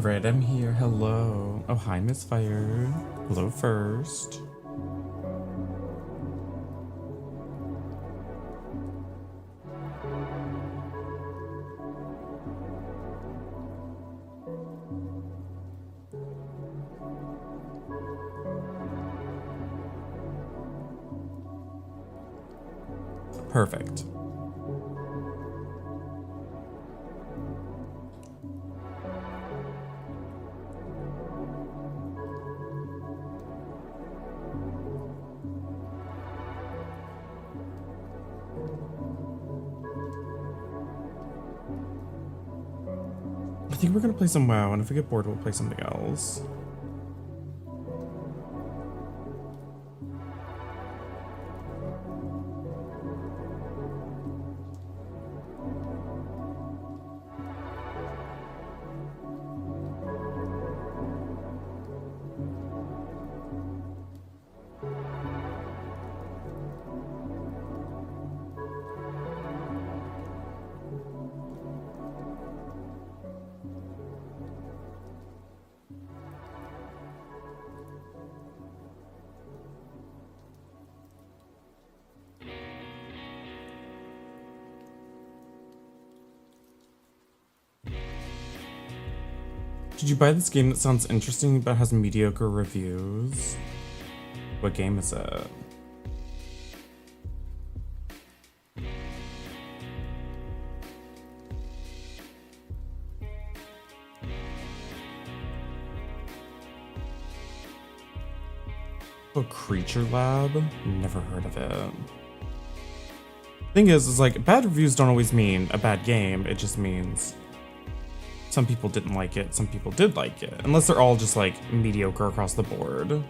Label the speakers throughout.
Speaker 1: Alright, I'm here. Hello. Oh, hi, Miss Fire. Hello first. Perfect. I think we're gonna play some WoW, and if we get bored, we'll play something else. Did you buy this game that sounds interesting but has mediocre reviews? What game is it? Oh, Creature Lab? Never heard of it. Thing is like, bad reviews don't always mean a bad game. It just means some people didn't like it, some people did like it. Unless they're all just like mediocre across the board.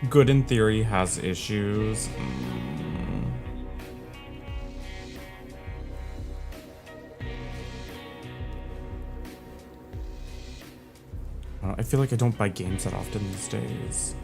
Speaker 1: Good in theory has issues. I feel like I don't buy games that often these days.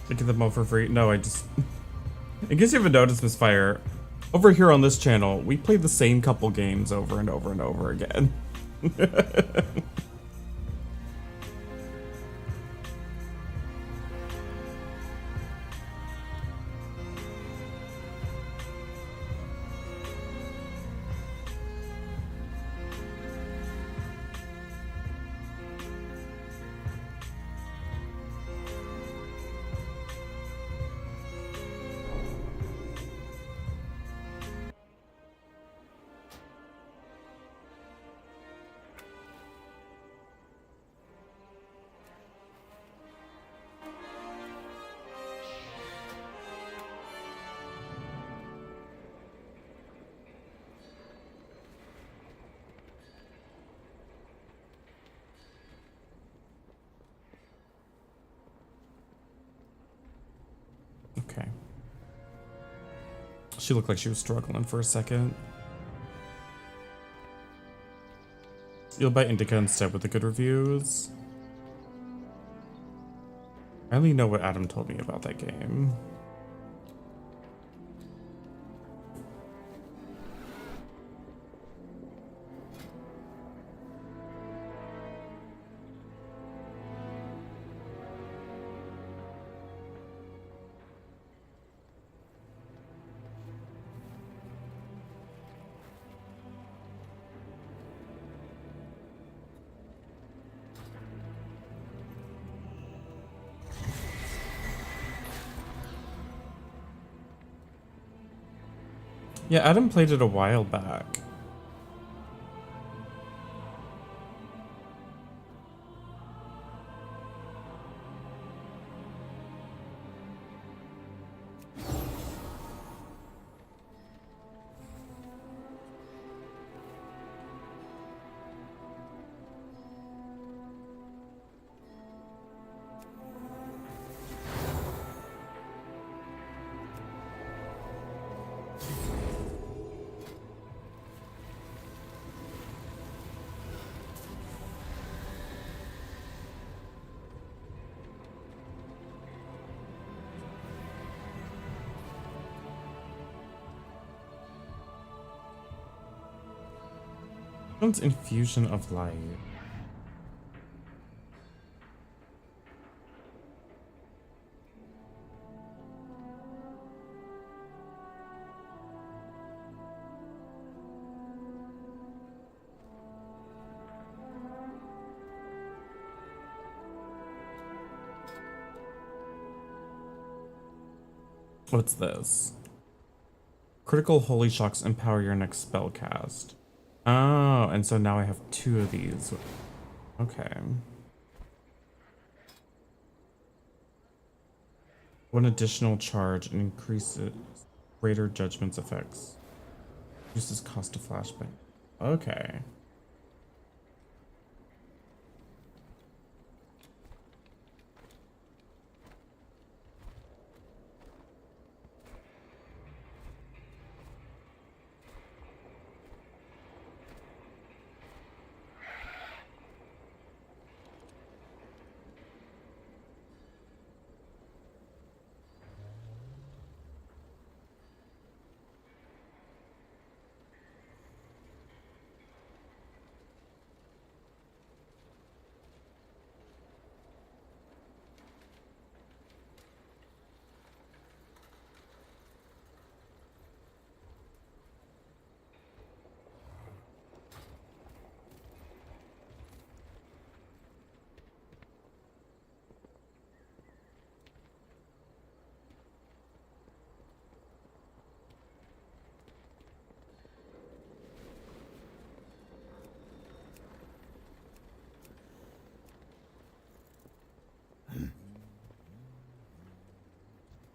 Speaker 1: I get them all for free. No, I just... In case you haven't noticed, Miss Fire, over here on this channel, we play the same couple games over and over and over again. Okay. She looked like she was struggling for a second. You'll buy Indica instead with the good reviews. I only know what Adam told me about that game. Yeah, Adam played it a while back. Sounds infusion of light. What's this? Critical holy shocks empower your next spell cast. Oh, and so now I have 2 of these. Okay. One additional charge and increases greater judgment's effects. Reduces cost of flashbang. Okay.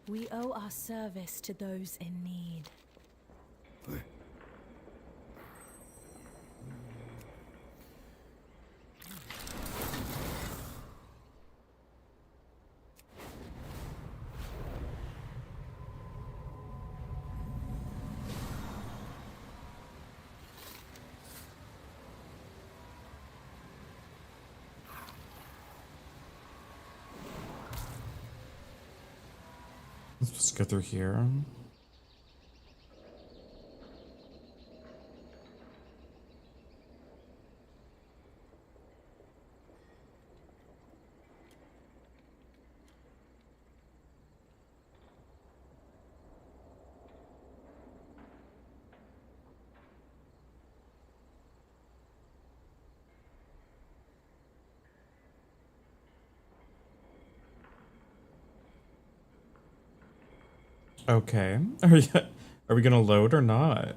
Speaker 2: We owe our service to those in need.
Speaker 1: I'm supposed to go through here. Okay. Are we gonna load or not?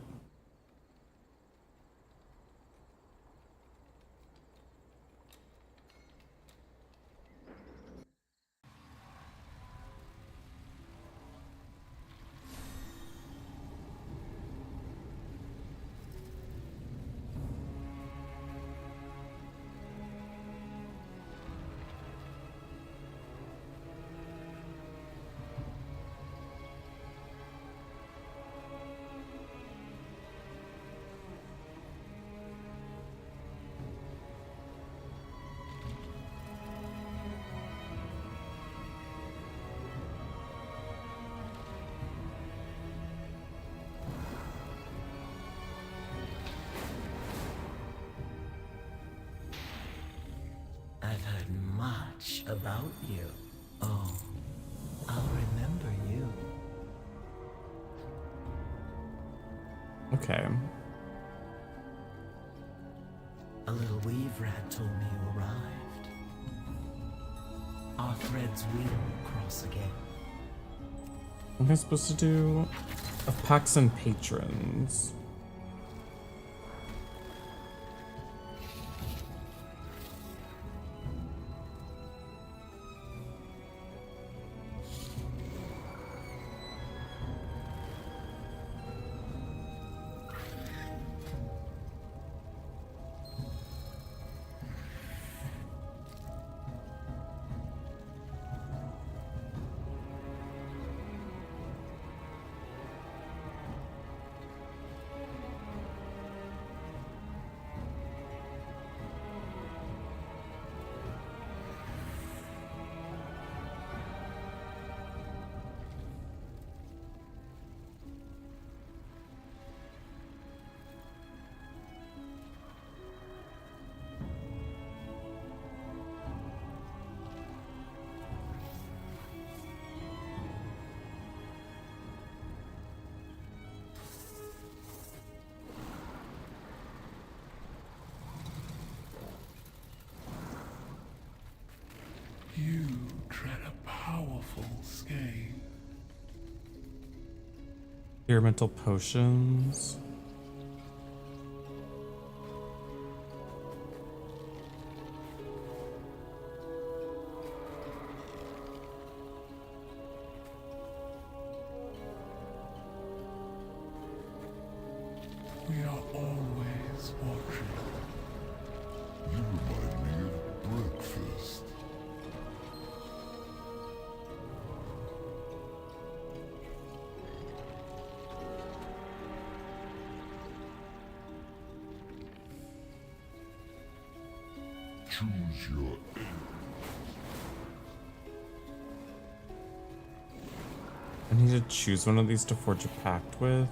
Speaker 3: I've heard much about you. Oh, I'll remember you.
Speaker 1: Okay.
Speaker 3: A little weave rat told me you arrived. Our threads will cross again.
Speaker 1: What am I supposed to do? Of packs and patrons.
Speaker 4: powerful skein.
Speaker 1: Experimental potions.
Speaker 4: We are always watching. You remind me of breakfast. Choose your end.
Speaker 1: I need to choose one of these to forge a pact with.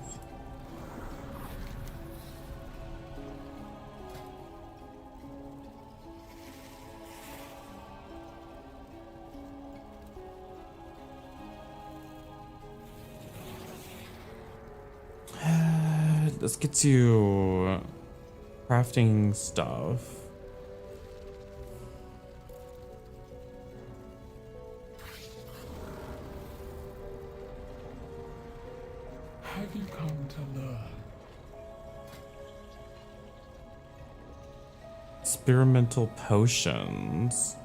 Speaker 1: This gets you crafting stuff.
Speaker 4: Have you come to learn?
Speaker 1: Experimental potions.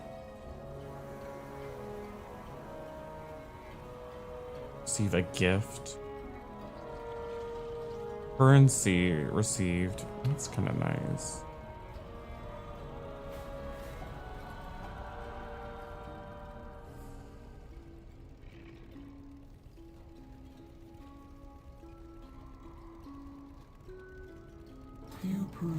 Speaker 1: Receive a gift. Currency received. That's kind of nice.
Speaker 4: You prove.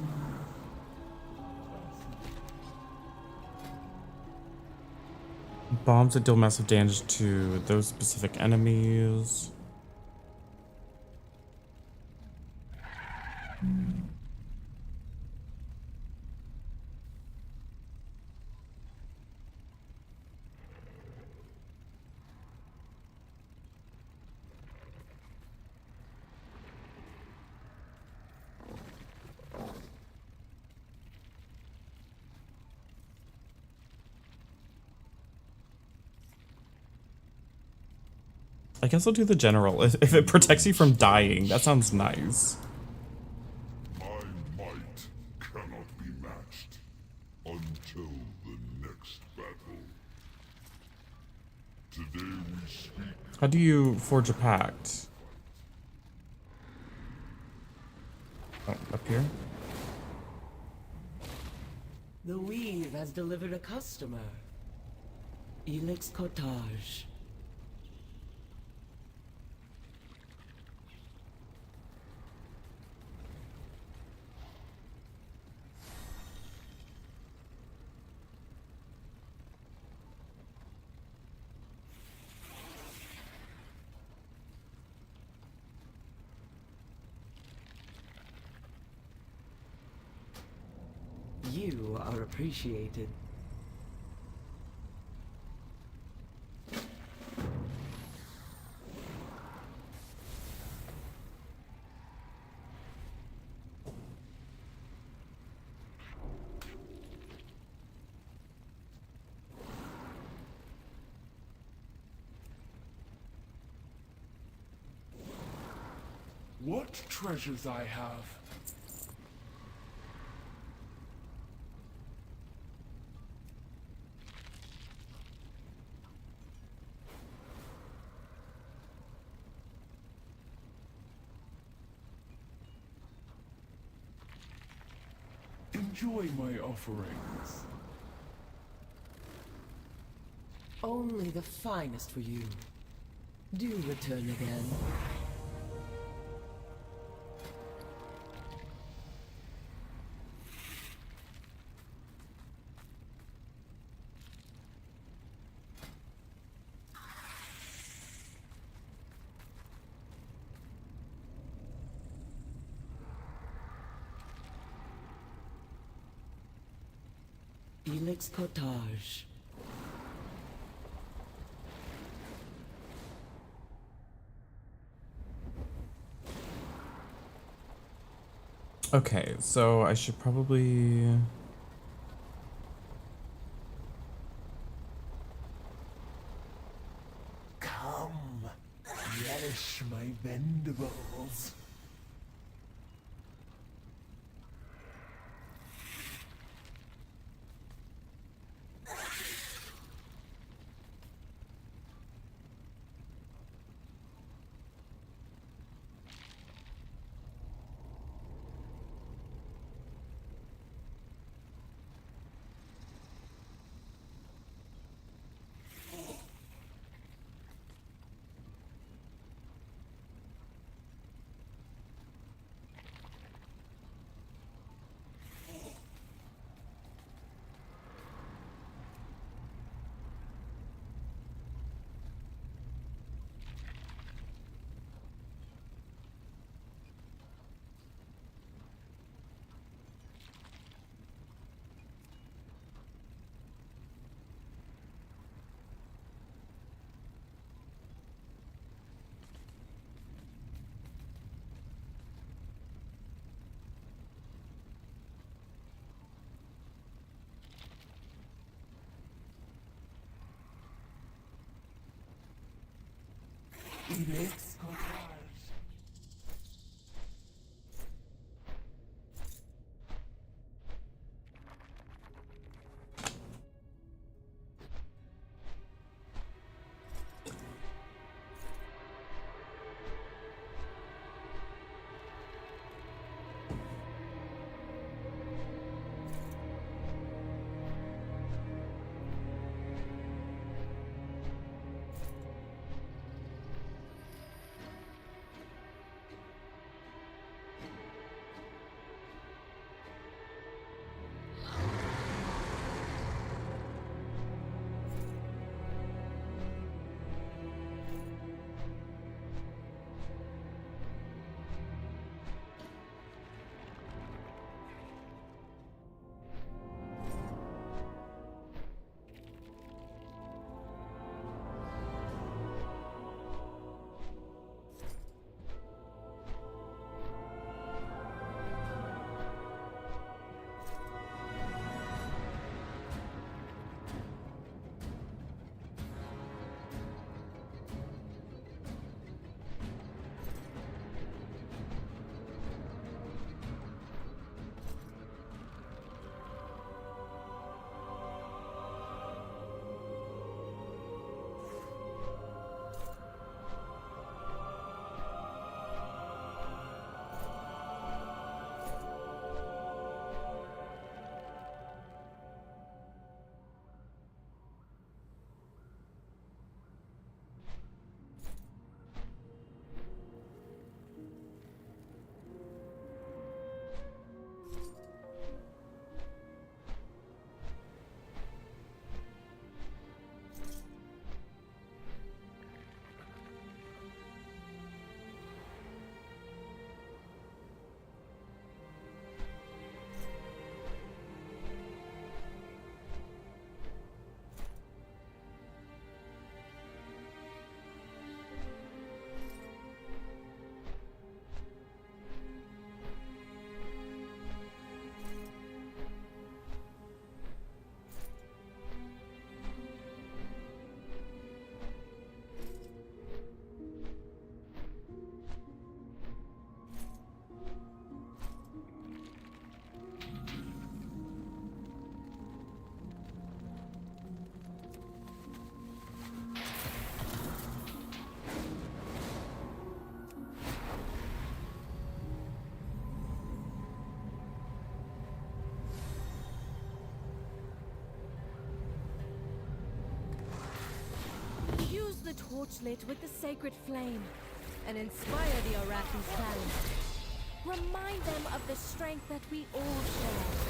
Speaker 1: Bombs that deal massive damage to those specific enemies. I guess I'll do the general. If it protects you from dying, that sounds nice.
Speaker 4: My might cannot be matched until the next battle. Today we speak.
Speaker 1: How do you forge a pact? Oh, up here?
Speaker 3: The weave has delivered a customer. Elix Cottage. You are appreciated.
Speaker 4: What treasures I have. Enjoy my offerings.
Speaker 3: Only the finest for you. Do return again. Elix Cottage.
Speaker 1: Okay, so I should probably...
Speaker 4: relish my vendibles. Ibex Cottage.
Speaker 2: The torchlit with the sacred flame and inspire the Araki's talent. Remind them of the strength that we all share.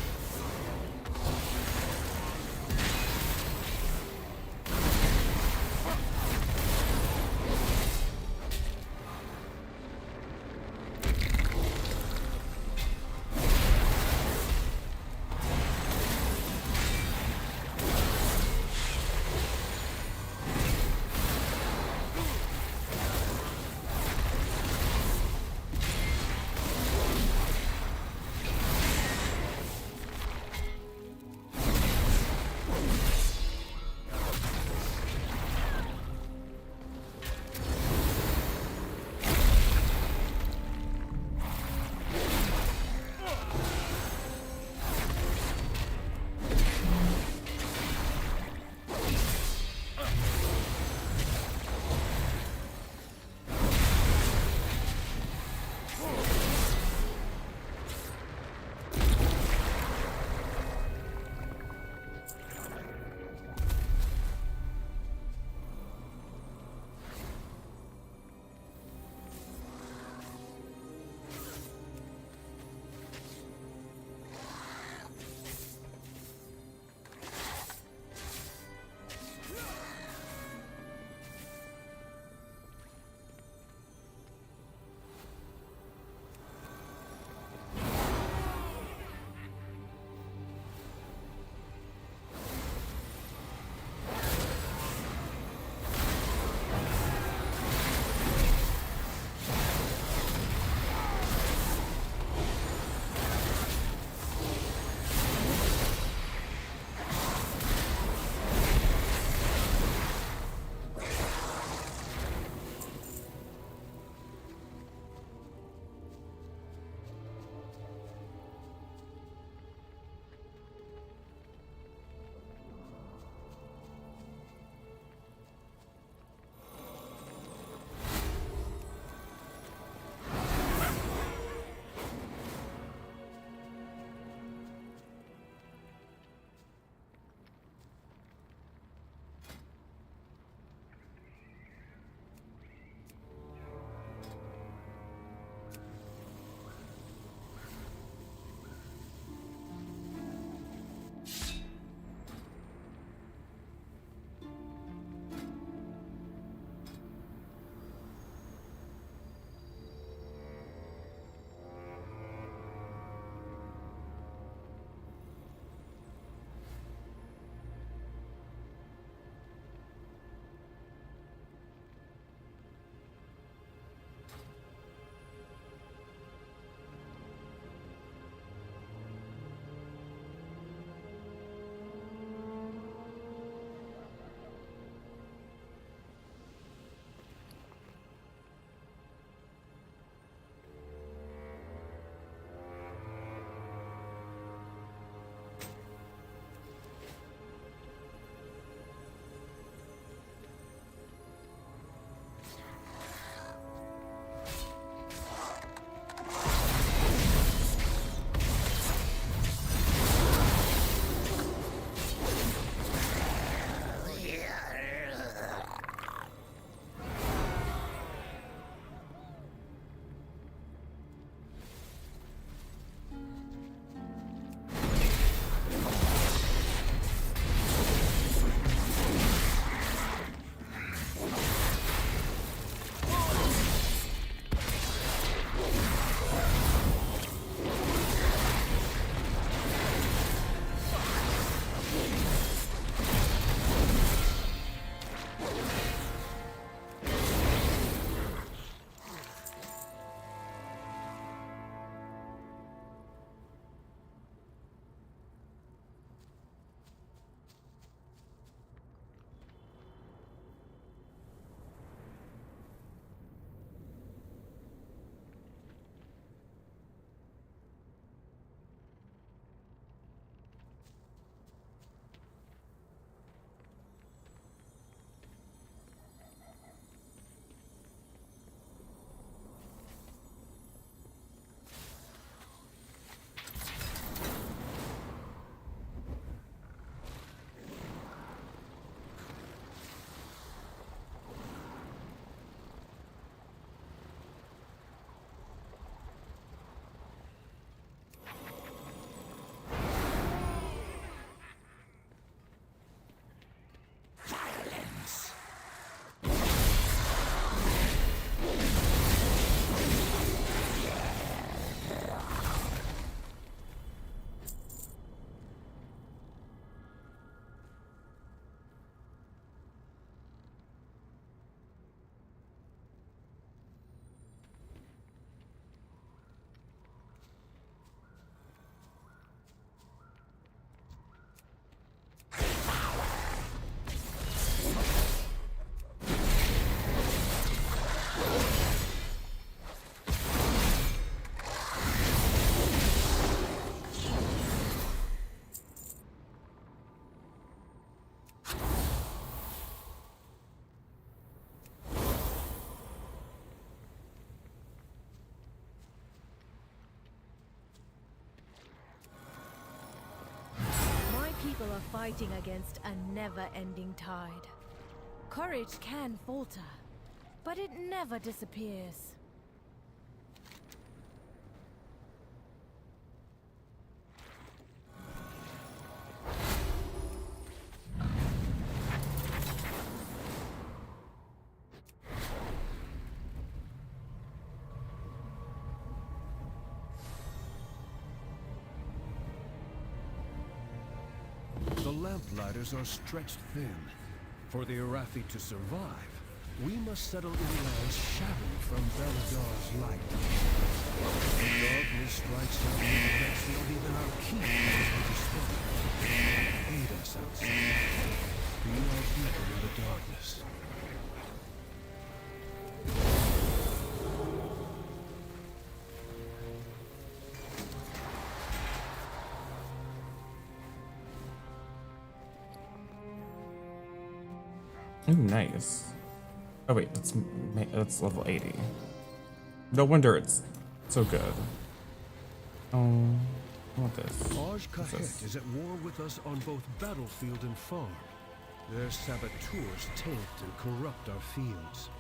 Speaker 2: fighting against a never-ending tide. Courage can falter, but it never disappears.
Speaker 5: The lamplighters are stretched thin. For the Arathi to survive, we must settle in lands shattered from Beladar's light. The darkness strikes out in depths not even our king can dispel. Aid us outside. Be our beacon in the darkness.
Speaker 1: Ooh, nice. Oh wait, that's level 80. No wonder it's so good. Oh, I want this.
Speaker 5: Aj
Speaker 1: What's
Speaker 5: Kahet
Speaker 1: this?
Speaker 5: is at war with us on both battlefield and farm. Their saboteurs taint and corrupt our fields.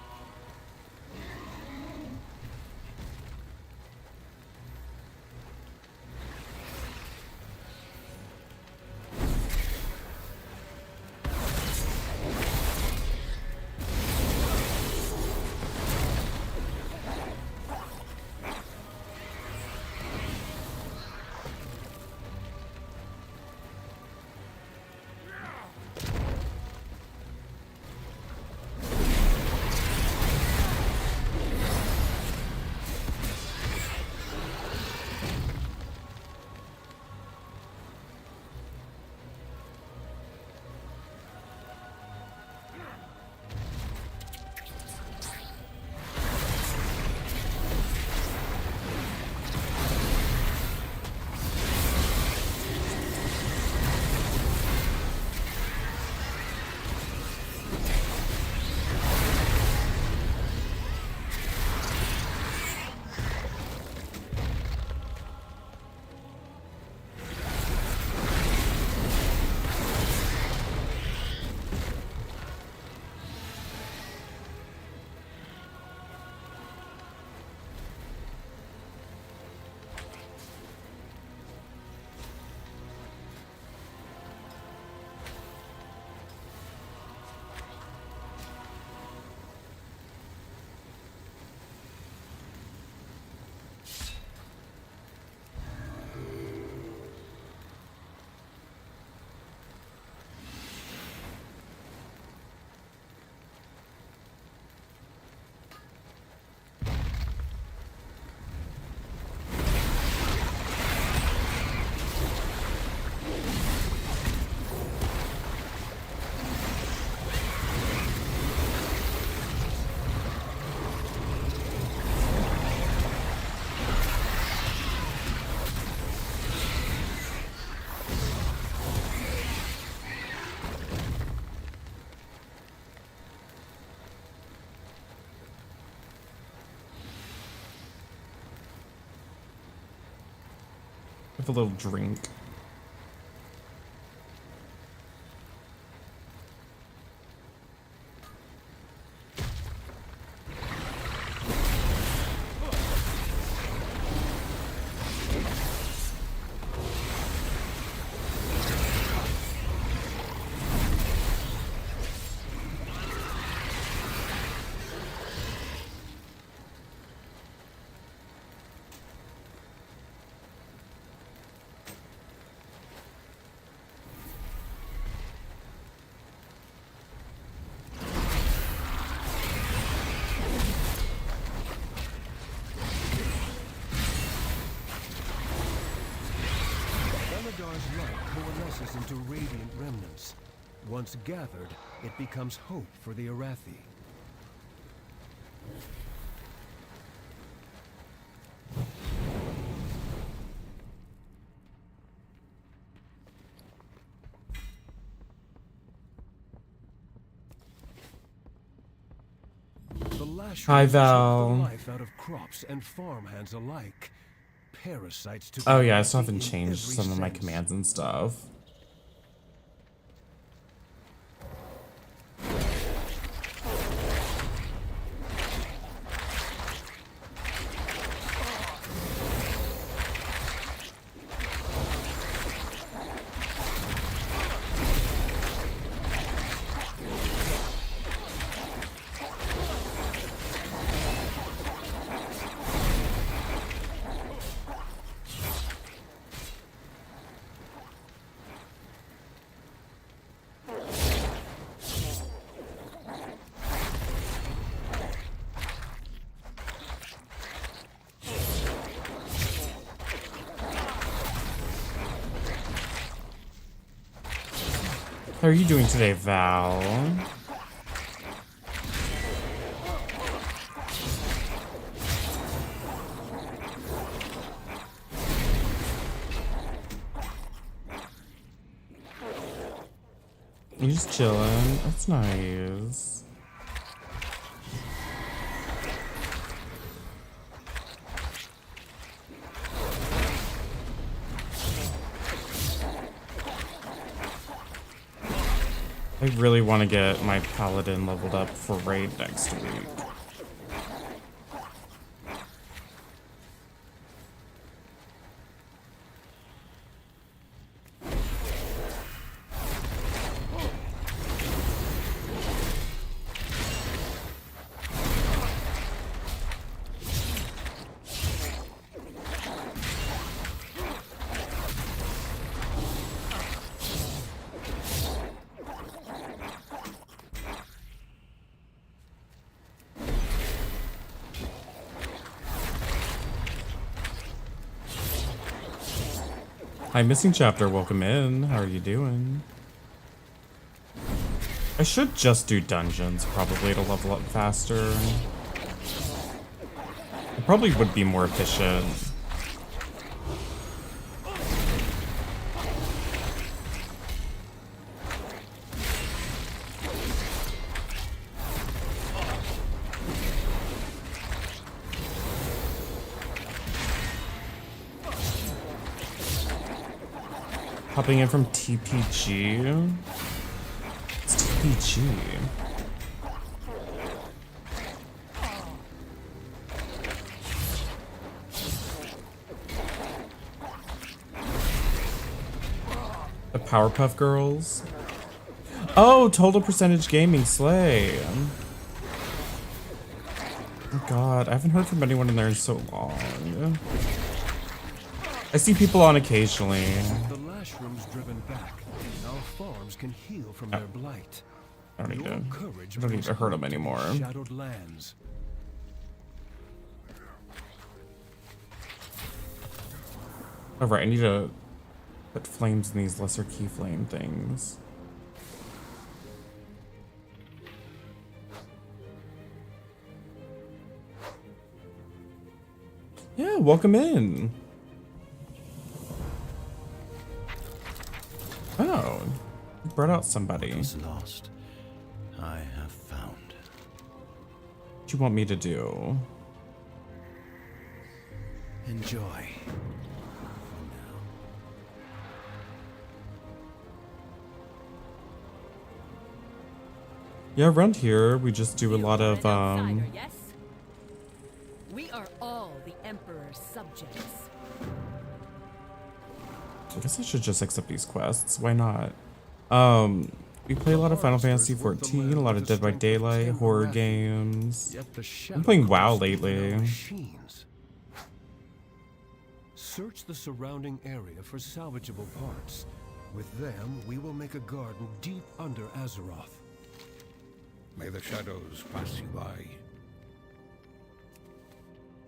Speaker 1: With a little drink.
Speaker 5: Beladar's light coalesces into radiant remnants. Once gathered, it becomes hope for the Arathi. The Lashers
Speaker 1: Hi,
Speaker 5: suck the
Speaker 1: Val.
Speaker 5: life out of crops and farmhands alike. Parasites to
Speaker 1: Oh
Speaker 5: the
Speaker 1: yeah, I still
Speaker 5: Arathi
Speaker 1: haven't
Speaker 5: in
Speaker 1: changed
Speaker 5: every
Speaker 1: some of my
Speaker 5: sense.
Speaker 1: commands and stuff. How are you doing today, Val? You just chilling? That's nice. I really want to get my Paladin leveled up for raid next week. Hi, Missing Chapter, welcome in. How are you doing? I should just do dungeons, probably, to level up faster. It probably would be more efficient. Popping in from TPG. It's TPG. The Powerpuff Girls. Oh, Total Percentage Gaming, slay. Oh god, I haven't heard from anyone in there in so long. I see people on occasionally.
Speaker 5: The Lashroom's driven back. Our farms can heal from their blight.
Speaker 1: I don't need
Speaker 5: Your
Speaker 1: to,
Speaker 5: courage
Speaker 1: I don't need to hurt them
Speaker 5: brings
Speaker 1: anymore.
Speaker 5: hope to the Shadowed lands.
Speaker 1: Oh right, I need to put flames in these lesser key flame things. Yeah, welcome in. Oh, you brought out somebody.
Speaker 3: What was lost, I have found.
Speaker 1: What do you want me to do?
Speaker 3: Enjoy.
Speaker 1: Yeah, around here we just do a
Speaker 2: You
Speaker 1: lot
Speaker 2: are
Speaker 1: of
Speaker 2: an outsider, yes? We are all the Emperor's subjects.
Speaker 1: I guess I should just accept these quests. Why not? We play a lot of Final Fantasy 14, a lot of Dead by Daylight, horror games. I'm playing WoW lately.
Speaker 5: Search the surrounding area for salvageable parts. With them, we will make a garden deep under Azeroth.
Speaker 6: May the shadows pass you by.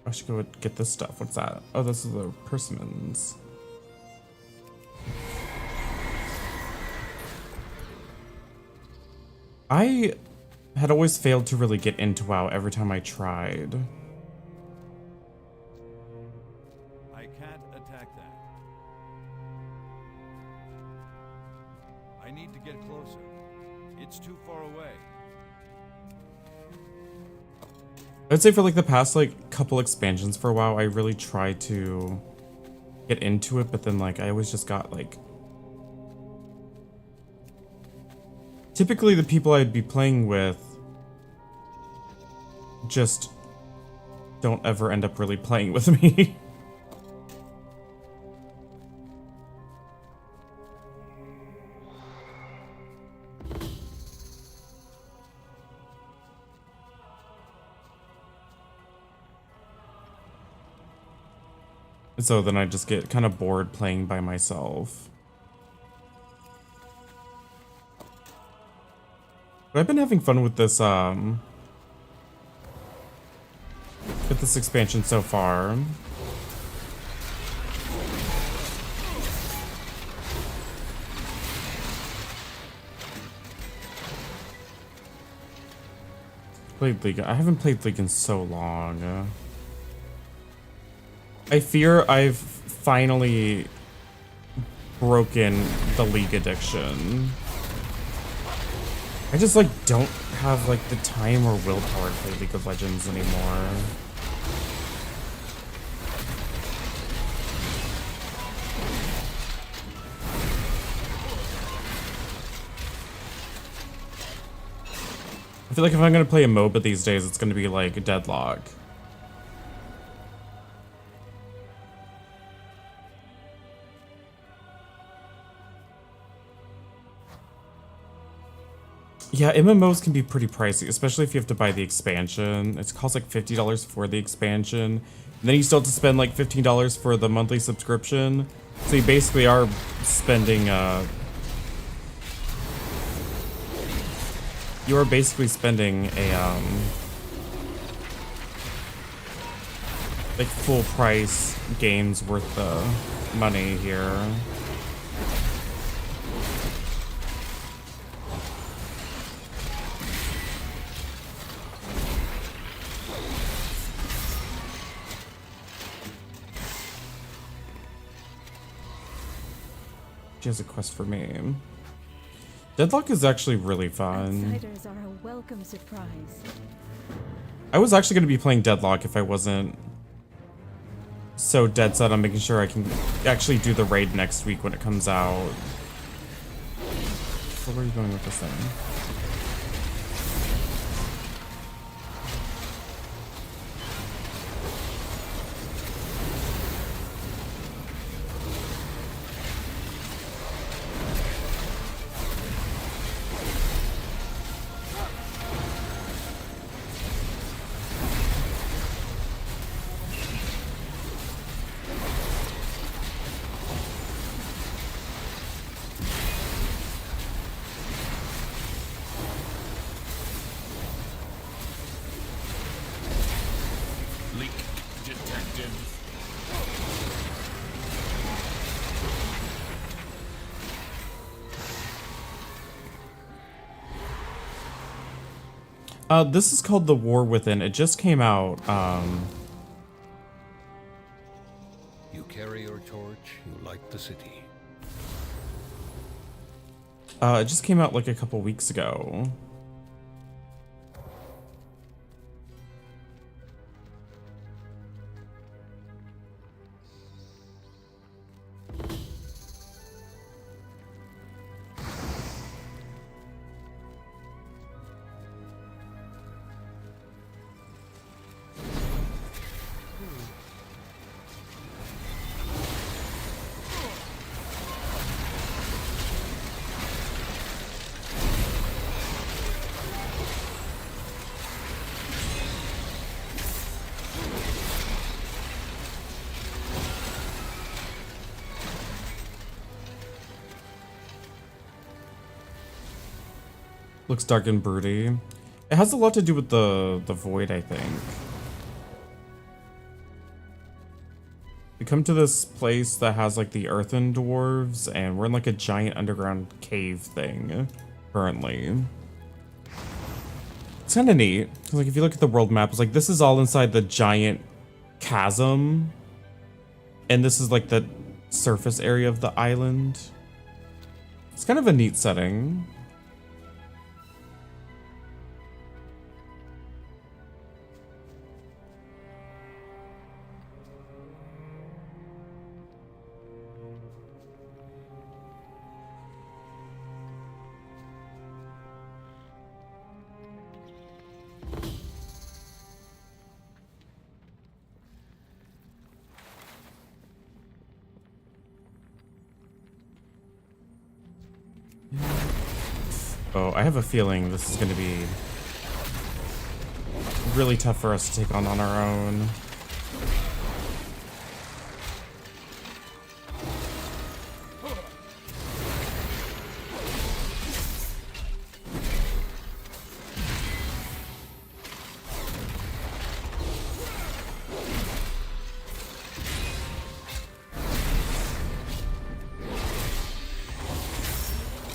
Speaker 1: I should go get this stuff. What's that? Oh, this is the persimmons. I had always failed to really get into WoW every time I tried.
Speaker 7: I can't attack that. I need to get closer. It's too far away.
Speaker 1: I'd say for like the past like couple expansions for WoW, I really tried to get into it, but then like I always just got like... Typically the people I'd be playing with just don't ever end up really playing with me. So then I just get kind of bored playing by myself. But I've been having fun with this expansion so far. Played League. I haven't played League in so long. I fear I've finally broken the League addiction. I just like don't have like the time or willpower to play League of Legends anymore. I feel like if I'm gonna play a MOBA these days, it's gonna be like Deadlock. Yeah, MMOs can be pretty pricey, especially if you have to buy the expansion. It costs like $50 for the expansion. And then you still have to spend like $15 for the monthly subscription. So you basically are spending, you are basically spending a, like full price games worth of money here. She has a quest for me. Deadlock is actually really fun.
Speaker 2: Outsiders are a welcome surprise.
Speaker 1: I was actually going to be playing Deadlock if I wasn't so dead set on making sure I can actually do the raid next week when it comes out. So where are you going with this thing? This is called The War Within. It just came out.
Speaker 6: You carry your torch, you light the city.
Speaker 1: It just came out like a couple weeks ago. Looks dark and broody. It has a lot to do with the void, I think. We come to this place that has like the earthen dwarves, and we're in like a giant underground cave thing currently. It's kind of neat. Like if you look at the world map, it's like this is all inside the giant chasm, and this is like the surface area of the island. It's kind of a neat setting. Oh, I have a feeling this is going to be really tough for us to take on our own.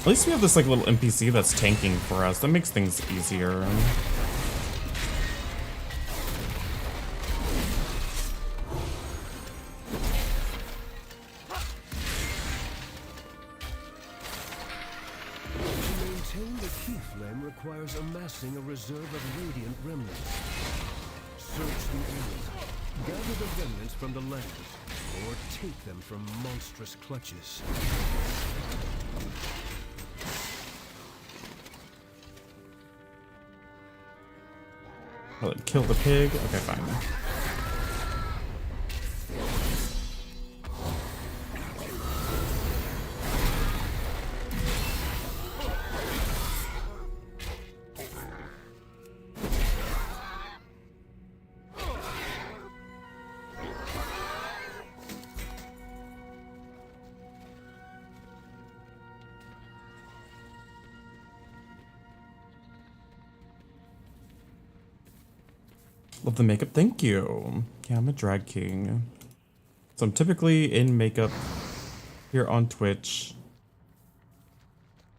Speaker 1: At least we have this like little NPC that's tanking for us. That makes things easier.
Speaker 5: amassing a reserve of radiant remnants. Search the area, gather the remnants from the land, or take them from monstrous clutches.
Speaker 1: Will it kill the pig? Okay, fine. Love the makeup, thank you. Yeah, I'm a drag king. So I'm typically in makeup here on Twitch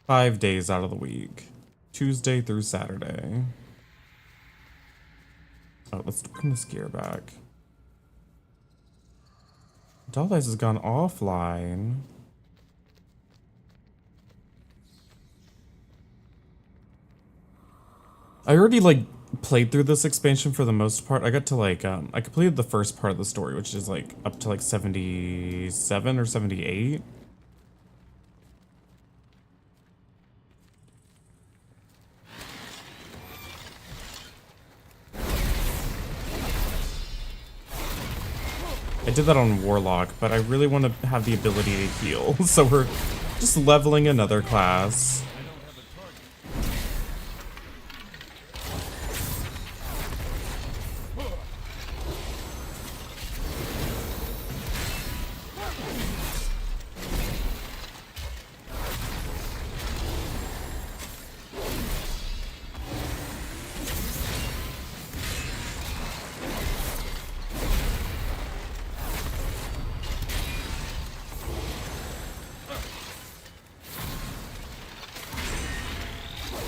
Speaker 1: 5 days out of the week. Tuesday through Saturday. Oh, let's bring this gear back. Doll Eyes has gone offline. I already played through this expansion for the most part. I got to I completed the first part of the story, which is up to 77 or 78. I did that on Warlock, but I really want to have the ability to heal, so we're just leveling another class.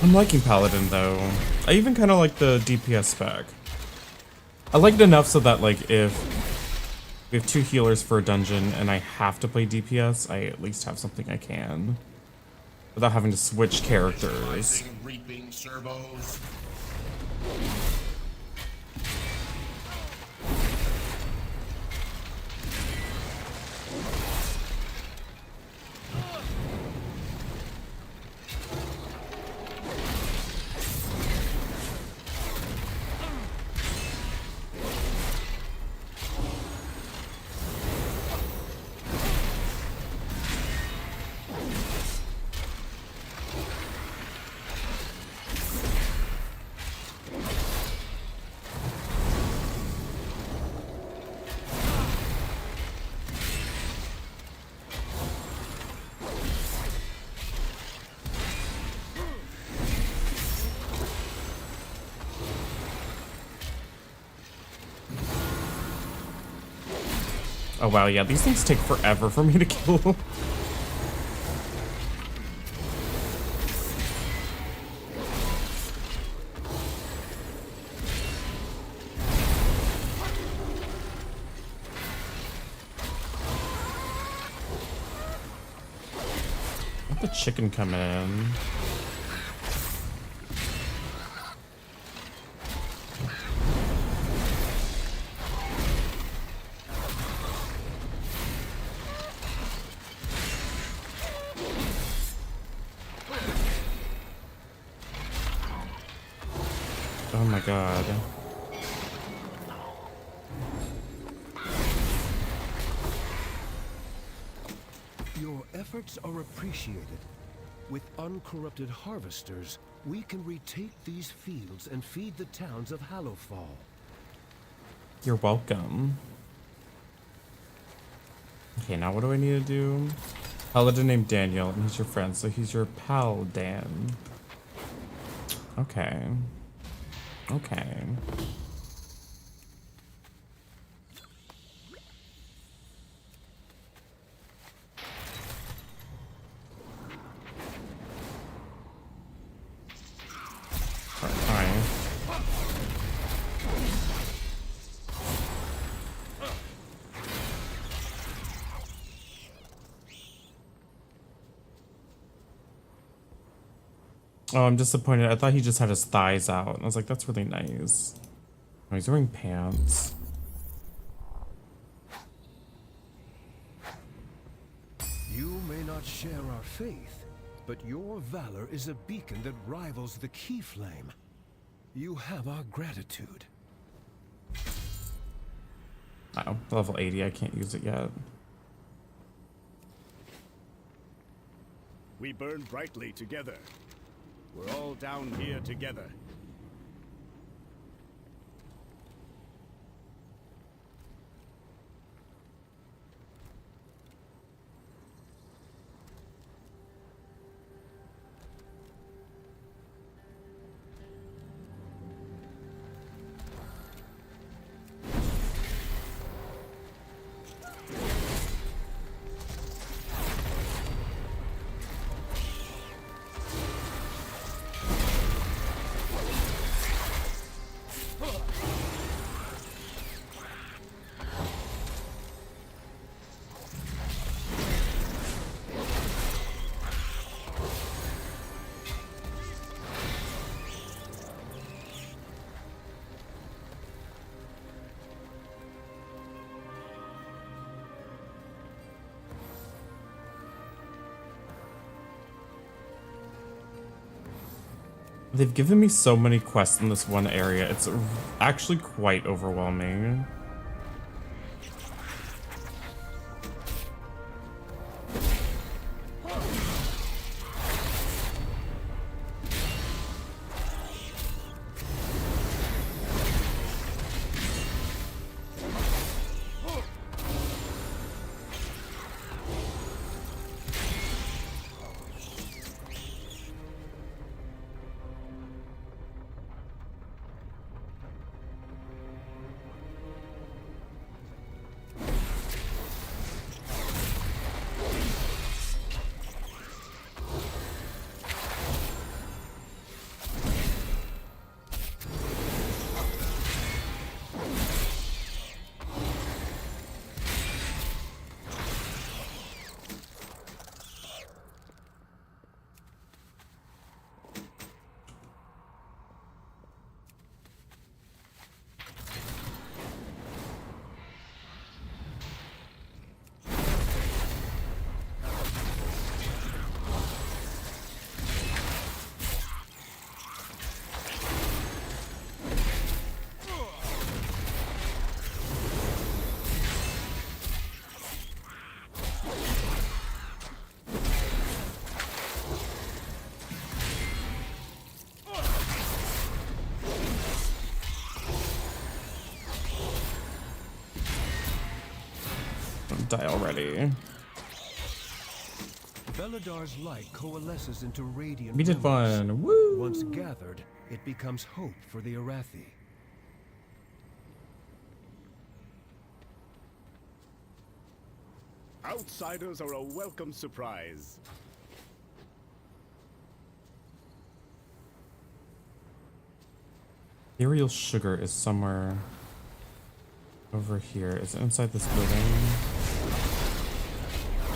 Speaker 1: I'm liking Paladin though. I even kind of like the DPS spec. I like it enough so that if we have 2 healers for a dungeon and I have to play DPS, I at least have something I can. Without having to switch characters.
Speaker 6: Reaping servos. Oh wow, yeah, these things take forever for me to kill. Let the chicken come in. Oh my god.
Speaker 5: Your efforts are appreciated. With uncorrupted harvesters, we can retake these fields and feed the towns of Hallowfall.
Speaker 1: You're welcome. Okay, now what do I need to do? Paladin named Daniel, and he's your friend, so he's your Paladin. Okay. Okay. Alright. Oh, I'm disappointed. I thought he just had his thighs out. I was like, that's really nice. Oh, he's wearing pants.
Speaker 5: You may not share our faith, but your valor is a beacon that rivals the key flame. You have our gratitude.
Speaker 1: Oh, level 80. I can't use it yet.
Speaker 8: We burn brightly together. We're all down here together.
Speaker 1: They've given me so many quests in this one area. It's actually quite overwhelming. Die already.
Speaker 5: Beladar's light coalesces into radiant
Speaker 1: We did
Speaker 5: pillars.
Speaker 1: one. Woo!
Speaker 5: Once gathered, it becomes hope for the Arathi.
Speaker 8: Outsiders are a welcome surprise.
Speaker 1: Ethereal sugar is somewhere over here. Is it inside this building?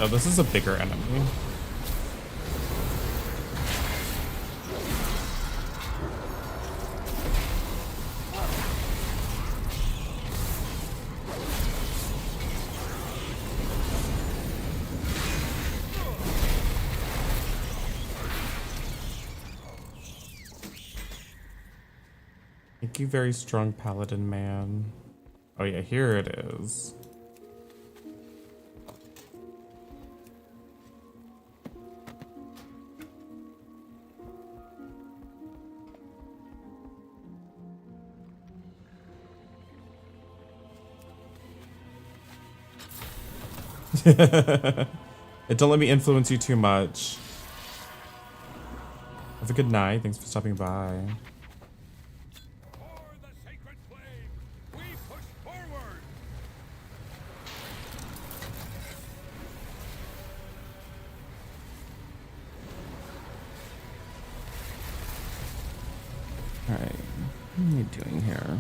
Speaker 1: Oh, this is a bigger enemy. Thank you, very strong Paladin man. Oh yeah, here it is. Don't let me influence you too much. Have a good night. Thanks for stopping by.
Speaker 7: For the sacred flame, we push forward.
Speaker 1: Alright, what am I doing here?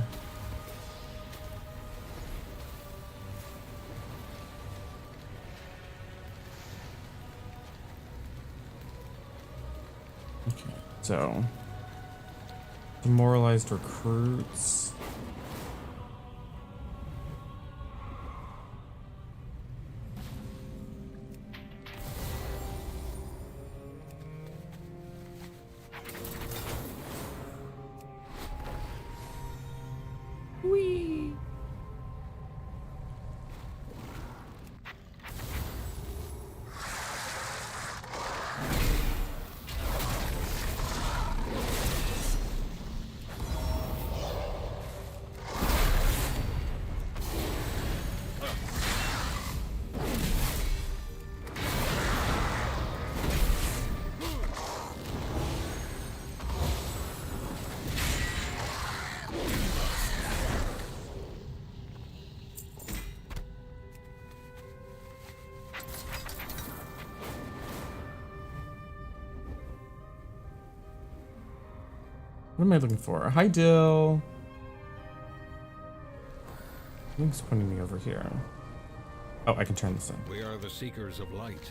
Speaker 1: Okay, So, demoralized recruits. Whee! What am I looking for? Hi, Dill. Something's pointing me over here. Oh, I can turn this in.
Speaker 6: We are the seekers of light.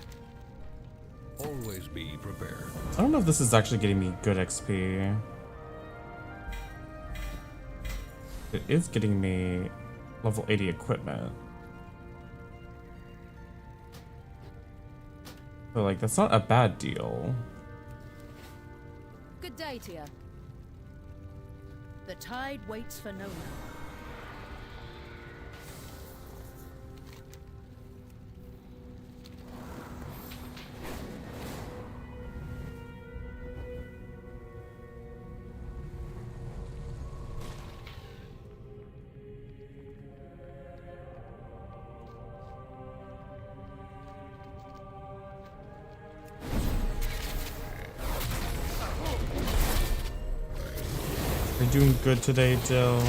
Speaker 6: Always be prepared.
Speaker 1: I don't know if this is actually getting me good XP. It is getting me level 80 equipment. But like, that's not a bad deal.
Speaker 2: Good day to you. The tide waits for no one.
Speaker 1: You're doing good today, Dill.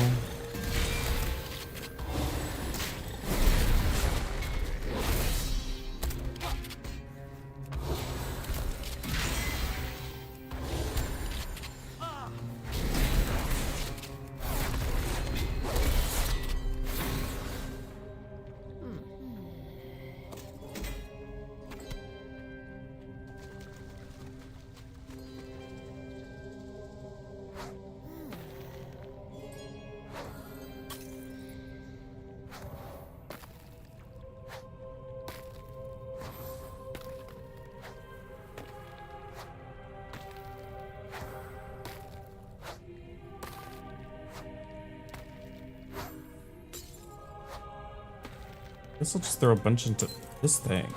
Speaker 1: Guess I'll just throw a bunch into this thing.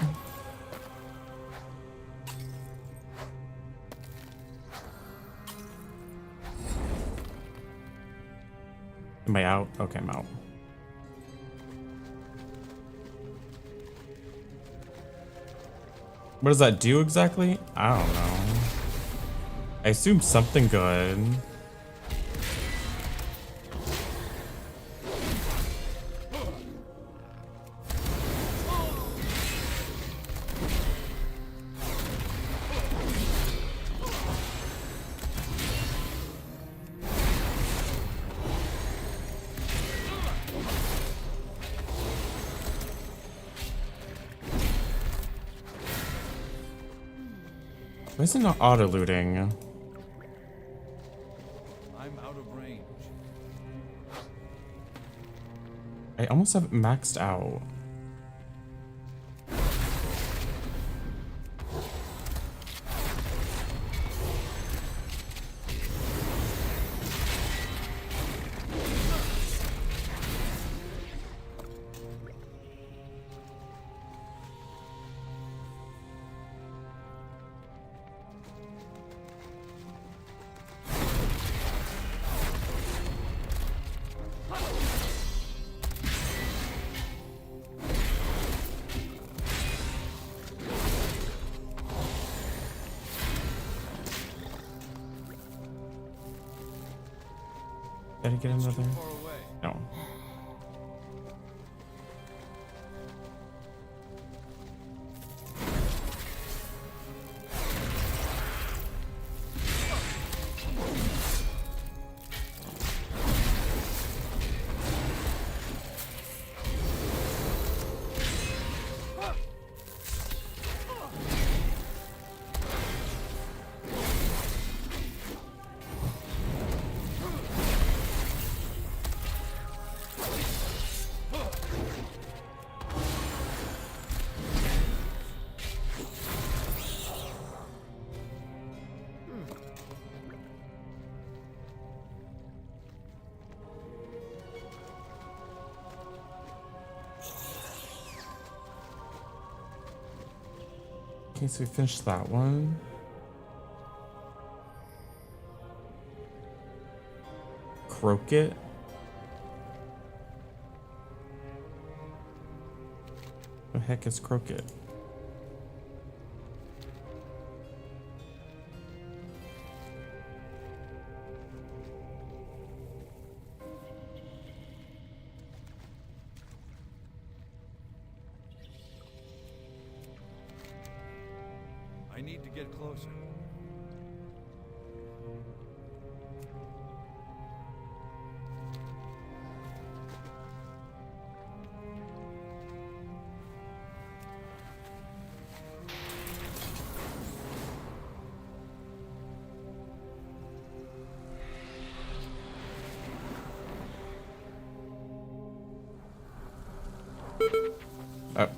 Speaker 1: Am I out? Okay, I'm out. What does that do exactly? I don't know. I assume something good. Why is it not auto-looting?
Speaker 7: I'm out of range.
Speaker 1: I almost have it maxed out. Did I get another?
Speaker 7: Far away.
Speaker 1: No. Okay, so we finished that one. Croquet. The heck is Croquet?
Speaker 7: I need to get closer.
Speaker 1: Oh.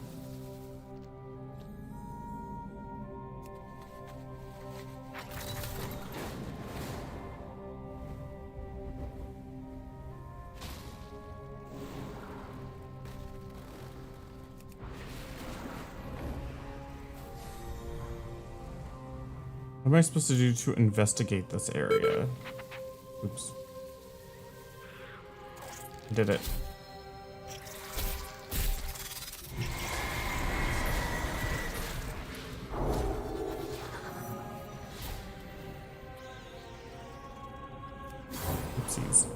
Speaker 1: What am I supposed to do to investigate this area? Oops. I did it. Oopsies.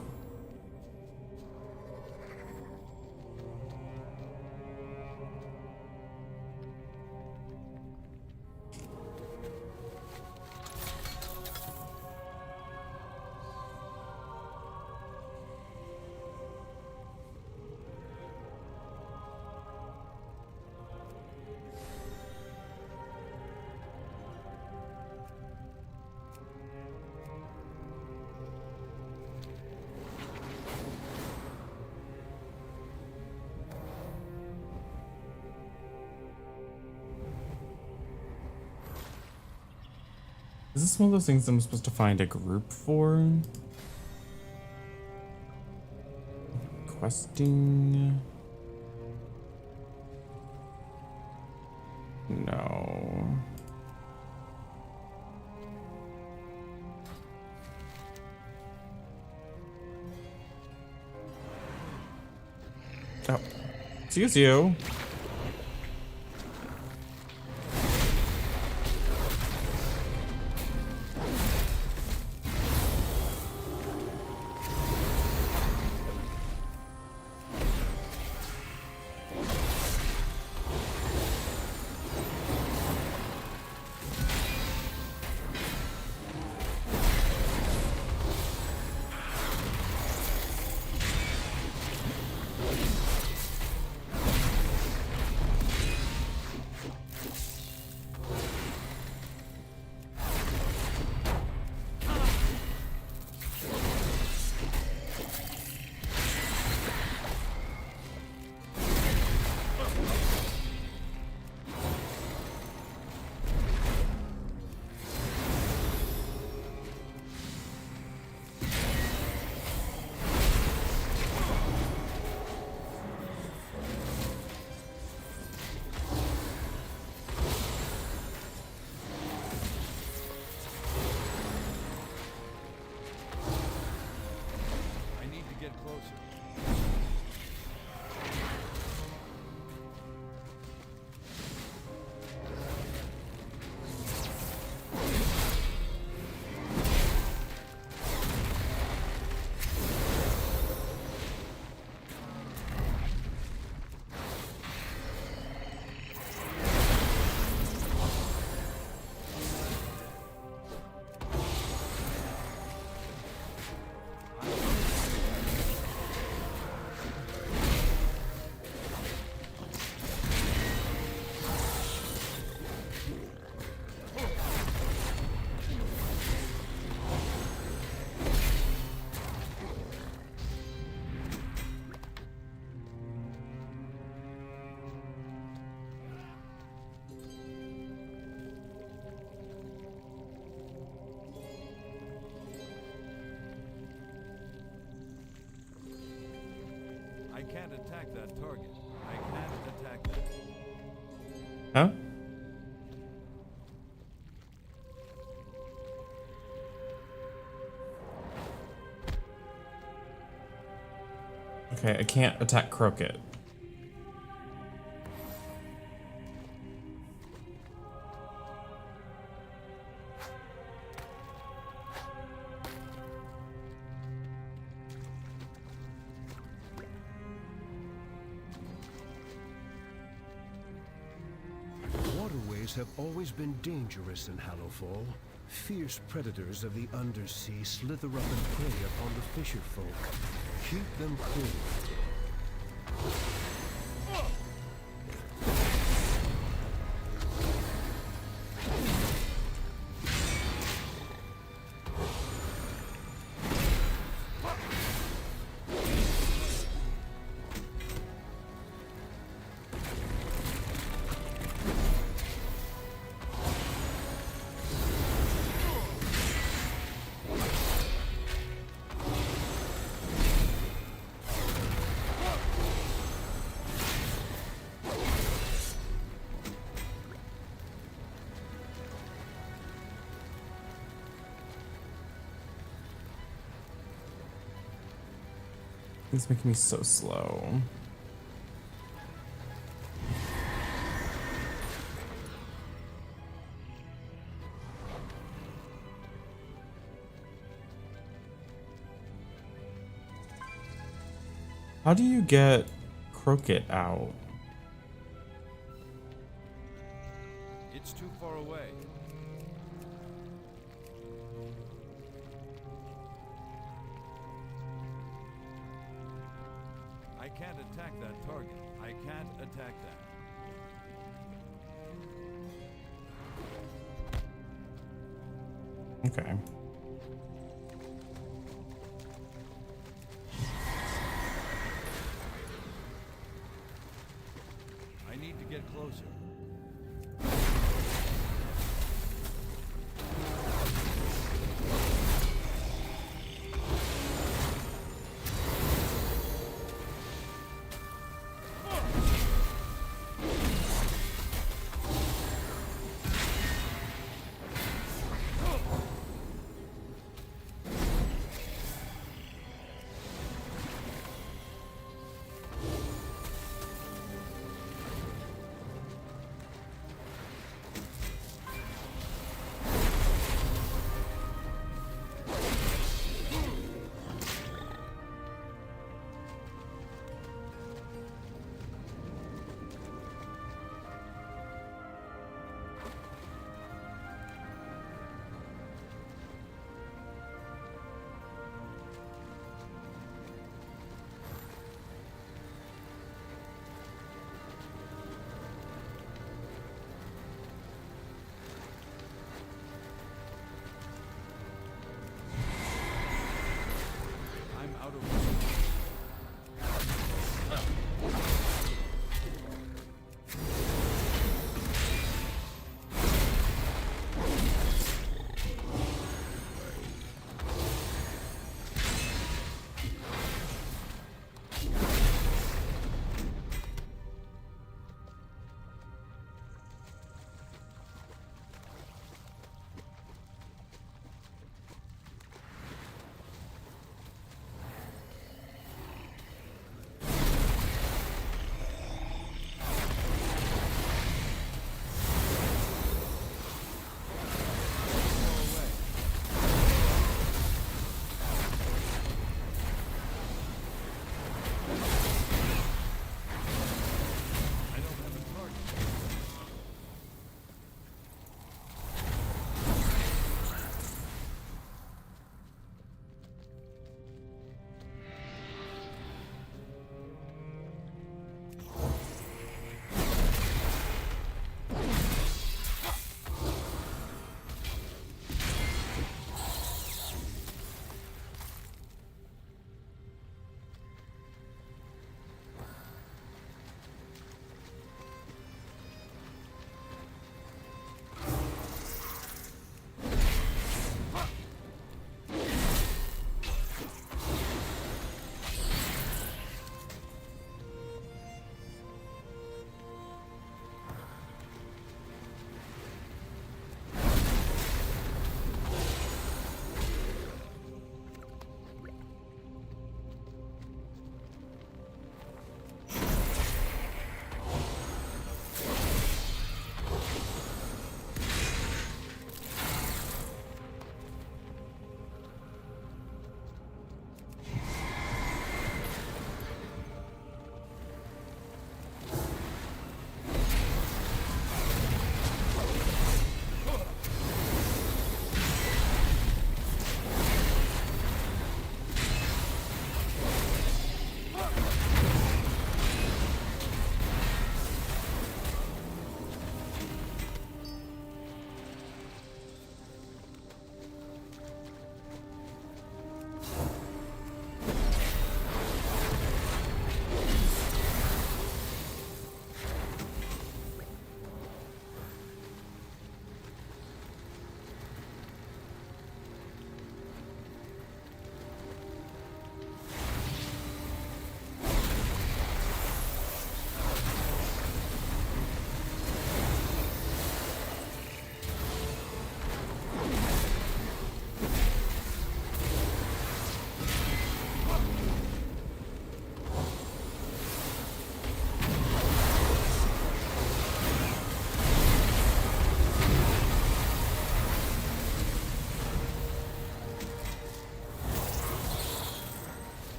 Speaker 1: Is this one of those things I'm supposed to find a group for? Questing? No. Oh. Excuse you.
Speaker 7: I need to get closer. I can't attack that target. I can't attack that.
Speaker 1: Huh? Okay, I can't attack Crooked.
Speaker 5: Waterways have always been dangerous in Hallowfall. Fierce predators of the undersea slither up and prey upon the fisher folk. Keep them clear.
Speaker 1: It's making me so slow. How do you get Crooked out?
Speaker 7: It's too far away. I can't attack that target. I can't attack that.
Speaker 1: Okay.
Speaker 7: I need to get closer.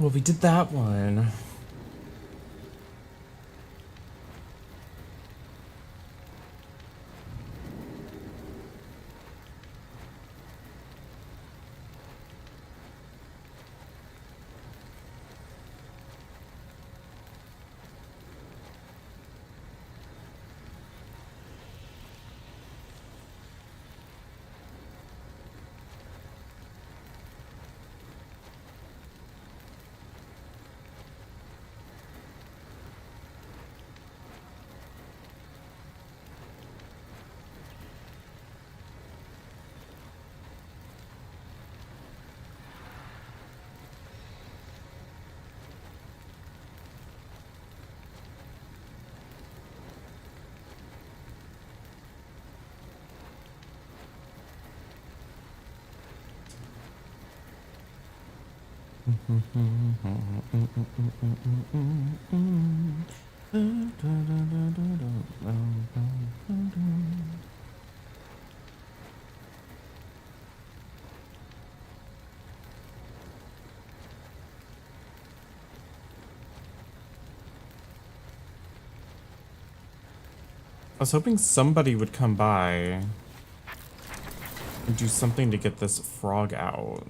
Speaker 1: Well, we did that one. I was hoping somebody would come by and do something to get this frog out.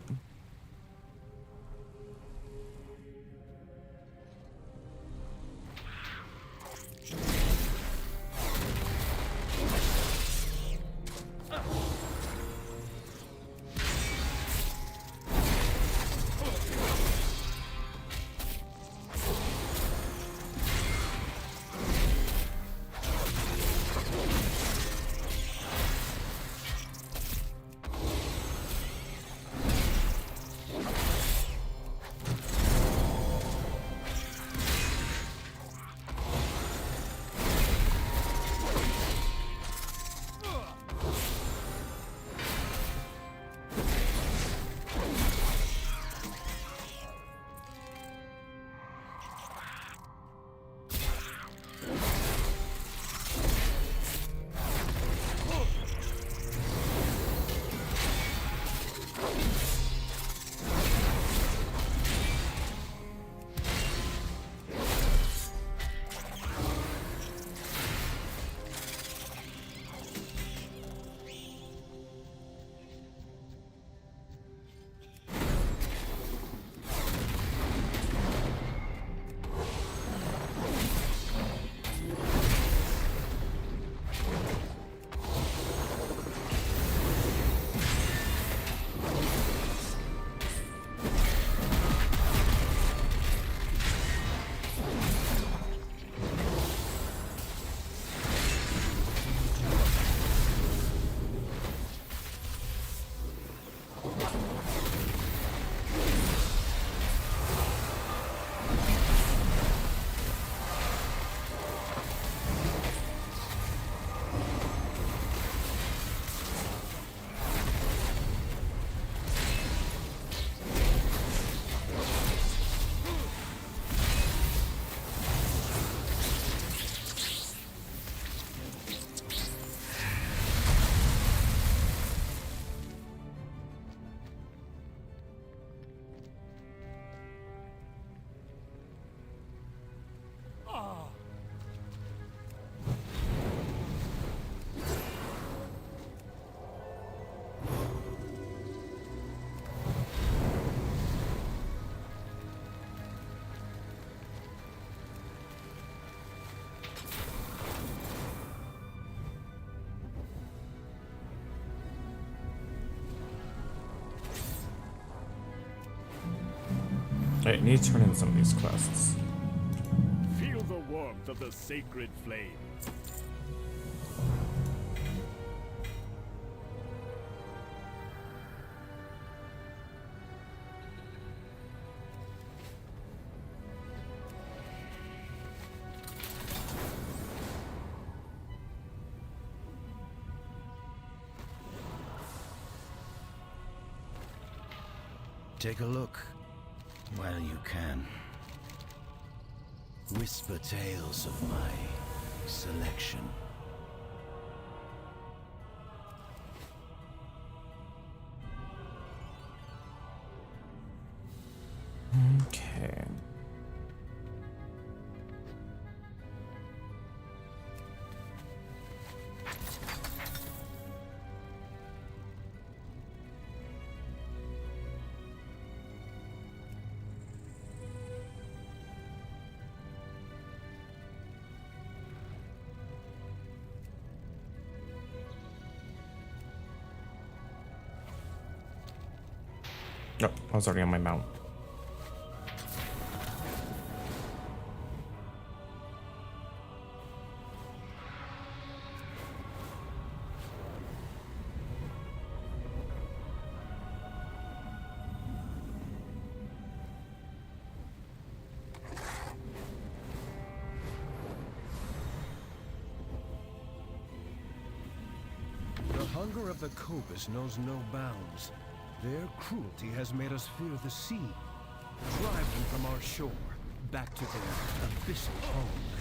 Speaker 1: I need to turn in some of these quests.
Speaker 8: Feel the warmth of the sacred flame.
Speaker 3: Take a look while you can. Whisper tales of my selection.
Speaker 1: Okay. Oh, I was already on my mount.
Speaker 5: The hunger of the Cobus knows no bounds. Their cruelty has made us fear the sea. Drive them from our shore, back to their abyssal home.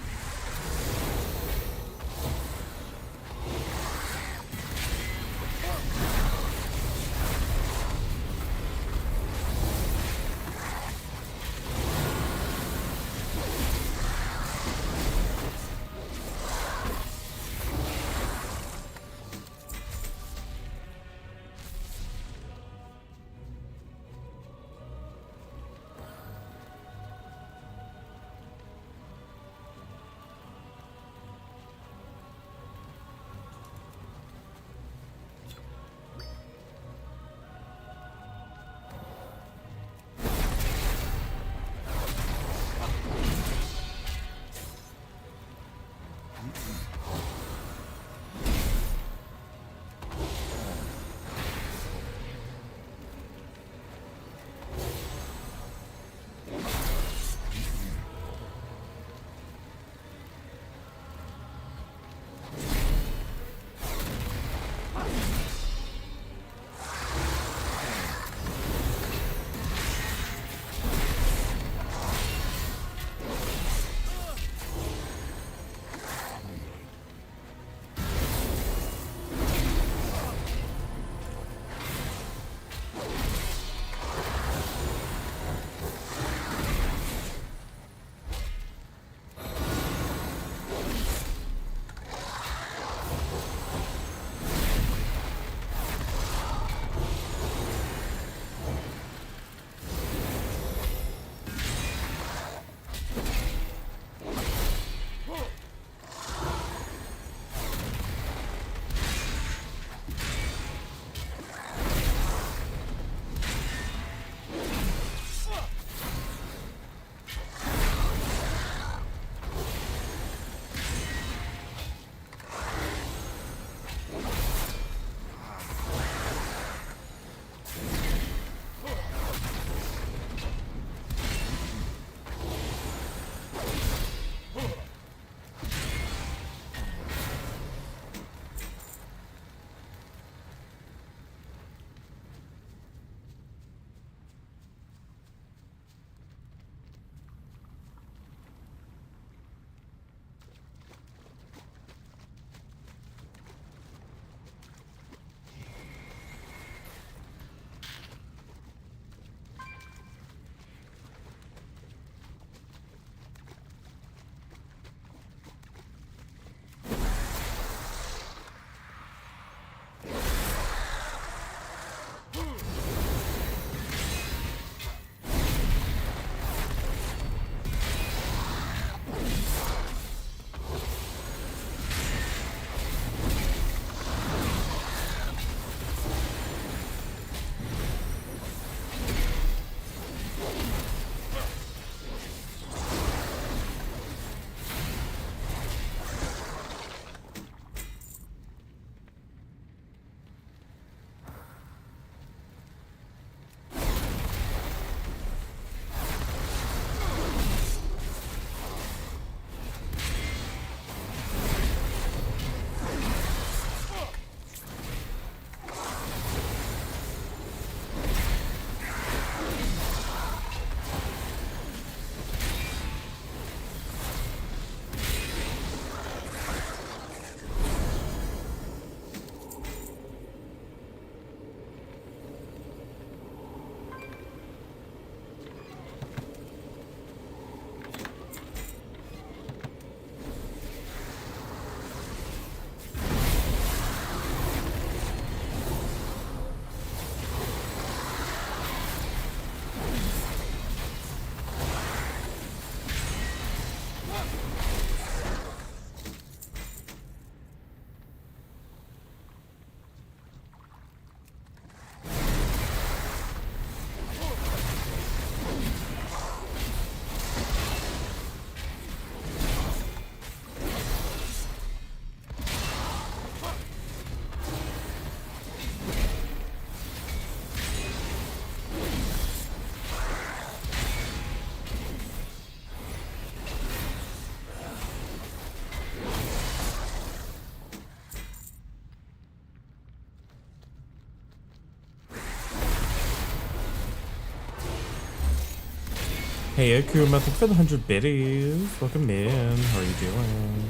Speaker 1: Hey Akuma, thank you for the 100 biddies. Welcome in. How are you doing?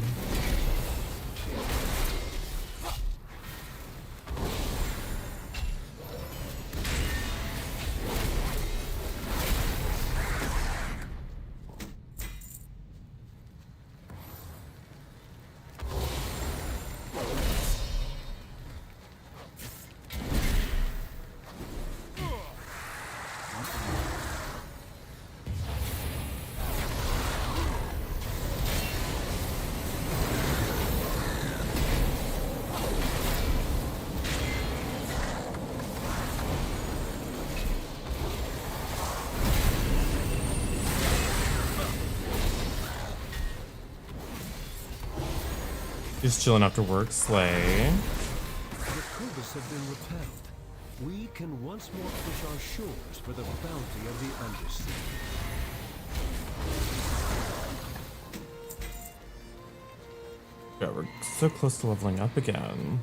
Speaker 1: Just chilling after work, slay.
Speaker 5: The Kubus have been repelled. We can once more push our shores for the bounty of the Undersea.
Speaker 1: Yeah, we're so close to leveling up again.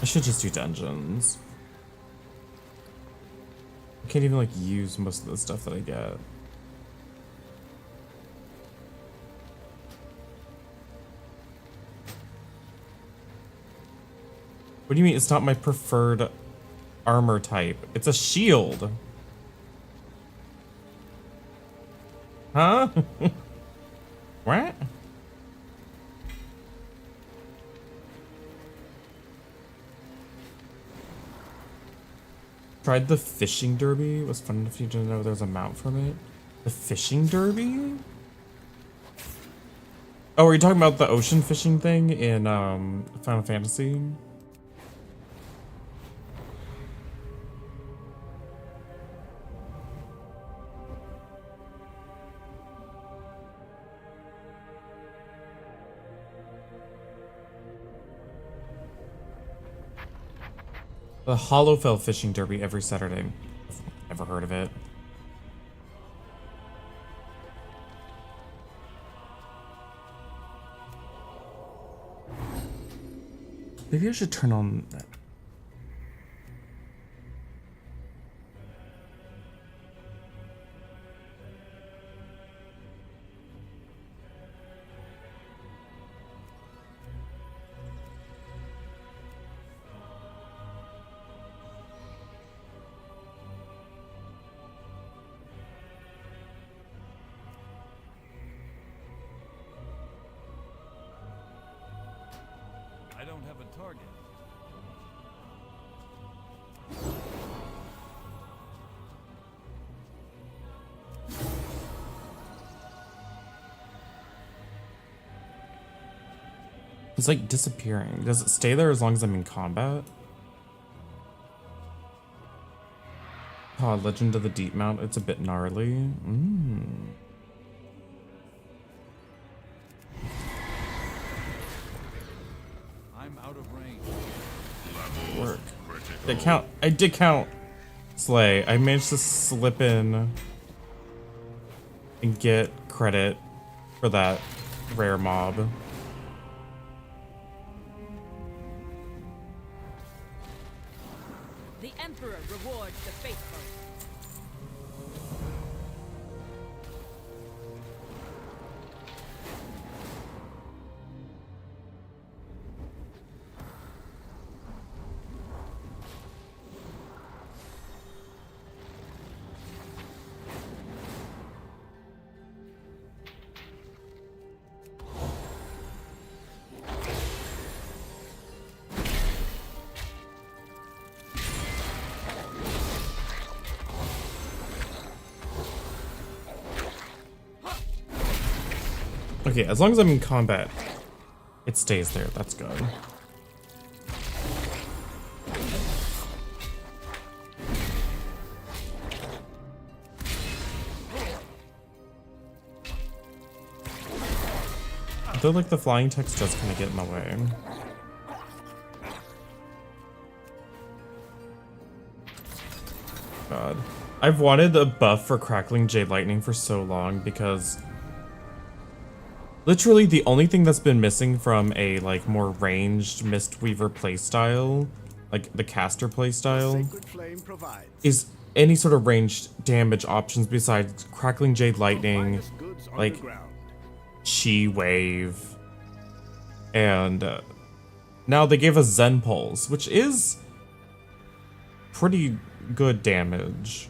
Speaker 1: I should just do dungeons. I can't even like use most of the stuff that I get. What do you mean it's not my preferred armor type? It's a shield. Huh? What? Tried the fishing derby. It was fun enough for you to know there's a mount from it. The fishing derby? Oh, are you talking about the ocean fishing thing in Final Fantasy? The Hollowfell Fishing Derby every Saturday. I've never heard of it. Maybe I should turn on that.
Speaker 7: I don't have a target.
Speaker 1: It's like disappearing. Does it stay there as long as I'm in combat? Oh, Legend of the Deep Mount. It's a bit gnarly.
Speaker 7: I'm out of range.
Speaker 1: Work. I did count. Slay. I managed to slip in and get credit for that rare mob.
Speaker 2: The Emperor rewards the faithful.
Speaker 1: Okay, as long as I'm in combat, it stays there. That's good. I feel like the flying text just kind of get in the way. God. I've wanted a buff for Crackling Jade Lightning for so long because literally the only thing that's been missing from a like more ranged Mistweaver playstyle, like the caster playstyle,
Speaker 8: Sacred flame provides.
Speaker 1: is any sort of ranged damage options besides Crackling Jade Lightning,
Speaker 8: Finest goods
Speaker 1: like
Speaker 8: underground.
Speaker 1: Chi Wave, and now they gave us Zen Pulse, which is pretty good damage.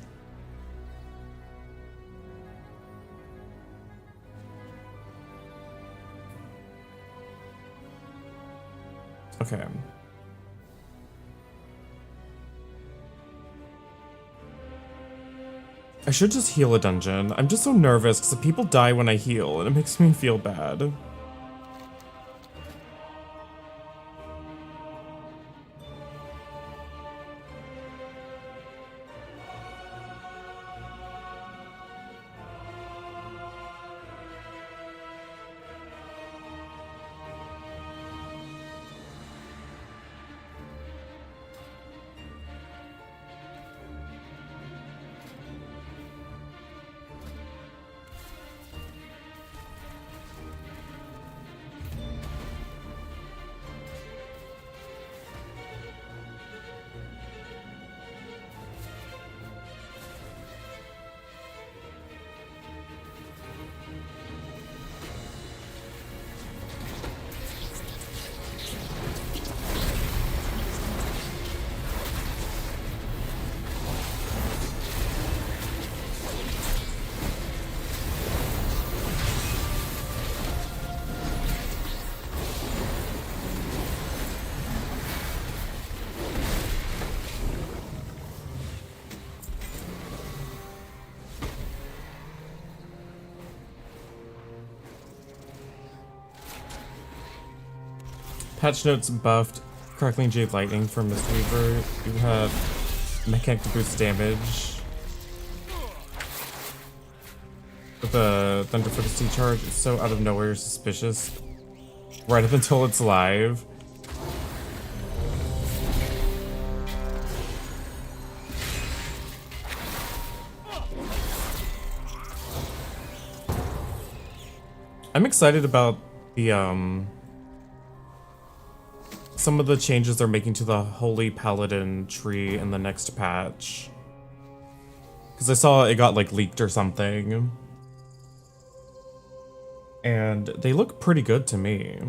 Speaker 1: Okay. I should just heal a dungeon. I'm just so nervous because people die when I heal and it makes me feel bad. Patch notes buffed Crackling Jade Lightning for Mistweaver. You had mechanic to boost damage. With the Thunderfoot Sea charge, it's so out of nowhere suspicious. Right up until it's live. I'm excited about the some of the changes they're making to the Holy Paladin tree in the next patch. Because I saw it got like leaked or something. And they look pretty good to me.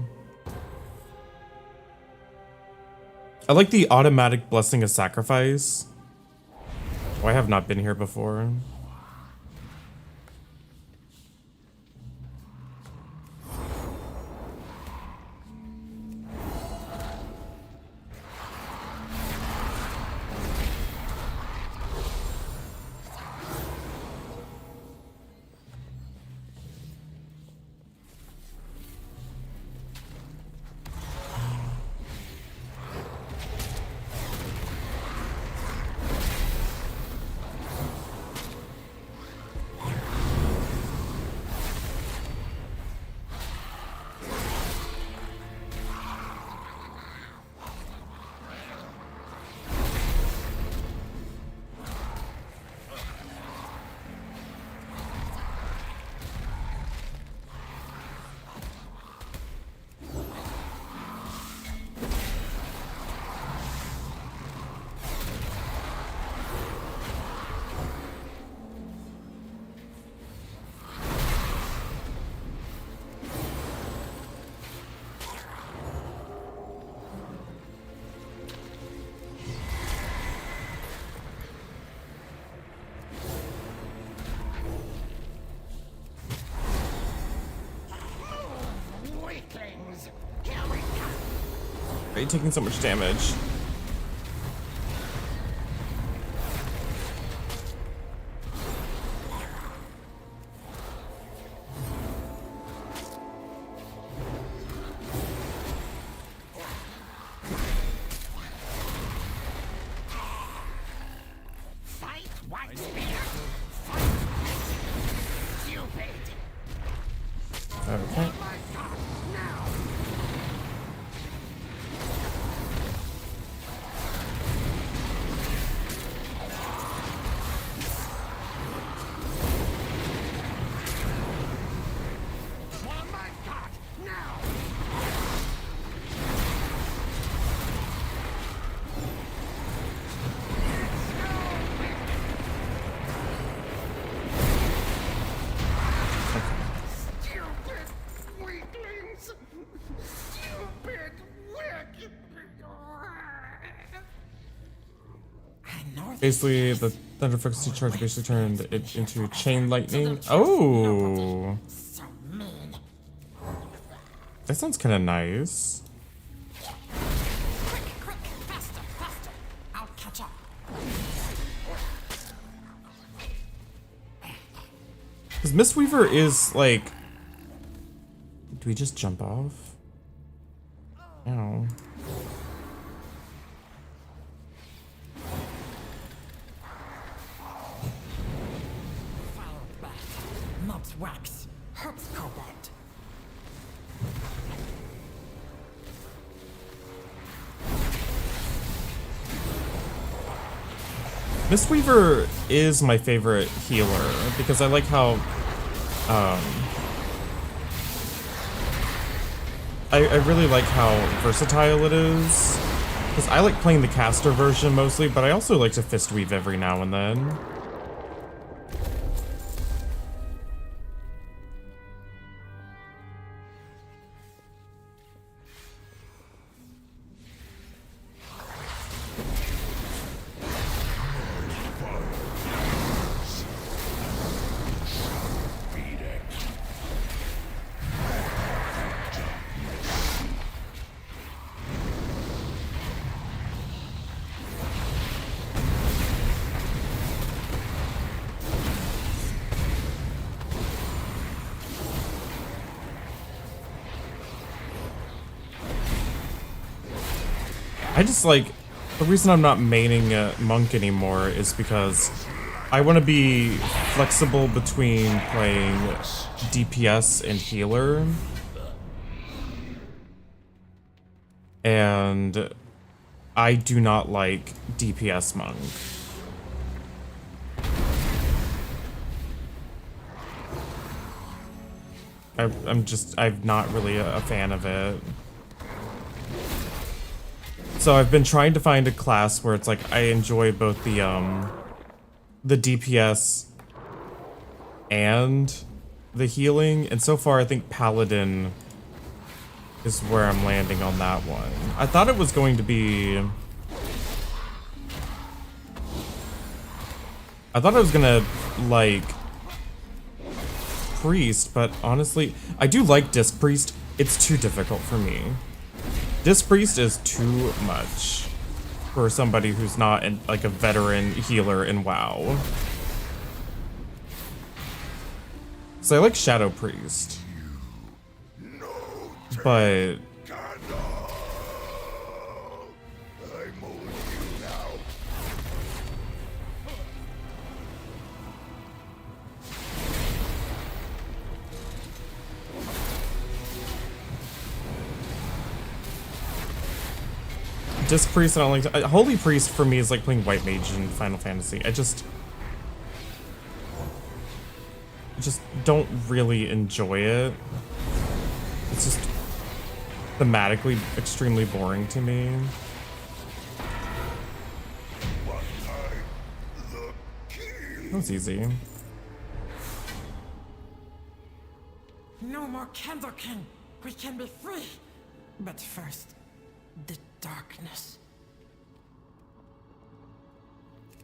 Speaker 1: I like the automatic Blessing of Sacrifice. Oh, I have not been here before. Why are you taking so much damage? Okay. Basically, the thunder frequency charge basically turned it into chain lightning. Oh, that sounds kind of nice.
Speaker 9: Quick, faster. I'll catch up.
Speaker 1: Because Mistweaver is like... Do we just jump off? Ow.
Speaker 9: Fire bat, not wax. Hurts cobalt.
Speaker 1: Mistweaver is my favorite healer because I like how I really like how versatile it is. Because I like playing the caster version mostly, but I also like to fist weave every now and then. I just like, the reason I'm not maining Monk anymore is because I want to be flexible between playing DPS and healer. And I do not like DPS Monk. I'm not really a fan of it. So I've been trying to find a class where it's like I enjoy both the DPS and the healing, and so far I think Paladin is where I'm landing on that one. I thought it was going to be... I thought I was gonna like Priest, but honestly, I do like Disc Priest. It's too difficult for me. Disc Priest is too much for somebody who's not like a veteran healer in WoW. So I like Shadow Priest. But... Disc Priest, I don't like. Holy Priest for me is like playing White Mage in Final Fantasy. I just don't really enjoy it. It's just thematically extremely boring to me. That was easy.
Speaker 9: No more Candle King. We can be free. But first, the darkness.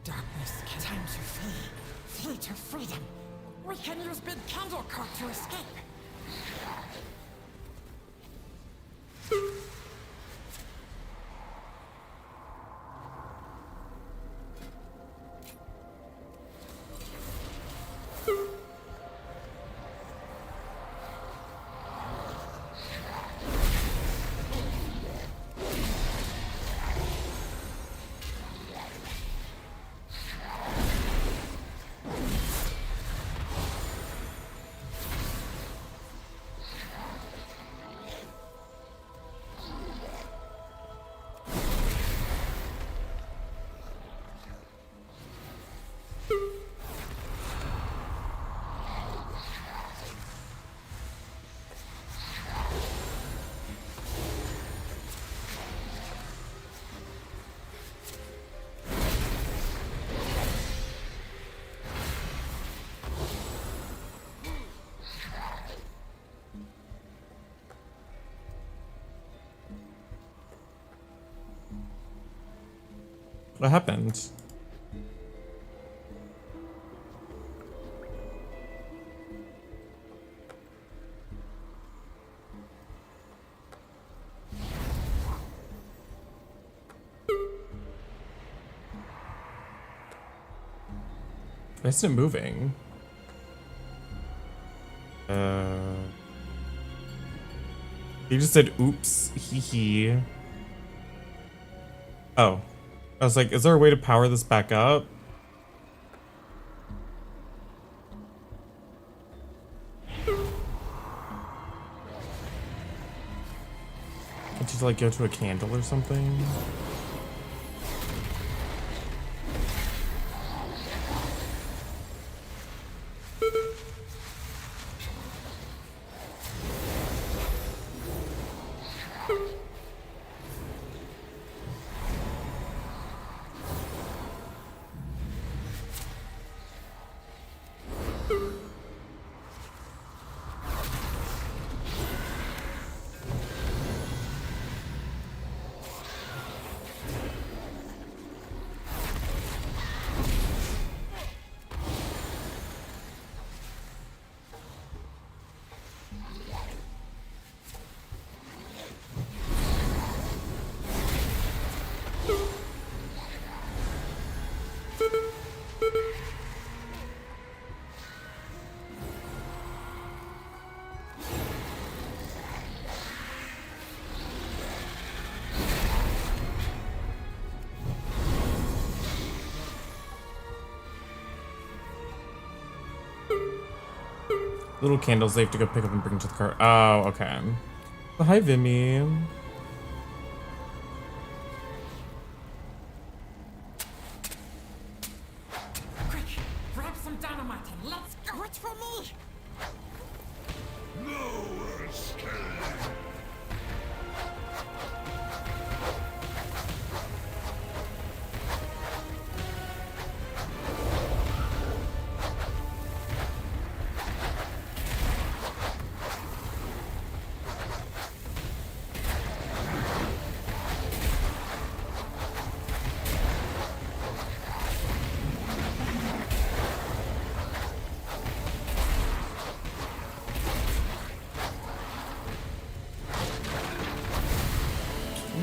Speaker 9: Darkness can time to flee. Flee to freedom. We can use Big Candle Court to escape.
Speaker 1: What happened? Why isn't it moving? He just said, oops, hee hee. Oh. I was like, is there a way to power this back up? Can't you like go to a candle or something? Little candles they have to go pick up and bring to the car. Oh, okay. Well, hi, Vimy.
Speaker 9: Quick, grab some dynamite and let's go. Wait for me.
Speaker 4: No escape.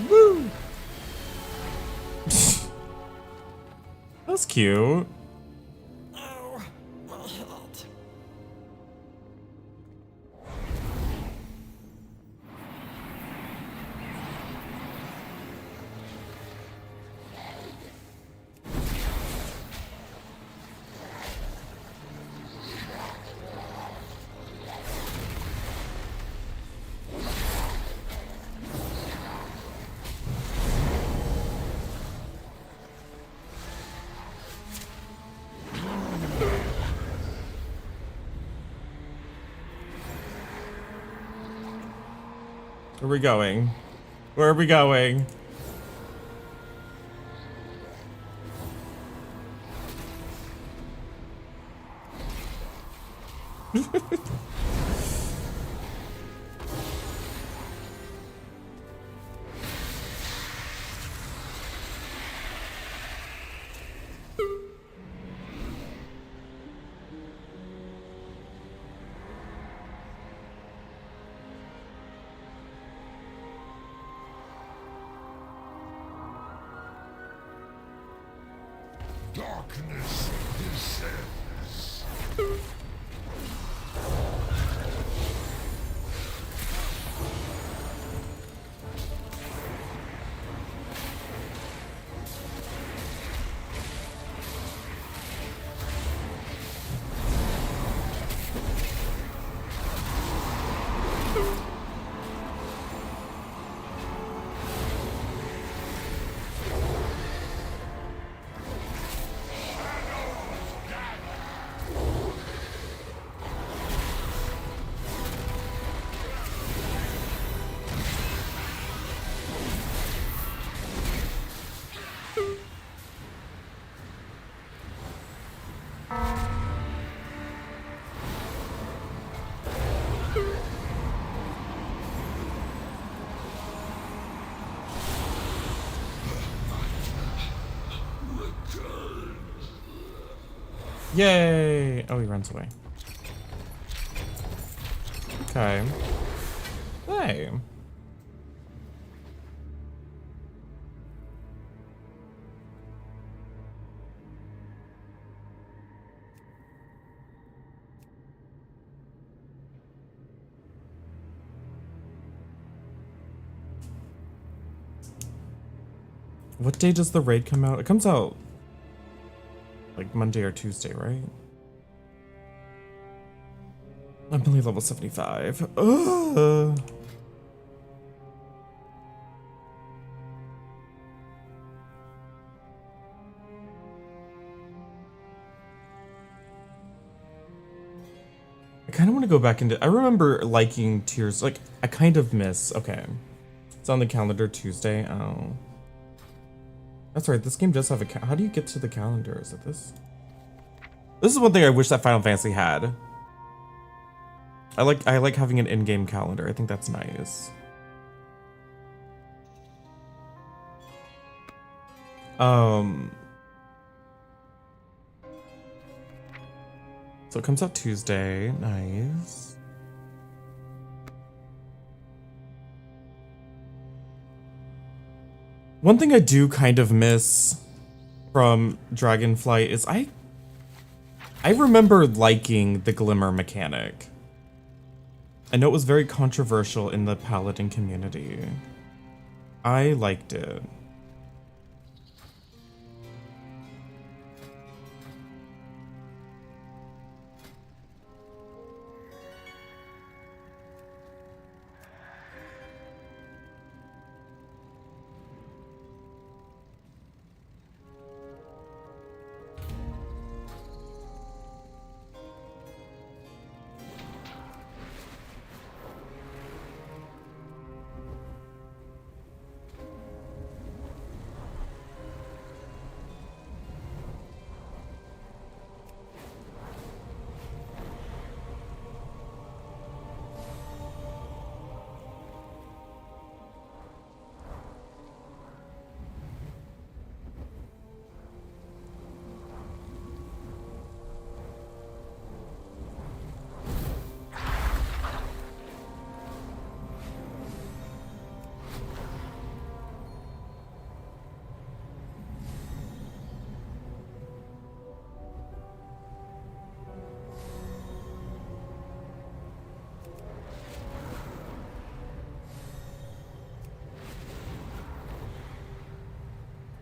Speaker 1: Woo! That's cute.
Speaker 9: Oh, my head.
Speaker 1: Where are we going? Where are we going?
Speaker 4: Darkness descends.
Speaker 1: Yay! Oh, he runs away. Okay. Hey. What day does the raid come out? It comes out like Monday or Tuesday, right? I'm only level 75. Ugh. I kind of want to go back into. I remember liking Tears. Like, I kind of miss. Okay. It's on the calendar Tuesday. Oh. That's right. This game does have a. How do you get to the calendar? Is it this? This is one thing I wish that Final Fantasy had. I like having an in-game calendar. I think that's nice. So it comes out Tuesday. Nice. One thing I do kind of miss from Dragonflight is I remember liking the glimmer mechanic. I know it was very controversial in the Paladin community. I liked it.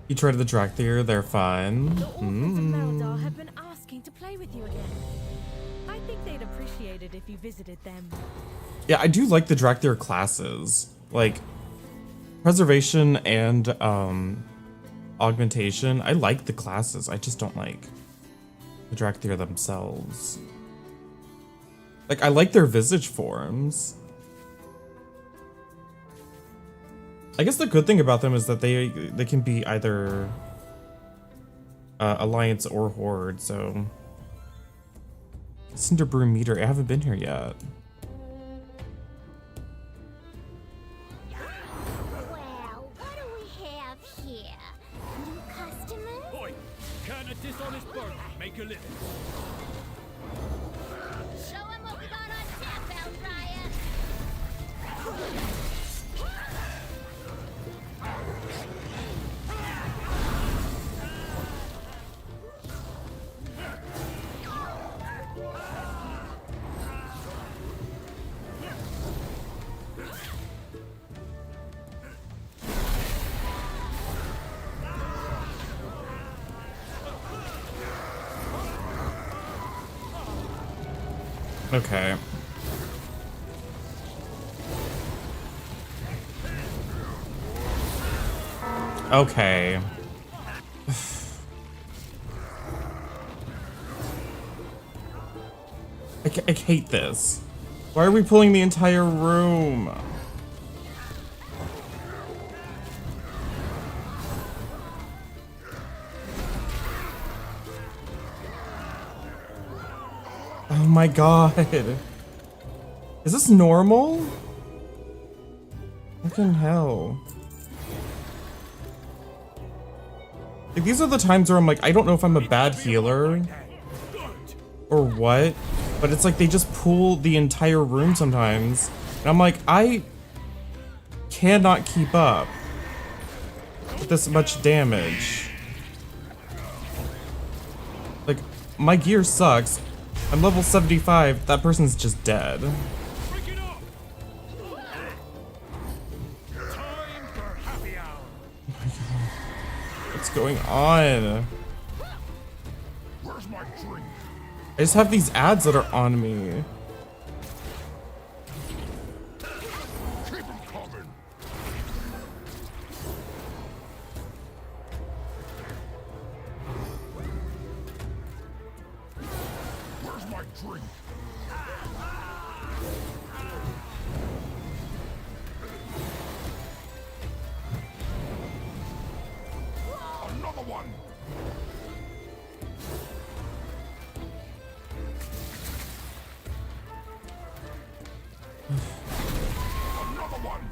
Speaker 1: You tried the Drakthir, they're fun.
Speaker 2: The orphans of Meldar have been asking to play with you again. I think they'd appreciate it if you visited them.
Speaker 1: Yeah, I do like the Drakthir classes. Like, Preservation and Augmentation. I like the classes, I just don't like the Drakthir themselves. Like, I like their visage forms. I guess the good thing about them is that they can be either Alliance or Horde, so... Cinderbrew meter, I haven't been here yet.
Speaker 10: Well, what do we have here? New customers?
Speaker 7: Boy, can a dishonest burglar make a living?
Speaker 10: Show 'em what we got on tap, Outdrier!
Speaker 1: Okay. Okay. I hate this. Why are we pulling the entire room? Oh my god. Is this normal? Fucking hell. Like, these are the times where I'm like, I don't know if I'm a bad healer or what, but it's like they just pull the entire room sometimes. And I'm like, I cannot keep up with this much damage. Like, my gear sucks. I'm level 75, that person's just dead.
Speaker 7: Time for happy hour.
Speaker 1: going on?
Speaker 4: Where's my drink?
Speaker 1: I just have these ads that are on me.
Speaker 4: Keep 'em coming. Where's my drink? Another one. Another one.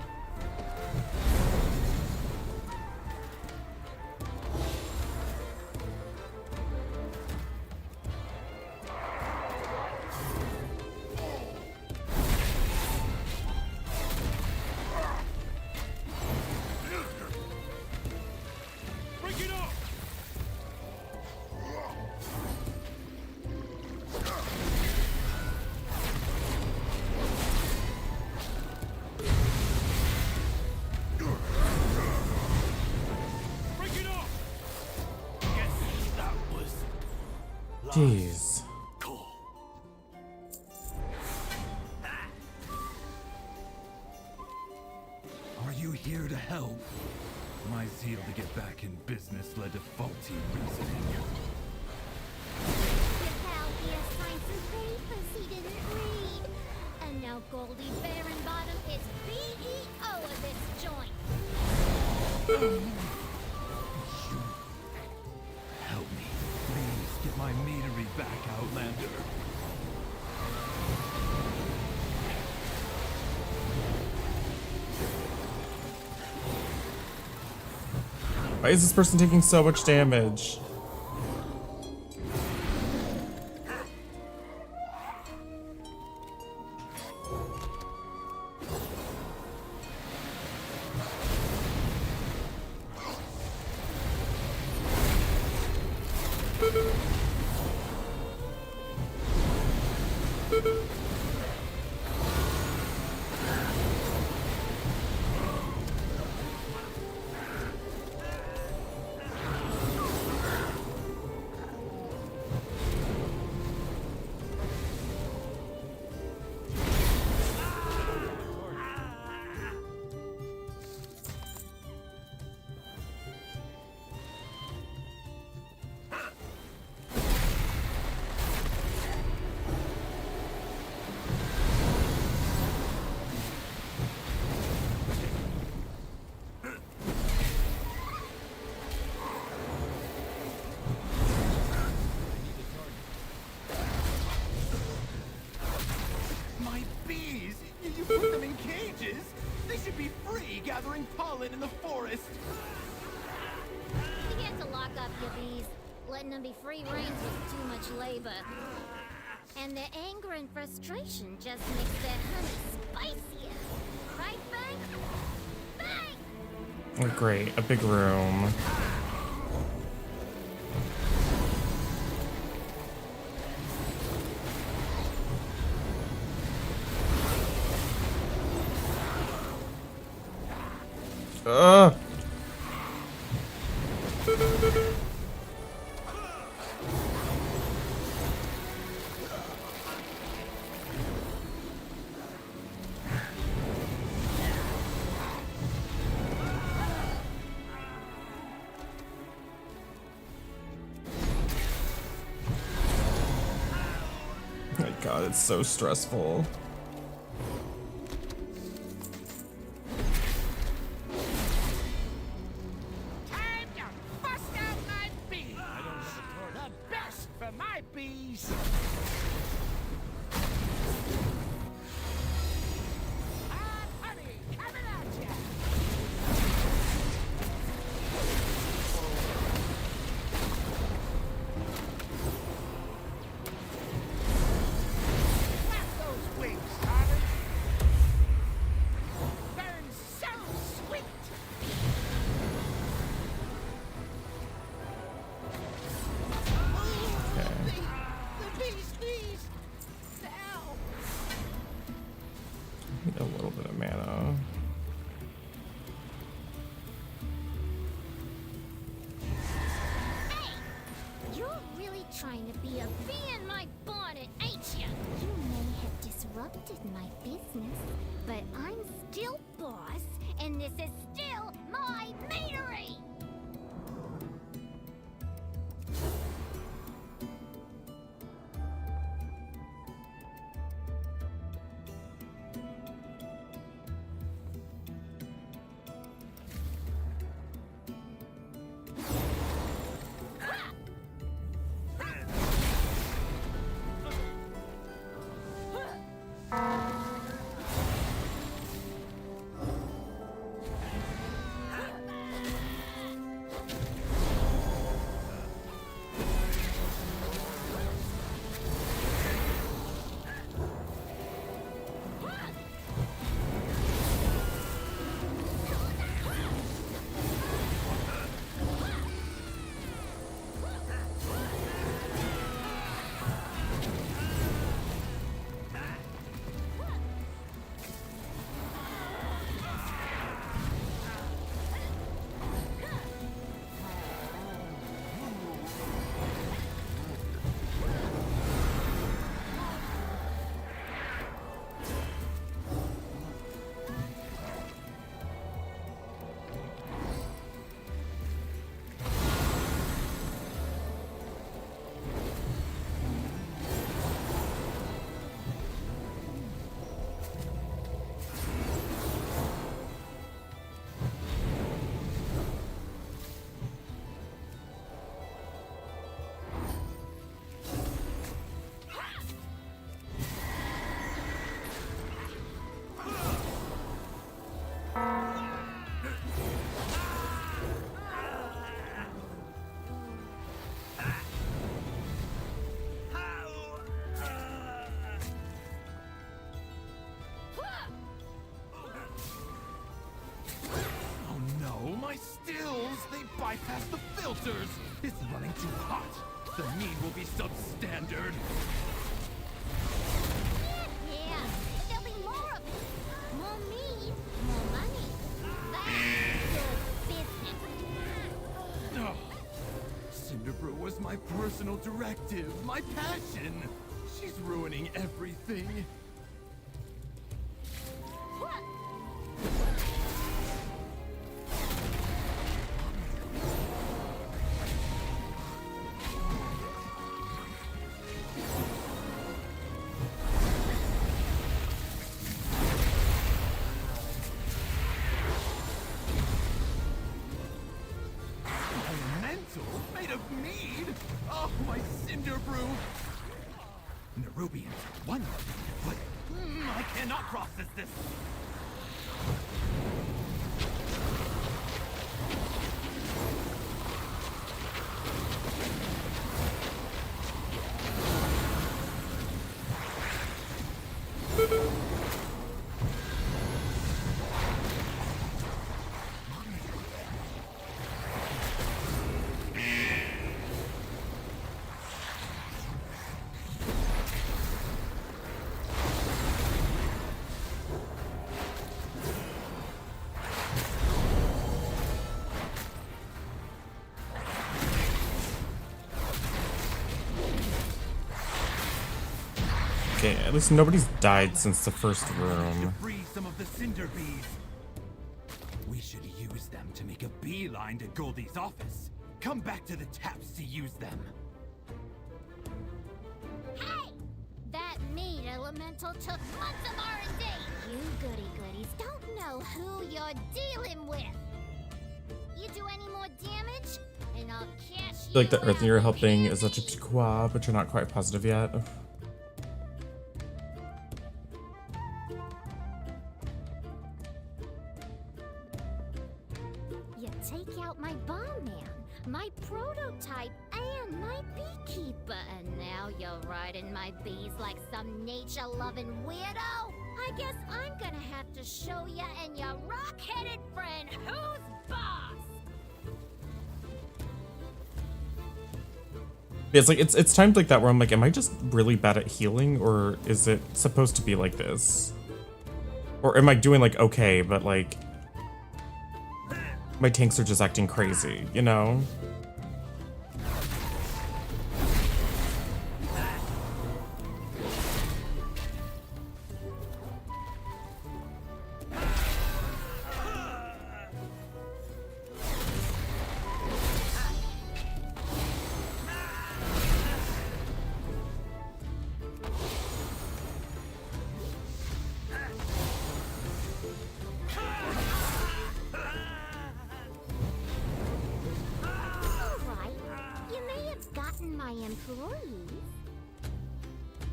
Speaker 7: Break it up! Break it up!
Speaker 8: Guess that was
Speaker 1: Jeez.
Speaker 8: cool.
Speaker 7: Are you here to help? My zeal to get back in business led to faulty reasoning.
Speaker 10: Your pal here signed some papers he didn't read. And now Goldie Barenbottom is CEO of this joint.
Speaker 7: Help me. Please get my meadery back, Outlander.
Speaker 1: Why is this person taking so much damage?
Speaker 8: My bees! You put them in cages? They should be free gathering pollen in the forest.
Speaker 10: You get to lock up your bees. Letting them be free range was too much labor. And their anger and frustration just makes their honey spicier. Right, Bang? Bang!
Speaker 1: Oh, great, a big room. Ugh. My God, it's so stressful.
Speaker 8: Time to bust out my bees! The best for my bees! Hot honey coming at ya! Flap those wings, darling! Burns so sweet!
Speaker 1: Okay.
Speaker 8: The bees
Speaker 10: trying to be a bee in my bonnet, ain't you? You may have disrupted my business, but I'm still boss, and this is still my meadery!
Speaker 7: bypass the filters! It's running too hot! The mead will be substandard!
Speaker 10: Yeah, but there'll be more of it! More mead, more money. That's good business.
Speaker 7: Oh, Cinderbrew was my personal directive, my passion! She's ruining everything! Made of mead? Oh, my Cinderbrew! Nerubians, one but I cannot process this!
Speaker 1: Okay, at least nobody's died since the first room.
Speaker 7: Free some of the cinder bees. We should use them to make a beeline to Goldie's office. Come back to the taps to use them.
Speaker 10: Hey! That meat elemental took months of R&D! You goody-goodies don't know who you're dealing with! You do any more damage, and I'll cash you
Speaker 1: Like the earth
Speaker 10: out.
Speaker 1: you're helping is such a petit quoi, but you're not quite positive yet.
Speaker 10: You take out my bomb man, my prototype, and my beekeeper, and now you're riding my bees like some nature-loving weirdo? I guess I'm gonna have to show you and your rock-headed friend who's boss!
Speaker 1: It's like it's timed like that where I'm like, am I just really bad at healing, or is it supposed to be like this? Or am I doing like okay, but like my tanks are just acting crazy, you know?
Speaker 10: forgotten my employees?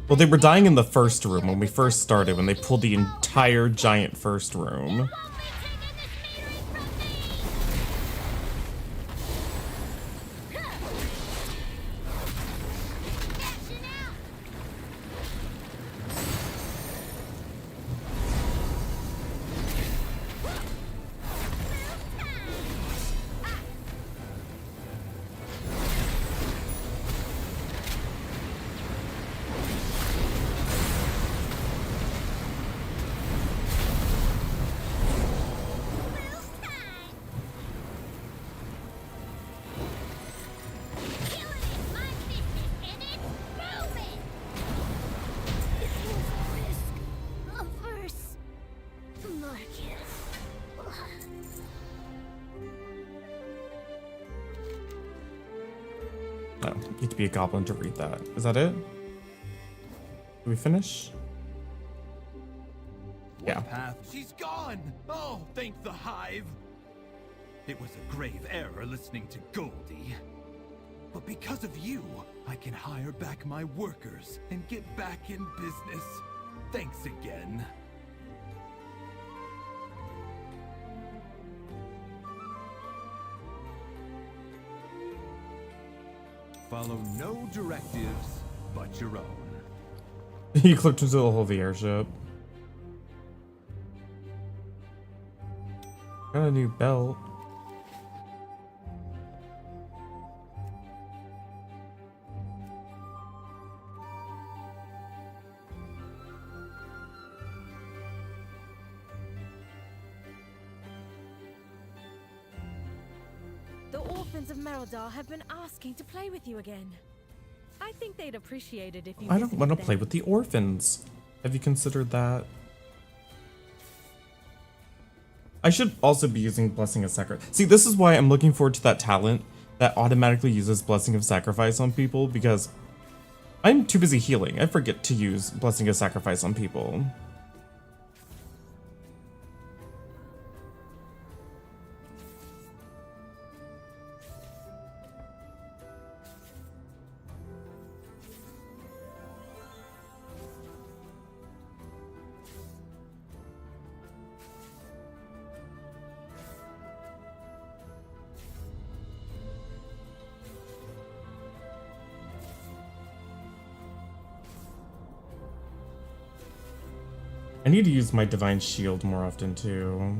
Speaker 1: Well, they were dying in the first room when we first started, when they pulled the entire giant first room. Oh, you need to be a goblin to read that. Is that it? Did we finish? Yeah.
Speaker 7: Path. She's gone! Oh, thank the Hive! It was a grave error listening to Goldie. But because of you, I can hire back my workers and get back in business. Thanks again. Follow no directives but your own.
Speaker 1: You clipped into the whole of the airship. Got a new belt.
Speaker 2: The orphans of Merodar have been asking to play with you again. I think they'd appreciate it if you
Speaker 1: I don't
Speaker 2: visited
Speaker 1: want to
Speaker 2: them.
Speaker 1: play with the orphans. Have you considered that? I should also be using Blessing of Sacrifice. See, this is why I'm looking forward to that talent that automatically uses Blessing of Sacrifice on people, because I'm too busy healing. I forget to use Blessing of Sacrifice on people. I need to use my Divine Shield more often too.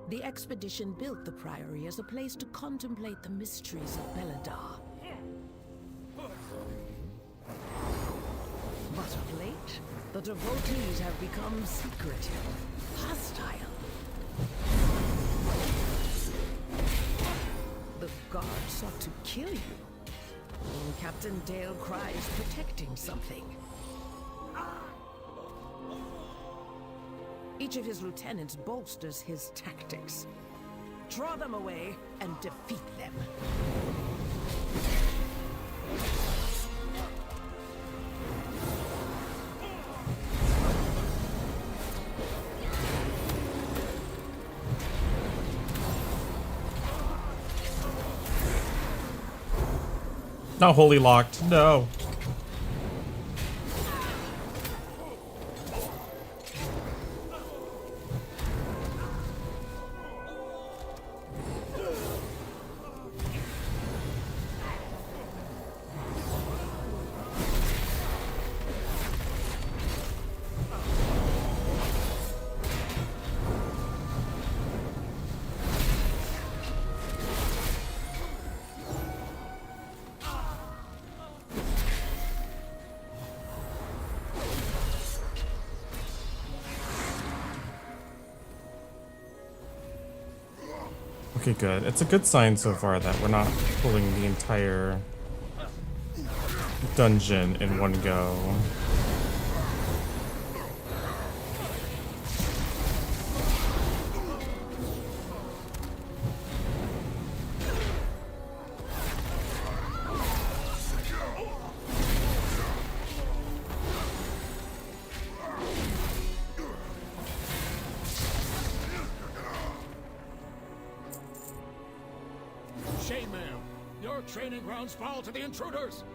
Speaker 11: The expedition built the Priory as a place to contemplate the mysteries of Beladar. But of late, The devotees have become secretive, hostile. The guard sought to kill you. Captain Dale cries protecting something. Each of his lieutenants bolsters his tactics. Draw them away and defeat them.
Speaker 1: Not wholly locked, no. Okay, good. It's a good sign so far that we're not pulling the entire dungeon in one go.
Speaker 8: Shame, ma'am. Your training grounds fall to the intruders.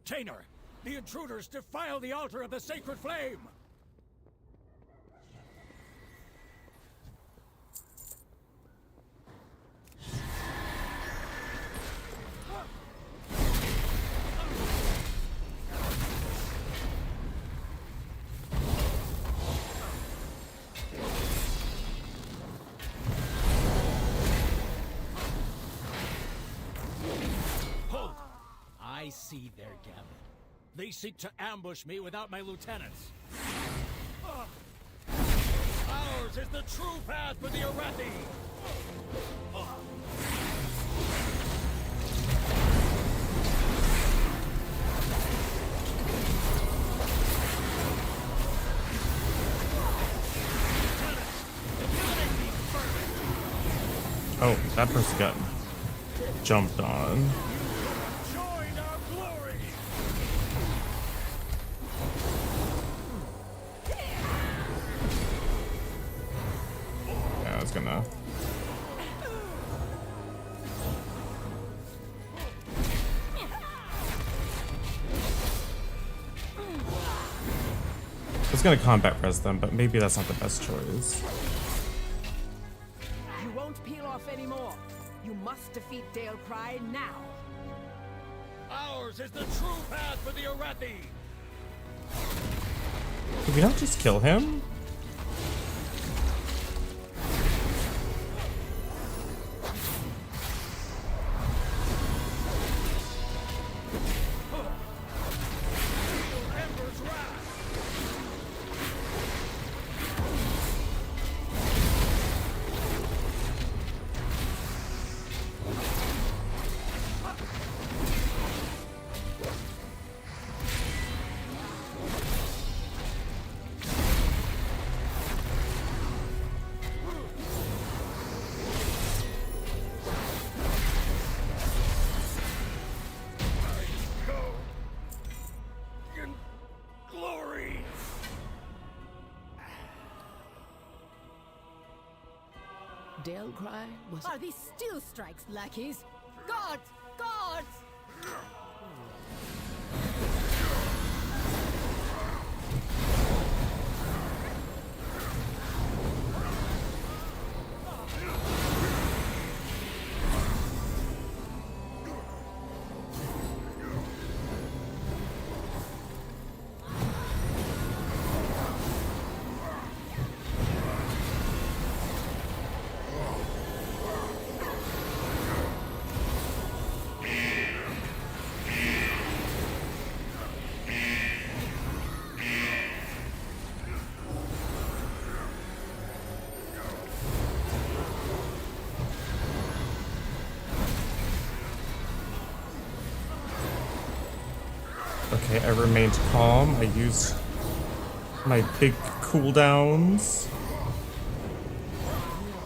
Speaker 8: Chainer, the intruders defile the altar of the sacred flame! I see their gammon. They seek to ambush me without my lieutenants. Ours is the true path for the Arathi!
Speaker 1: Oh, that person got jumped on.
Speaker 8: Join
Speaker 1: I was gonna combat res them, but maybe that's not the best choice.
Speaker 9: You won't peel off anymore. You must defeat Dalecry now.
Speaker 6: Ours is the true path for the Arathi!
Speaker 1: Did we not just kill him?
Speaker 6: Ember's wrath! Glory!
Speaker 11: Dalecry was...
Speaker 2: Are these steel strikes, lackeys? Guards! Guards!
Speaker 1: Okay, I remained calm. I used my big cooldowns.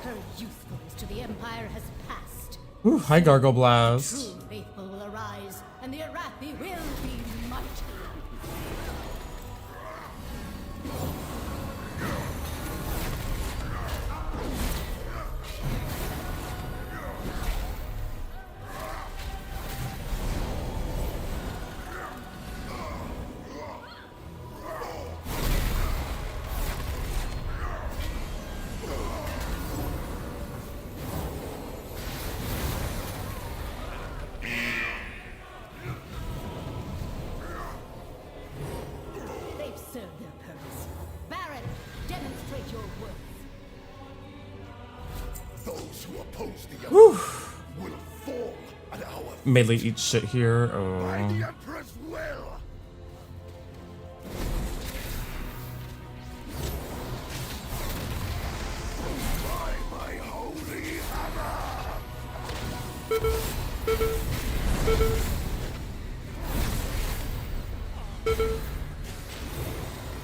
Speaker 2: Her youthfulness to the Empire has passed.
Speaker 1: Ooh, hi Gargle Blast.
Speaker 2: True faithful will arise, and the Arathi will be mighty. They've served their purpose. Baron, demonstrate your worth.
Speaker 4: Those who oppose the Emperor will fall at our
Speaker 1: Melee eat shit here.
Speaker 4: by
Speaker 1: Oh.
Speaker 4: the Emperor's will. By my holy hammer.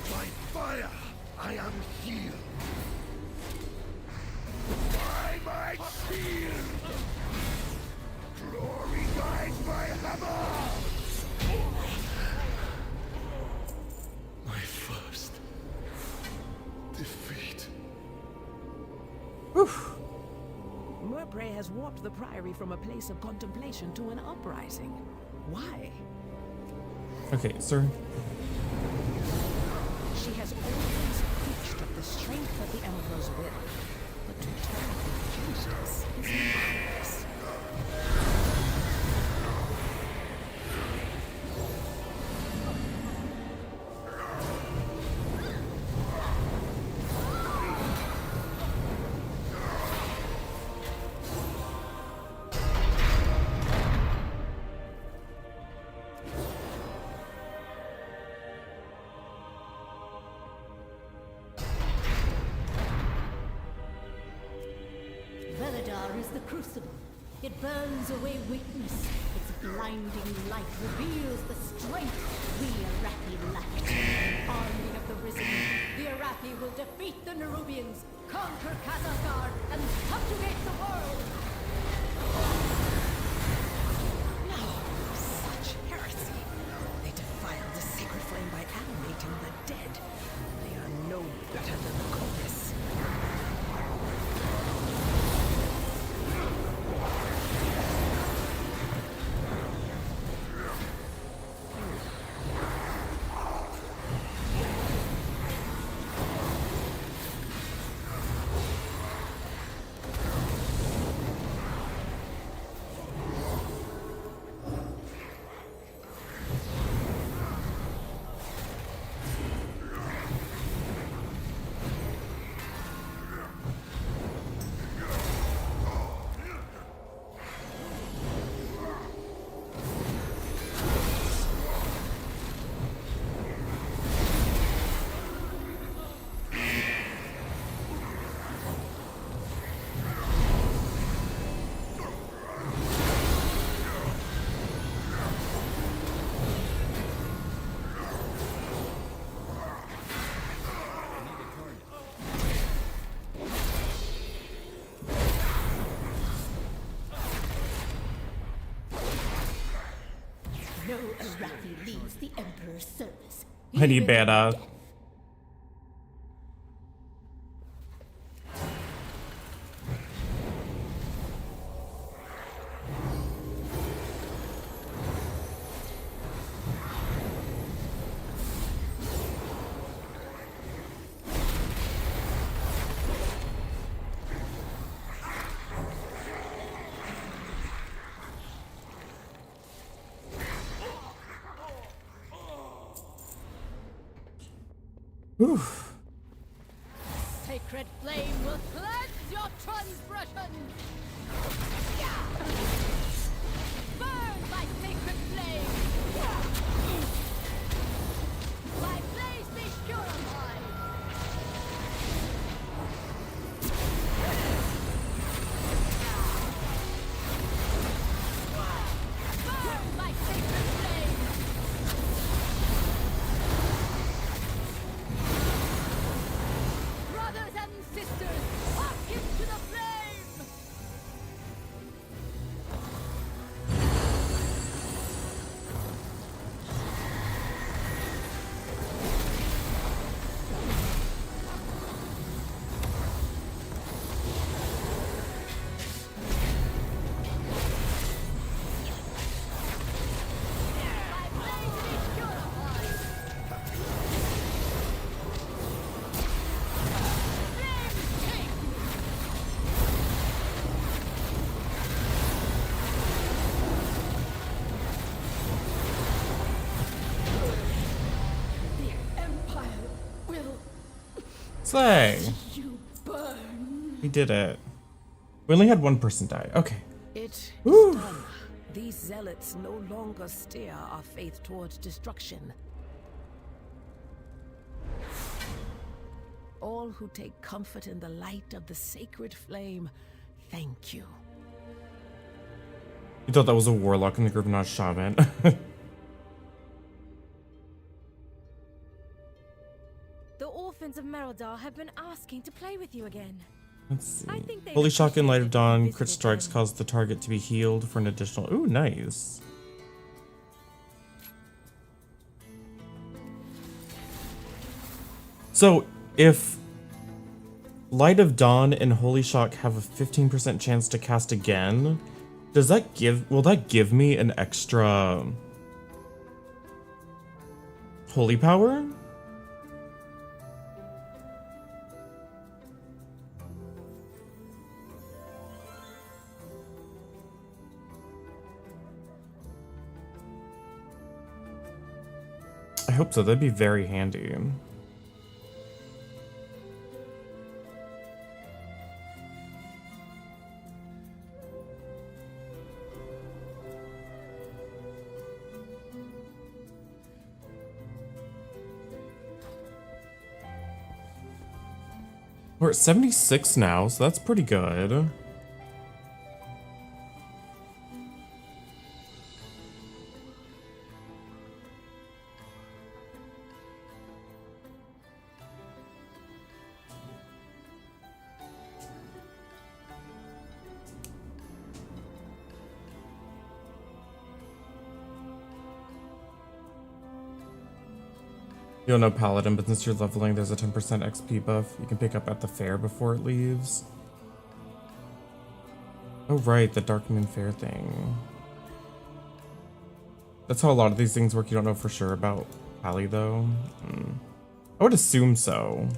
Speaker 4: By fire, I am healed. By my shield. Glory guides my hammer. My first defeat.
Speaker 11: Murpray has warped the Priory from a place of contemplation to an uprising. Why?
Speaker 1: Okay, sir.
Speaker 11: She has always preached of the strength of the Emperor's will, but to turn against us is madness.
Speaker 2: Veladar is the crucible. It burns away weakness. Its blinding light reveals the strength we Arathi lacked. Army of the Risen, the Arathi will defeat the Nerubians, conquer Khazar, and subjugate the world.
Speaker 11: No, such heresy. They defiled the sacred flame by animating the dead. They are no better than the chorus.
Speaker 2: Raffi leaves the Emperor's service.
Speaker 1: Honey
Speaker 2: even
Speaker 1: better.
Speaker 2: death.
Speaker 1: Whew.
Speaker 2: Sacred flame will cleanse your transgression. Burn by sacred flame. My blaze be purified. Burn by sacred flame. Brothers and sisters, walk into the flame! My blaze be purified! Flame take! The Empire will
Speaker 1: Slay.
Speaker 2: you burn.
Speaker 1: We did it. We only had one person die. Okay.
Speaker 11: It is
Speaker 1: Whew.
Speaker 11: done. These zealots no longer steer our faith towards destruction. All who take comfort in the light of the sacred flame, thank you.
Speaker 1: You thought that was a warlock in the group, not a shaman.
Speaker 12: The orphans of Merodar have been asking to play with you again.
Speaker 1: Let's see.
Speaker 12: I think they'd
Speaker 1: Holy Shock and Light of
Speaker 12: appreciate it if you
Speaker 1: Dawn
Speaker 12: visited
Speaker 1: crit strikes
Speaker 12: them.
Speaker 1: cause the target to be healed for an additional. Ooh, nice. So if Light of Dawn and Holy Shock have a 15% chance to cast again, does that will that give me an extra holy power? I hope so. That'd be very handy. We're at 76 now, so that's pretty good. You don't know Paladin, but since you're leveling, there's a 10% XP buff you can pick up at the fair before it leaves. Oh right, the Dark Moon Fair thing. That's how a lot of these things work. You don't know for sure about Pally, though. I would assume so.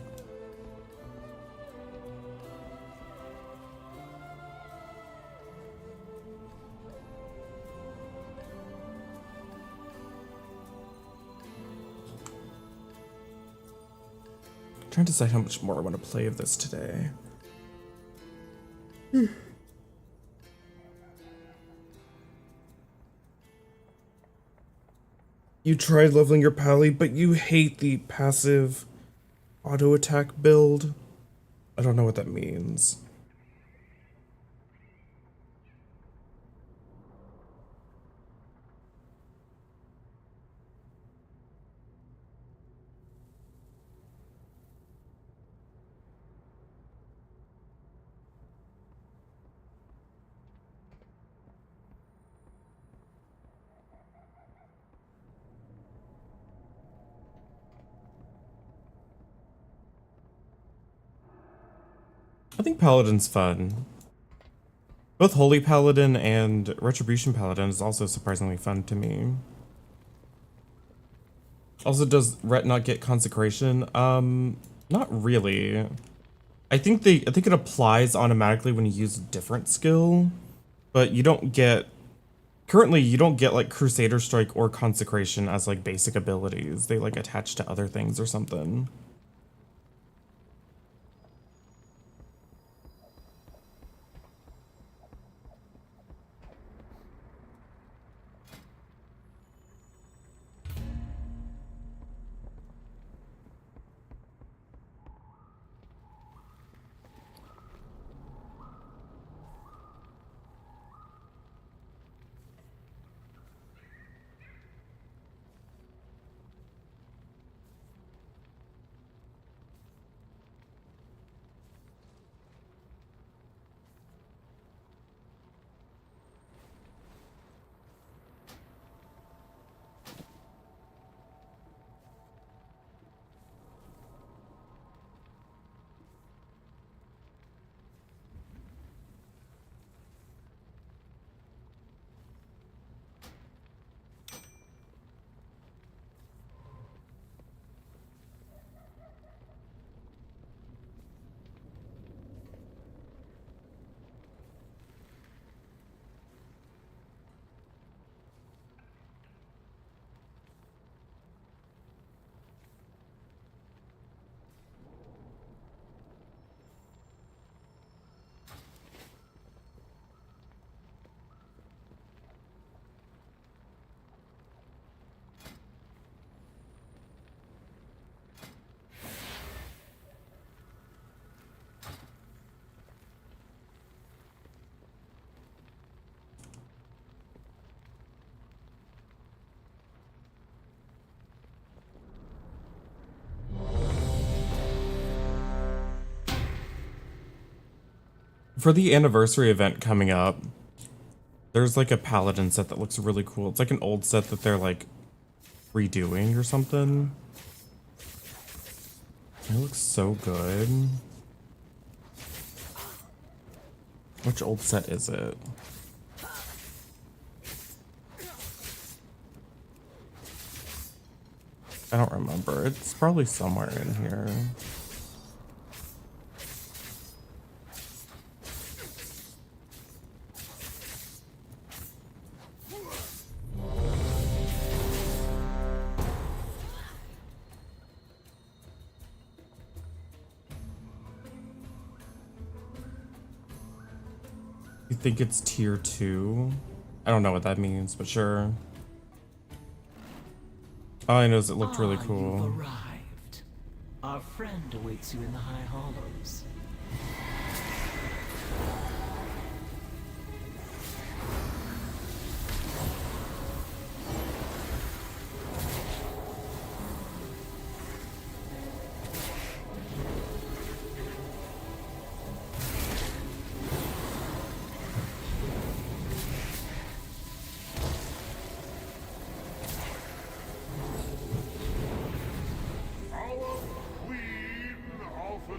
Speaker 1: Trying to decide how much more I want to play of this today. You tried leveling your Pally, but you hate the passive auto attack build. I don't know what that means. I think Paladin's fun. Both Holy Paladin and Retribution Paladin is also surprisingly fun to me. Also, does Ret not get consecration? Not really. I think it applies automatically when you use a different skill, but you don't get, currently you don't get like Crusader Strike or consecration as like basic abilities. They like attach to other things or something. For the anniversary event coming up, there's like a Paladin set that looks really cool. It's like an old set that they're like redoing or something. It looks so good. Which old set is it? I don't remember. It's probably somewhere in here. You think it's tier 2? I don't know what that means, but sure. All I know is it looked really cool.
Speaker 3: You've arrived. Our friend awaits you in the High Hollows.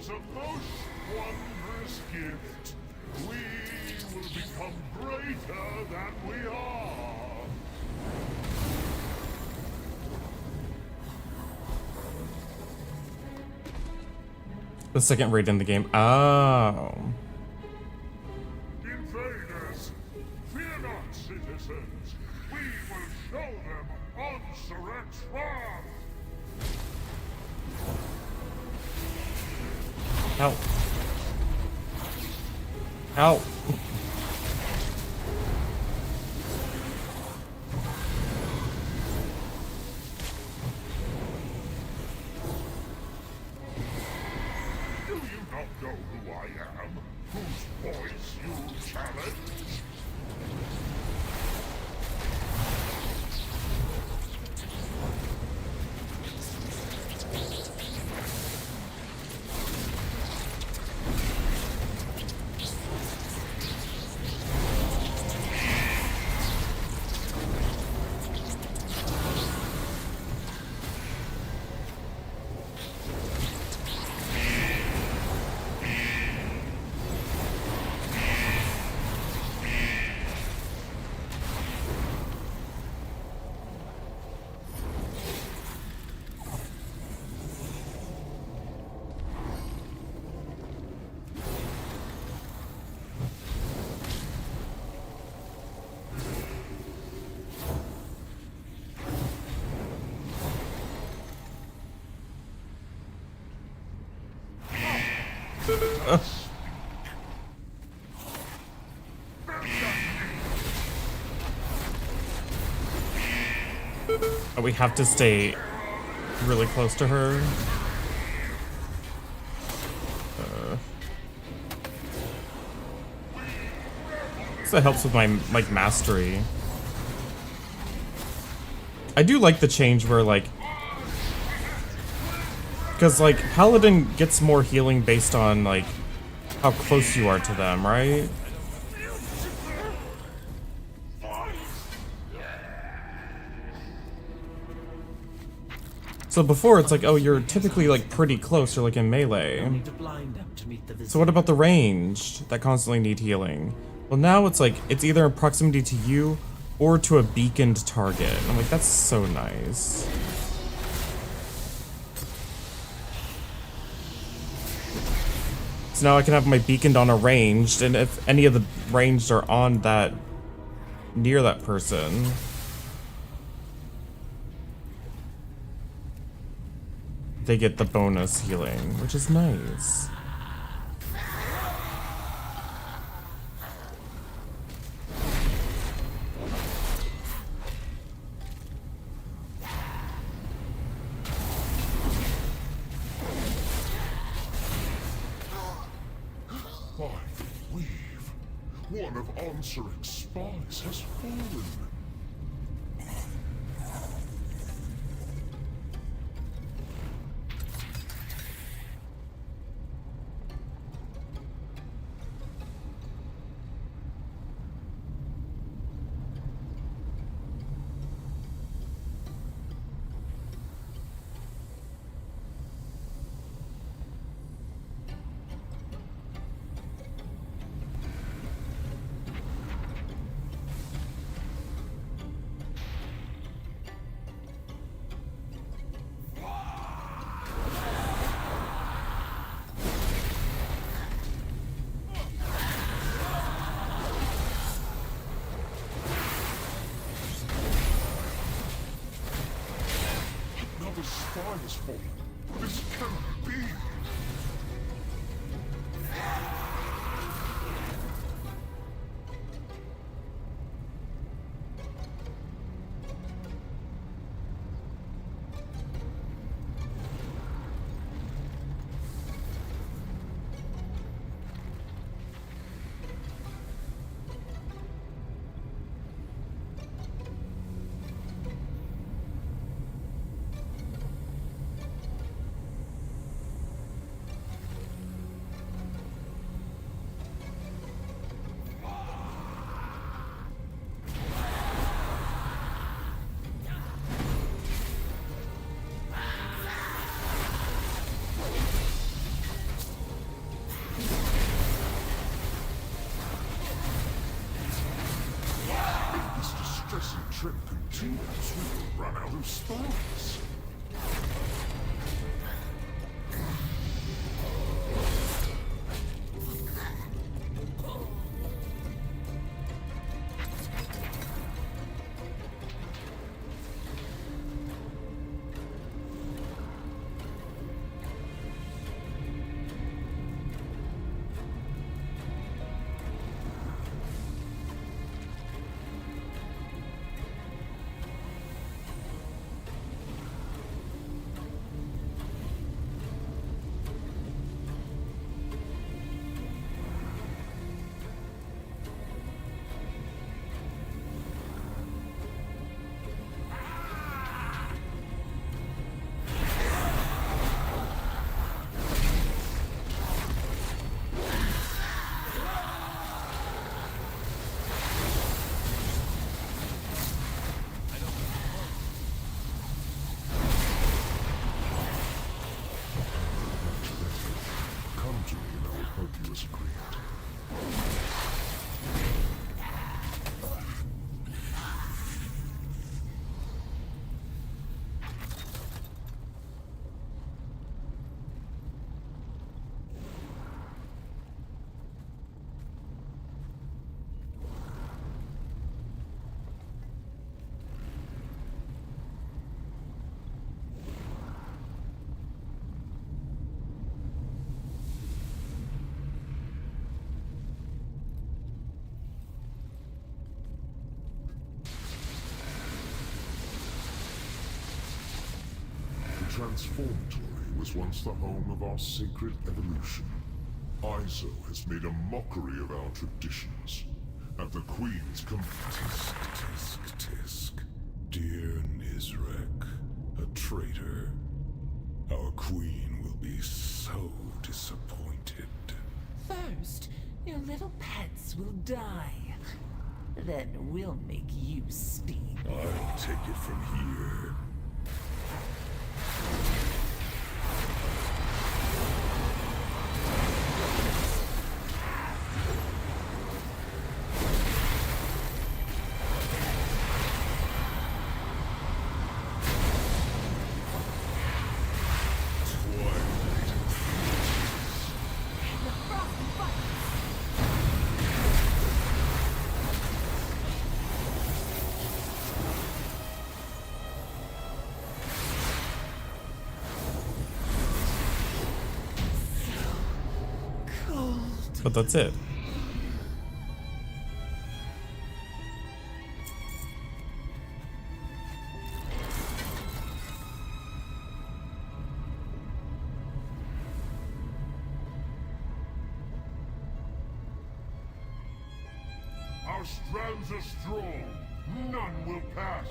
Speaker 4: A most wondrous gift. We will become greater than we are.
Speaker 1: The second raid in the game. Oh.
Speaker 4: Invaders, fear not, citizens. We will show them Onsuret's wrath.
Speaker 1: Ow. Ow.
Speaker 4: Do you not know who I am? Whose voice you challenge?
Speaker 1: Oh, we have to stay really close to her. So that helps with my like mastery. I do like the change where like, because like Paladin gets more healing based on like how close you are to them, right? So before it's like, oh, you're typically like pretty close, you're like in melee.
Speaker 3: Need to blind them to meet the visitor.
Speaker 1: So what about the ranged that constantly need healing? Well, now it's like, it's either in proximity to you or to a beaconed target. I'm like, that's so nice. So now I can have my beaconed on a ranged, and if any of the ranged are on that, near that person, they get the bonus healing, which is nice.
Speaker 4: One of Ansaric's spies has fallen. Another spy has fallen. This can't be. Transformatory was once the home of our sacred evolution. Izo has made a mockery of our traditions, and the Queen's
Speaker 5: Tisk, tisk, tisk. Dear Nizrek, a traitor. Our queen will be so disappointed.
Speaker 11: First, your little pets will die. Then we'll make you sting.
Speaker 5: I'll take it from here.
Speaker 1: But that's it.
Speaker 4: Our strands are strong. None will pass.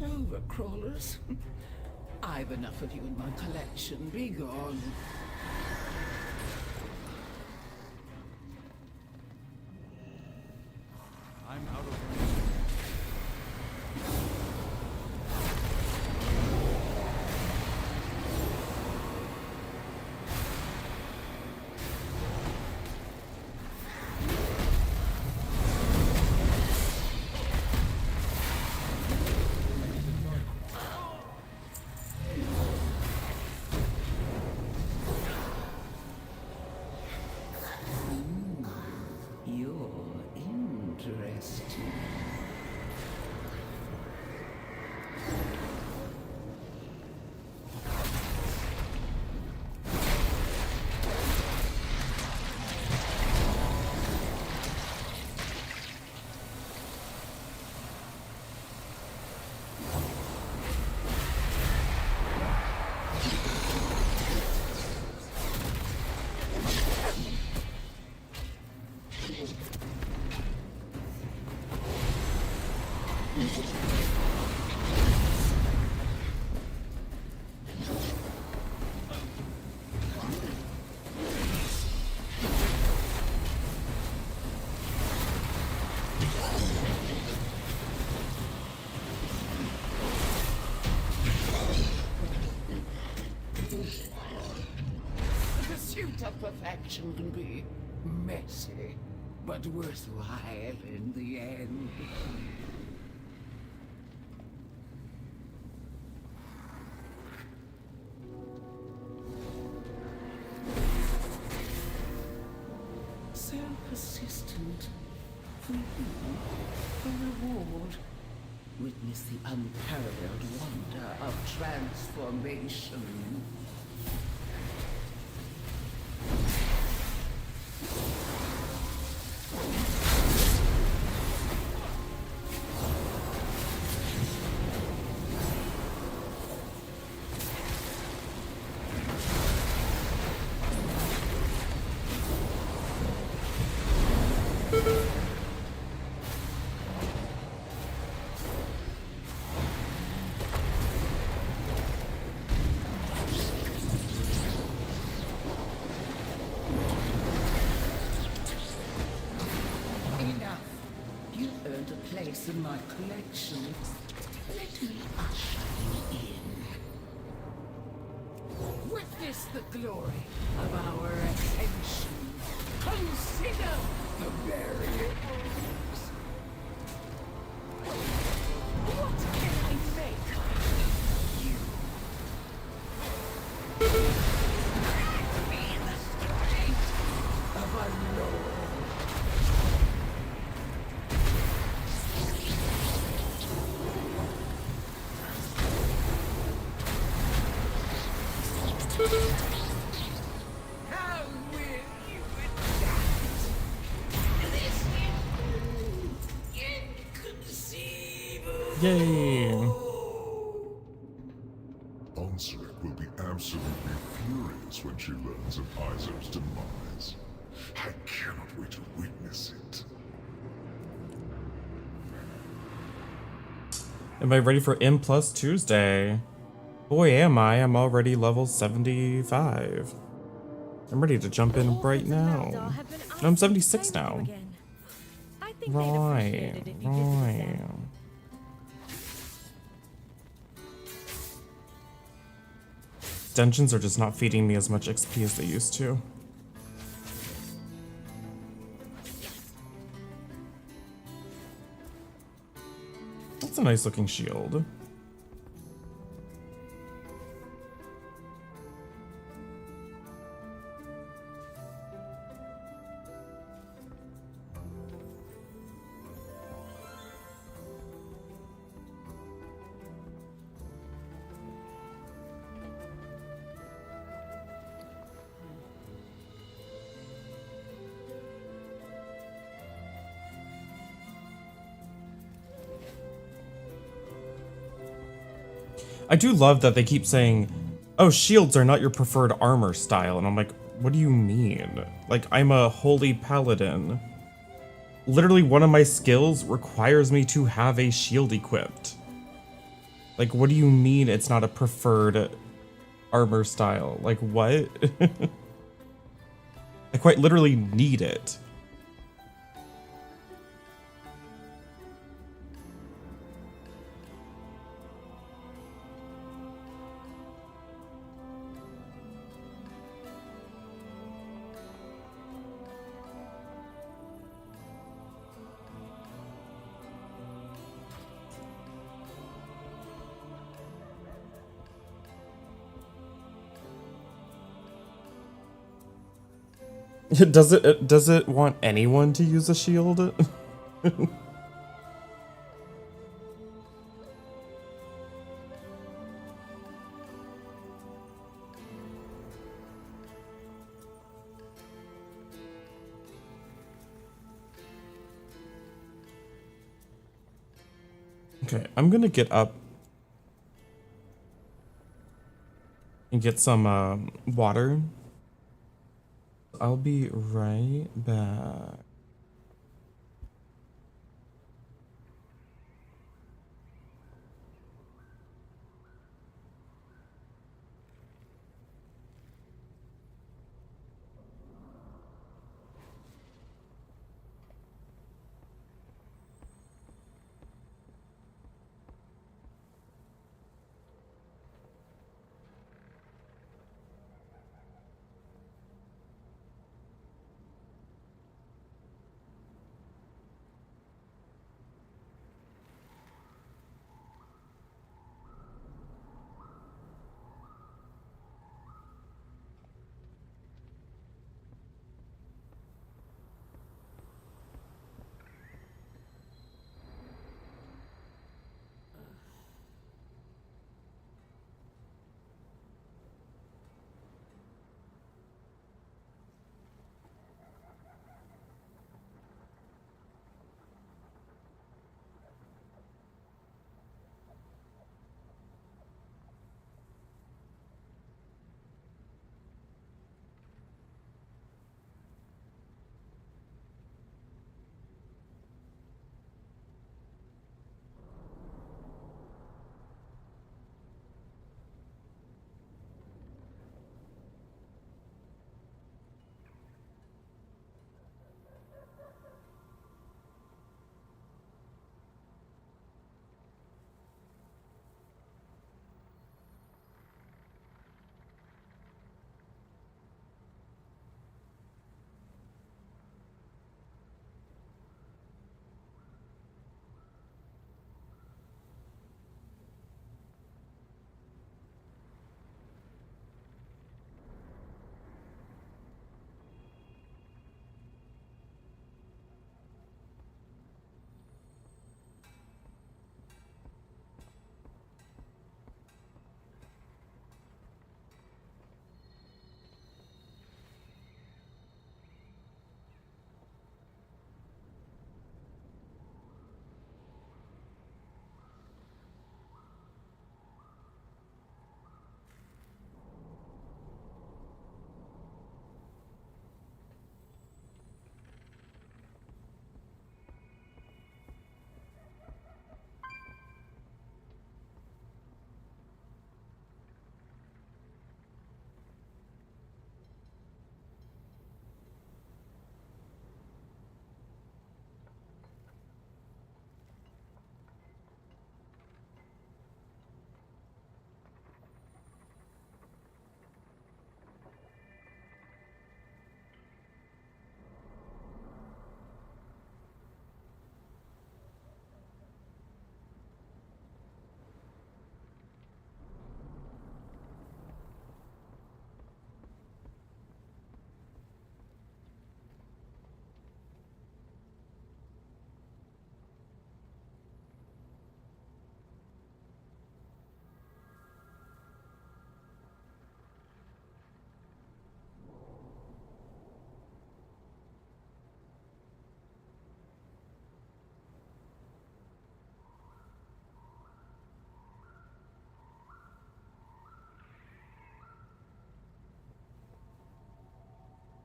Speaker 11: Overcrawlers. I've enough of you in my collection. Be gone.
Speaker 7: I'm out of range.
Speaker 11: You're interesting. The pursuit of perfection can be messy, but worthwhile in the end. So persistent. For you, a reward. Witness the unparalleled wonder of transformation.
Speaker 3: a place in my collection. Let me usher you in. Witness the glory of our ascension. Consider the variables. What can I make of you? Be the strength of a lord. How will you adapt? This inconceivable.
Speaker 1: Yay!
Speaker 4: Onseric will be absolutely furious when she learns of Izo's demise. I cannot wait to witness it.
Speaker 1: Am I ready for M Plus Tuesday? Boy, am I. I'm already level 75. I'm ready to jump in right now. No, I'm 76 now. Right, right. Dungeons are just not feeding me as much XP as they used to. That's a nice looking shield. I do love that they keep saying, oh, shields are not your preferred armor style. And I'm like, what do you mean? Like, I'm a holy paladin. Literally, one of my skills requires me to have a shield equipped. Like, what do you mean it's not a preferred armor style? Like, what? I quite literally need it. Does it want anyone to use a shield? Okay, I'm gonna get up and get some water. I'll be right back.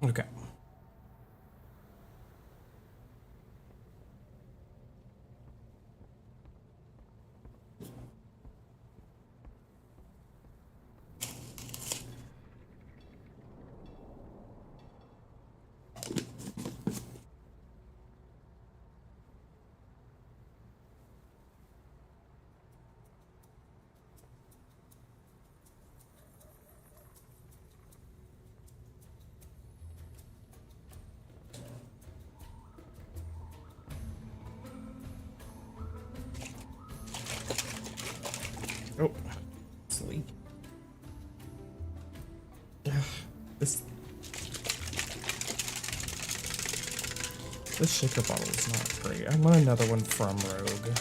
Speaker 1: Okay. Oh, sleep. This shaker bottle is not great. I want another one from Rogue.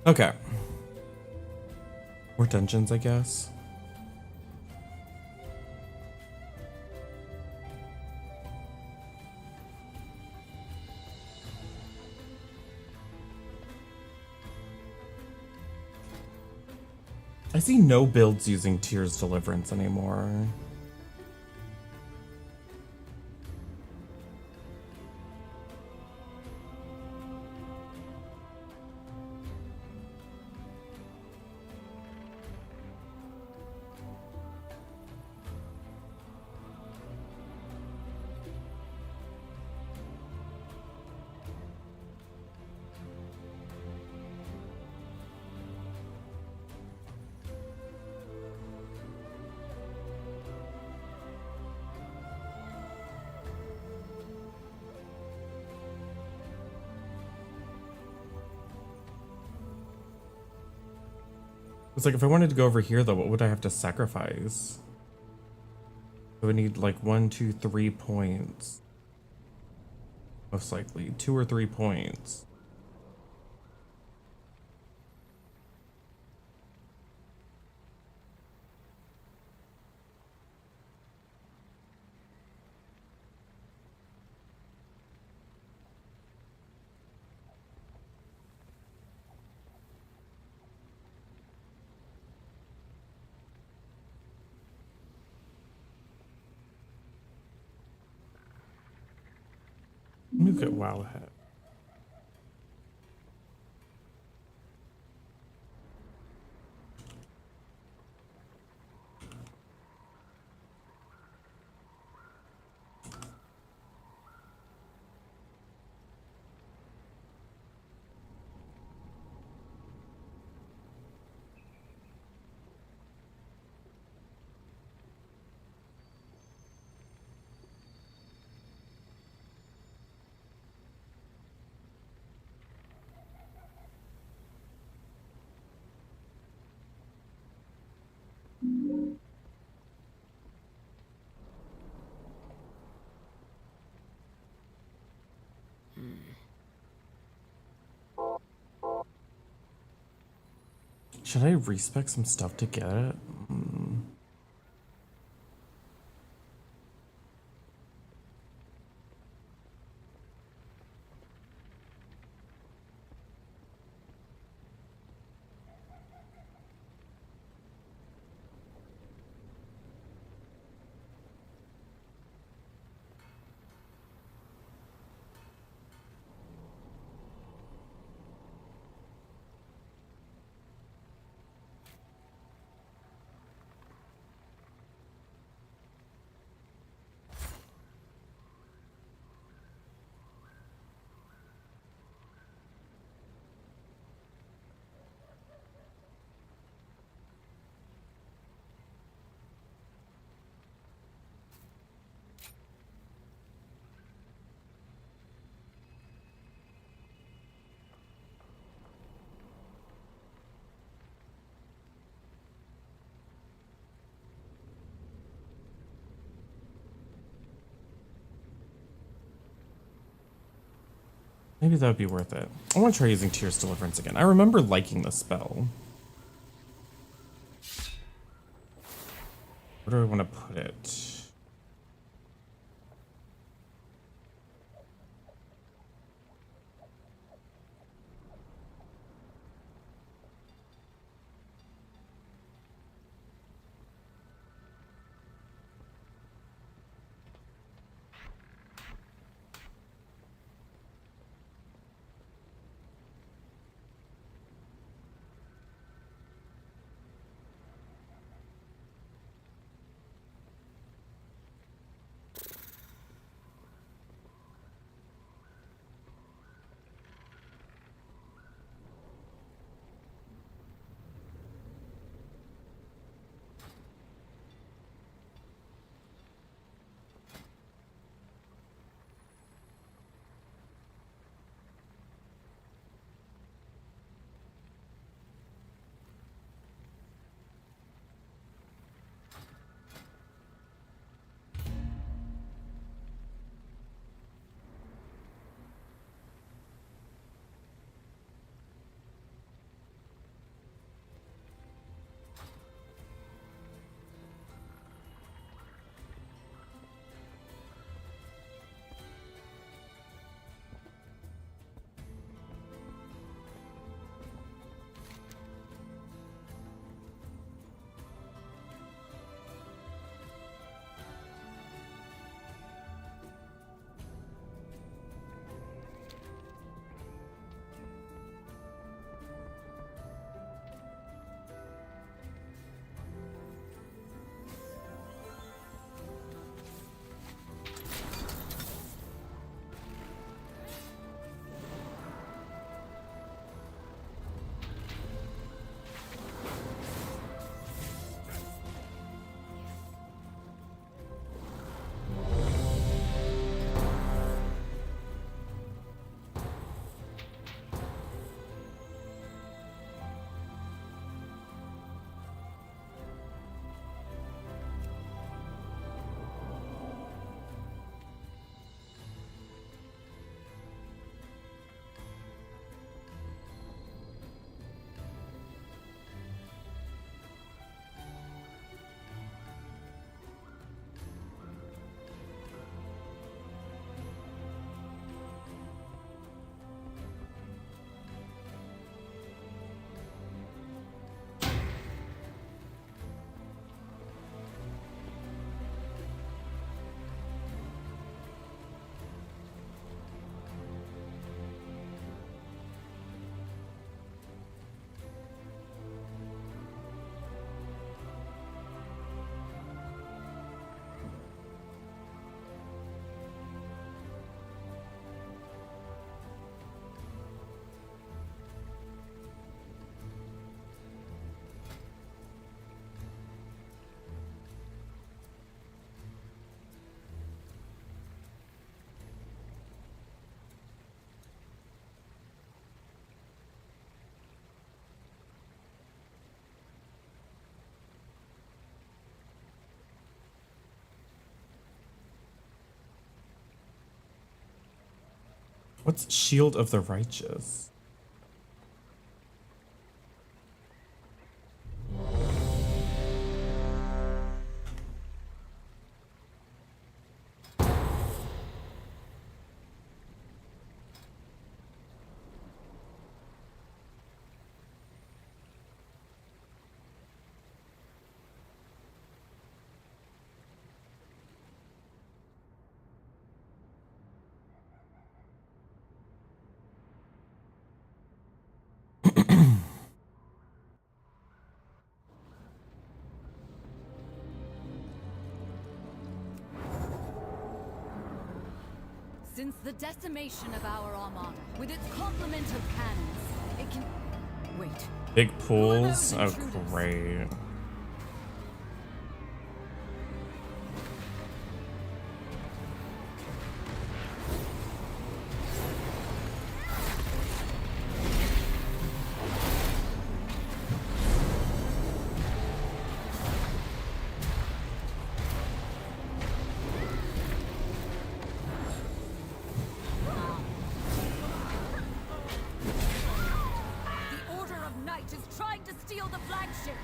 Speaker 1: Okay. More dungeons, I guess. I see no builds using Tears Deliverance anymore. It's like if I wanted to go over here though, what would I have to sacrifice? I would need like 1, 2, 3 points. Most likely 2 or 3 points. Let me look at Wowhead. Should I respec some stuff to get it? Maybe that would be worth it. I want to try using Tears Deliverance again. I remember liking the spell. Where do I want to put it? What's Shield of the Righteous?
Speaker 2: Since the decimation of our armada, with its complement of cannons, it can... Wait.
Speaker 1: Big pools? Oh, great.
Speaker 2: trying to steal the flagship.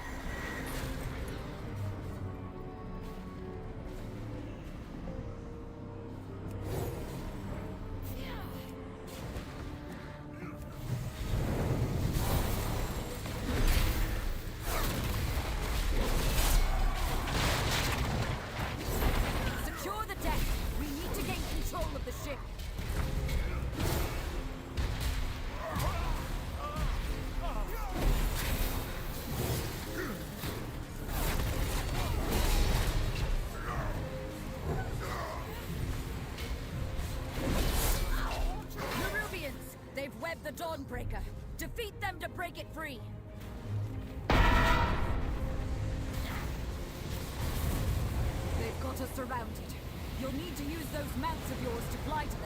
Speaker 2: Secure the deck. We need to gain control of the ship. Nerubians! They've webbed the Dawnbreaker. Defeat them to break it free. They've got us surrounded. You'll need to use those mounts of yours to fly to them.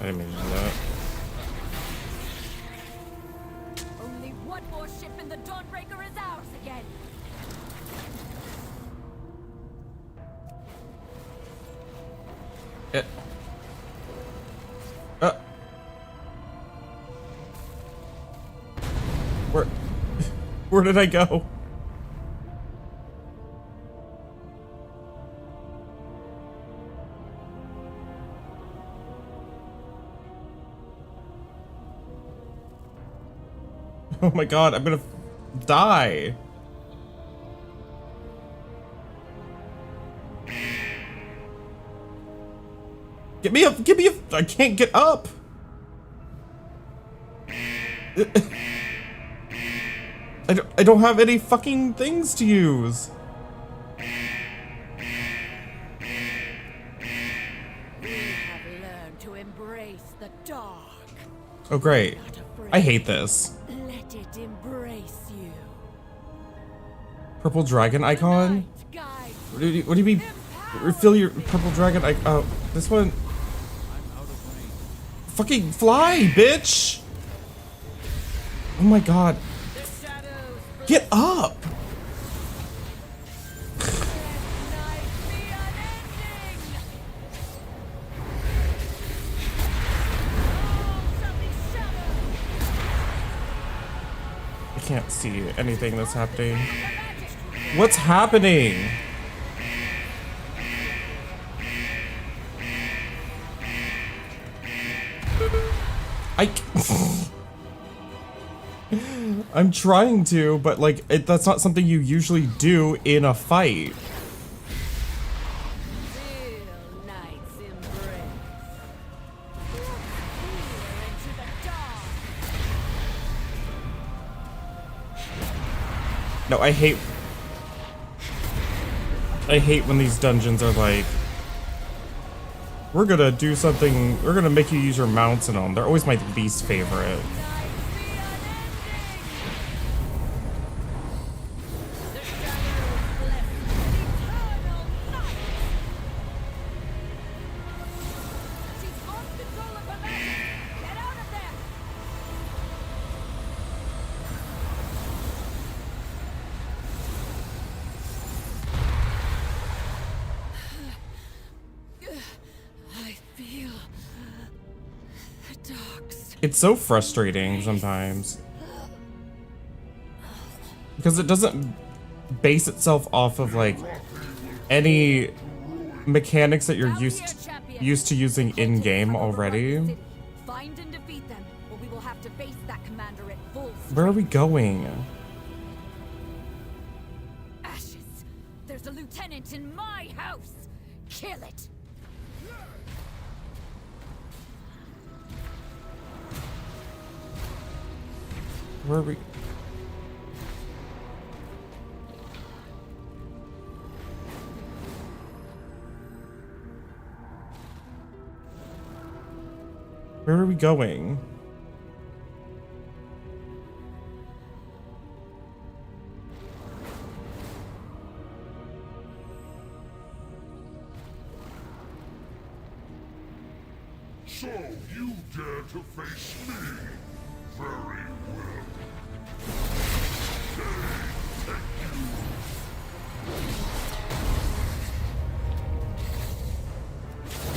Speaker 1: I didn't mean to do that.
Speaker 2: Only one more ship and the Dawnbreaker is ours again.
Speaker 1: It. Where? Where did I go? Oh my god, I'm gonna die. Get me up, I can't get up. I don't have any fucking things to use.
Speaker 2: We have learned to embrace the dark.
Speaker 1: Oh great. I hate this.
Speaker 2: Let it embrace you.
Speaker 1: Purple dragon icon? What do you mean? Refill your purple dragon icon. Oh, this one. Fucking fly, bitch! Oh my god. Get up! I can't see anything that's happening. What's happening? I'm trying to, but like, that's not something you usually do in a fight. No, I hate when these dungeons are like, we're gonna do something, we're gonna make you use your mounts and all. They're always my least favorite. It's so frustrating sometimes. Because it doesn't base itself off of like any mechanics that you're used to using in-game already.
Speaker 2: Find and defeat them, or we will have to face that commander at full strength.
Speaker 1: Where are we going?
Speaker 2: Ashes. There's a lieutenant in my house. Kill it.
Speaker 1: Where are we? Where are we going?
Speaker 4: So you dare to face me? Very well.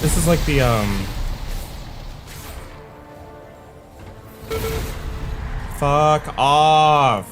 Speaker 1: This is like the fuck off.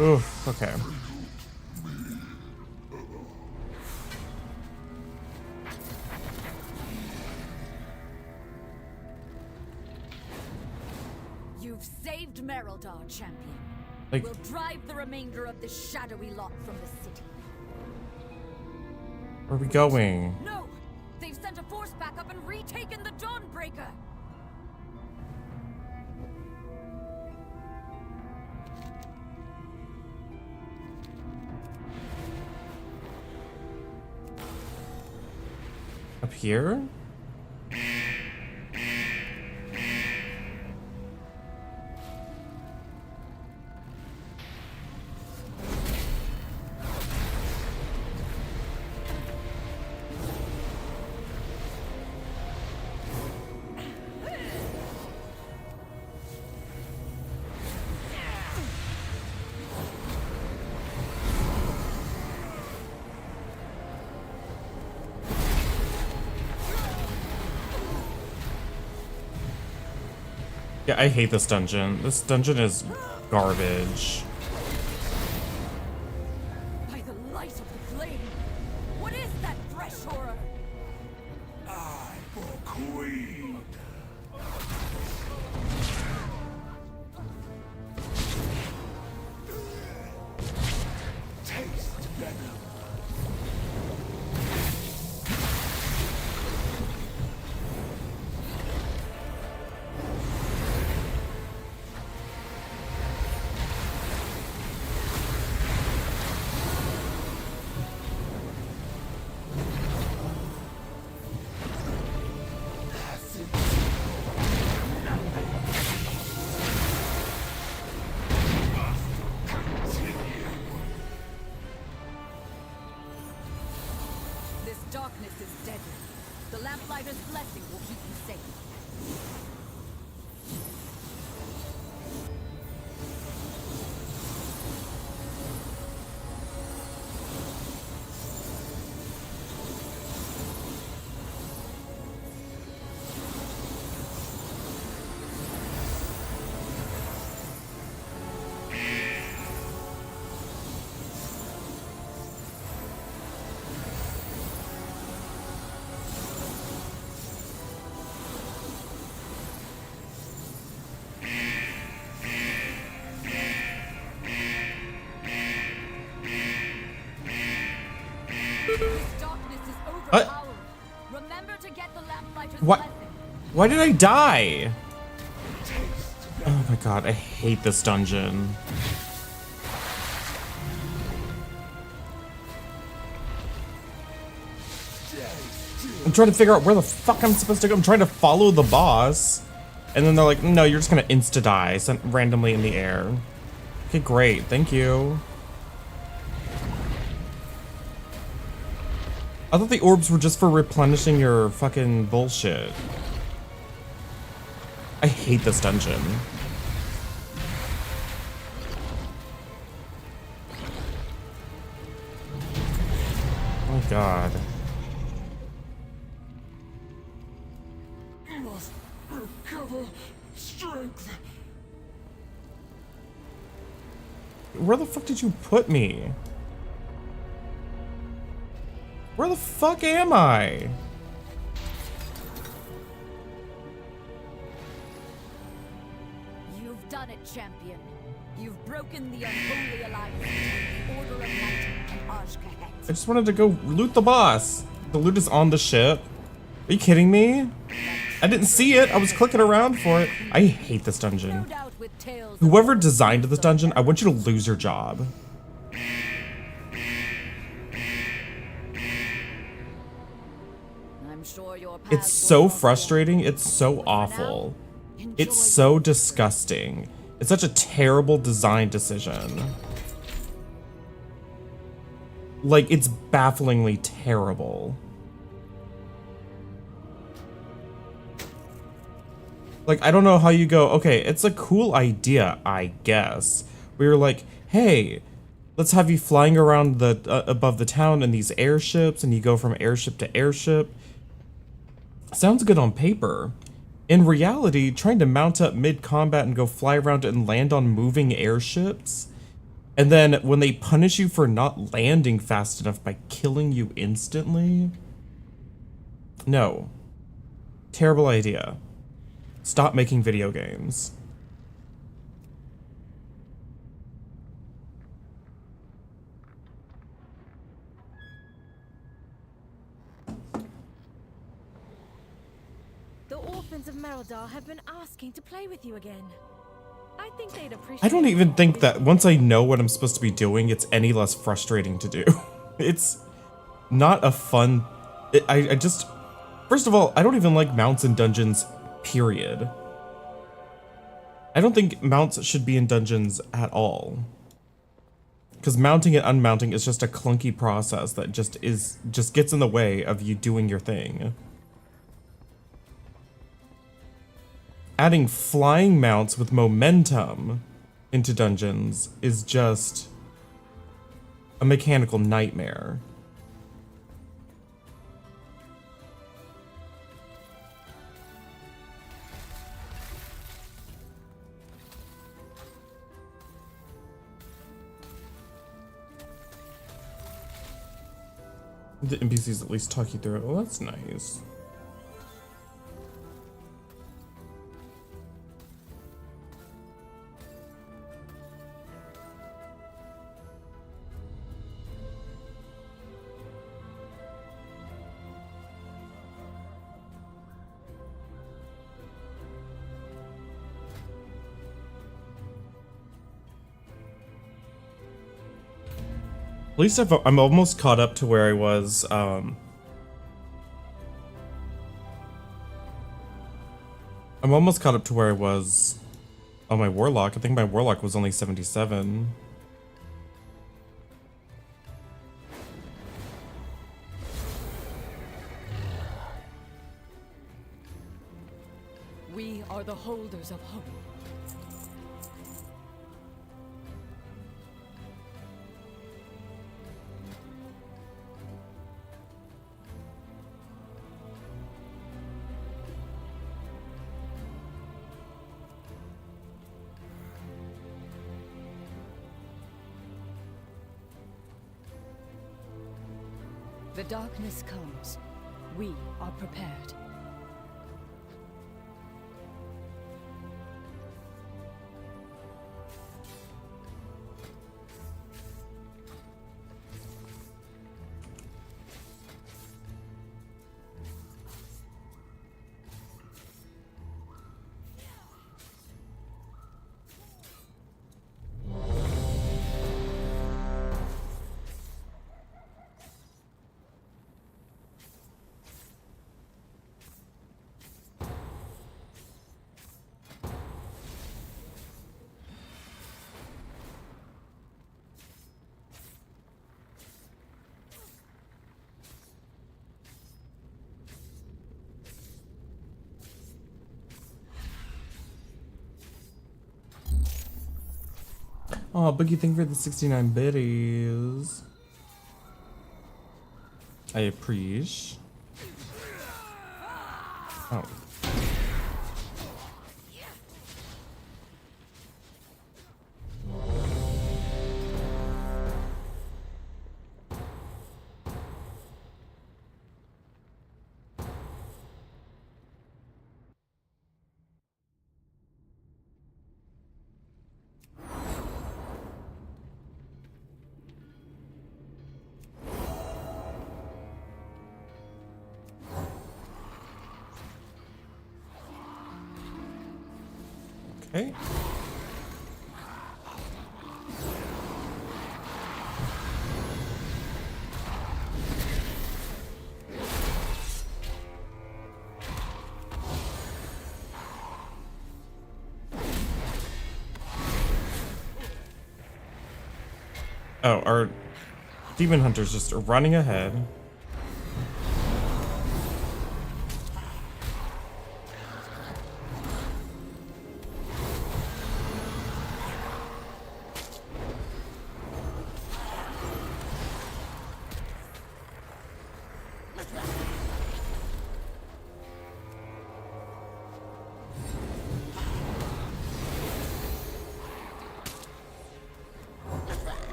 Speaker 1: Oof, okay.
Speaker 2: You've saved Merodar, champion.
Speaker 1: Like,
Speaker 2: We'll drive the remainder of this shadowy lot from the city.
Speaker 1: where are we going?
Speaker 2: No! They've sent a force backup and retaken the Dawnbreaker!
Speaker 1: Up here? Yeah, I hate this dungeon. This dungeon is garbage.
Speaker 2: By the light of the flame! What is that fresh horror?
Speaker 4: I for Queen. Taste venom.
Speaker 2: This darkness is deadly. The Lamplighter's blessing will keep you safe. This darkness is overpowering. Remember to get the Lamplighter's
Speaker 1: What?
Speaker 2: blessing.
Speaker 1: Why did I die? Oh my god, I hate this dungeon. I'm trying to figure out where the fuck I'm supposed to go. I'm trying to follow the boss. And then they're like, no, you're just gonna insta-die randomly in the air. Okay, great, thank you. I thought the orbs were just for replenishing your fucking bullshit. I hate this dungeon. Oh god.
Speaker 4: You must recover strength.
Speaker 1: Where the fuck did you put me? Where the fuck am I?
Speaker 2: You've done it, champion. You've broken the unholy alliance between the Order of Light and Ajkahet.
Speaker 1: I just wanted to go loot the boss. The loot is on the ship. Are you kidding me? I didn't see it. I was clicking around for it. I hate this dungeon. Whoever designed this dungeon, I want you to lose your job. It's so frustrating. It's so awful. It's so disgusting. It's such a terrible design decision. Like, it's bafflingly terrible. Like, I don't know how you go, okay, it's a cool idea, I guess. We were like, hey, let's have you flying around the above the town in these airships, and you go from airship to airship. Sounds good on paper. In reality, trying to mount up mid-combat and go fly around and land on moving airships, and then when they punish you for not landing fast enough by killing you instantly? No. Terrible idea. Stop making video games.
Speaker 12: The orphans of Merodar have been asking to play with you again. I think they'd appreciate.
Speaker 1: I don't even think that once I know what I'm supposed to be doing, it's any less frustrating to do. It's not a fun... I just... First of all, I don't even like mounts in dungeons, period. I don't think mounts should be in dungeons at all. Because mounting and unmounting is just a clunky process that just gets in the way of you doing your thing. Adding flying mounts with momentum into dungeons is just a mechanical nightmare. The NPCs at least talk you through it. Well, that's nice. At least I'm almost caught up to where I was, I'm almost caught up to where I was on my Warlock. I think my Warlock was only 77.
Speaker 2: We are the holders of hope. The darkness comes. We are prepared.
Speaker 1: Oh, Boogie, thank you for the 69 biddies. I appreciate. Oh. Okay. Oh, our demon hunter's just running ahead.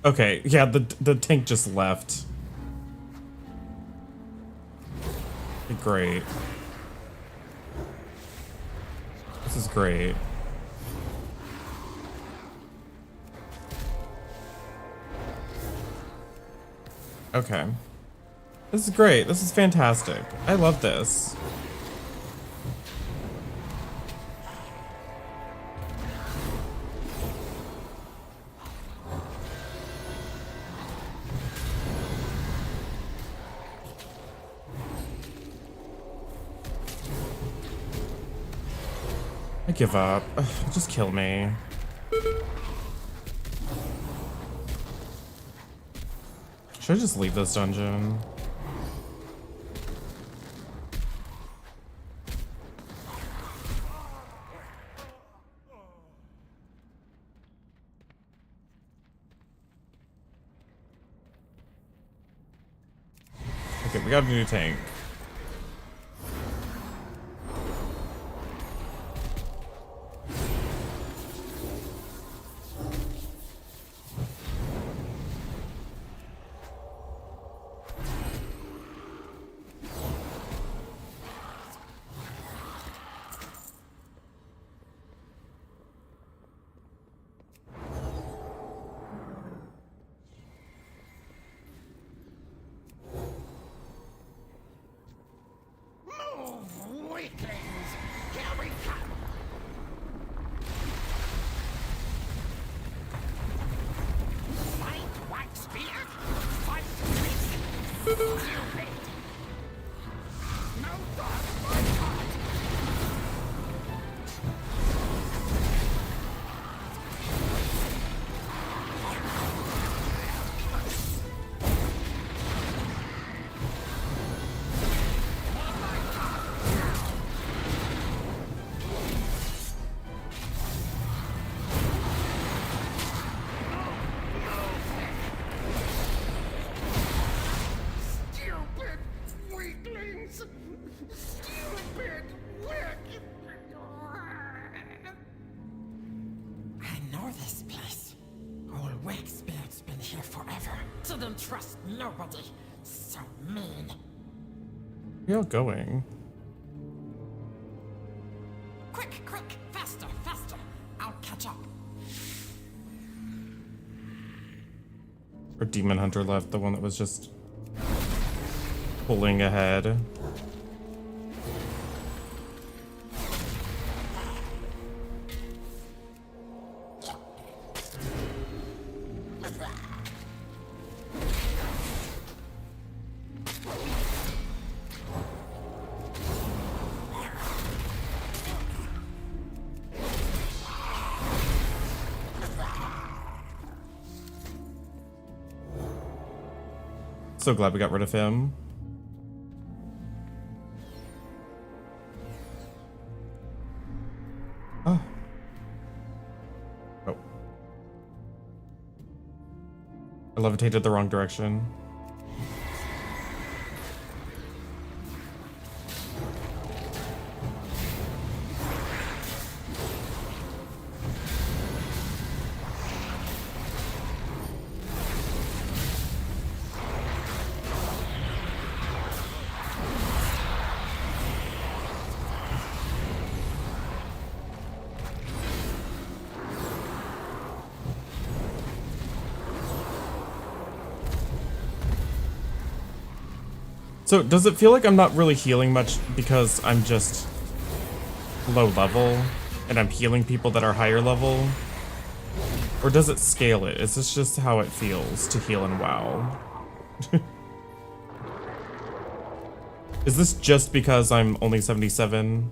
Speaker 1: Okay, yeah, the tank just left. Great. This is great. Okay. This is great. This is fantastic. I love this. I give up. Ugh, just kill me. Should I just leave this dungeon? Okay, we got a new tank.
Speaker 9: Didn't trust nobody. So mean.
Speaker 1: Where are you going?
Speaker 9: Quick, faster, faster. I'll catch up.
Speaker 1: Or Demon Hunter left, the one that was just pulling ahead. So glad we got rid of him. Oh. Oh. I levitated the wrong direction. So, does it feel like I'm not really healing much because I'm just low level and I'm healing people that are higher level? Or does it scale it? Is this just how it feels to heal in WoW? Is this just because I'm only 77?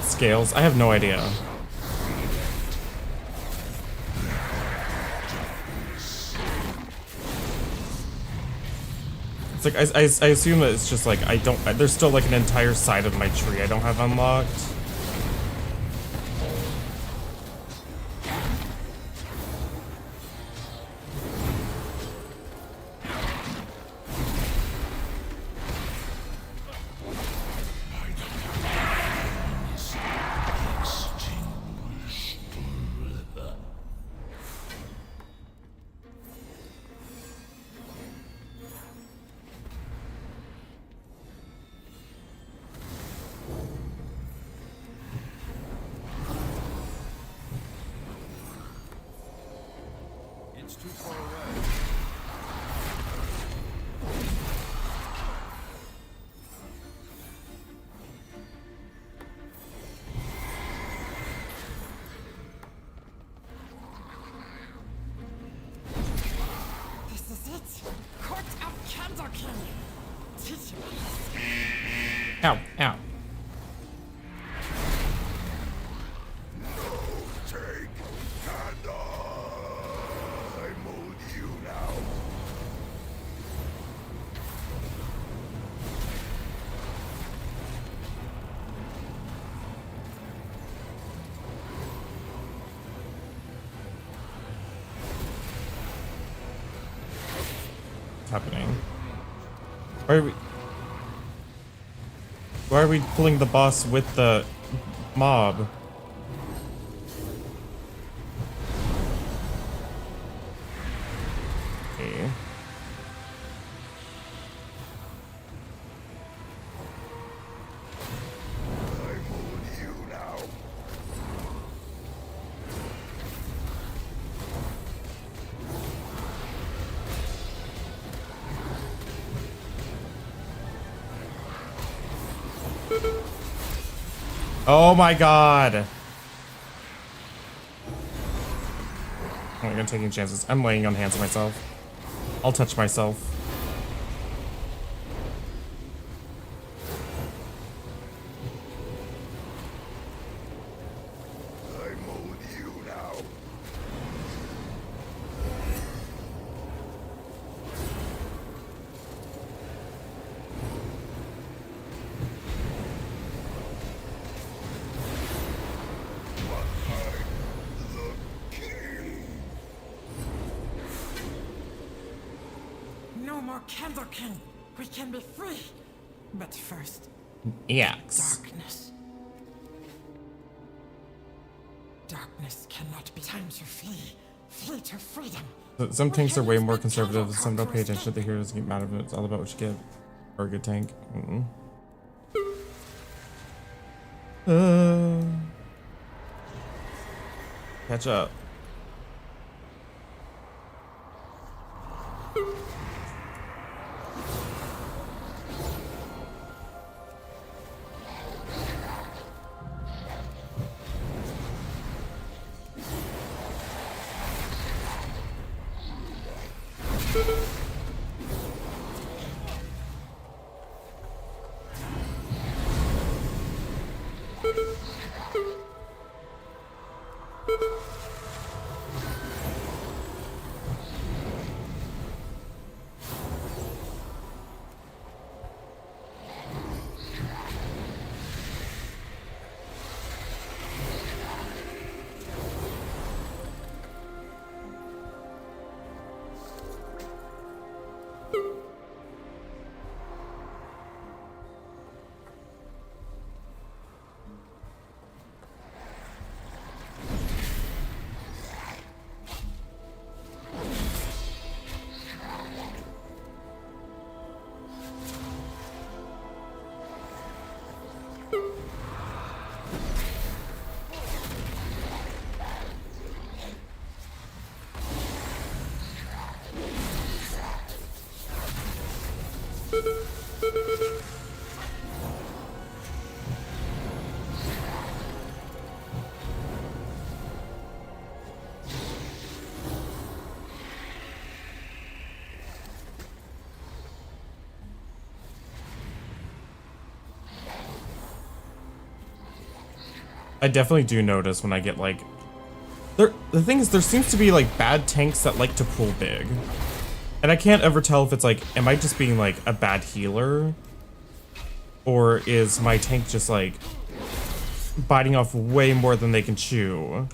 Speaker 1: Scales? I have no idea. It's like, I assume that it's just like, there's still like an entire side of my tree I don't have unlocked.
Speaker 5: It's too far away.
Speaker 9: This is it. Court of Candlekin. Teach me.
Speaker 1: Ow, ow. Happening? Why are we pulling the boss with the mob? Okay. Oh my god! I'm not gonna take any chances. I'm laying on hands of myself. I'll touch myself.
Speaker 9: No more Candlekin. We can be free. But first,
Speaker 1: EX.
Speaker 9: darkness. Darkness cannot be time to flee. Flee to freedom.
Speaker 1: Some tanks are way more conservative. Some don't pay attention to the heroes and get mad at it. It's all about what you get. Or a good tank. Catch up. I definitely do notice when I get like, the thing is there seems to be like bad tanks that like to pull big. And I can't ever tell if it's like, am I just being like a bad healer? Or is my tank just like biting off way more than they can chew?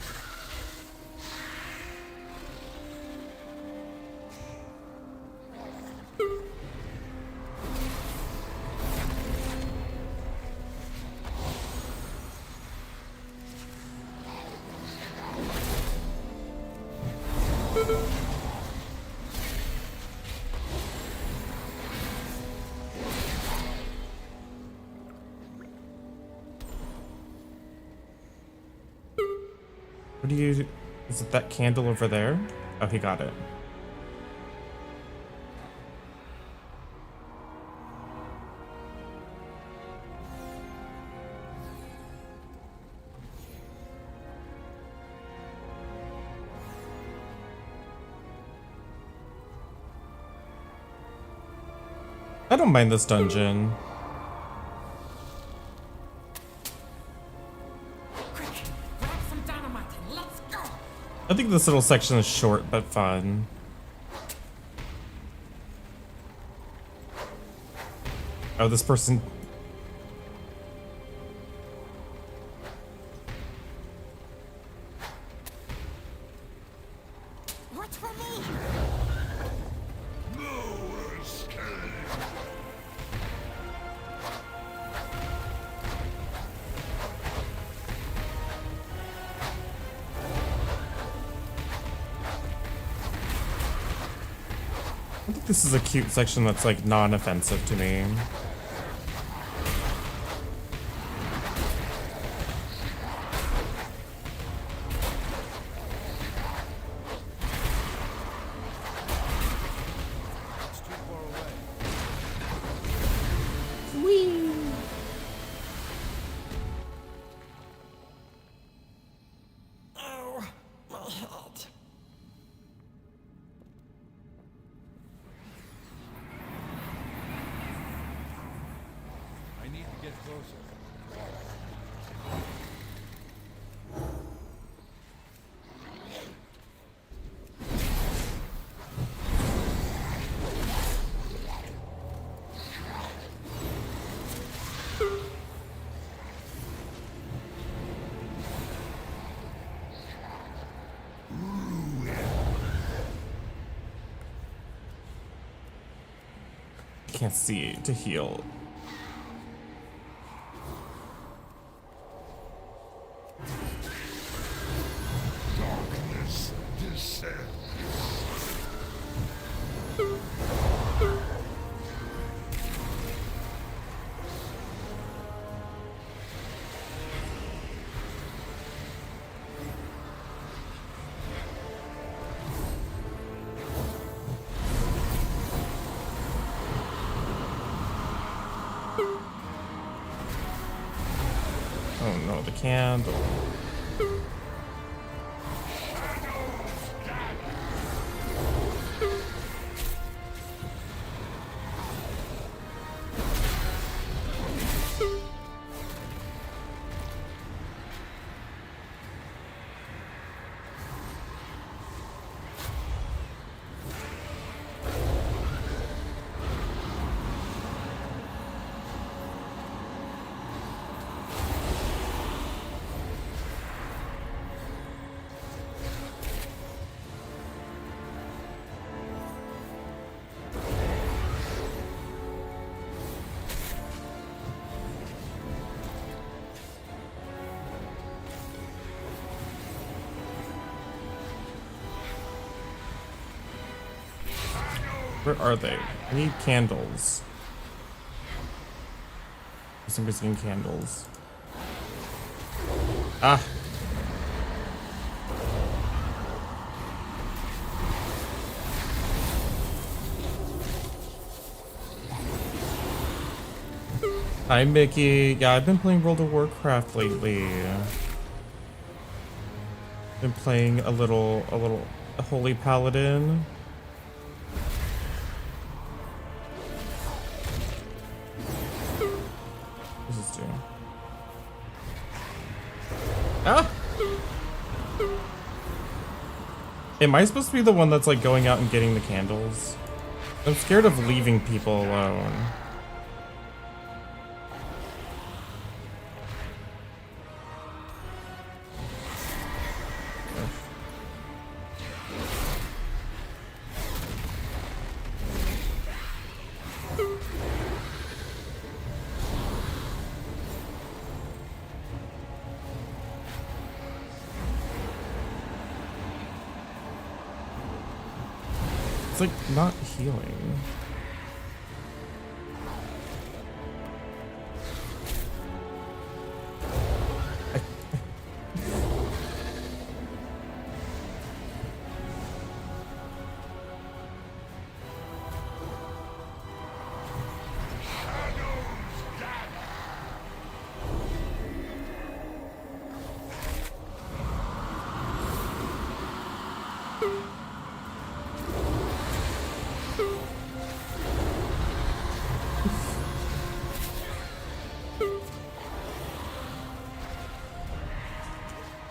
Speaker 1: What do you... Is it that candle over there? Oh, he got it. I don't mind this dungeon. I think this little section is short but fun. Oh, this person...
Speaker 9: What's for me?
Speaker 4: No escape.
Speaker 1: I think this is a cute section that's like non-offensive to me.
Speaker 9: Oh, my head.
Speaker 6: I need to get closer.
Speaker 1: Can't see to heal.
Speaker 4: Darkness descends.
Speaker 1: Oh no, the candle. Where are they? I need candles. Somebody's getting candles. Ah. Hi, Mickey. Yeah, I've been playing World of Warcraft lately. Been playing a little Holy Paladin. What does this do? Ah! Am I supposed to be the one that's like going out and getting the candles? I'm scared of leaving people alone. It's like not healing.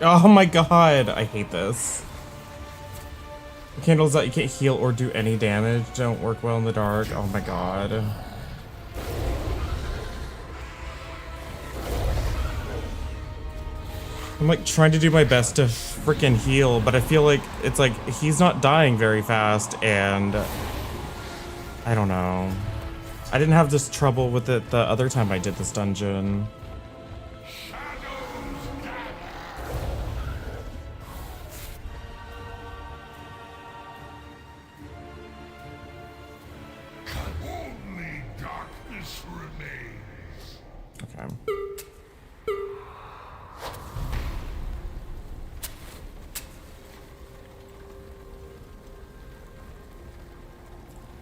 Speaker 1: Oh my god, I hate this. The candles that you can't heal or do any damage don't work well in the dark. Oh my god. I'm like trying to do my best to freaking heal, but I feel like it's like he's not dying very fast, and I don't know. I didn't have this trouble with it the other time I did this dungeon.
Speaker 4: Only darkness remains.
Speaker 1: Okay.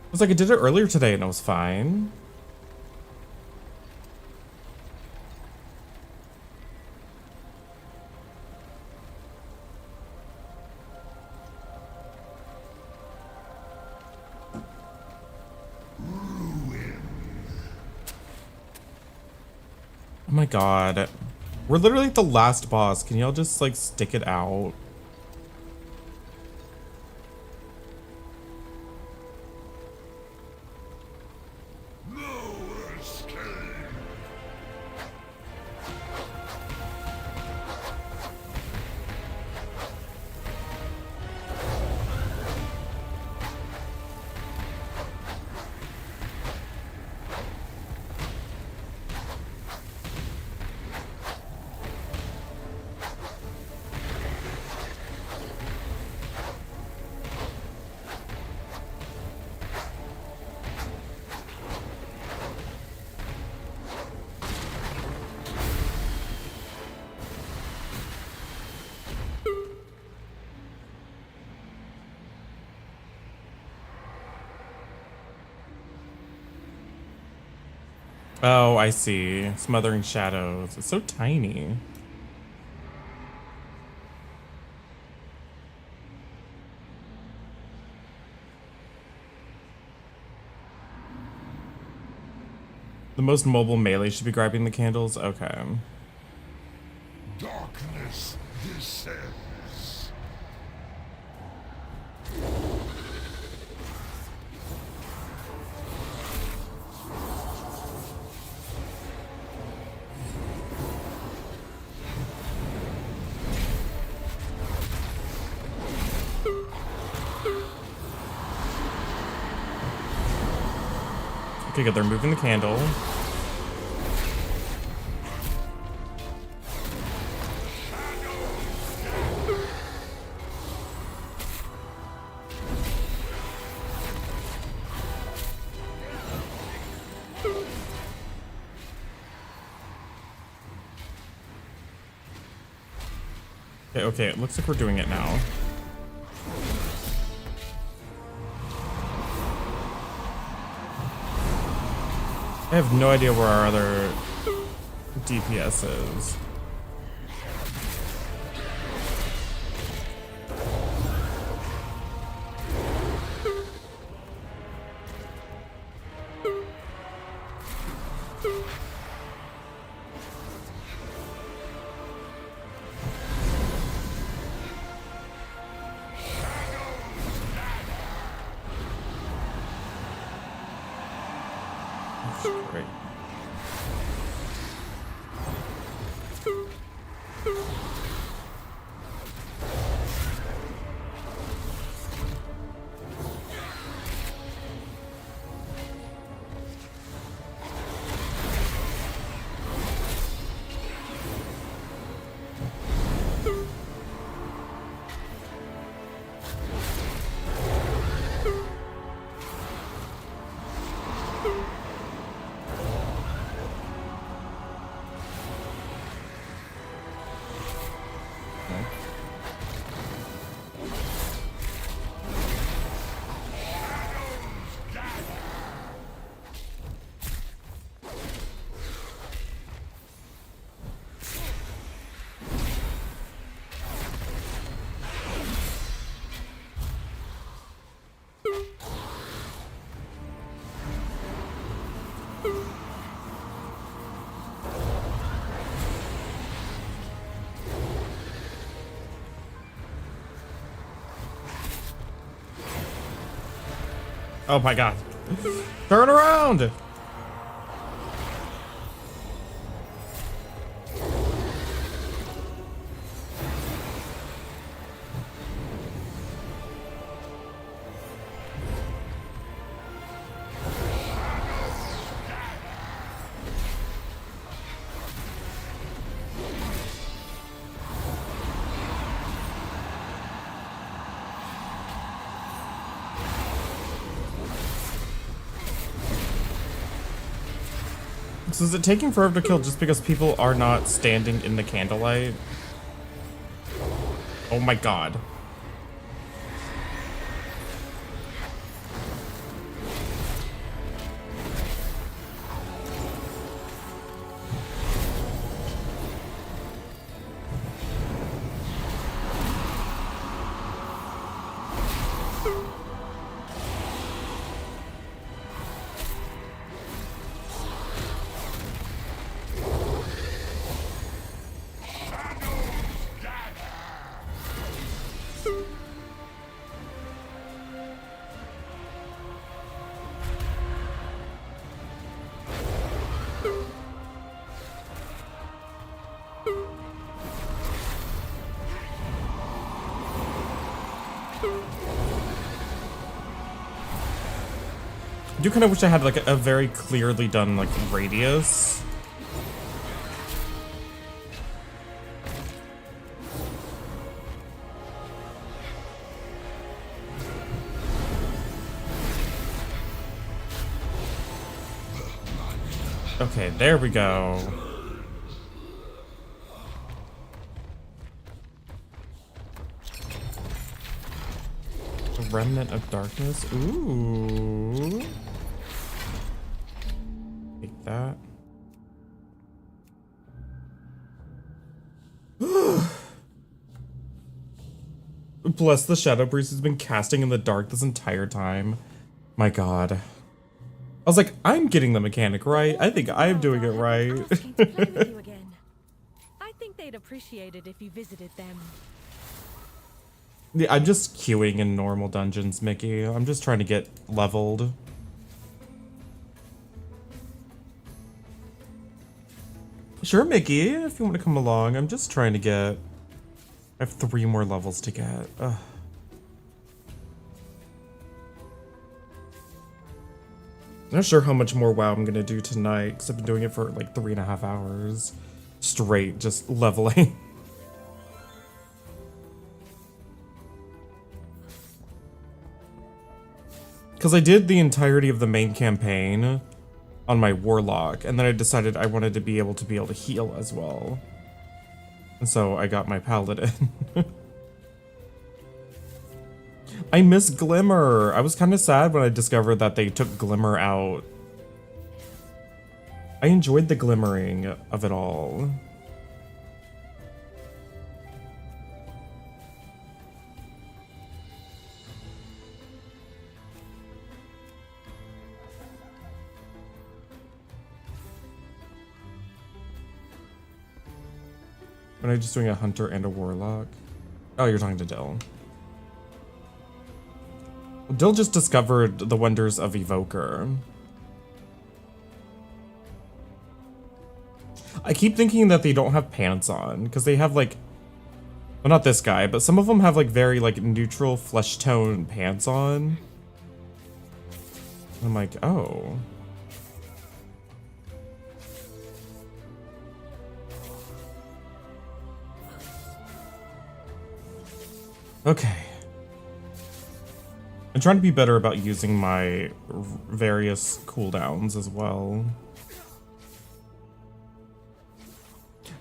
Speaker 1: It was like I did it earlier today and it was fine. Oh my god. We're literally at the last boss. Can y'all just like stick it out? Oh, I see. Smothering shadows. It's so tiny. The most mobile melee should be grabbing the candles? Okay.
Speaker 4: Darkness descends.
Speaker 1: Okay, good. They're moving the candle. Okay, okay, it looks like we're doing it now. I have no idea where our other DPS is. Great. Oh my god. Turn around! So is it taking forever to kill just because people are not standing in the candlelight? Oh my god. I do kind of wish I had like a very clearly done like radius. Okay, there we go. A remnant of darkness. Ooh. Take that. Bless the Shadow Priest has been casting in the dark this entire time. My god. I was like, I'm getting the mechanic right. I think I'm doing it right.
Speaker 12: Asking to play with you again. I think they'd appreciate it if you visited them.
Speaker 1: Yeah, I'm just queuing in normal dungeons, Mickey. I'm just trying to get leveled. Sure, Mickey, if you want to come along. I'm just trying to get... I have 3 more levels to get. Ugh. Not sure how much more WoW I'm gonna do tonight, because I've been doing it for like 3.5 hours. Straight, just leveling. Because I did the entirety of the main campaign on my Warlock, and then I decided I wanted to be able to heal as well. And so I got my Paladin. I miss Glimmer. I was kind of sad when I discovered that they took Glimmer out. I enjoyed the glimmering of it all. Am I just doing a hunter and a warlock? Oh, you're talking to Dill. Dill just discovered the wonders of Evoker. I keep thinking that they don't have pants on, because they have like, well, not this guy, but some of them have like very like neutral flesh tone pants on. I'm like, oh. Okay. I'm trying to be better about using my various cooldowns as well.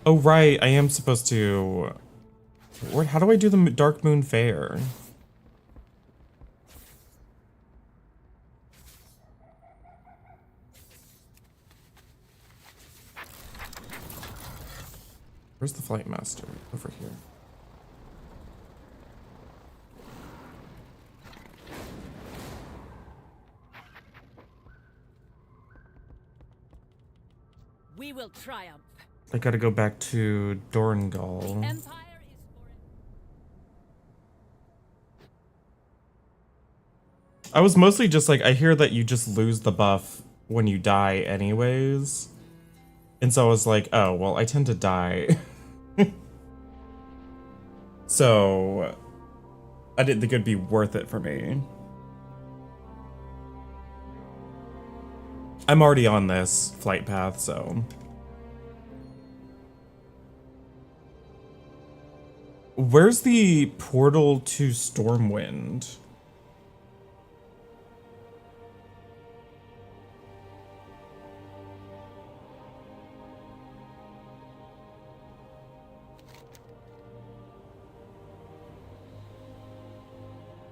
Speaker 1: Oh, right, I am supposed to... How do I do the Dark Moon Fair? Where's the Flight Master? Over here.
Speaker 13: We will triumph.
Speaker 1: I gotta go back to Dorngal.
Speaker 13: Empire is
Speaker 1: I was mostly just like, I hear that you just lose the buff when you die anyways. And so I was like, oh, well, I tend to die. So I didn't think it'd be worth it for me. I'm already on this flight path, so. Where's the portal to Stormwind?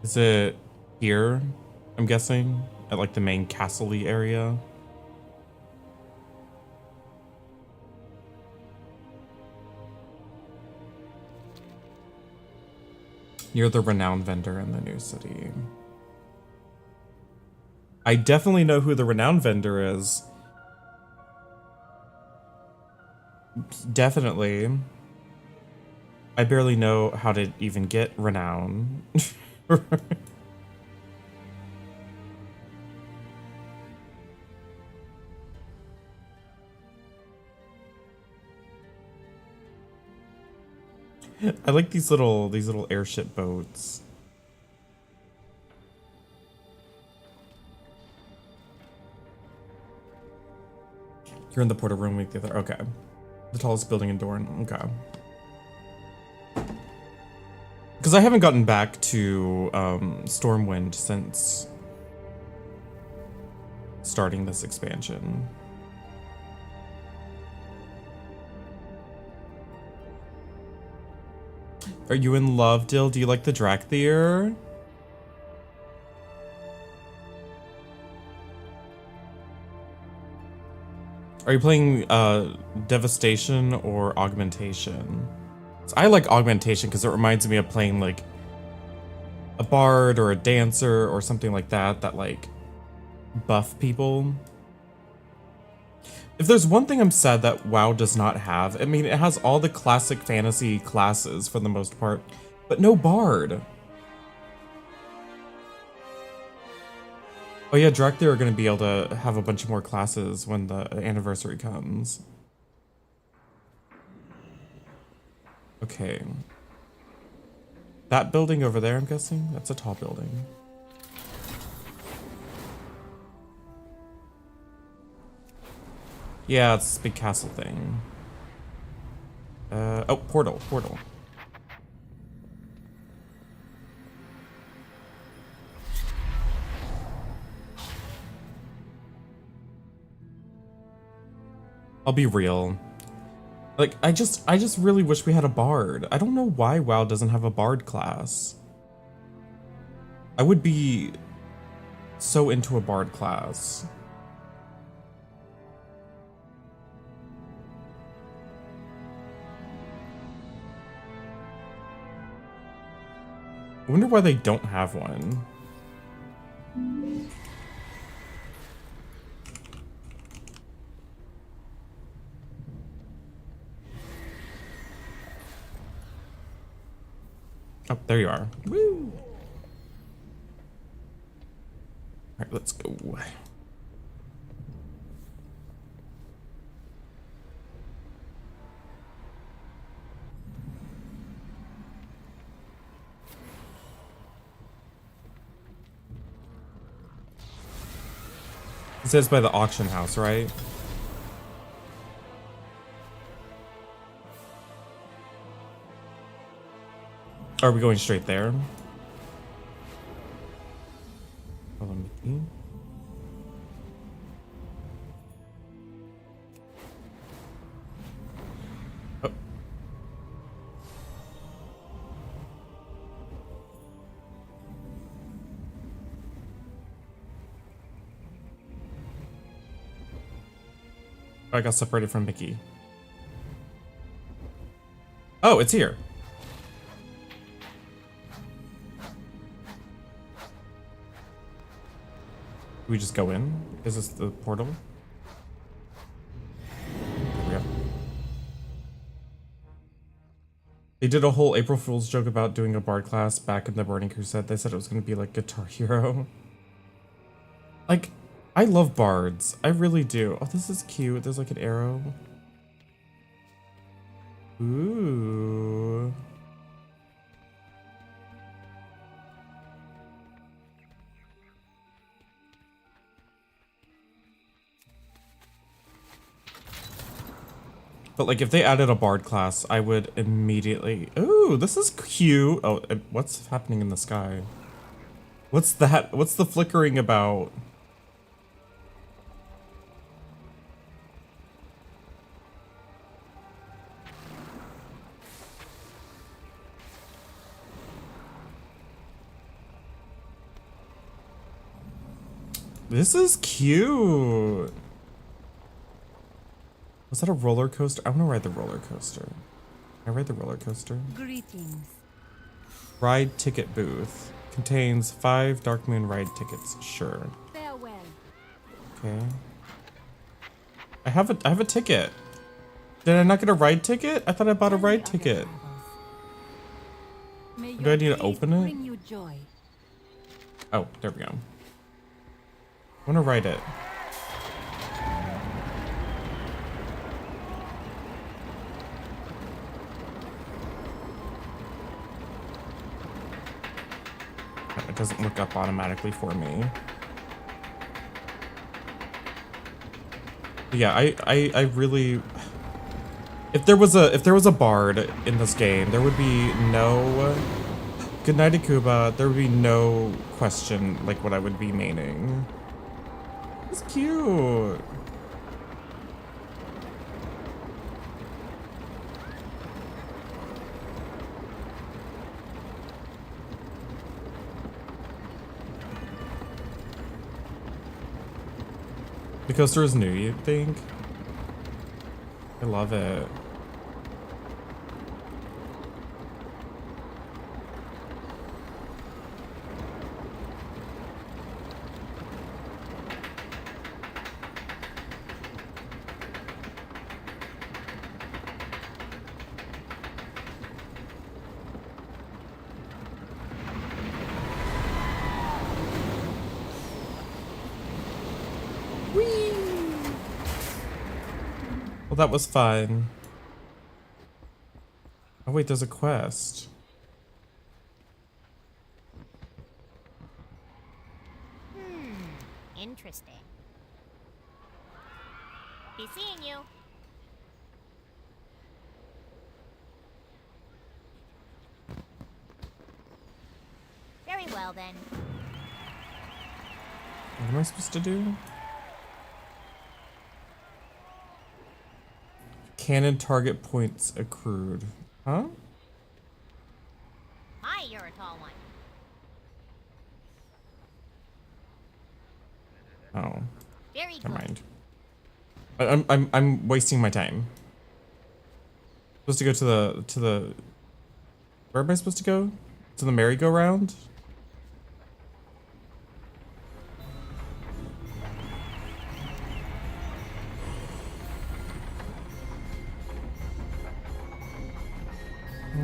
Speaker 1: Is it here, I'm guessing? At like the main castle-y area? You're the renowned vendor in the new city. I definitely know who the renowned vendor is. Definitely. I barely know how to even get renown. I like these little airship boats. You're in the portal room with the other. Okay. The tallest building in Dorne. Okay. Because I haven't gotten back to Stormwind since starting this expansion. Are you in love, Dill? Do you like the Drakthir? Are you playing Devastation or Augmentation? So I like Augmentation because it reminds me of playing like a bard or a dancer or something like that that like buff people. If there's one thing I'm sad that WoW does not have, I mean, it has all the classic fantasy classes for the most part, but no bard. Oh yeah, Drakthir are going to be able to have a bunch more classes when the anniversary comes. Okay. That building over there, I'm guessing? That's a tall building. Yeah, it's this big castle thing. Oh, portal. I'll be real. Like, I just really wish we had a bard. I don't know why WoW doesn't have a bard class. I would be so into a bard class. I wonder why they don't have one. Oh, there you are. Woo! Alright, let's go. It says by the auction house, right? Are we going straight there? Hold on, Mickey. Oh. I got separated from Mickey. Oh, it's here. Do we just go in? Is this the portal? Yeah. They did a whole April Fool's joke about doing a bard class back in the Burning Crusade. They said it was going to be like Guitar Hero. Like, I love bards. I really do. Oh, this is cute. There's like an arrow. Ooh. But like if they added a bard class, I would immediately... Ooh, this is cute. Oh, what's happening in the sky? What's that? What's the flickering about? This is cute. Was that a roller coaster? I want to ride the roller coaster. Can I ride the roller coaster?
Speaker 12: Greetings.
Speaker 1: Ride ticket booth. Contains 5 Dark Moon ride tickets. Sure.
Speaker 12: Farewell.
Speaker 1: Okay. I have a ticket. Did I not get a ride ticket? I thought I bought a ride ticket. Do I need to open it?
Speaker 12: Bring you joy.
Speaker 1: Oh, there we go. I want to ride it. It doesn't look up automatically for me. But yeah, I really... If there was a bard in this game, there would be no... Good night, Akuba. There would be no question like what I would be maining. It's cute. The coaster is new, you think? I love it. Well, that was fun. Oh wait, there's a quest.
Speaker 10: Interesting. Be seeing you. Very well then.
Speaker 1: What am I supposed to do? Cannon target points accrued. Huh?
Speaker 10: Hi, you're a tall one.
Speaker 1: Oh.
Speaker 10: Very
Speaker 1: Never
Speaker 10: good.
Speaker 1: mind. I'm wasting my time. Supposed to go to the where am I supposed to go? To the merry-go-round?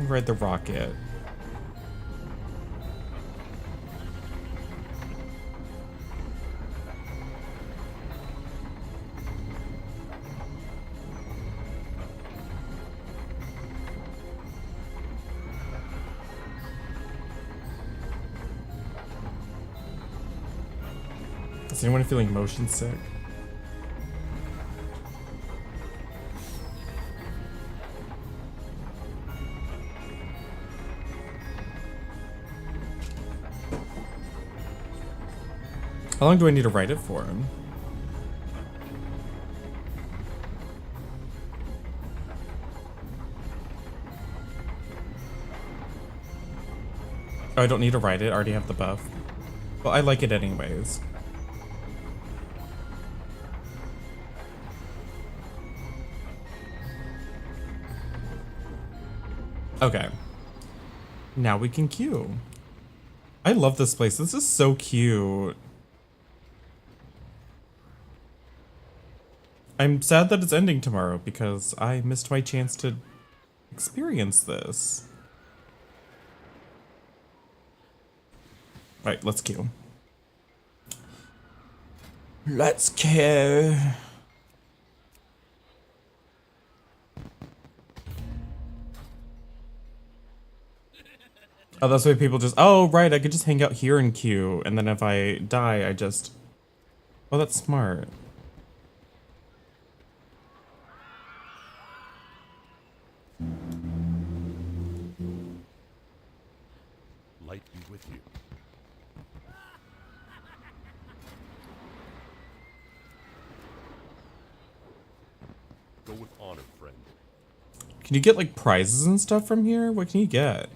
Speaker 1: Ride the rocket. Is anyone feeling motion sick? How long do I need to write it for him? Oh, I don't need to write it. I already have the buff. Well, I like it anyways. Okay. Now we can queue. I love this place. This is so cute. I'm sad that it's ending tomorrow because I missed my chance to experience this. Right, let's queue. Let's queue. Oh, that's why people just, oh, right, I could just hang out here and queue, and then if I die, I just, oh, that's smart.
Speaker 5: Light be with you. Go with honor, friend.
Speaker 1: Can you get, like, prizes and stuff from here? What can you get?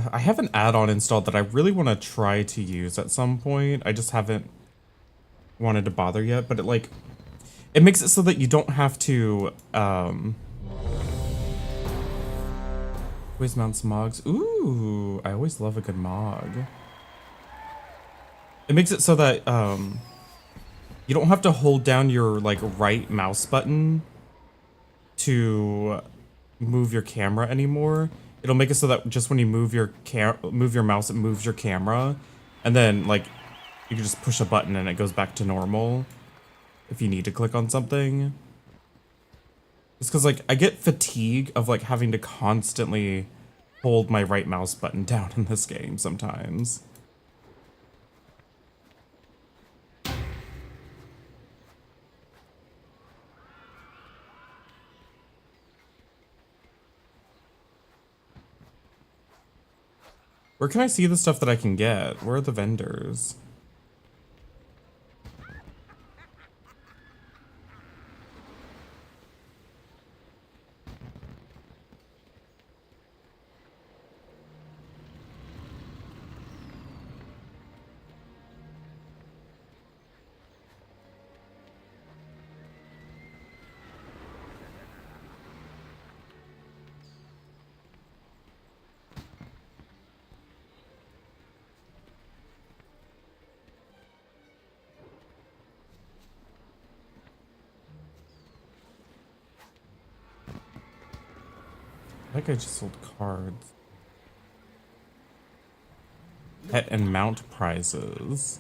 Speaker 1: I have an add-on installed that I really want to try to use at some point. I just haven't wanted to bother yet, but it makes it so that you don't have to always mount some mogs. Ooh, I always love a good mog. It makes it so that you don't have to hold down your right mouse button to move your camera anymore. It'll make it so that just when you move your mouse, it moves your camera, and then you can just push a button and it goes back to normal if you need to click on something. It's because I get fatigue of having to constantly hold my right mouse button down in this game sometimes. Where can I see the stuff that I can get? Where are the vendors? I think I just sold cards. Pet and mount prizes.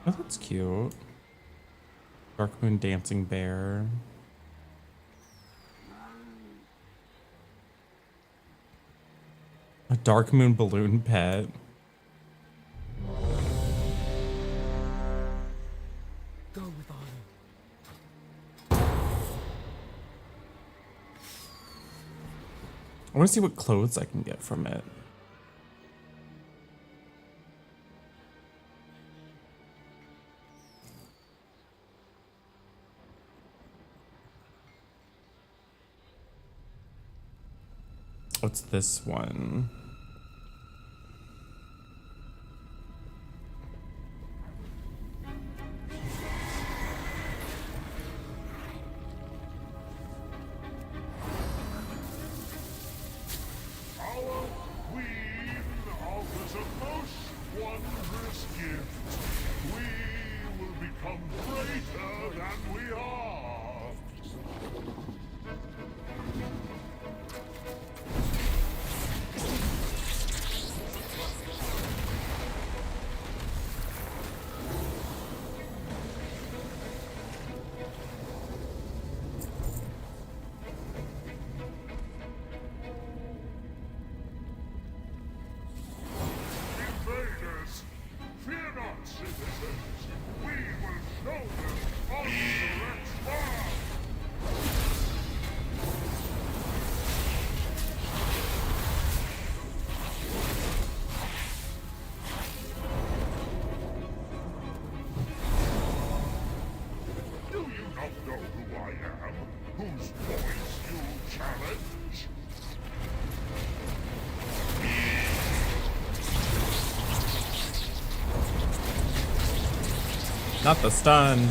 Speaker 1: Oh, that's cute. Dark Moon Dancing Bear. A Dark Moon Balloon Pet.
Speaker 9: Go with honor.
Speaker 1: I want to see what clothes I can get from it. What's this one? Not the stun.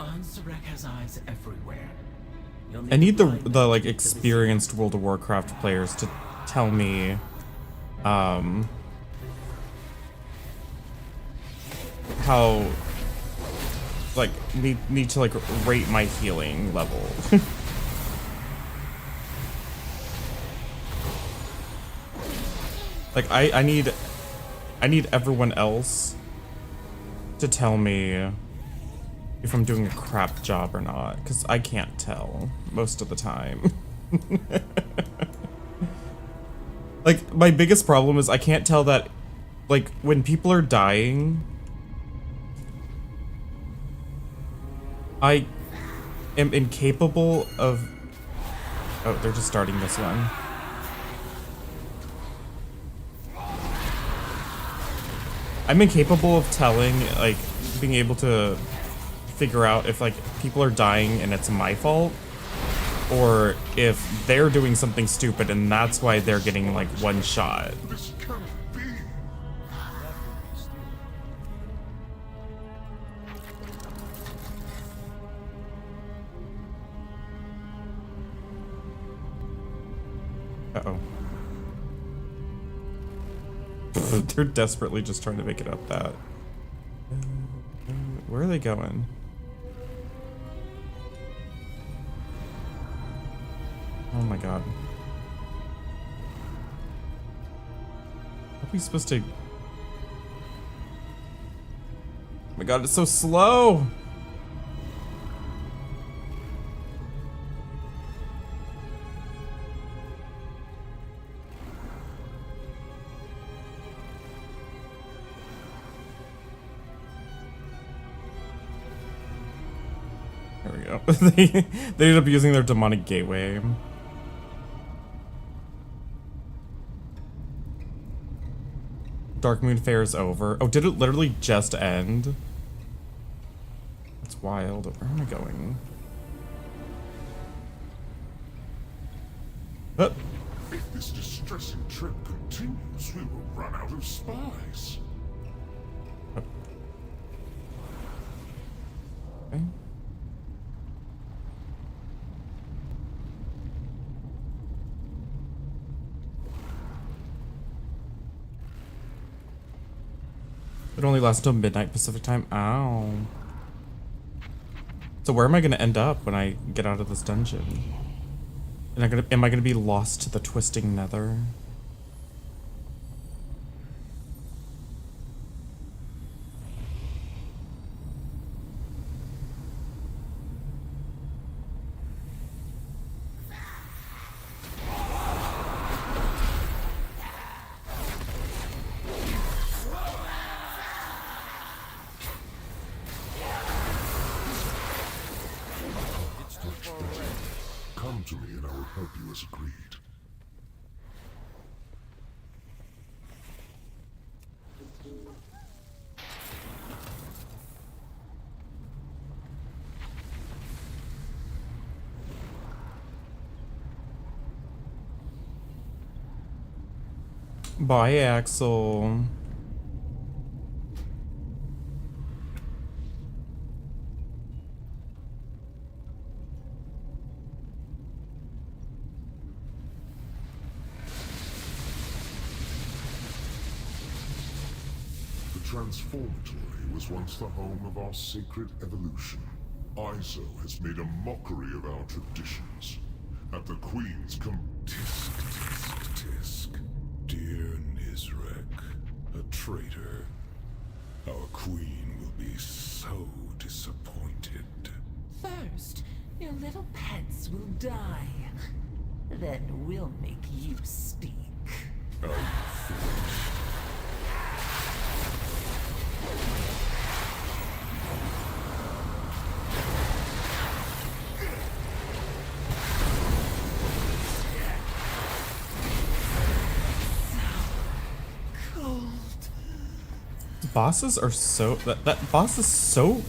Speaker 3: Ansarek has eyes everywhere.
Speaker 1: I need the like experienced World of Warcraft players to tell me how like need to like rate my healing level. Like I need everyone else to tell me if I'm doing a crap job or not, because I can't tell most of the time. Like, my biggest problem is I can't tell that, like, when people are dying, I am incapable of... Oh, they're just starting this one. I'm incapable of telling, like, being able to figure out if like people are dying and it's my fault, or if they're doing something stupid and that's why they're getting like one shot.
Speaker 4: This can't be.
Speaker 1: Uh-oh. They're desperately just trying to make it up that. Where are they going? Oh my god. How are we supposed to... Oh my god, it's so slow! There we go. They ended up using their demonic gateway. Dark Moon Fair is over. Oh, did it literally just end? That's wild. Where am I going?
Speaker 4: If this distressing trip continues, we will run out of spies.
Speaker 1: Okay. It only lasts until midnight Pacific time. Ow. So where am I gonna end up when I get out of this dungeon? Am I gonna be lost to the twisting nether?
Speaker 4: Come to me and I will help you as agreed.
Speaker 1: Bye, Axel.
Speaker 4: The Transformatory was once the home of our sacred evolution. Iso has made a mockery of our traditions. At the Queen's
Speaker 5: Tisk, tisk, tisk. Dear Nizrek, a traitor. Our queen will be so disappointed.
Speaker 11: First, your little pets will die. Then we'll make you stink.
Speaker 1: Bosses are so that boss is so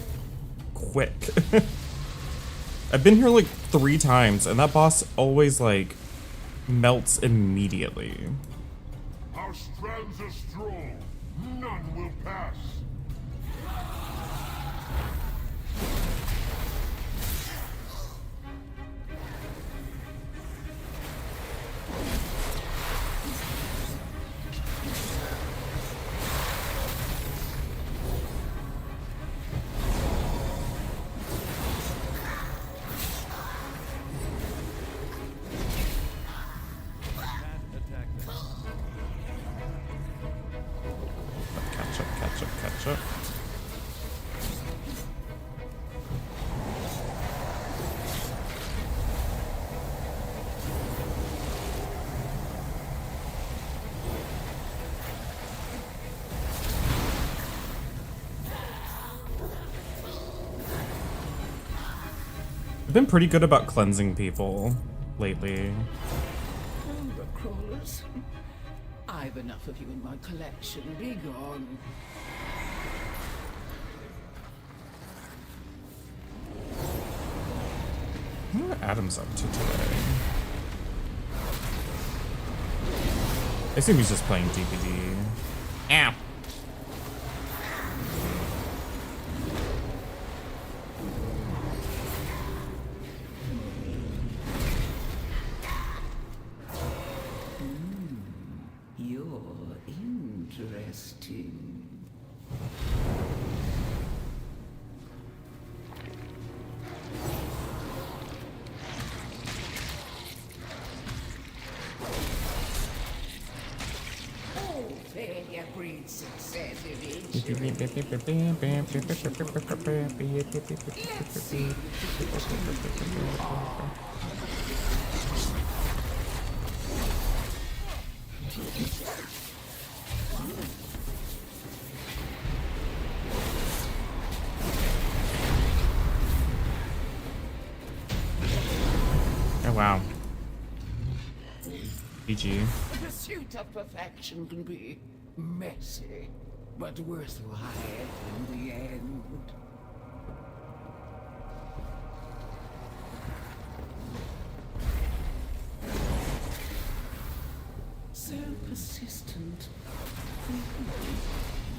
Speaker 1: quick. I've been here like 3 times and that boss always like melts immediately.
Speaker 4: Our strands are strong. None will pass.
Speaker 1: Catch up. I've been pretty good about cleansing people lately.
Speaker 11: Lumber crawlers. I've enough of you in my collection. Be gone.
Speaker 1: What are Adam's up to today? I assume he's just playing DPD. Ow.
Speaker 11: You're interesting. Oh, failure breeds success eventually. Let's see which you are.
Speaker 1: Oh wow. GG.
Speaker 11: The pursuit of perfection can be messy, but worthwhile in the end. So persistent.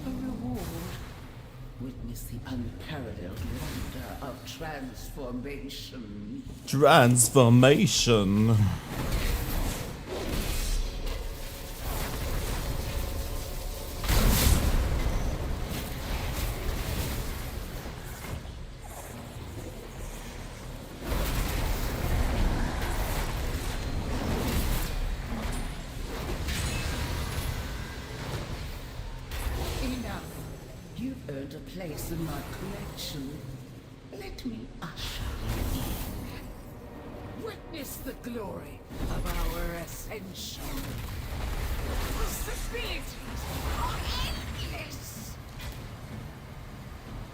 Speaker 11: A reward. Witness the unparalleled wonder of transformation.
Speaker 1: Transformation.
Speaker 11: Enough. You've earned a place in my collection. Let me usher you in. Witness the glory of our ascension. Possibilities are endless.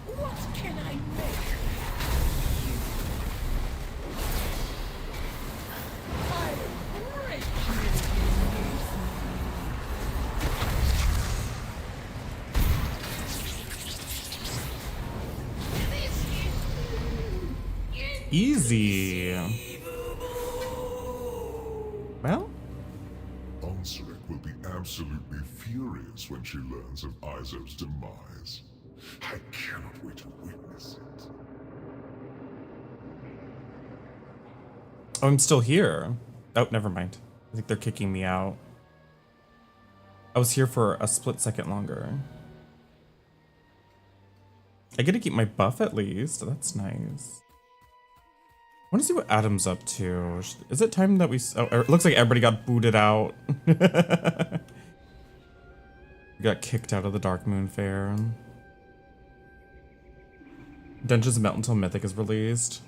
Speaker 11: What can I make? I'll break
Speaker 1: Easy. Well,
Speaker 4: Onseric will be absolutely furious when she learns of Izo's demise. I cannot wait to witness it.
Speaker 1: oh, I'm still here. Oh, never mind. I think they're kicking me out. I was here for a split second longer. I get to keep my buff at least. That's nice. I want to see what Adam's up to. Is it time that we... Oh, it looks like everybody got booted out. We got kicked out of the Dark Moon Fair. Dungeons melt until Mythic is released.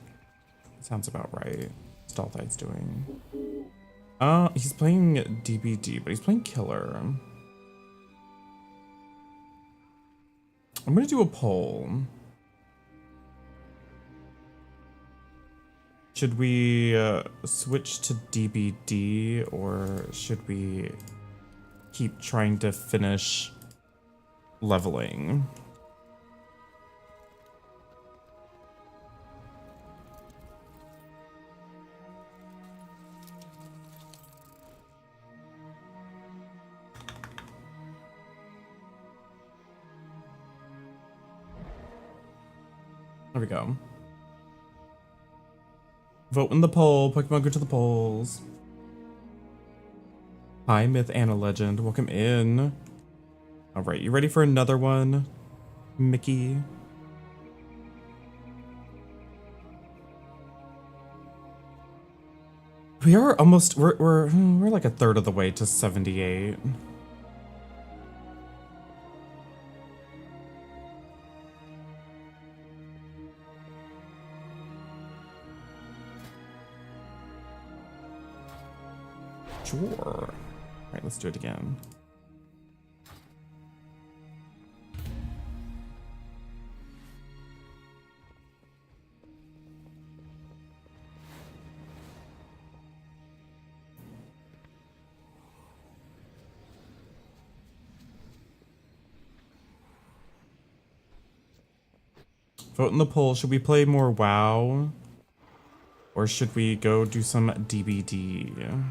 Speaker 1: Sounds about right. Stealth Eye's doing. He's playing DBD, but he's playing killer. I'm gonna do a poll. Should we switch to DBD, or should we keep trying to finish leveling? There we go. Vote in the poll. Pokemon, go to the polls. Hi, Myth Anna Legend. Welcome in. All right, you ready for another one, Mickey? We are almost. We're like a third of the way to 78. Sure. All right, let's do it again. Vote in the poll. Should we play more WoW? Or should we go do some DBD?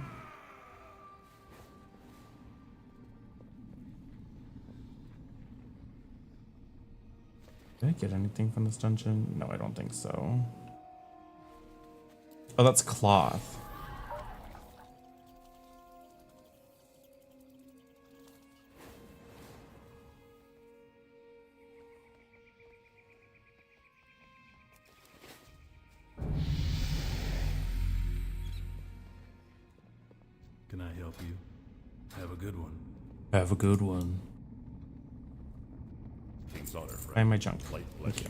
Speaker 1: Did I get anything from this dungeon? No, I don't think so. Oh, that's cloth.
Speaker 5: Can I help you? Have a good one.
Speaker 1: Have a good one.
Speaker 14: King's honor, friend.
Speaker 1: And my junk.
Speaker 14: Light
Speaker 1: Thank you.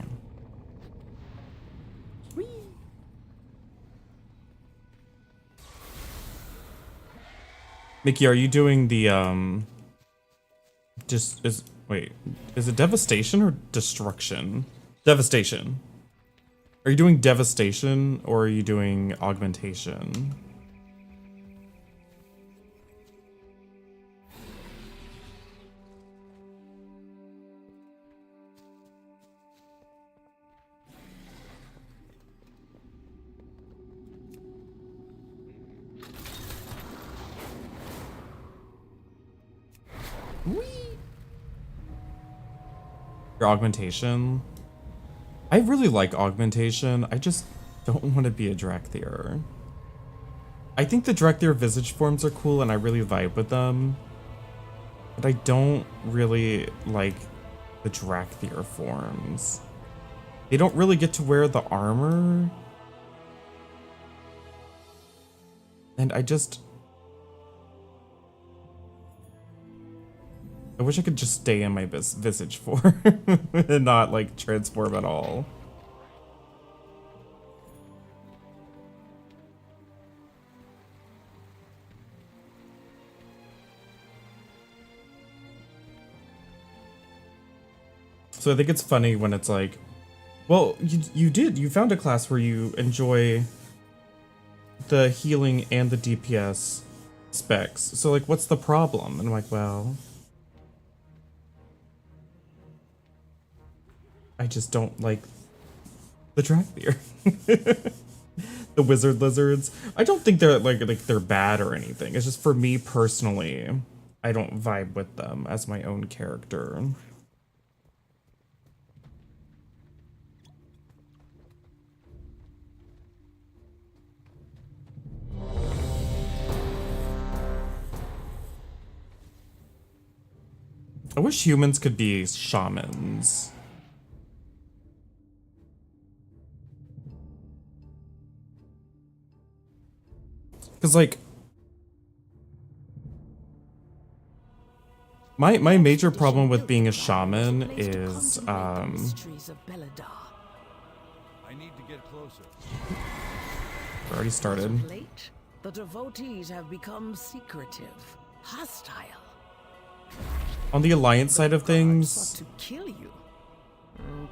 Speaker 1: Mickey, are you doing the wait, is it devastation or destruction? Devastation. Are you doing devastation or are you doing augmentation? Your augmentation? I really like augmentation. I just don't want to be a Drakthir. I think the Drakthir visage forms are cool and I really vibe with them. But I don't really like the Drakthir forms. They don't really get to wear the armor. And I wish I could just stay in my visage form and not like transform at all. So I think it's funny when it's like, well, you found a class where you enjoy the healing and the DPS specs. So like, what's the problem? And I'm like, well, I just don't like the Drakthir. The wizard lizards. I don't think they're like they're bad or anything. It's just for me personally, I don't vibe with them as my own character. I wish humans could be shamans. Because, like, my major problem with being a shaman is,
Speaker 11: I need
Speaker 6: to get closer.
Speaker 1: already started.
Speaker 11: The devotees have become secretive, hostile.
Speaker 1: On the Alliance side of
Speaker 11: Sought
Speaker 1: things,
Speaker 11: to kill you.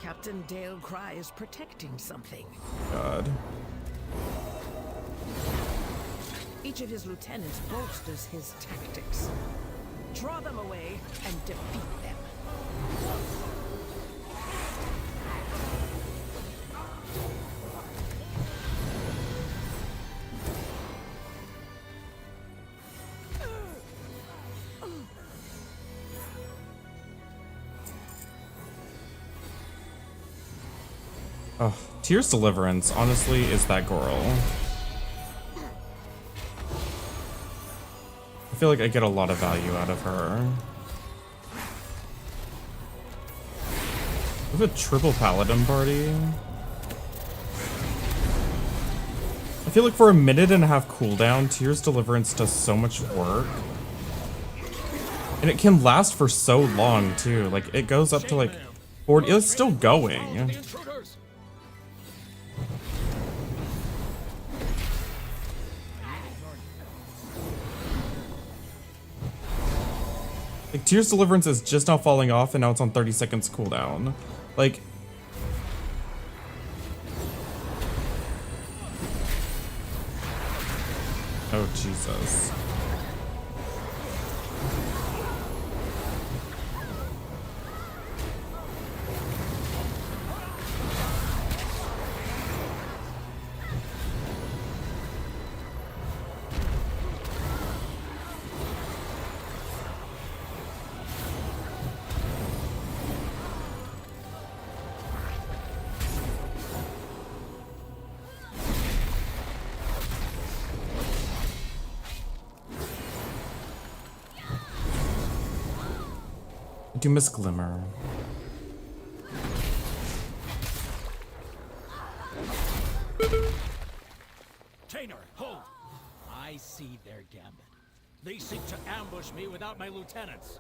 Speaker 11: Captain Dale Cry is protecting something.
Speaker 1: God.
Speaker 11: Each of his lieutenants bolsters his tactics. Draw them away and defeat them.
Speaker 1: Oh, Tyr's Deliverance, honestly, is that girl. I feel like I get a lot of value out of her. We have a triple Paladin party. I feel like for a minute and a half cooldown, Tyr's Deliverance does so much work. And it can last for so long, too. Like, it goes up to, like, 40. It's still going. Like, Tyr's Deliverance is just now falling off, and now it's on 30 seconds cooldown. Like... Oh, Jesus. I do miss Glimmer.
Speaker 8: Tainer, hold! I see their gambit. They seek to ambush me without my lieutenants.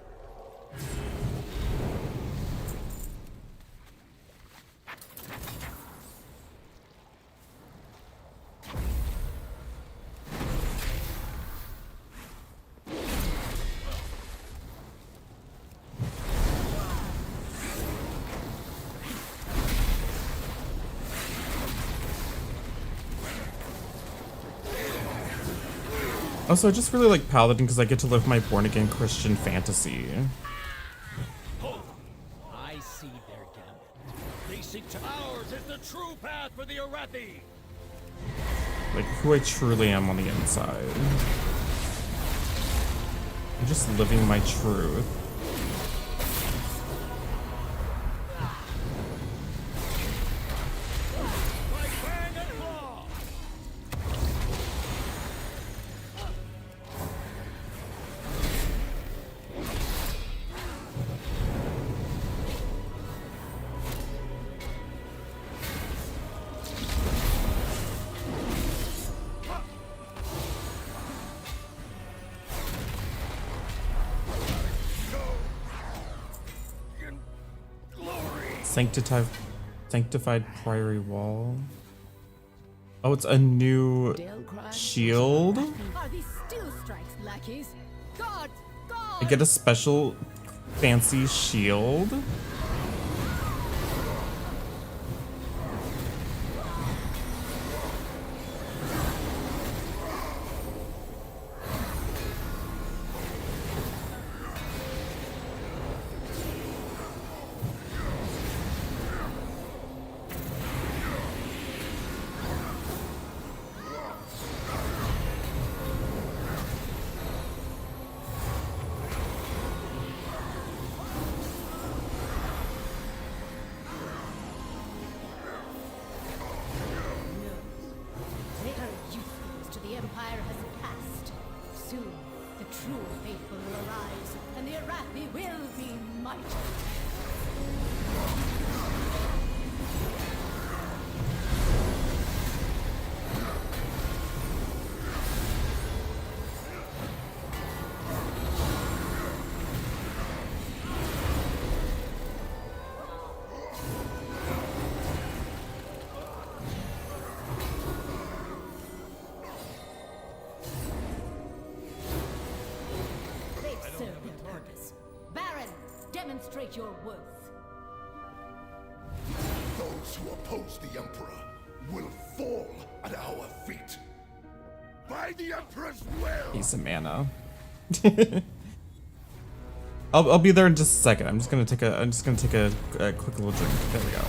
Speaker 1: Also, I just really like Paladin because I get to live my born-again Christian fantasy.
Speaker 8: I see their gambit. They seek to ours is the true path for the Arathi.
Speaker 1: Like, who I truly am on the inside. I'm just living my truth. Sanctified Priory Wall. Oh, it's a new shield.
Speaker 2: Are these still strikes, lackeys? God!
Speaker 1: I get a special fancy shield.
Speaker 2: They are useless to the Empire has passed. Soon, the true faithful will arise, and the Arathi will be mighty. demonstrate your worth.
Speaker 14: Those who oppose the Emperor will fall at our feet. By the Emperor's will!
Speaker 1: Piece of mana. I'll be there in just a second. I'm just gonna take a quick little drink. There we go.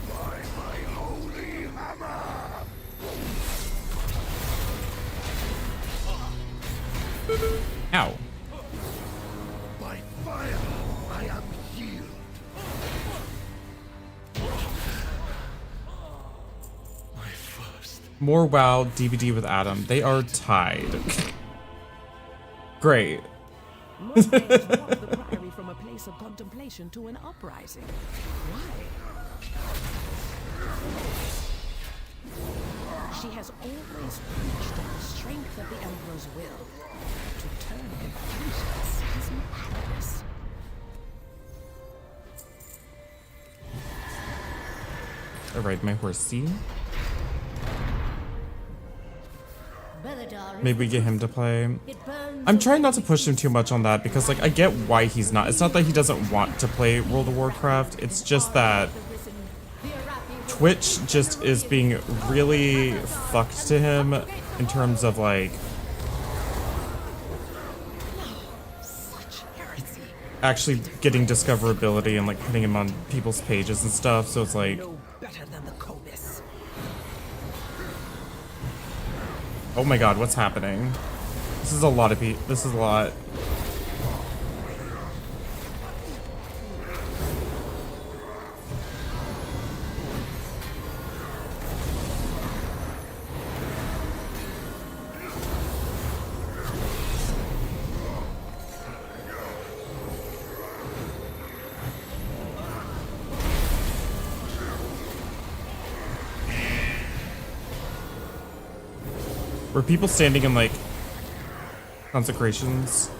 Speaker 14: By my holy hammer!
Speaker 1: Ow.
Speaker 14: By fire, I am healed. My first.
Speaker 1: More WoW DVD with Adam. They are tied. Great.
Speaker 11: Most walk the priory from a place of contemplation to an uprising. Why? She has always preached on the strength of the Emperor's will. To turn confusions is madness.
Speaker 1: I ride my horsey. Maybe we get him to play. I'm trying not to push him too much on that because, like, I get why he's not. It's not that he doesn't want to play World of Warcraft. It's just that Twitch just is being really fucked to him in terms of, like, actually getting discoverability and, like, putting him on people's pages and stuff. So it's like, oh my god, what's happening? This is a lot of people. This is a lot. Were people standing in, like, consecrations?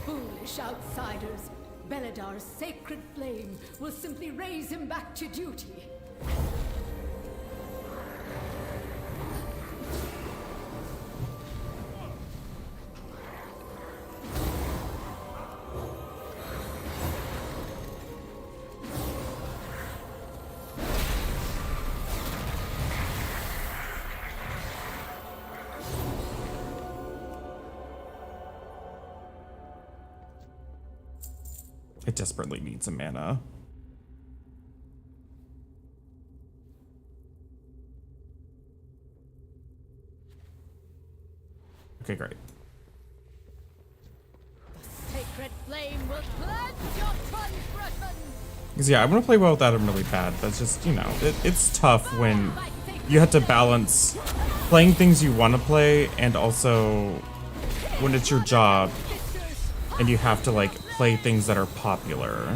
Speaker 2: Foolish outsiders. Beladar's sacred flame will simply raise him back to duty.
Speaker 1: It desperately needs some mana. Okay, great.
Speaker 2: The sacred flame will cleanse your transgressions.
Speaker 1: Because yeah, I want to play well without him really bad, but it's just, you know, it's tough when you have to balance playing things you want to play and also when it's your job and you have to, like, play things that are popular.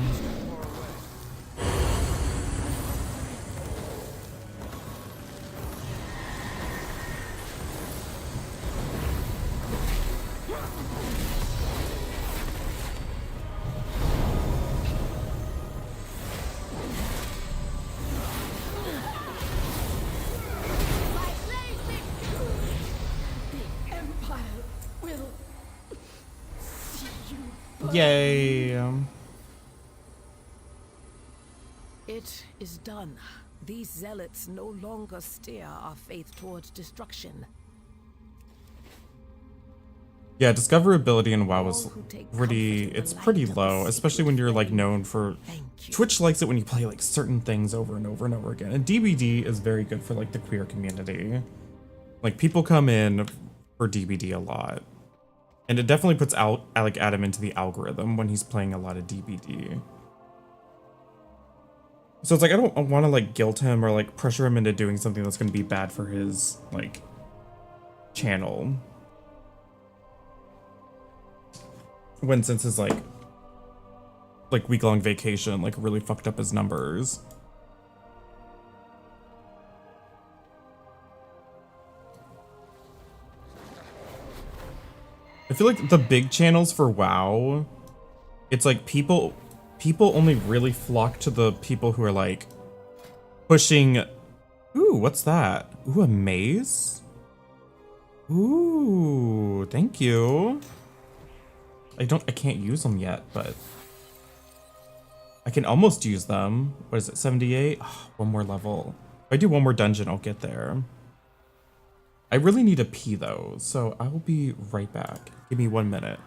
Speaker 1: Yay.
Speaker 11: It is done. These zealots no longer steer our faith towards destruction.
Speaker 1: Yeah, discoverability in WoW is it's pretty low, especially when you're, like, known for... Twitch likes it when you play, like, certain things over and over and over again. And DBD is very good for, like, the queer community. Like, people come in for DBD a lot. And it definitely puts like, Adam into the algorithm when he's playing a lot of DBD. So it's like, I don't want to, like, guilt him or, like, pressure him into doing something that's going to be bad for his, like, channel. When since his, like week-long vacation, like, really fucked up his numbers. I feel like the big channels for WoW, it's like people only really flock to the people who are, like, pushing Ooh, what's that? Ooh, a maze? Ooh, thank you. I can't use them yet, but I can almost use them. What is it, 78? Oh, one more level. If I do one more dungeon, I'll get there. I really need a pee though, so I will be right back. Give me 1 minute.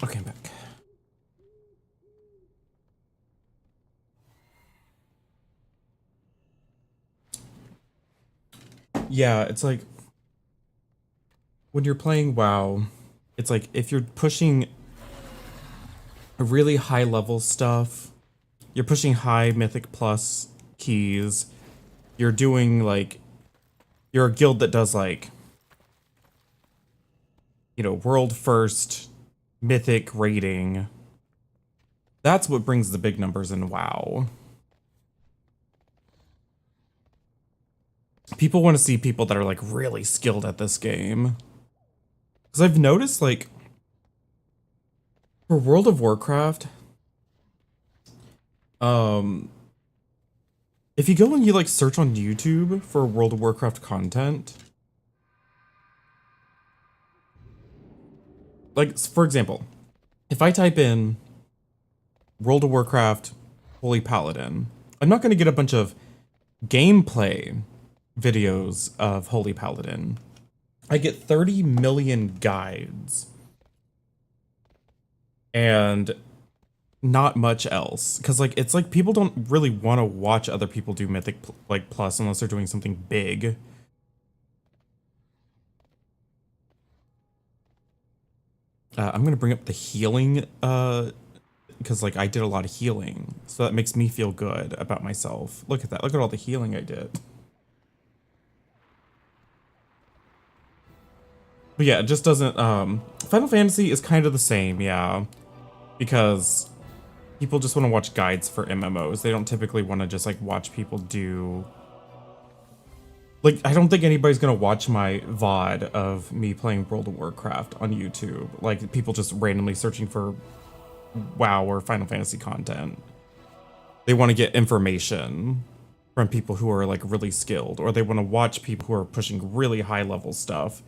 Speaker 1: Okay, I'm back. Yeah, it's like when you're playing WoW, it's like if you're pushing really high level stuff, you're pushing high Mythic Plus keys, you're doing like, you're a guild that does like, you know, world first Mythic rating. That's what brings the big numbers in WoW. People want to see people that are like really skilled at this game. Because I've noticed like for World of Warcraft, if you go and you like search on YouTube for World of Warcraft content, like for example, if I type in World of Warcraft Holy Paladin, I'm not going to get a bunch of gameplay videos of Holy Paladin. I get 30 million guides and not much else, because like it's like people don't really want to watch other people do Mythic like Plus unless they're doing something big. I'm gonna bring up the healing because like I did a lot of healing, so that makes me feel good about myself. Look at that, look at all the healing I did. But yeah, it just doesn't, Final Fantasy is kind of the same, yeah, because people just want to watch guides for MMOs. They don't typically want to just like watch people do, like, I don't think anybody's gonna watch my VOD of me playing World of Warcraft on YouTube. Like, people just randomly searching for WoW or Final Fantasy content. They want to get information from people who are like really skilled, or they want to watch people who are pushing really high level stuff.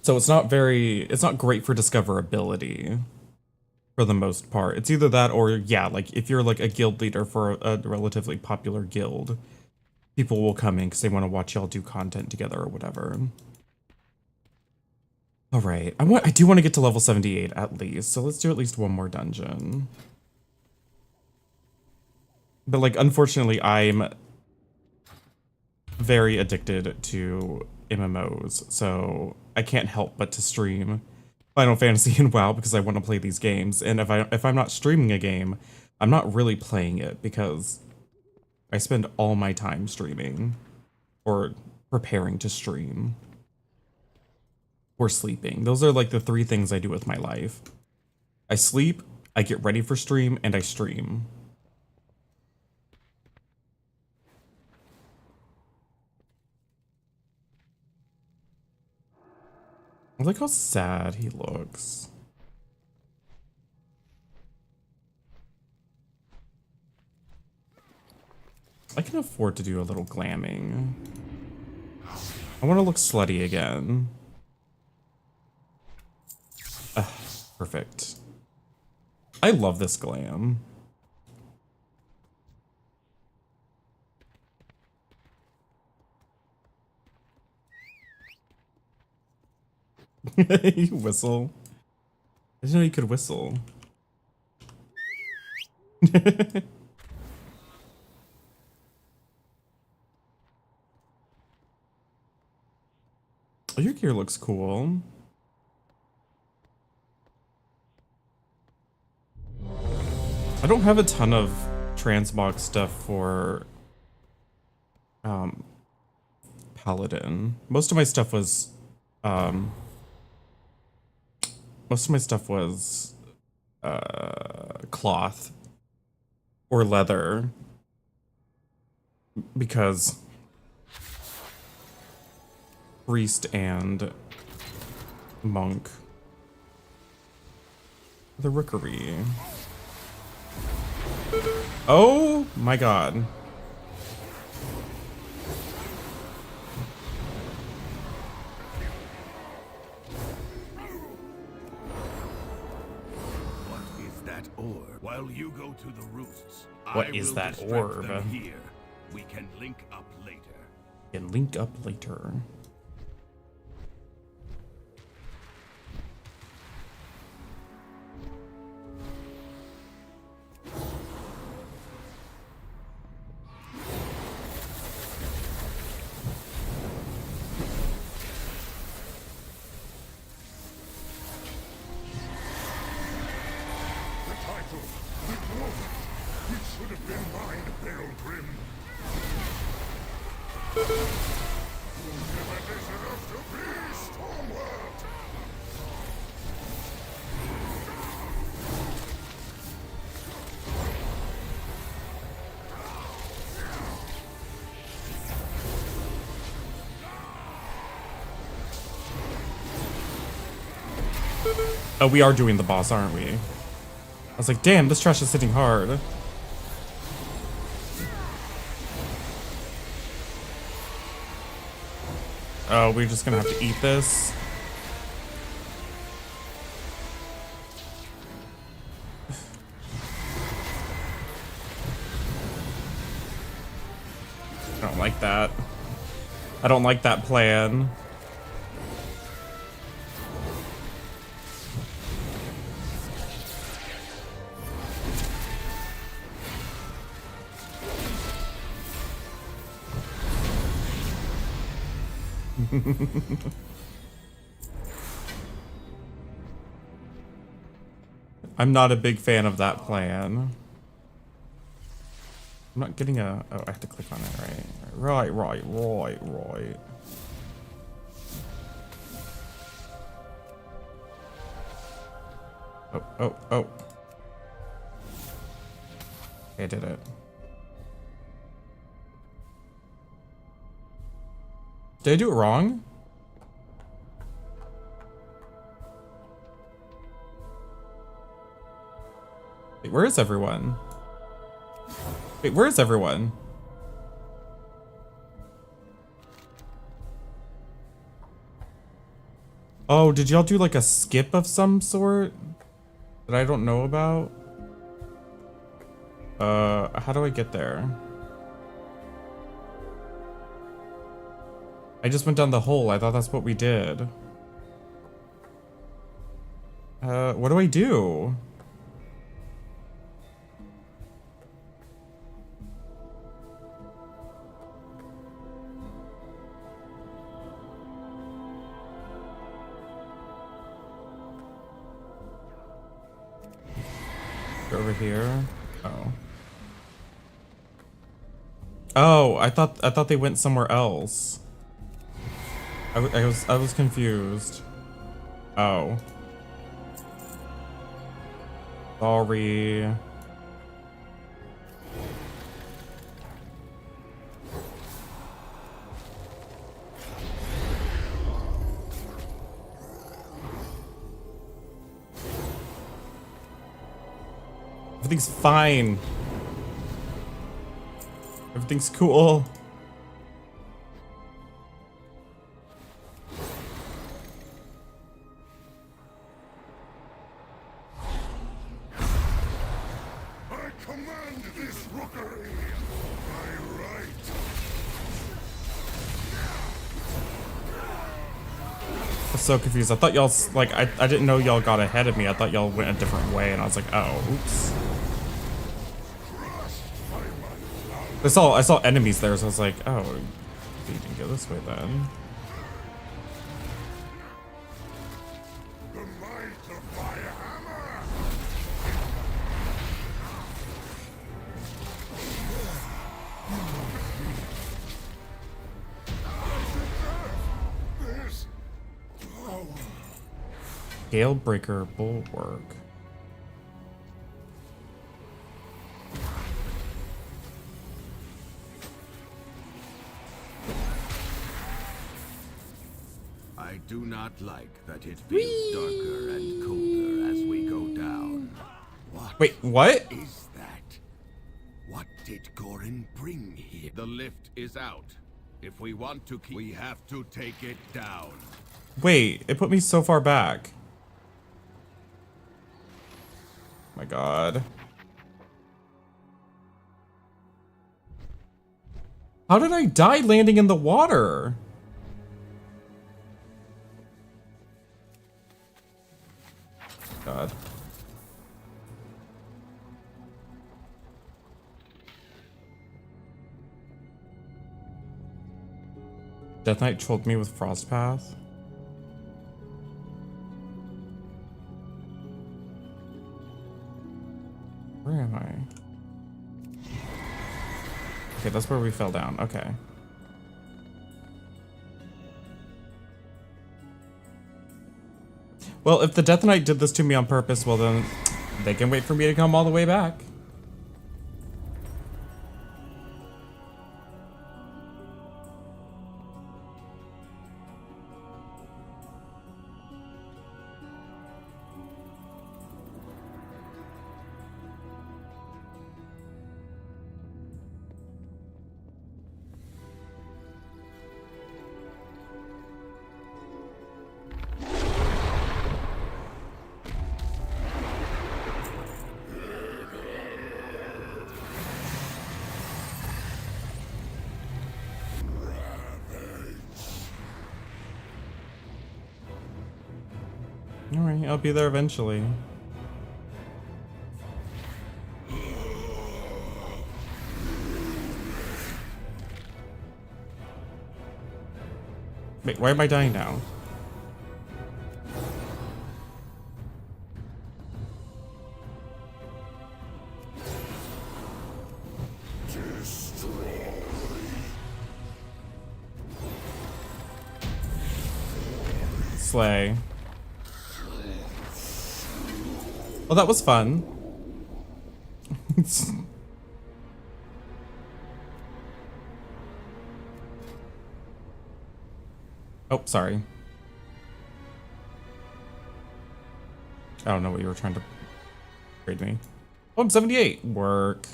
Speaker 1: So it's not great for discoverability for the most part. It's either that or, yeah, like if you're like a guild leader for a relatively popular guild, people will come in because they want to watch y'all do content together or whatever. All right, I do want to get to level 78 at least, so let's do at least one more dungeon. But like, unfortunately, I'm very addicted to MMOs, so I can't help but to stream Final Fantasy and WoW because I want to play these games. And if I'm not streaming a game, I'm not really playing it because I spend all my time streaming or preparing to stream or sleeping. Those are like the three things I do with my life. I sleep, I get ready for stream, and I stream. Look how sad he looks. I can afford to do a little glamming. I want to look slutty again. Perfect. I love this glam. You whistle. I didn't know you could whistle. Oh, your gear looks cool. I don't have a ton of transmog stuff for Paladin. Most of my stuff was cloth or leather because priest and monk. The rookery. Oh my god.
Speaker 14: While you go to the roosts,
Speaker 1: What is that orb?
Speaker 14: Here. We can link up later.
Speaker 1: Can link up later. Oh, we are doing the boss, aren't we? I was like, damn, this trash is hitting hard. Oh, we're just gonna have to eat this. I don't like that. I don't like that plan. I'm not a big fan of that plan. I'm not getting a... Oh, I have to click on it, right? Right. Oh. Okay, I did it. Did I do it wrong? Wait, where is everyone? Wait, where is everyone? Oh, did y'all do like a skip of some sort that I don't know about? How do I get there? I just went down the hole. I thought that's what we did. What do I do? Over here. Oh. Oh, I thought they went somewhere else. I was confused. Oh. Sorry. Everything's fine. Everything's cool.
Speaker 14: I command this rookery by right.
Speaker 1: I was so confused. I thought y'all, like, I didn't know y'all got ahead of me. I thought y'all went a different way, and I was like, oh, oops. I saw enemies there, so I was like, oh, you can go this way then.
Speaker 14: The might of my hammer. This power.
Speaker 1: Galebreaker Bulwark.
Speaker 6: I do not like that it feels darker and colder as we go down. What?
Speaker 1: Wait, what?
Speaker 6: Is that? What did Gorin bring here? The lift is out. If we want to keep, we have to take it down.
Speaker 1: Wait, it put me so far back. My God. How did I die landing in the water? God. Death Knight trolled me with Frostpath. Where am I? Okay, that's where we fell down. Okay. Well, if the Death Knight did this to me on purpose, well then, they can wait for me to come all the way back. Alright, I'll be there eventually. Wait, why am I dying now? Slay. Well, that was fun. Oh, sorry. I don't know what you were trying to trade me. Oh, I'm 78. Work.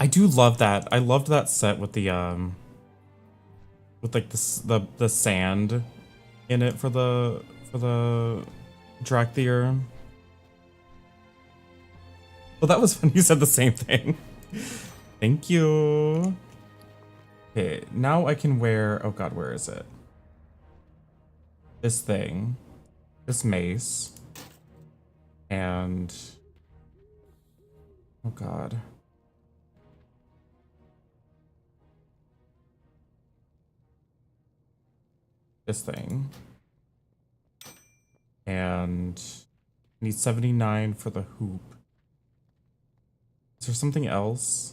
Speaker 1: I do love that. I loved that set with the with like the sand in it for the Drakthir. Well, that was when you said the same thing. Thank you. Okay, now I can wear, oh god, where is it? This thing, this mace, and oh god. This thing. And need 79 for the hoop. Is there something else?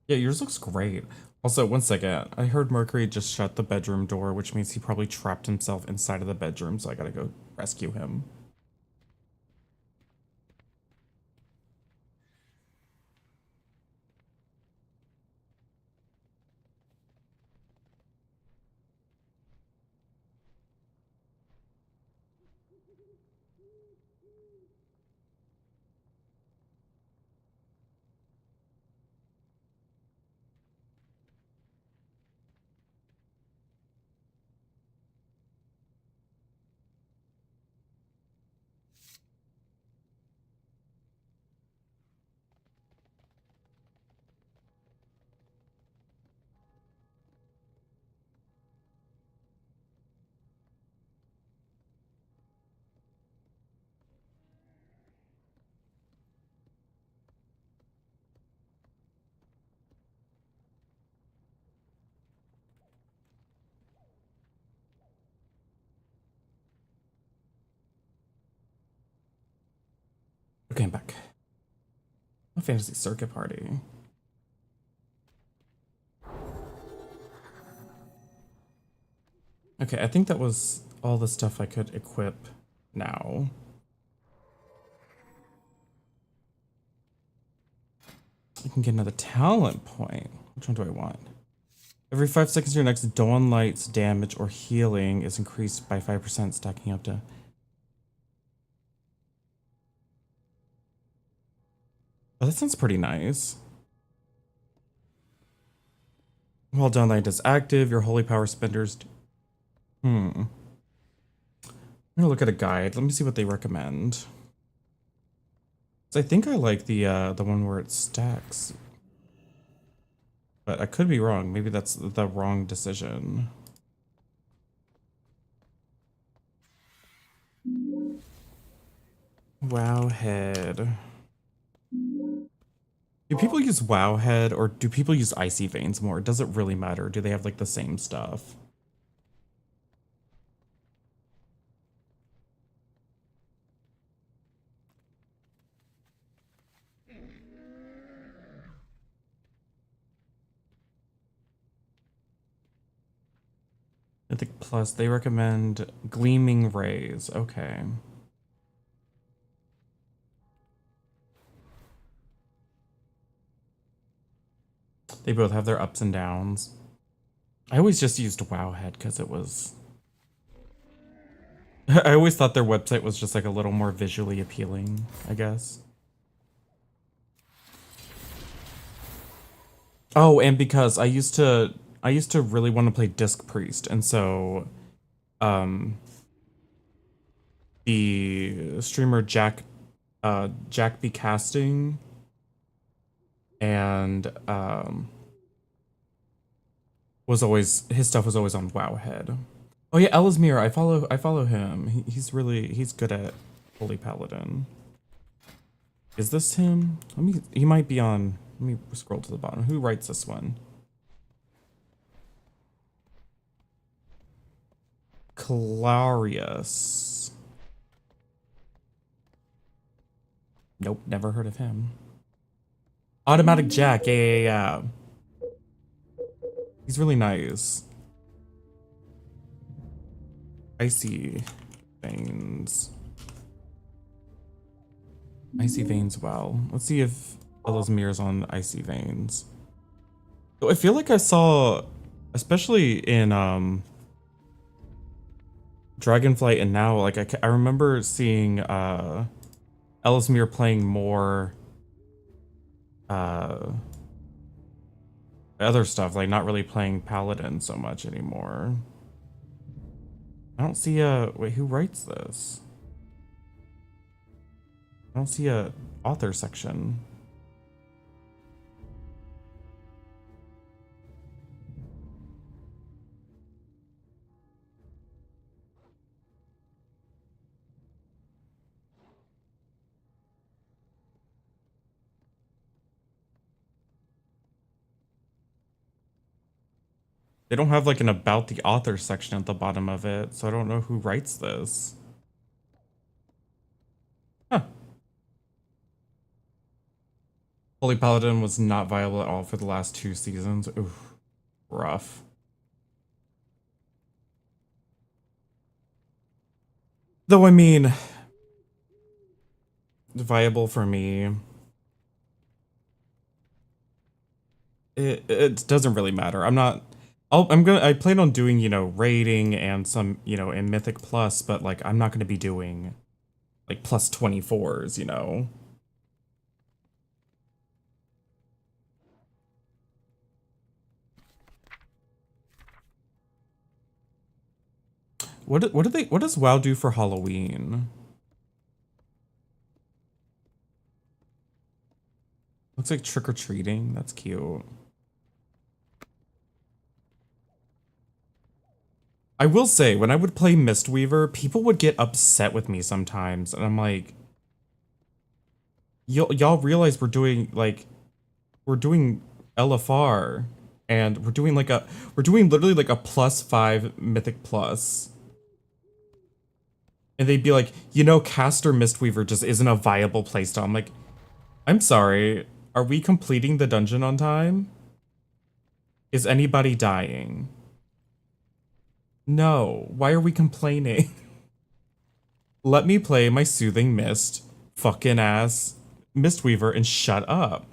Speaker 1: Yeah, yours looks great. Also, one second. I heard Mercury just shut the bedroom door, which means he probably trapped himself inside of the bedroom, so I gotta go rescue him. Okay, I'm back. A fantasy circuit party. Okay, I think that was all the stuff I could equip now. I can get another talent point. Which one do I want? Every 5 seconds, your next Dawn Light's damage or healing is increased by 5%, stacking up to... Oh, that sounds pretty nice. While Dawn Light is active, your holy power spenders... I'm gonna look at a guide. Let me see what they recommend. I think I like the one where it stacks. But I could be wrong. Maybe that's the wrong decision. Wowhead. Do people use Wowhead or do people use Icy Veins more? Does it really matter? Do they have like the same stuff? I think plus they recommend Gleaming Rays. Okay. They both have their ups and downs. I always just used Wowhead because it was... I always thought their website was just like a little more visually appealing, I guess. Oh, and because I used to really want to play Disc Priest, and so the streamer Jack B Casting and was always, his stuff was always on Wowhead. Oh yeah, Elismir, I follow him. He's good at Holy Paladin. Is this him? He might be on, let me scroll to the bottom. Who writes this one? Clarius. Nope, never heard of him. Automatic Jack, yeah. He's really nice. Icy Veins. Icy Veins, well. Let's see if Elismir's on Icy Veins. I feel like I saw, especially in Dragonflight and now, like I remember seeing Ellesmere playing more other stuff, like not really playing Paladin so much anymore. I don't see a wait, who writes this? I don't see a author section. They don't have like an about the author section at the bottom of it, so I don't know who writes this. Huh. Holy Paladin was not viable at all for the last 2 seasons. Oof. Rough. Though, I mean, viable for me. It doesn't really matter. I plan on doing, you know, raiding and some, you know, in Mythic Plus, but like I'm not gonna be doing like plus 24s, you know. What does WoW do for Halloween? Looks like trick-or-treating. That's cute. I will say, when I would play Mistweaver, people would get upset with me sometimes, and I'm like, y'all realize we're doing LFR, and we're doing literally like a +5 Mythic Plus. And they'd be like, you know, Caster Mistweaver just isn't a viable playstyle. I'm like, I'm sorry, are we completing the dungeon on time? Is anybody dying? No, why are we complaining? Let me play my Soothing Mist, fucking ass Mistweaver, and shut up.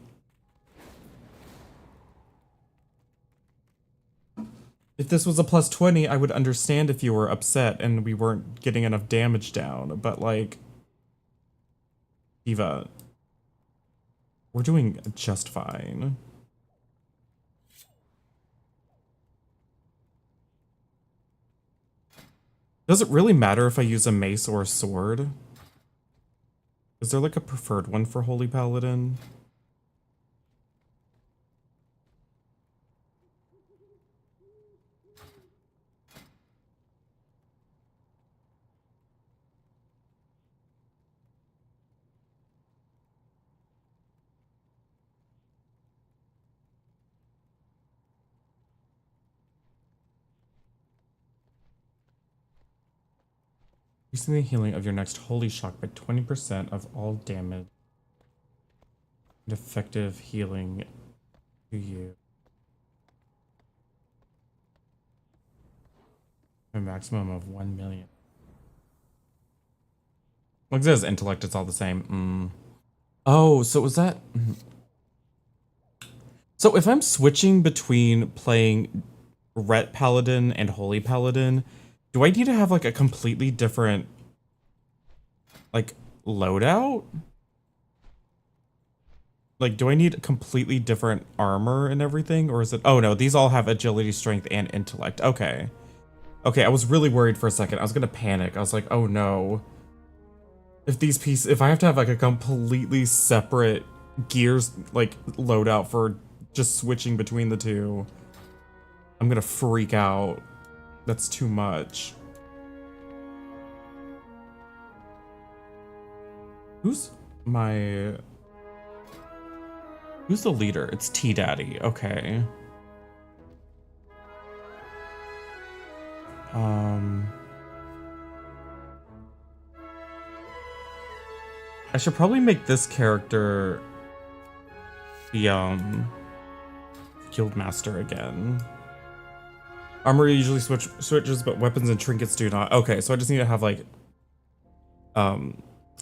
Speaker 1: If this was a +20, I would understand if you were upset and we weren't getting enough damage down, but like, Eva, we're doing just fine. Does it really matter if I use a mace or a sword? Is there like a preferred one for Holy Paladin? Increasing the healing of your next holy shock by 20% of all damage. And effective healing to you. A maximum of 1 million. Like it says intellect, it's all the same. Oh, so was that... So if I'm switching between playing Ret Paladin and Holy Paladin, do I need to have like a completely different like loadout? Like, do I need a completely different armor and everything? Or is it, oh no, these all have agility, strength, and intellect. Okay. Okay, I was really worried for a second. I was gonna panic. I was like, oh no. If I have to have like a completely separate gears like loadout for just switching between the two, I'm gonna freak out. That's too much. Who's the leader? It's T-Daddy. Okay. I should probably make this character the Guildmaster again. Armor usually switches, but weapons and trinkets do not. Okay, so I just need to have like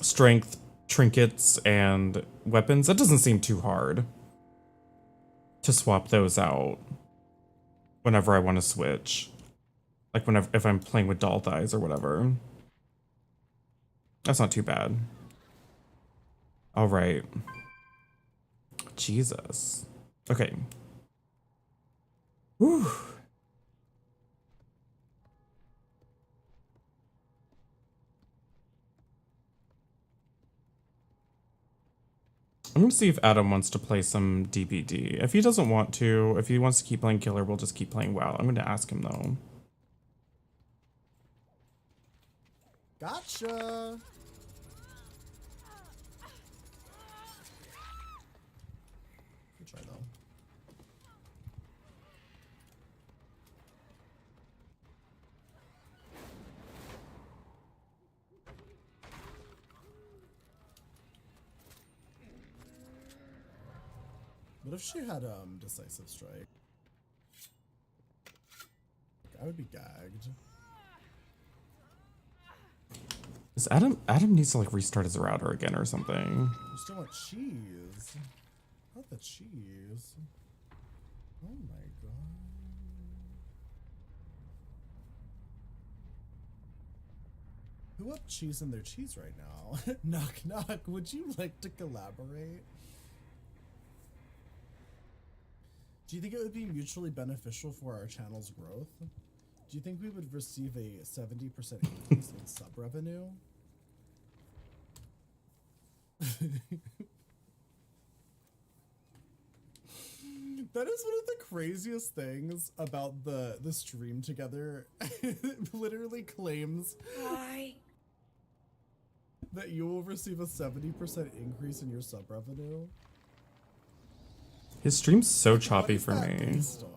Speaker 1: strength, trinkets, and weapons. That doesn't seem too hard. to swap those out whenever I want to switch. Like whenever if I'm playing with doll thighs or whatever. That's not too bad. All right. Jesus. Okay. Whew. I'm gonna see if Adam wants to play some DBD. If he doesn't want to, if he wants to keep playing Killer, we'll just keep playing WoW. I'm gonna ask him though.
Speaker 15: Gotcha. Good try though. What if she had decisive strike? I would be gagged.
Speaker 1: Is Adam needs to like restart his router again or something?
Speaker 15: I still want cheese. Not the cheese. Oh my god. Who up cheese in their cheese right now? Knock knock, would you like to collaborate? Do you think it would be mutually beneficial for our channel's growth? Do you think we would receive a 70% increase in sub revenue? That is one of the craziest things about the stream together. It literally claims that you will receive a 70% increase in your sub revenue.
Speaker 1: His stream's so choppy for me.
Speaker 15: Based on?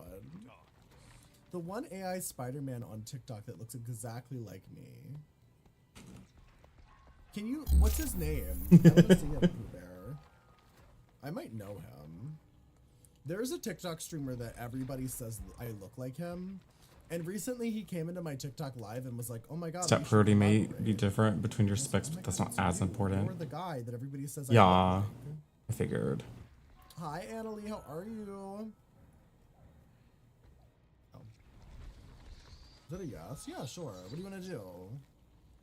Speaker 15: The one AI Spider-Man on TikTok that looks exactly like me. Can you? What's his name? I want to see him, Pooh Bear. I might know him. There's a TikTok streamer that everybody says I look like him, and recently he came into my TikTok live and was like, "Oh my god."
Speaker 1: Step priority may be different between your specs, but that's not as important.
Speaker 15: You're the guy that everybody says.
Speaker 1: Yeah,
Speaker 15: I look like.
Speaker 1: I figured.
Speaker 15: Hi, Annalie. How are you? Oh. Is that a yes? Yeah, sure. What do you want to do?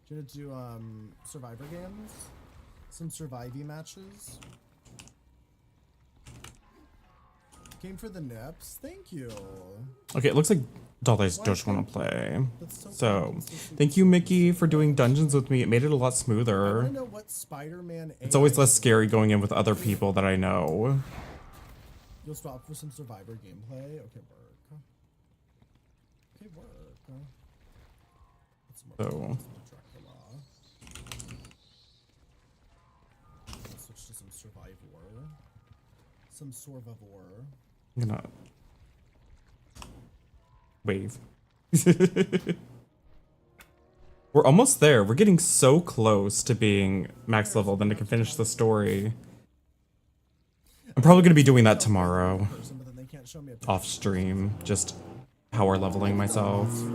Speaker 15: Do you want to do Survivor games? Some Survivey matches? Came for the nips. Thank you.
Speaker 1: Okay, it looks like Dollars don't want to play. So, thank you, Mickey, for doing dungeons with me. It made it a lot
Speaker 15: I
Speaker 1: smoother.
Speaker 15: want to know what Spider-Man.
Speaker 1: It's always less scary going in with other people that I know.
Speaker 15: You'll swap for some Survivor gameplay. Okay, work. Okay, work.
Speaker 1: So.
Speaker 15: Let's switch to some Survivor. Some Sorvivor.
Speaker 1: I'm gonna wave. We're almost there. We're getting so close to being max level, then I can finish the story. I'm probably gonna be doing that tomorrow. Off stream, just power leveling myself.
Speaker 15: You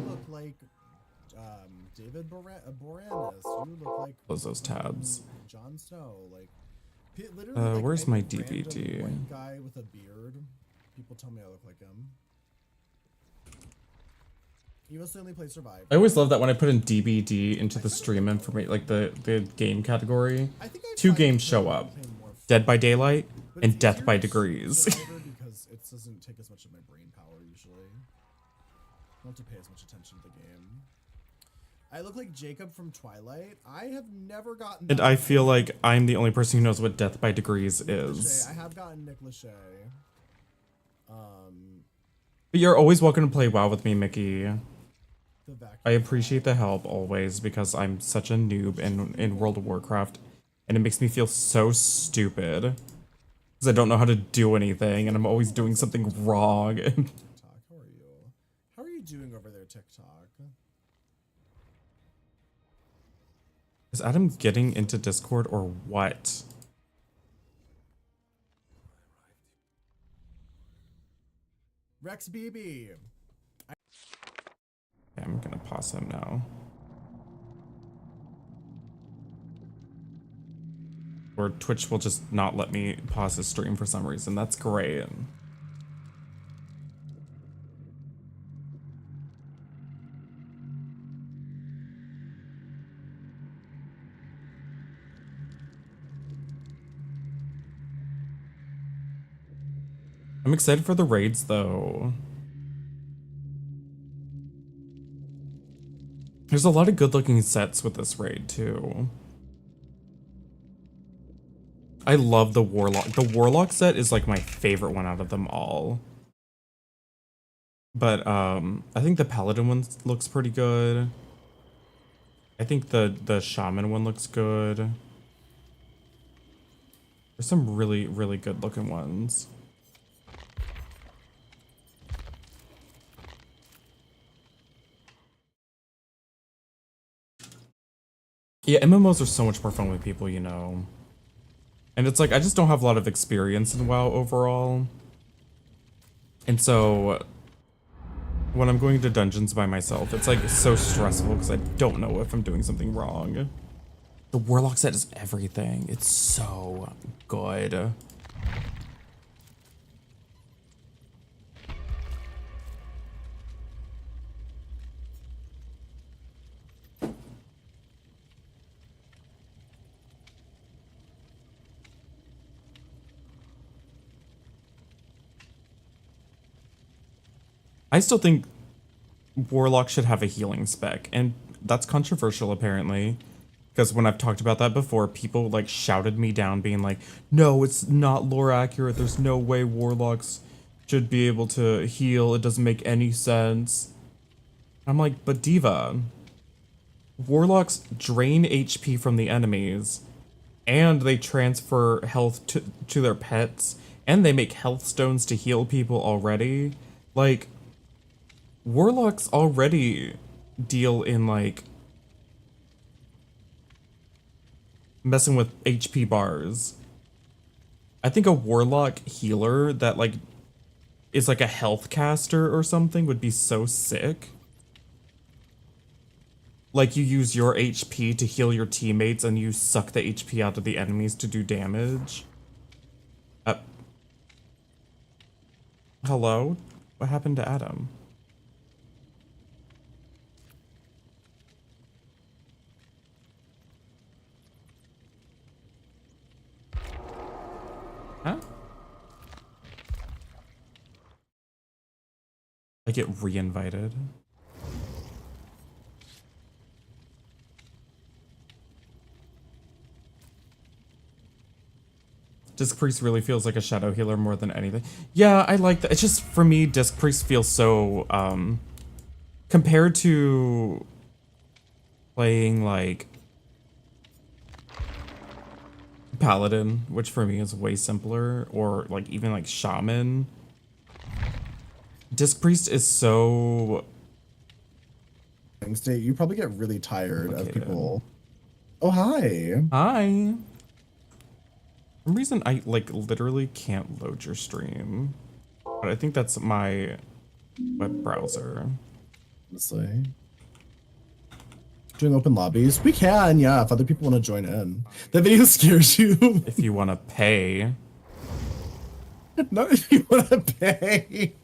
Speaker 15: look like David Boreanaz. You look like
Speaker 1: Close those tabs.
Speaker 15: Jon Snow. Like literally. Like
Speaker 1: Where's
Speaker 15: any
Speaker 1: my
Speaker 15: random
Speaker 1: DBD?
Speaker 15: white guy with a beard. People tell me I look like him. You must only play Survivor.
Speaker 1: I always love that when I put in DBD into the stream information, like the game category, two games show up: Dead by Daylight and Death by Degrees.
Speaker 15: Because it doesn't take as much of my brain power usually. I don't have to pay as much attention to the game. I look like Jacob from Twilight. I have never gotten.
Speaker 1: And I feel like I'm the only person who knows what Death by Degrees is.
Speaker 15: I have gotten Nick Lachey.
Speaker 1: But you're always welcome to play WoW with me, Mickey. I appreciate the help always because I'm such a noob in World of Warcraft, and it makes me feel so stupid because I don't know how to do anything, and I'm always doing something wrong.
Speaker 15: How are you doing over there, TikTok?
Speaker 1: Is Adam getting into Discord or what?
Speaker 15: Rex BB.
Speaker 1: Yeah, I'm gonna pause him now. Or Twitch will just not let me pause the stream for some reason. That's great. I'm excited for the raids though. There's a lot of good looking sets with this raid too. I love the Warlock. The Warlock set is like my favorite one out of them all. But I think the Paladin one looks pretty good. I think the Shaman one looks good. There's some really, really good looking ones. Yeah, MMOs are so much more fun with people, you know. And it's like, I just don't have a lot of experience in WoW overall. And so, when I'm going to dungeons by myself, it's like so stressful because I don't know if I'm doing something wrong. The Warlock set is everything. It's so good. I still think Warlock should have a healing spec, and that's controversial apparently. Because when I've talked about that before, people like shouted me down being like, no, it's not lore accurate. There's no way Warlocks should be able to heal. It doesn't make any sense. I'm like, but Diva, Warlocks drain HP from the enemies, and they transfer health to their pets, and they make health stones to heal people already. Like, Warlocks already deal in like messing with HP bars. I think a Warlock healer that like is like a health caster or something would be so sick. Like you use your HP to heal your teammates and you suck the HP out of the enemies to do damage. Hello? What happened to Adam? Huh? I get re-invited. Disc Priest really feels like a shadow healer more than anything. Yeah, I like that. It's just, for me, Disc Priest feels so, compared to playing, like, Paladin, which for me is way simpler, or, like, even, like, Shaman, Disc Priest is so...
Speaker 15: State, you probably get really tired of people. Oh, hi.
Speaker 1: Hi. For some reason, I, like, literally can't load your stream. But I think that's my web browser.
Speaker 15: Honestly. Doing open lobbies? We can, yeah, if other people want to join in. The video scares you.
Speaker 1: If you want to pay.
Speaker 15: Not if you want to pay.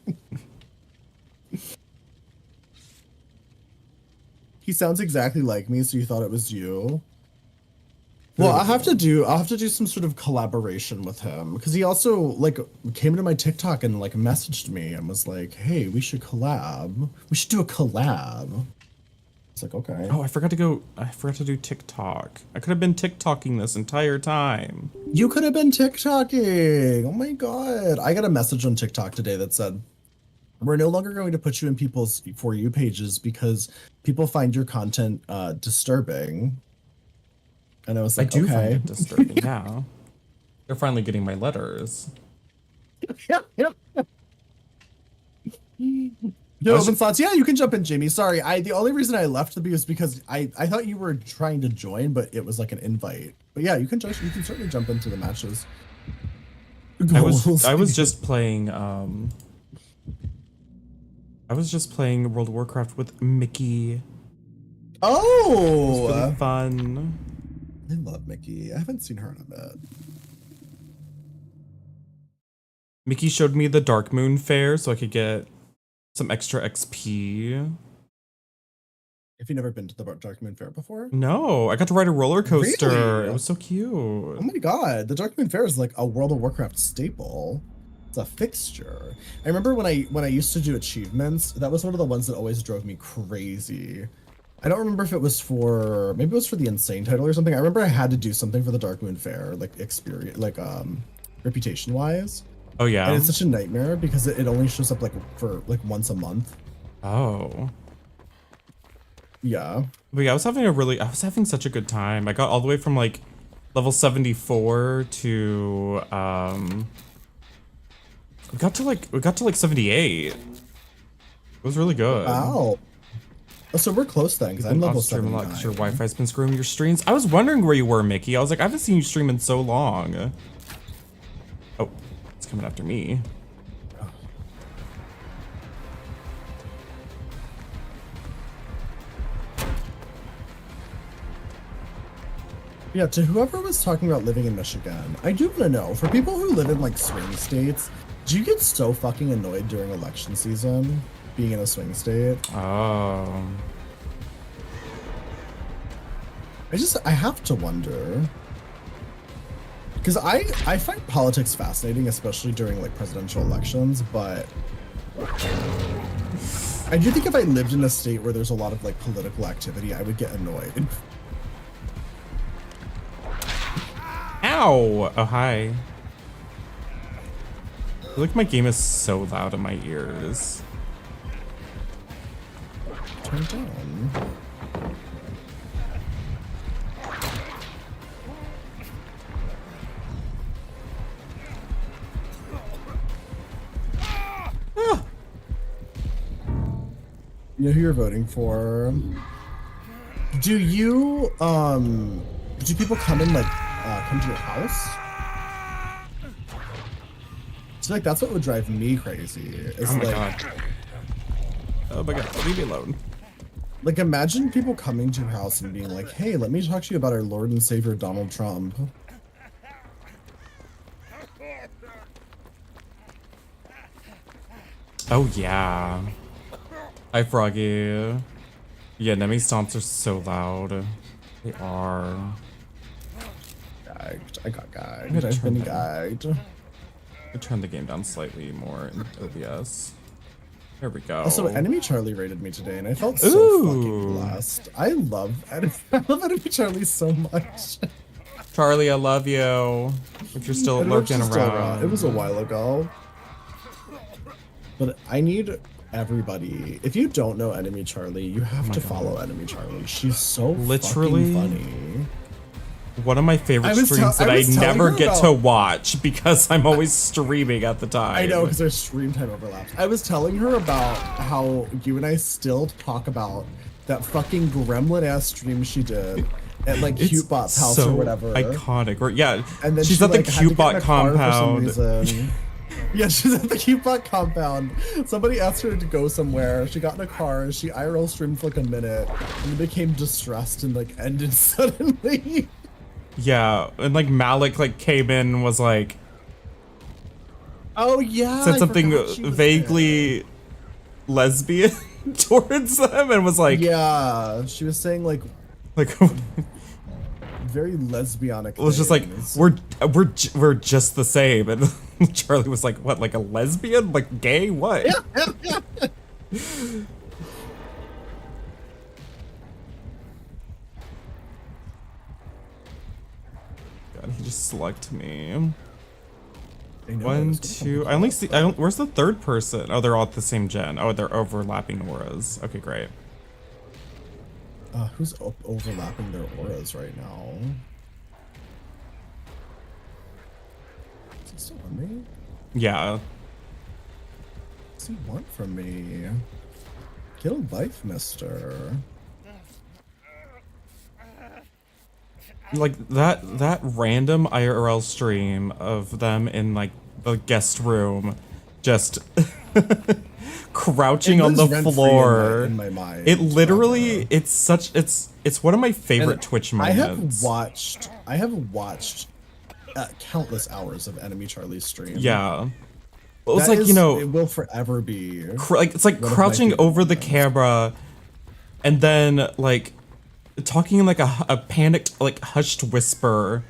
Speaker 15: He sounds exactly like me, so you thought it was you. Well, I'll have to do some sort of collaboration with him because he also like came to my TikTok and like messaged me and was like, "Hey, we should collab. We should do a collab." It's like, okay.
Speaker 1: Oh, I forgot to do TikTok. I could have been TikToking this entire time.
Speaker 15: You could have been TikToking. Oh my god. I got a message on TikTok today that said, "We're no longer going to put you in people's For You pages because people find your content disturbing." And I was like,
Speaker 1: I do
Speaker 15: okay.
Speaker 1: find it disturbing now. They're finally getting my letters.
Speaker 15: Yep. No open thoughts. Yeah, you can jump in, Jamie. Sorry, the only reason I left the video is because I thought you were trying to join, but it was like an invite. But yeah, you can certainly jump into the matches.
Speaker 1: I was just playing World of Warcraft with Mickey.
Speaker 15: Oh,
Speaker 1: it was really fun.
Speaker 15: I love Mickey. I haven't seen her in a bit.
Speaker 1: Mickey showed me the Dark Moon Fair so I could get some extra XP.
Speaker 15: Have you never been to the Dark Moon Fair before?
Speaker 1: No, I got to ride a roller coaster.
Speaker 15: Really?
Speaker 1: It was so cute.
Speaker 15: Oh my god, the Dark Moon Fair is like a World of Warcraft staple. It's a fixture. I remember when I used to do achievements, that was one of the ones that always drove me crazy. I don't remember if it was for, maybe it was for the Insane title or something. I remember I had to do something for the Dark Moon Fair, like experience, like reputation wise.
Speaker 1: Oh yeah.
Speaker 15: And it's such a nightmare because it only shows up like for like once a month.
Speaker 1: Oh.
Speaker 15: Yeah.
Speaker 1: But yeah, I was having such a good time. I got all the way from like level 74 to we got to like 78. It was really good.
Speaker 15: Wow. Oh, so we're close then, because I'm level 79.
Speaker 1: Because your Wi-Fi's been screwing your streams. I was wondering where you were, Mickey. I was like, I haven't seen you stream in so long. Oh, it's coming after me.
Speaker 15: Yeah, to whoever was talking about living in Michigan, I do want to know, for people who live in like swing states, do you get so fucking annoyed during election season being in a swing state?
Speaker 1: Oh.
Speaker 15: I have to wonder. Because I find politics fascinating, especially during like presidential elections, but I do think if I lived in a state where there's a lot of like political activity, I would get annoyed.
Speaker 1: Ow! Oh, hi. I feel like my game is so loud in my ears.
Speaker 15: Turn it down. You know who you're voting for? Do you, do people come in, like, come to your house? So, like, that's what would drive me crazy. Is,
Speaker 1: Oh my
Speaker 15: like,
Speaker 1: god. Oh my god, leave me alone.
Speaker 15: Like, imagine people coming to your house and being like, hey, let me talk to you about our Lord and Savior Donald Trump.
Speaker 1: Oh yeah. Hi, Froggy. Yeah, enemy stomps are so loud. They are.
Speaker 15: Gagged. I got gagged. I've been gagged.
Speaker 1: I turned the game down slightly more in OBS. There we go.
Speaker 15: Also, Enemy Charlie rated me today, and I felt so fucking blessed. I love Enemy Charlie so much.
Speaker 1: Charlie, I love you. If you're still lurking around.
Speaker 15: It was a while ago. But I need everybody. If you don't know Enemy Charlie, you have to follow Enemy Charlie. She's so
Speaker 1: literally
Speaker 15: fucking funny.
Speaker 1: One of my favorite streams that I never get to watch because I'm always streaming at the time.
Speaker 15: I know, because there's stream time overlaps. I was telling her about how you and I still talk about that fucking gremlin ass stream she did at like Cutebot's house
Speaker 1: so
Speaker 15: or whatever.
Speaker 1: Iconic. Or, yeah,
Speaker 15: and then
Speaker 1: she's
Speaker 15: she,
Speaker 1: at the
Speaker 15: like, had to get in
Speaker 1: Cutebot
Speaker 15: a car for some
Speaker 1: compound.
Speaker 15: reason. Yeah, she's at the Cutebot compound. Somebody asked her to go somewhere. She got in a car. She IRL streamed for like a minute and became distressed and like ended suddenly.
Speaker 1: Yeah, and like Malik like came in and was like,
Speaker 15: oh yeah,
Speaker 1: said something vaguely lesbian towards them and was like,
Speaker 15: yeah, she was saying like very lesbianic.
Speaker 1: It was just like we're just the same, and Charlie was like, what, like a lesbian, like gay, what? God, he just selected me. One, two. I only see. Where's the third person? Oh, they're all at the same gen. Oh, they're overlapping auras. Okay, great.
Speaker 15: Who's overlapping their auras right now? Is he still on me?
Speaker 1: Yeah.
Speaker 15: What's he want from me? Get a life, mister.
Speaker 1: Like that random IRL stream of them in like the guest room just crouching on
Speaker 15: lives
Speaker 1: the
Speaker 15: rent-free
Speaker 1: floor.
Speaker 15: in my mind.
Speaker 1: It literally, it's one of my favorite
Speaker 15: And
Speaker 1: Twitch
Speaker 15: I
Speaker 1: moments.
Speaker 15: have watched countless hours of Enemy Charlie's stream.
Speaker 1: Yeah. Well, it's
Speaker 15: That
Speaker 1: like,
Speaker 15: is-
Speaker 1: you know,
Speaker 15: it will forever be
Speaker 1: it's like
Speaker 15: one of my
Speaker 1: crouching
Speaker 15: favorite
Speaker 1: over the
Speaker 15: moments.
Speaker 1: camera and then like talking in like a panicked, like hushed whisper,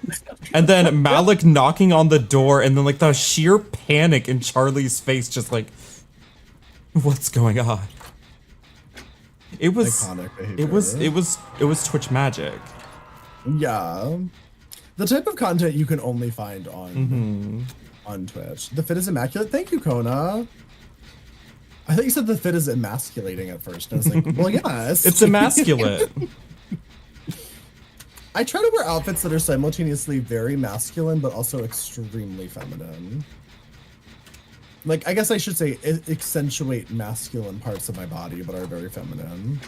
Speaker 1: and then Malik knocking on the door, and then like the sheer panic in Charlie's face, just like, what's going on? It was
Speaker 15: Iconic
Speaker 1: it was Twitch magic.
Speaker 15: Yeah. The type of content you can only find on
Speaker 1: Mm-hmm.
Speaker 15: on Twitch. The fit is immaculate. Thank you, Kona. I thought you said the fit is emasculating at first. And I was like, well, yes.
Speaker 1: It's emasculate.
Speaker 15: I try to wear outfits that are simultaneously very masculine, but also extremely feminine. Like, I guess I should say accentuate masculine parts of my body, but are very feminine.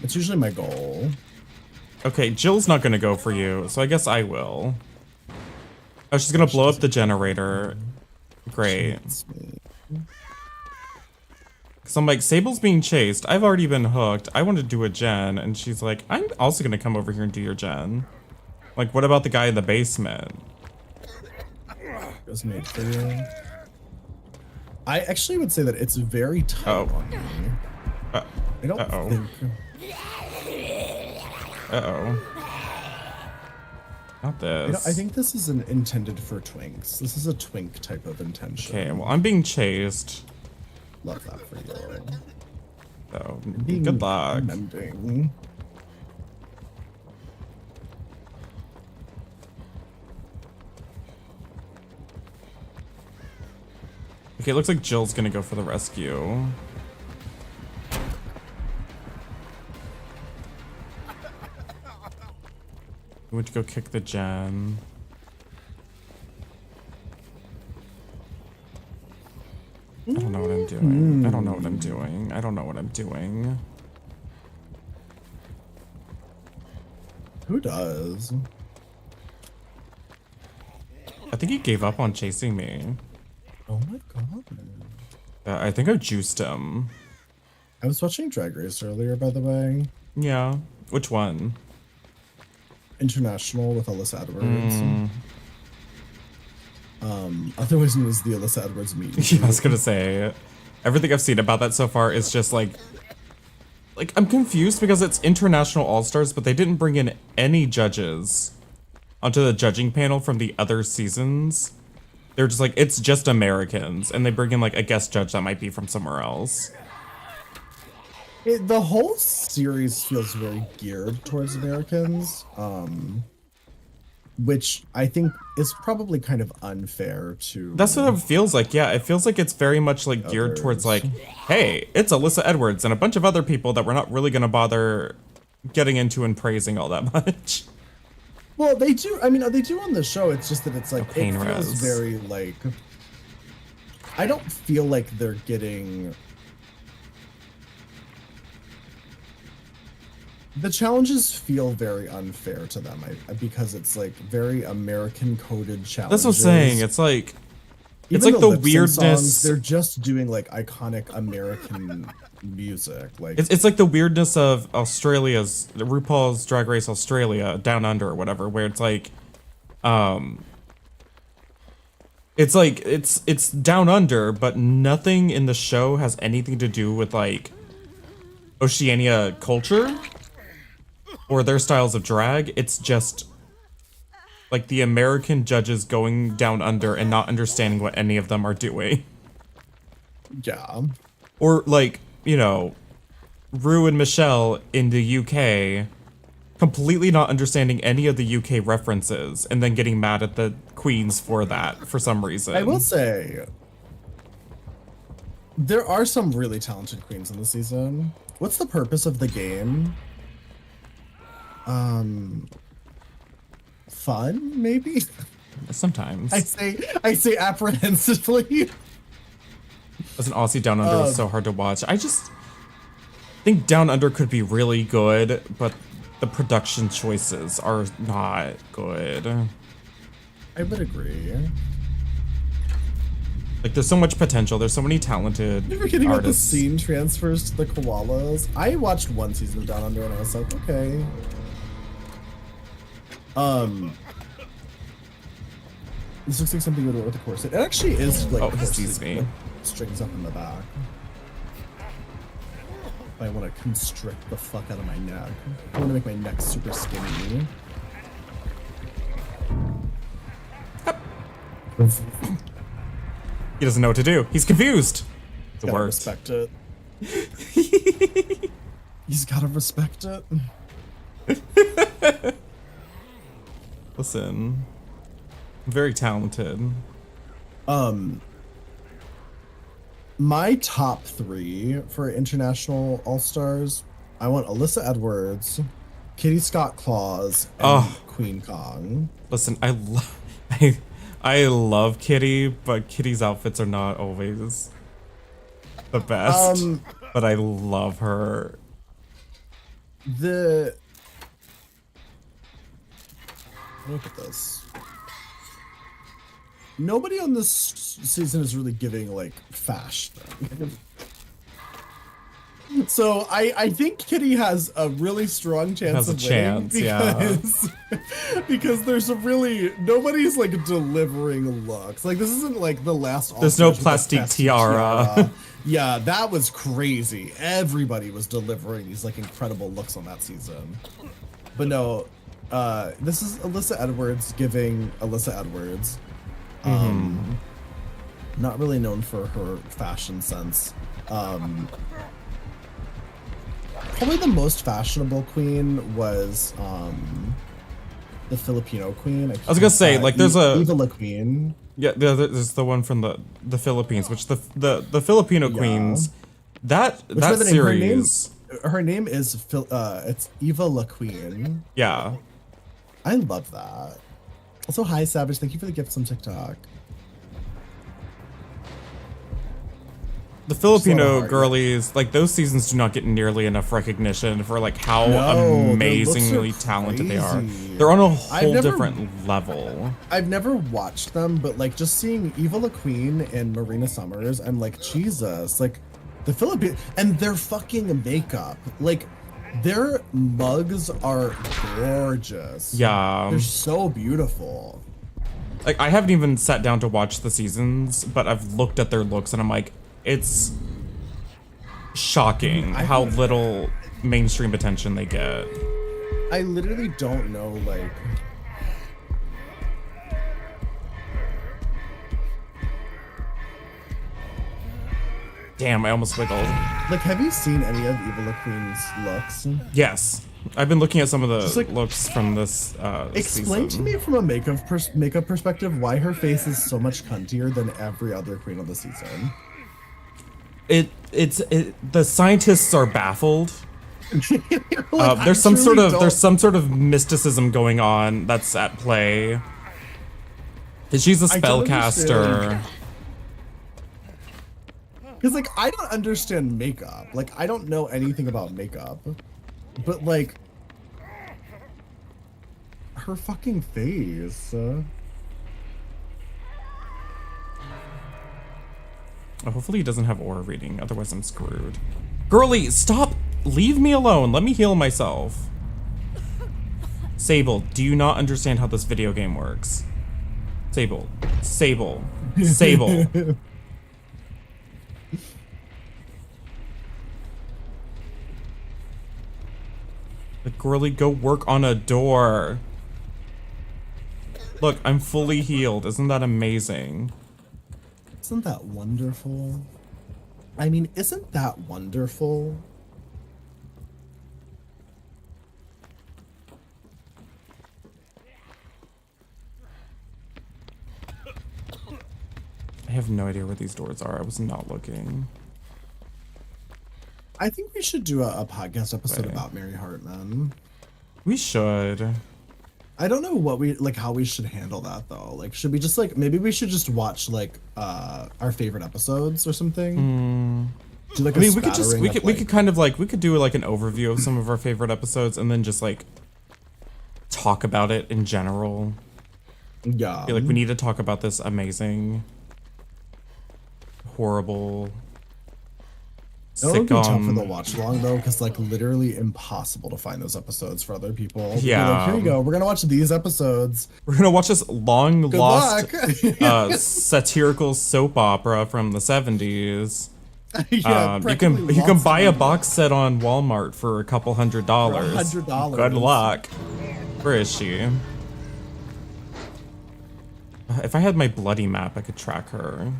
Speaker 15: It's usually my goal.
Speaker 1: Okay, Jill's not gonna go for you, so I guess I will. Oh, she's gonna blow up the generator. Great. Cause I'm like, Sable's being chased. I've already been hooked. I want to do a gen, and she's like, I'm also gonna come over here and do your gen. Like, what about the guy in the basement?
Speaker 15: It was made for you. I actually would say that it's very tight on me. I don't think.
Speaker 1: Not this.
Speaker 15: I think this is intended for twinks. This is a twink type of intention.
Speaker 1: Okay, well, I'm being chased.
Speaker 15: Love that for you.
Speaker 1: So,
Speaker 15: Being
Speaker 1: good luck.
Speaker 15: mending.
Speaker 1: Okay, it looks like Jill's gonna go for the rescue. We went to go kick the gen. I don't know what I'm doing. I don't know what I'm doing. I don't know what I'm doing.
Speaker 15: Who does?
Speaker 1: I think he gave up on chasing me.
Speaker 15: Oh my god.
Speaker 1: I think I juiced him.
Speaker 15: I was watching Drag Race earlier, by the way.
Speaker 1: Yeah. Which one?
Speaker 15: International with Alyssa Edwards. Otherwise known as the Alyssa Edwards meet.
Speaker 1: Yeah, I was gonna say, everything I've seen about that so far is just like I'm confused because it's International All-Stars, but they didn't bring in any judges onto the judging panel from the other seasons. They're just like, it's just Americans, and they bring in like a guest judge that might be from somewhere else.
Speaker 15: The whole series feels very geared towards Americans, which I think is probably kind of unfair to...
Speaker 1: That's what it feels like, yeah. It feels like it's very much like geared towards like, hey, it's Alyssa Edwards and a bunch of other people that we're not really gonna bother getting into and praising all that much.
Speaker 15: Well, they do, I mean, they do on the show, it's just that it's like, it feels
Speaker 1: res.
Speaker 15: very like... I don't feel like they're getting... The challenges feel very unfair to them because it's like very American coded challenges.
Speaker 1: That's what I'm saying. It's like
Speaker 15: Even
Speaker 1: the
Speaker 15: lip sync
Speaker 1: weirdness.
Speaker 15: songs, they're just doing like iconic American music. Like
Speaker 1: It's like the weirdness of Australia's RuPaul's Drag Race Australia Down Under or whatever, where it's like, it's Down Under, but nothing in the show has anything to do with like Oceania culture or their styles of drag. It's just like the American judges going down under and not understanding what any of them are doing.
Speaker 15: Yeah.
Speaker 1: Or like, you know, Rue and Michelle in the UK completely not understanding any of the UK references and then getting mad at the queens for that for some reason.
Speaker 15: I will say, there are some really talented queens in the season. What's the purpose of the game? Fun, maybe?
Speaker 1: Sometimes.
Speaker 15: I say apprehensively.
Speaker 1: As an Aussie, Down Under was so hard to watch. I just think Down Under could be really good, but the production choices are not good.
Speaker 15: I would agree.
Speaker 1: Like, there's so much potential. There's so many talented
Speaker 15: You're forgetting about the
Speaker 1: artists.
Speaker 15: scene transfers to the koalas. I watched one season of Down Under and I was like, okay. This looks like something you would wear with a corset. It actually is like,
Speaker 1: he sees me.
Speaker 15: like strings up in the back. I want to constrict the fuck out of my neck. I want to make my neck super skinny.
Speaker 1: He doesn't know what to do. He's confused. The
Speaker 15: Gotta
Speaker 1: worst.
Speaker 15: respect it. He's gotta respect it.
Speaker 1: Listen, very talented.
Speaker 15: My top 3 for international all-stars, I want Alyssa Edwards, Kitty Scott Claus, and Queen Kong.
Speaker 1: Listen, I love Kitty, but Kitty's outfits are not always the best. But I love her.
Speaker 15: Look at this. Nobody on this season is really giving like fashion. So I think Kitty has a really strong chance of winning because, because there's nobody's like delivering looks. Like this isn't like the last.
Speaker 1: There's no plastic tiara.
Speaker 15: Yeah, that was crazy. Everybody was delivering these like incredible looks on that season. But no, this is Alyssa Edwards giving Alyssa Edwards. Not really known for her fashion sense. Probably the most fashionable queen was the Filipino queen.
Speaker 1: I was gonna say, like, there's
Speaker 15: Eva La Queen.
Speaker 1: Yeah, there's the one from the Philippines, which the Filipino queens, that series.
Speaker 15: Her name is it's Eva La Queen.
Speaker 1: Yeah,
Speaker 15: I love that. Also, hi Savage, thank you for the gifts on TikTok.
Speaker 1: The Filipino girlies, like those seasons, do not get nearly enough recognition for like how amazingly talented they are. They're on a whole different level.
Speaker 15: I've never watched them, but like just seeing Eva La Queen and Marina Summers, I'm like, Jesus, like the Philippines and their fucking makeup, like their mugs are gorgeous.
Speaker 1: Yeah,
Speaker 15: they're so beautiful.
Speaker 1: Like I haven't even sat down to watch the seasons, but I've looked at their looks and I'm like, it's shocking how little mainstream attention they get.
Speaker 15: I literally don't know, like...
Speaker 1: Damn, I almost wiggled.
Speaker 15: Like, have you seen any of Eva La Queen's looks?
Speaker 1: Yes. I've been looking at some of the looks from this
Speaker 15: Explain to me from a makeup perspective why her face is so much cuntier than every other queen of the season.
Speaker 1: The scientists are baffled.
Speaker 15: Like,
Speaker 1: there's some sort of mysticism going on that's at play. She's a spellcaster.
Speaker 15: Because like I don't understand makeup. Like I don't know anything about makeup. But like her fucking face.
Speaker 1: Hopefully he doesn't have aura reading, otherwise I'm screwed. Girly, stop! Leave me alone, let me heal myself. Sable, do you not understand how this video game works? Sable. Sable. Sable. But girly, go work on a door. Look, I'm fully healed, isn't that amazing?
Speaker 15: Isn't that wonderful? I mean, isn't that wonderful?
Speaker 1: I have no idea where these doors are. I was not looking.
Speaker 15: I think we should do a podcast episode about Mary Hartman.
Speaker 1: We should.
Speaker 15: I don't know what how we should handle that though. Like, should we just maybe we should just watch our favorite episodes or something? Do like
Speaker 1: we could kind of we could do an overview of some of our favorite episodes and then just talk about it in general.
Speaker 15: Yeah.
Speaker 1: Be like, we need to talk about this amazing horrible
Speaker 15: It would be tough for the
Speaker 1: sitcom.
Speaker 15: watch along though, because like literally impossible to find those episodes for other people. They'd be
Speaker 1: Yeah.
Speaker 15: like, here you go. We're gonna watch these episodes.
Speaker 1: We're gonna watch this long
Speaker 15: Good
Speaker 1: lost
Speaker 15: luck.
Speaker 1: satirical soap opera from the 70s.
Speaker 15: Yeah,
Speaker 1: you can
Speaker 15: practically
Speaker 1: buy a
Speaker 15: lost
Speaker 1: box set on Walmart for a couple $100.
Speaker 15: $100.
Speaker 1: Good luck. Where is she? If I had my bloody map, I could track her.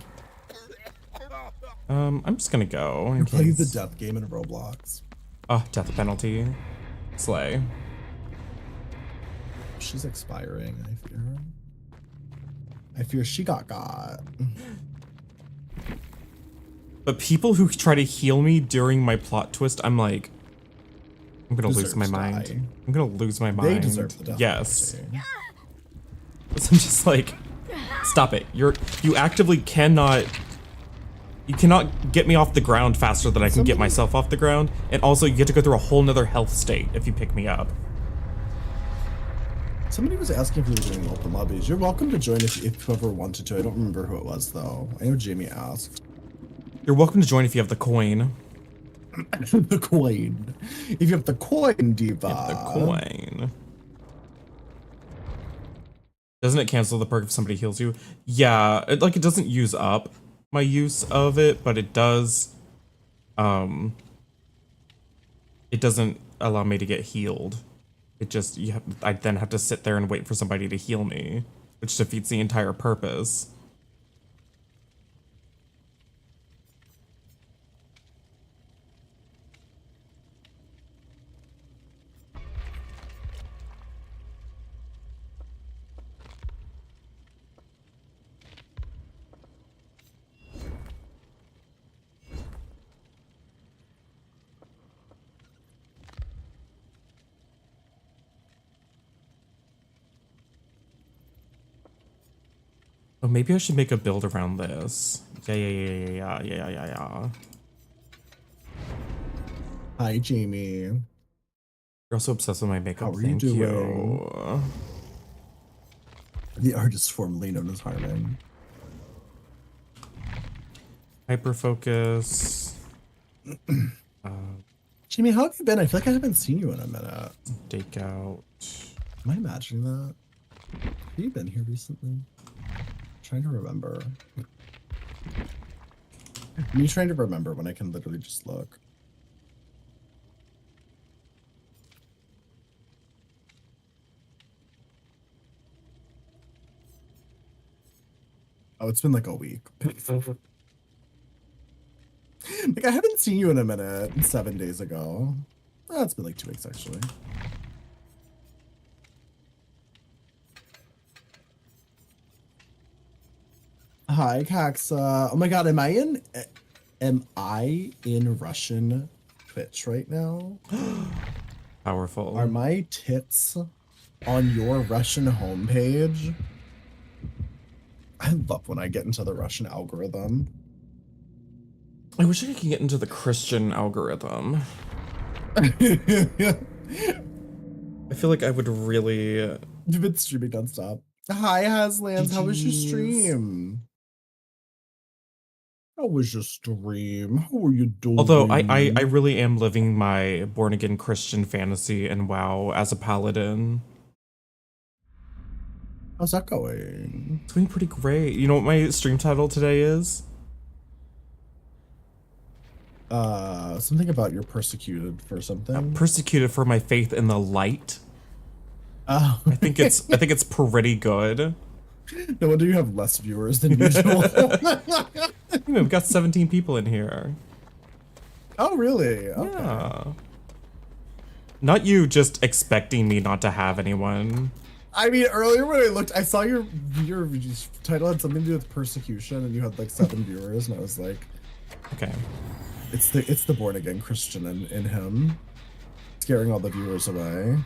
Speaker 1: I'm just gonna go.
Speaker 15: You play the death game in Roblox.
Speaker 1: Oh, death penalty. Slay.
Speaker 15: She's expiring, I fear. I fear she got.
Speaker 1: But people who try to heal me during my plot twist, I'm like, I'm gonna lose my mind.
Speaker 15: die.
Speaker 1: I'm gonna lose my mind.
Speaker 15: They deserve the death
Speaker 1: Yes.
Speaker 15: penalty.
Speaker 1: So I'm just like, stop it. You actively cannot. You cannot get me off the ground faster than I can get myself off the ground. And also, you get to go through a whole nother health state if you pick me up.
Speaker 15: Somebody was asking if you were doing open lobbies. You're welcome to join if whoever wanted to. I don't remember who it was though. I know Jamie asked.
Speaker 1: You're welcome to join if you have the coin.
Speaker 15: The coin. If you have the coin, diva.
Speaker 1: The coin. Doesn't it cancel the perk if somebody heals you? Yeah, it doesn't use up my use of it, but it does. It doesn't allow me to get healed. It just I then have to sit there and wait for somebody to heal me, which defeats the entire purpose. Oh, maybe I should make a build around this. Yeah.
Speaker 15: Hi, Jamie.
Speaker 1: You're also obsessed with my makeup.
Speaker 15: How are
Speaker 1: Thank
Speaker 15: you doing?
Speaker 1: you.
Speaker 15: The artist formerly known as Harmon.
Speaker 1: Hyper focus.
Speaker 15: Jamie, how have you been? I feel like I haven't seen you in a minute.
Speaker 1: Take out.
Speaker 15: Am I imagining that? Have you been here recently? Trying to remember. Me trying to remember when I can literally just look. Oh, it's been like a week. Like, I haven't seen you in a minute. 7 days ago. Oh, it's been like 2 weeks, actually. Hi, Kaxa. Oh my god, am I in Russian Twitch right now?
Speaker 1: Powerful.
Speaker 15: Are my tits on your Russian homepage? I love when I get into the Russian algorithm.
Speaker 1: I wish I could get into the Christian algorithm. I feel like I would really.
Speaker 15: You've been streaming nonstop. Hi, Haslans. How was your stream? How was your stream? How are you doing?
Speaker 1: Although I really am living my born again Christian fantasy and WoW as a paladin.
Speaker 15: How's that going?
Speaker 1: It's going pretty great. You know what my stream title today is?
Speaker 15: Something about you're persecuted for something.
Speaker 1: Persecuted for my faith in the light.
Speaker 15: Oh,
Speaker 1: I think it's pretty good.
Speaker 15: No wonder you have less viewers than usual.
Speaker 1: We've got 17 people in here.
Speaker 15: Oh, really? Okay.
Speaker 1: Yeah. Not you just expecting me not to have anyone.
Speaker 15: I mean, earlier when I looked, I saw your title had something to do with persecution, and you had like 7 viewers, and I was like,
Speaker 1: okay,
Speaker 15: it's the born again Christian in him, scaring all the viewers away.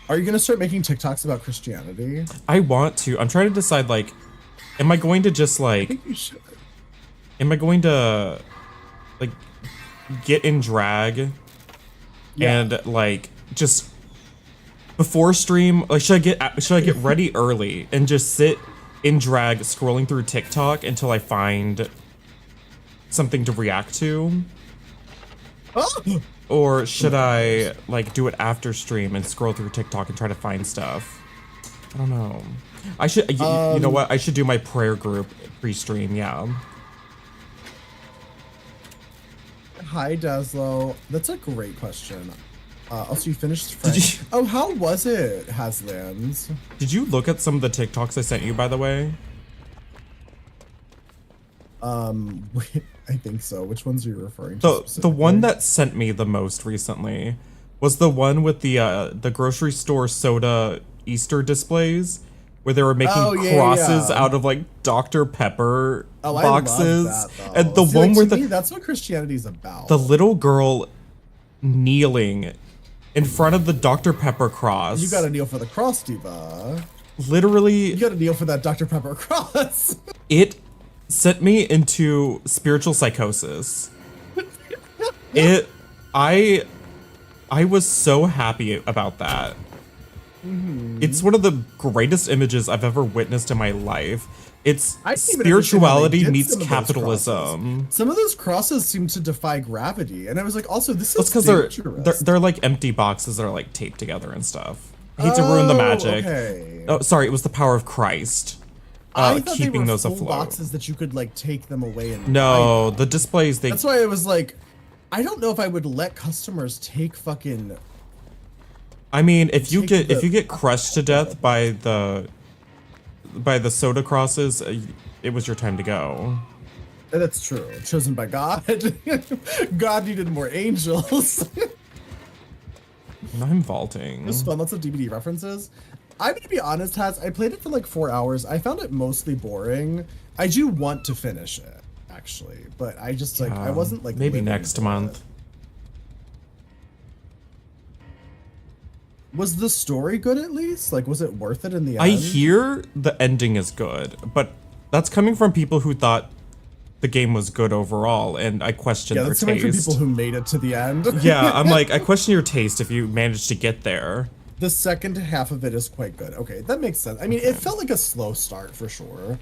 Speaker 15: Are you gonna start making TikToks about Christianity?
Speaker 1: I want to. I'm trying to decide, like, am I going to just like,
Speaker 15: I think you should.
Speaker 1: am I going to like get in drag and like just before stream, like should I get ready early and just sit in drag scrolling through TikTok until I find something to react to? Or should I like do it after stream and scroll through TikTok and try to find stuff? I don't know. I should, you know what? I should do my prayer group pre-stream, yeah.
Speaker 15: Hi, Daslo. That's a great question. Also, you finished French. Oh, how was it, Haslands?
Speaker 1: Did you look at some of the TikToks I sent you, by the way?
Speaker 15: I think so. Which ones are you referring to?
Speaker 1: The one that sent me the most recently was the one with the grocery store soda Easter displays, where they were making crosses out of like Dr. Pepper boxes.
Speaker 15: I love that,
Speaker 1: and the one where
Speaker 15: that's what Christianity's about.
Speaker 1: The little girl kneeling in front of the Dr. Pepper cross.
Speaker 15: You gotta kneel for the cross, Diva.
Speaker 1: Literally,
Speaker 15: you gotta kneel for that Dr. Pepper cross.
Speaker 1: It sent me into spiritual psychosis. I was so happy about that. It's one of the greatest images I've ever witnessed in my life. It's spirituality meets capitalism.
Speaker 15: Some of those crosses seem to defy gravity, and I was like, also this is
Speaker 1: because they're like empty boxes that are like taped together and stuff. I hate to ruin the magic.
Speaker 15: Okay.
Speaker 1: Oh, sorry, it was the power of Christ.
Speaker 15: I thought
Speaker 1: keeping
Speaker 15: they were
Speaker 1: those
Speaker 15: full
Speaker 1: afloat.
Speaker 15: boxes that you could like take them away and
Speaker 1: No, the displays they.
Speaker 15: That's why I was like, I don't know if I would let customers take fucking.
Speaker 1: I mean, if you get crushed to death by the soda crosses, it was your time to go.
Speaker 15: That's true. Chosen by God. God needed more angels.
Speaker 1: I'm vaulting.
Speaker 15: It was fun. Lots of DVD references. I'm gonna be honest, Haz. I played it for like 4 hours. I found it mostly boring. I do want to finish it, actually, but I just like I wasn't like
Speaker 1: maybe next month.
Speaker 15: Was the story good at least? Like, was it worth it in the end?
Speaker 1: I hear the ending is good, but that's coming from people who thought the game was good overall, and I question their taste.
Speaker 15: Yeah, that's coming from people who made it to the end.
Speaker 1: Yeah, I'm like, I question your taste if you managed to get there.
Speaker 15: The second half of it is quite good. Okay, that makes sense. I mean, it felt like a slow start for sure.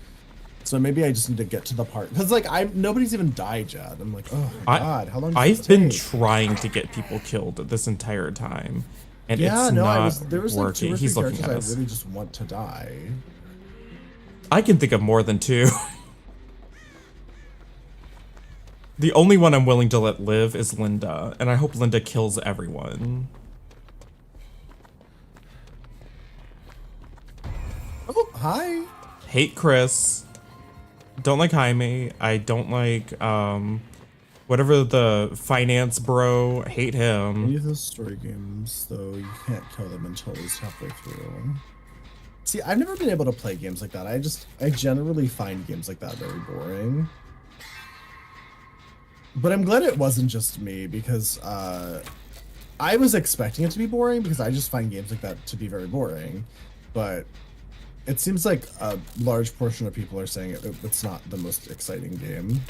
Speaker 15: So maybe I just need to get to the part because like nobody's even died yet. I'm like, oh my god, how long?
Speaker 1: I've been trying to get people killed this entire time, and it's not
Speaker 15: there was like
Speaker 1: working.
Speaker 15: 2 or 3
Speaker 1: He's looking
Speaker 15: characters
Speaker 1: at us.
Speaker 15: I really just want to die.
Speaker 1: I can think of more than 2. The only one I'm willing to let live is Linda, and I hope Linda kills everyone.
Speaker 15: Oh, hi.
Speaker 1: Hate Chris. Don't like Jaime. I don't like whatever the finance bro. Hate him.
Speaker 15: Any of those story games, though, you can't kill them until it's halfway through. See, I've never been able to play games like that. I generally find games like that very boring. But I'm glad it wasn't just me because I was expecting it to be boring because I just find games like that to be very boring. But it seems like a large portion of people are saying it's not the most exciting game.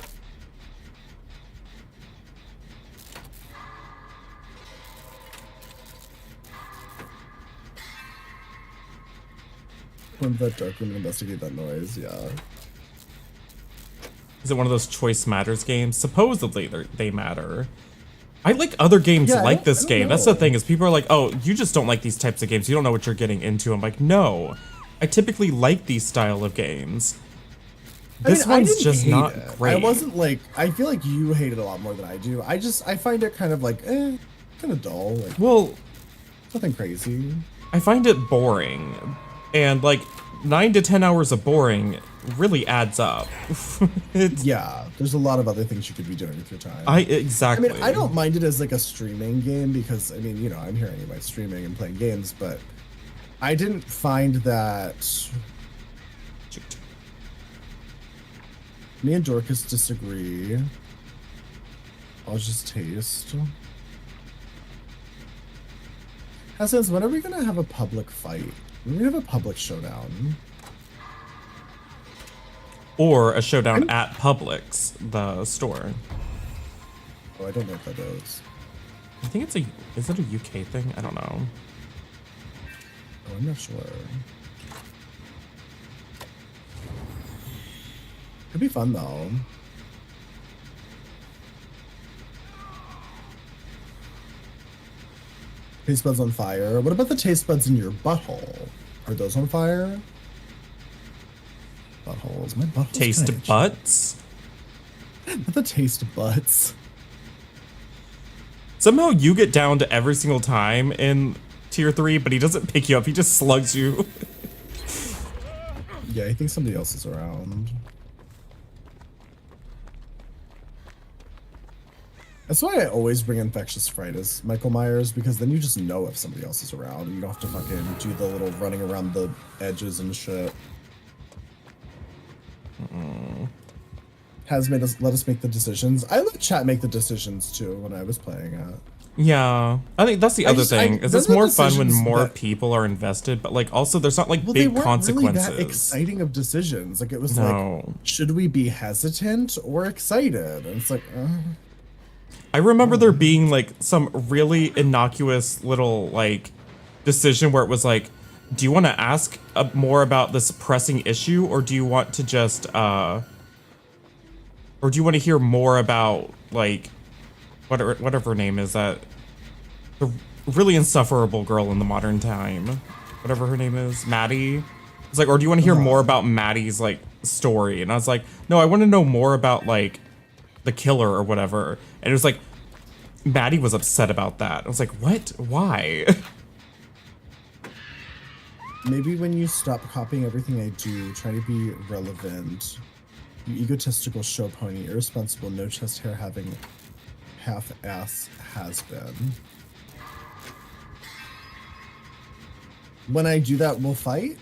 Speaker 15: When that dark room and investigate that noise, yeah.
Speaker 1: Is it one of those choice matters games? Supposedly they matter. I like other games like this game. That's the thing is people are like, oh, you just don't like these types of games. You don't know what you're getting into. I'm like, no. I typically like these style of games. This one's just not great.
Speaker 15: I wasn't like, I feel like you hate it a lot more than I do. I find it kind of like, kind of dull. Like,
Speaker 1: well,
Speaker 15: nothing crazy.
Speaker 1: I find it boring. And like 9 to 10 hours of boring really adds up.
Speaker 15: Yeah, there's a lot of other things you could be doing with your time.
Speaker 1: Exactly.
Speaker 15: I mean, I don't mind it as like a streaming game because I mean, you know, I'm here anyway, streaming and playing games, but I didn't find that. Me and Dorcas disagree. I'll just taste. Hassans, when are we gonna have a public fight? When are we gonna have a public showdown?
Speaker 1: Or a showdown at Publix, the store.
Speaker 15: Oh, I don't know what that is.
Speaker 1: I think it's is it a UK thing? I don't know.
Speaker 15: Oh, I'm not sure. Could be fun though. Taste buds on fire. What about the taste buds in your butthole? Are those on fire? Buttholes. My butthole's
Speaker 1: Taste
Speaker 15: kinda itchy.
Speaker 1: butts?
Speaker 15: Not the taste buds.
Speaker 1: Somehow you get down to every single time in tier 3, but he doesn't pick you up. He just slugs you.
Speaker 15: Yeah, I think somebody else is around. That's why I always bring infectious fright as Michael Myers, because then you just know if somebody else is around and you don't have to fucking do the little running around the edges and shit. Has made us let us make the decisions. I let chat make the decisions too when I was playing it.
Speaker 1: Yeah, I think that's the other thing. Is
Speaker 15: those
Speaker 1: it's
Speaker 15: are
Speaker 1: more fun when
Speaker 15: decisions
Speaker 1: more
Speaker 15: that-
Speaker 1: people are invested, but like also there's not like
Speaker 15: Well, they
Speaker 1: big
Speaker 15: weren't
Speaker 1: consequences.
Speaker 15: really that exciting of decisions. Like it was
Speaker 1: No.
Speaker 15: like, should we be hesitant or excited? And it's like,
Speaker 1: I remember there being like some really innocuous little like decision where it was like, do you want to ask more about this pressing issue, or do you want to just or do you want to hear more about like whatever her name is, that the really insufferable girl in the modern time, whatever her name is, Maddie. It's like, or do you want to hear more about Maddie's like story? And I was like, no, I want to know more about like the killer or whatever. And it was like, Maddie was upset about that. I was like, what? Why?
Speaker 15: maybe when you stop copying everything I do, try to be relevant. You egotistical show pony, irresponsible, no chest hair having half-ass has been. When I do that, we'll fight?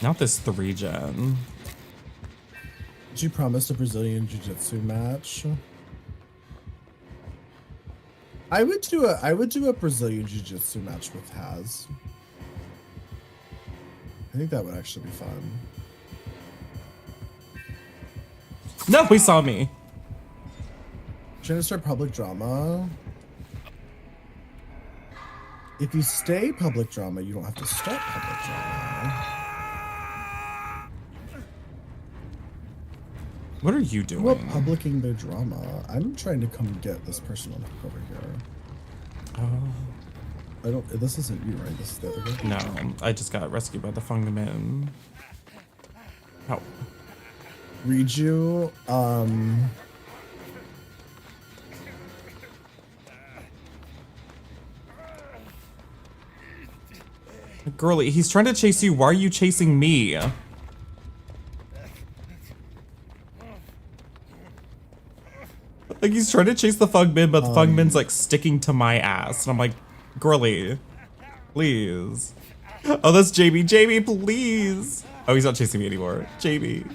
Speaker 1: Not this 3-gen.
Speaker 15: Did you promise a Brazilian jiu-jitsu match? I would do a Brazilian jiu-jitsu match with Haz. I think that would actually be fun.
Speaker 1: No, he saw me.
Speaker 15: Trying to start public drama. If you stay public drama, you don't have to start public drama.
Speaker 1: What are you doing?
Speaker 15: Well, publicing their drama. I'm trying to come get this person on hook over here.
Speaker 1: Oh.
Speaker 15: I don't. This isn't you, right? This is the other guy.
Speaker 1: No, I just got rescued by the Fungamin. Oh.
Speaker 15: Read you.
Speaker 1: Girly, he's trying to chase you. Why are you chasing me? Like, he's trying to chase the Fungmin, but the Fungmin's like sticking to my ass. And I'm like, girly, please. Oh, that's JB. JB, please. Oh, he's not chasing me anymore. JB.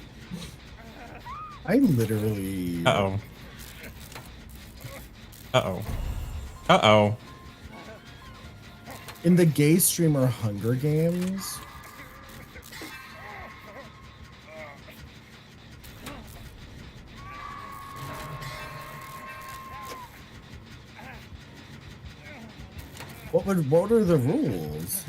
Speaker 15: I literally.
Speaker 1: Uh-oh. Uh-oh. Uh-oh.
Speaker 15: In the gay streamer Hunger Games. What are the rules?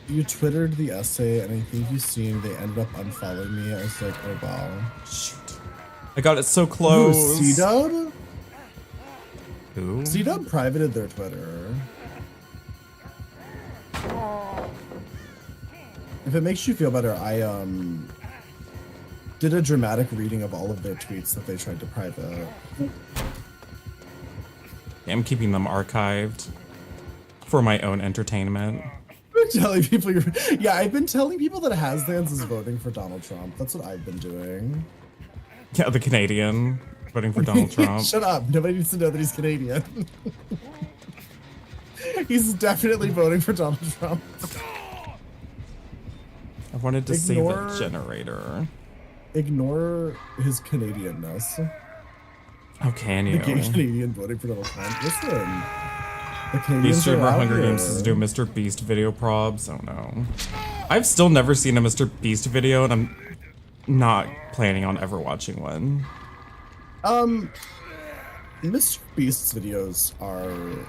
Speaker 15: You twittered the essay, and I think you've seen they ended up unfollowing me. I was like, oh wow.
Speaker 1: Shoot. I got it so close.
Speaker 15: Ooh, C-Dub?
Speaker 1: Who?
Speaker 15: C-Dub privated their Twitter. If it makes you feel better, I did a dramatic reading of all of their tweets that they tried to private.
Speaker 1: I'm keeping them archived for my own entertainment.
Speaker 15: I'm telling people yeah, I've been telling people that Haslands is voting for Donald Trump. That's what I've been doing.
Speaker 1: Yeah, the Canadian voting for Donald Trump.
Speaker 15: Shut up. Nobody needs to know that he's Canadian. He's definitely voting for Donald Trump.
Speaker 1: I wanted to save a generator.
Speaker 15: Ignore his Canadianness.
Speaker 1: How can you?
Speaker 15: The gay Canadian voting for Donald Trump. Listen. The
Speaker 1: Beast
Speaker 15: Canadians
Speaker 1: streamer
Speaker 15: are out
Speaker 1: Hunger
Speaker 15: here.
Speaker 1: Games is doing Mr. Beast video probs. Oh no. I've still never seen a Mr. Beast video, and I'm not planning on ever watching one.
Speaker 15: Mr. Beast's videos are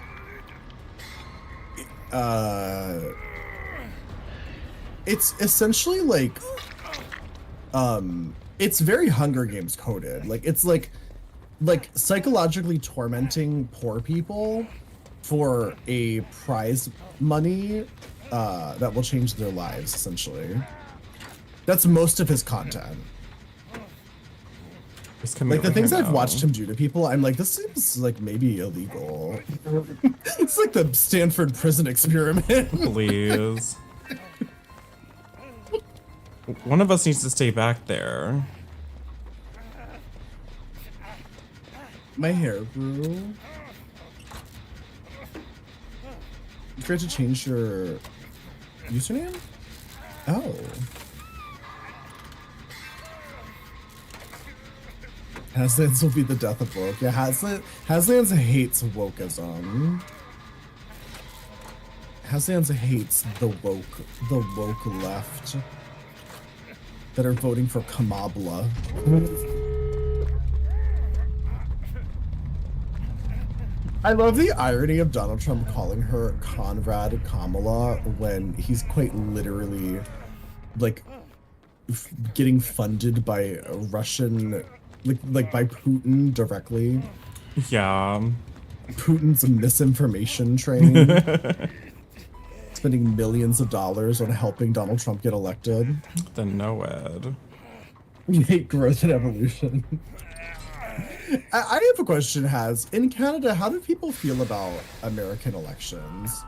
Speaker 15: it's essentially like it's very Hunger Games coded. Like it's like psychologically tormenting poor people for a prize money that will change their lives, essentially. That's most of his content. Like the things I've watched him do to people, I'm like, this seems like maybe illegal. It's like the Stanford prison experiment.
Speaker 1: Please. One of us needs to stay back there.
Speaker 15: My hair grew. You forgot to change your username? Oh. Haslands will be the death of woke. Yeah, Haslands hates wokeism. Haslands hates the woke left that are voting for Kamala. I love the irony of Donald Trump calling her Conrad Kamala when he's quite literally like getting funded by a Russian, like by Putin directly.
Speaker 1: Yeah.
Speaker 15: Putin's misinformation train. Spending millions of dollars on helping Donald Trump get elected.
Speaker 1: The NOED.
Speaker 15: You hate growth and evolution. I have a question, in Canada, how do people feel about American elections?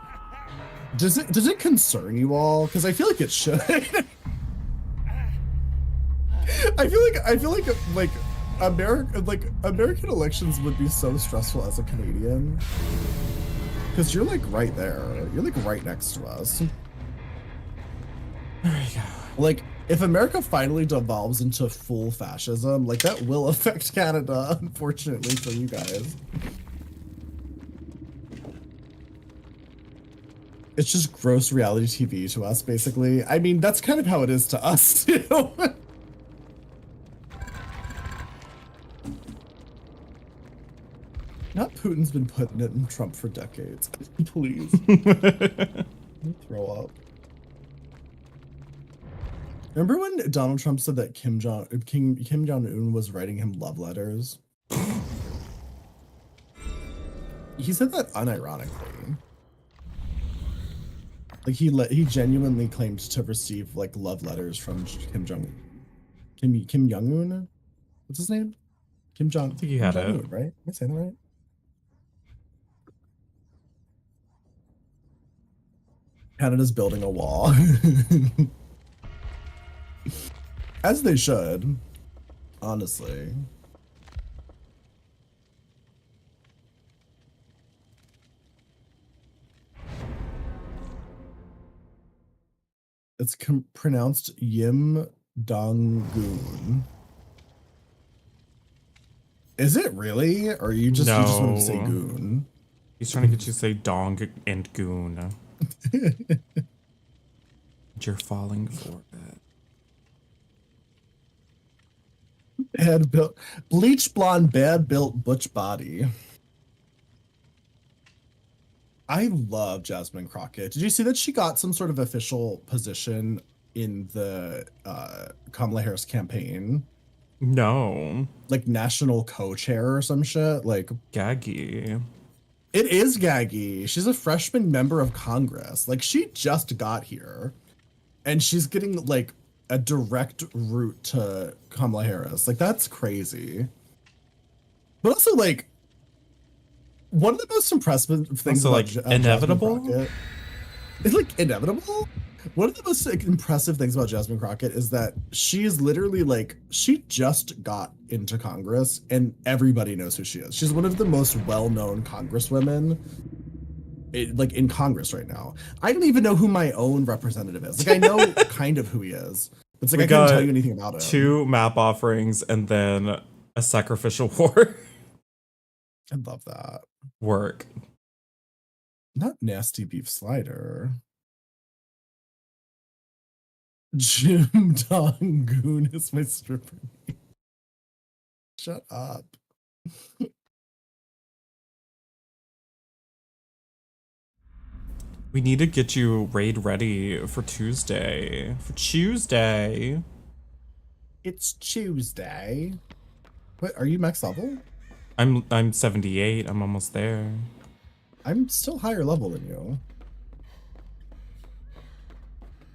Speaker 15: Does it concern you all? Because I feel like it should. I feel like American elections would be so stressful as a Canadian. Because you're like right there. You're like right next to us.
Speaker 1: There you go.
Speaker 15: Like, if America finally devolves into full fascism, like that will affect Canada, unfortunately for you guys. It's just gross reality TV to us, basically. I mean, that's kind of how it is to us, too. Not Putin's been putting it in Trump for decades. Please. Throw up. Remember when Donald Trump said that Kim Jong-un was writing him love letters? He said that unironically. Like he genuinely claimed to receive like love letters from Kim Jong-un? What's his name? I think
Speaker 1: he had it.
Speaker 15: Right? Am I saying that right? Canada's building a wall. As they should, honestly. It's pronounced Yim Dong-goon. Is it really? Or are you just want to say goon?
Speaker 1: He's trying to get you to say dong and goon. You're falling for it.
Speaker 15: Bad built, bleach blonde, bad built butch body. I love Jasmine Crockett. Did you see that she got some sort of official position in the Kamala Harris campaign?
Speaker 1: No.
Speaker 15: Like national co-chair or some shit? Like
Speaker 1: Gaggy.
Speaker 15: It is Gaggy. She's a freshman member of Congress. Like she just got here. And she's getting like a direct route to Kamala Harris. Like that's crazy. But also like one of the most impressive things
Speaker 1: also,
Speaker 15: about
Speaker 1: like inevitable.
Speaker 15: Crockett, it's like inevitable. One of the most impressive things about Jasmine Crockett is that she is literally like she just got into Congress and everybody knows who she is. She's one of the most well-known congresswomen like in Congress right now. I don't even know who my own representative is. Like I know kind of who he is. It's like I couldn't tell you anything about him.
Speaker 1: 2 map offerings and then a sacrificial war.
Speaker 15: I love that.
Speaker 1: Work.
Speaker 15: Not nasty beef slider. Jim Dong-goon is my stripper name. Shut up.
Speaker 1: We need to get you raid ready for Tuesday. For Tuesday.
Speaker 15: It's Tuesday. Wait, are you max level?
Speaker 1: I'm 78. I'm almost there.
Speaker 15: I'm still higher level than you.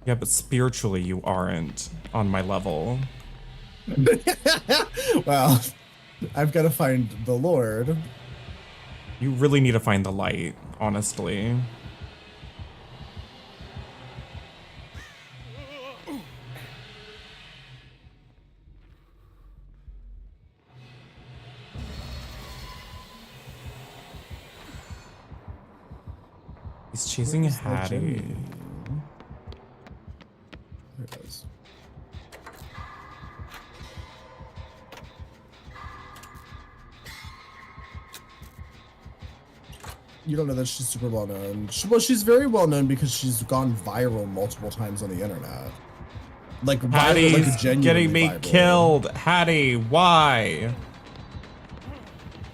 Speaker 1: Yeah, but spiritually you aren't on my level.
Speaker 15: Well, I've got to find the Lord.
Speaker 1: You really need to find the light, honestly. He's chasing a Hattie.
Speaker 15: There it is. You don't know that she's super well known. Well, she's very well known because she's gone viral multiple times on the internet. Like,
Speaker 1: Hattie's
Speaker 15: viral, like genuinely
Speaker 1: getting me
Speaker 15: viral.
Speaker 1: killed. Hattie, why?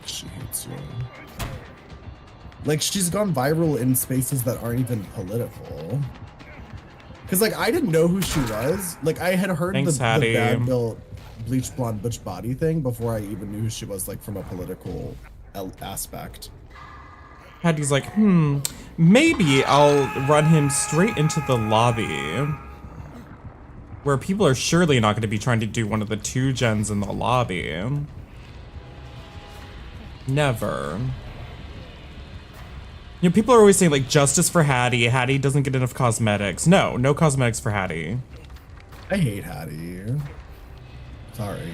Speaker 15: She hates you. Like, she's gone viral in spaces that aren't even political. Because, like, I didn't know who she was. Like, I had heard
Speaker 1: Thanks,
Speaker 15: the bad built bleach blonde butch body thing before I even knew who she was, like, from a political aspect.
Speaker 1: Hattie's like, maybe I'll run him straight into the lobby. Where people are surely not going to be trying to do one of the 2 gens in the lobby. Never. You know, people are always saying, like, justice for Hattie. Hattie doesn't get enough cosmetics. No, no cosmetics for Hattie.
Speaker 15: I hate Hattie. Sorry.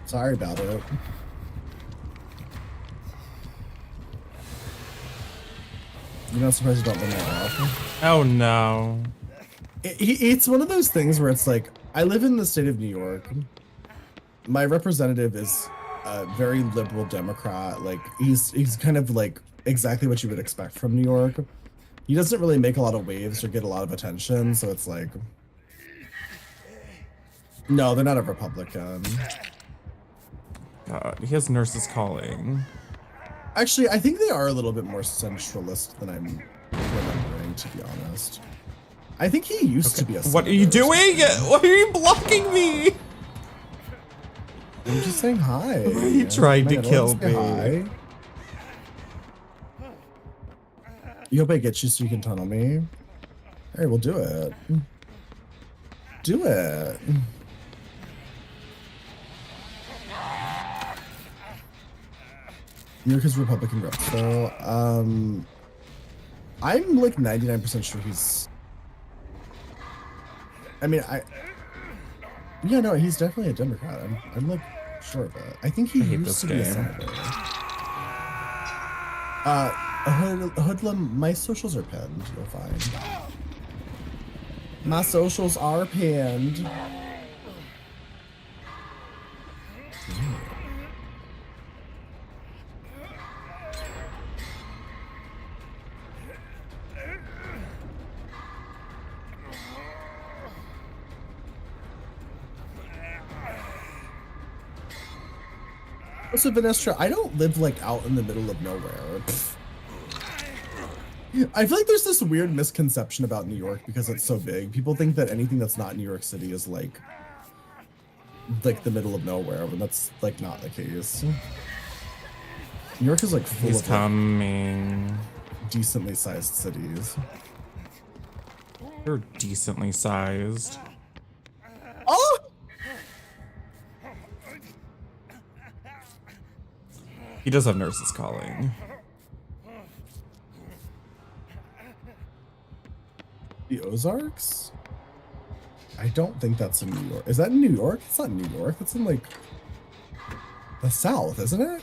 Speaker 15: Sorry about it. You're not surprised you don't win that often?
Speaker 1: Oh no.
Speaker 15: It's one of those things where it's like, I live in the state of New York. My representative is a very liberal Democrat. Like, he's kind of like exactly what you would expect from New York. He doesn't really make a lot of waves or get a lot of attention, so it's like, no, they're not a Republican.
Speaker 1: God, he has nurses calling.
Speaker 15: Actually, I think they are a little bit more centralist than I'm remembering, to be honest. I think he used to be a senator.
Speaker 1: What are you doing? Why are you blocking me?
Speaker 15: I'm just saying hi.
Speaker 1: He tried to kill
Speaker 15: Say
Speaker 1: me.
Speaker 15: hi. You hope I get you so you can tunnel me? Alright, we'll do it. Do it. New York is Republican rep. So, I'm like 99% sure he's. I mean, yeah, no, he's definitely a Democrat. I'm like sure of it. I think he used to be a senator. Hoodlum, my socials are pinned. You'll find. My socials are pinned. Also, Vanessa, I don't live like out in the middle of nowhere. I feel like there's this weird misconception about New York because it's so big. People think that anything that's not New York City is like the middle of nowhere, when that's like not the case. New York is like full
Speaker 1: He's
Speaker 15: of
Speaker 1: coming.
Speaker 15: Like, decently sized cities.
Speaker 1: You're decently sized.
Speaker 15: Oh!
Speaker 1: He does have nurses calling.
Speaker 15: The Ozarks? I don't think that's in New York. Is that in New York? It's not in New York. It's in like the South, isn't it?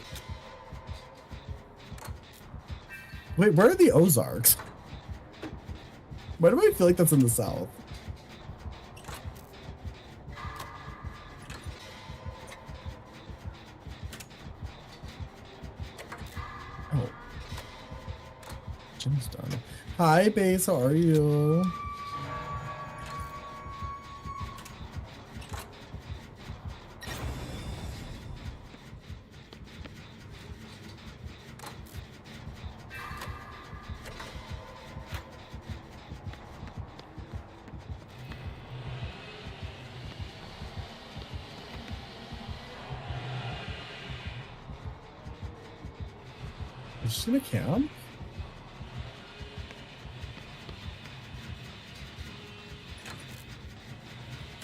Speaker 15: Wait, where are the Ozarks? Why do I feel like that's in the South? Oh. Jim's done. Hi, Base. How are you? Is she in a camp?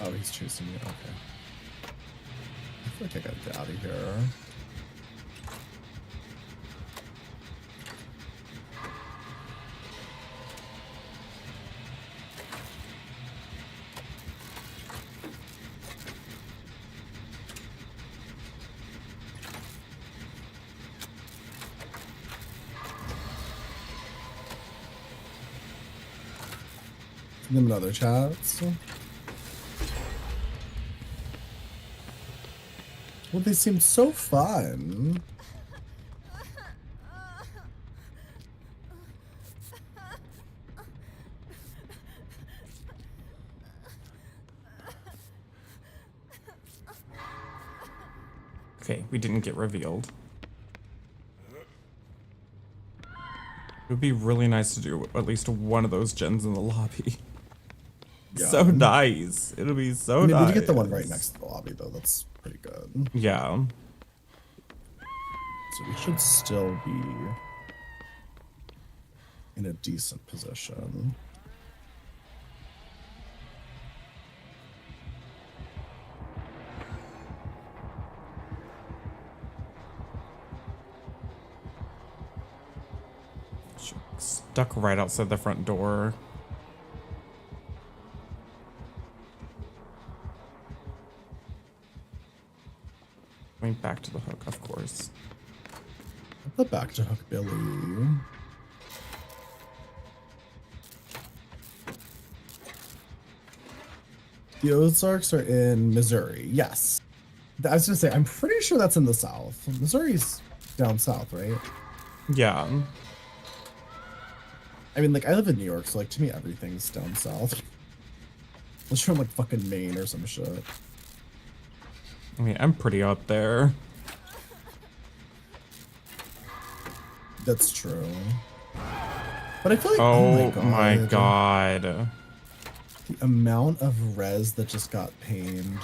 Speaker 15: Oh, he's chasing me. Okay. I feel like I gotta get out of here. Give them another chance. Well, they seem so fun.
Speaker 1: Okay, we didn't get revealed. It would be really nice to do at least one of those gens in the lobby.
Speaker 15: Yeah.
Speaker 1: So nice. It'll be so
Speaker 15: I mean,
Speaker 1: nice.
Speaker 15: we get the one right next to the lobby, though. That's pretty good.
Speaker 1: Yeah.
Speaker 15: So we should still be in a decent position.
Speaker 1: Stuck right outside the front door. Going back to the hook, of course.
Speaker 15: The back to hook Billy. The Ozarks are in Missouri. Yes. I was gonna say, I'm pretty sure that's in the South. Missouri's down south, right?
Speaker 1: Yeah.
Speaker 15: I mean, like, I live in New York, so, like, to me, everything's down south. Unless you're from, like, fucking Maine or some shit.
Speaker 1: I mean, I'm pretty up there.
Speaker 15: That's true. But I feel like,
Speaker 1: oh
Speaker 15: my
Speaker 1: my
Speaker 15: god.
Speaker 1: god.
Speaker 15: The amount of res that just got pained.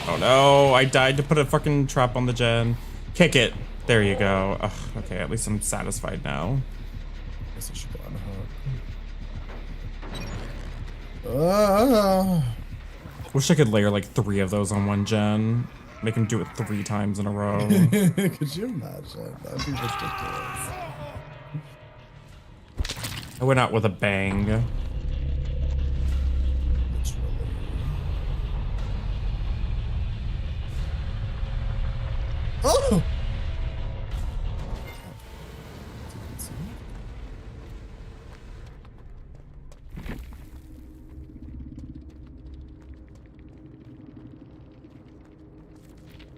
Speaker 1: Oh no, I died to put a fucking trap on the gen. Kick it. There you go. Ugh, okay, at least I'm satisfied now.
Speaker 15: Guess I should go on hook.
Speaker 1: Wish I could layer like 3 of those on one gen. Make him do it 3 times in a row.
Speaker 15: Could you imagine? That'd be ridiculous.
Speaker 1: I went out with a bang.
Speaker 15: Oh!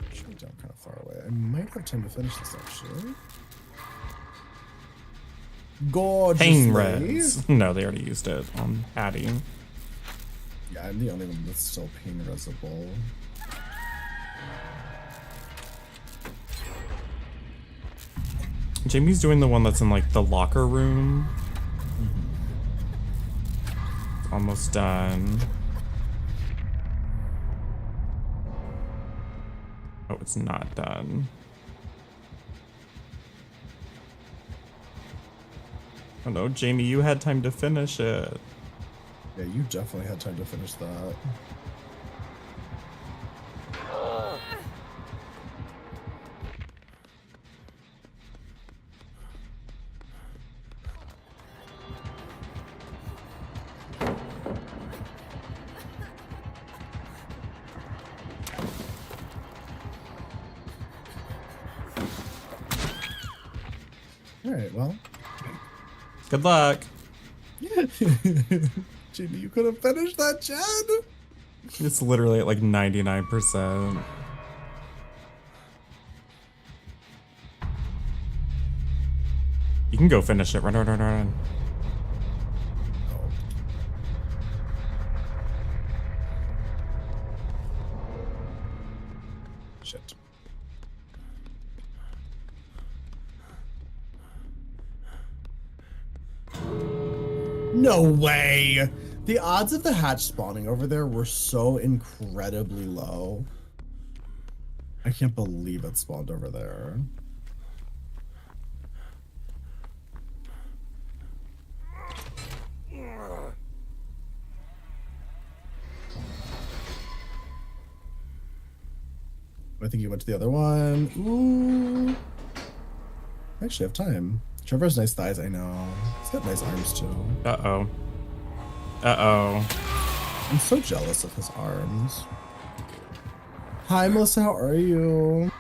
Speaker 15: Actually, down kind of far away. I might have time to finish this actually. Gorgeously.
Speaker 1: Pain res. No, they already used it on Hattie.
Speaker 15: Yeah, I'm the only one that's still pain resable.
Speaker 1: Jamie's doing the one that's in like the locker room. It's almost done. Oh, it's not done. Oh no, Jamie, you had time to finish it.
Speaker 15: Yeah, you definitely had time to finish that. Alright, well.
Speaker 1: Good luck.
Speaker 15: Jamie, you could have finished that, Chad.
Speaker 1: It's literally at like 99%. You can go finish it. Run, run, run, run.
Speaker 15: Shit. No way! The odds of the hatch spawning over there were so incredibly low. I can't believe it spawned over there. I think he went to the other one. Ooh. I actually have time. Trevor has nice thighs, I know. He's got nice arms too.
Speaker 1: Uh-oh. Uh-oh.
Speaker 15: I'm so jealous of his arms. Hi, Melissa, how are you?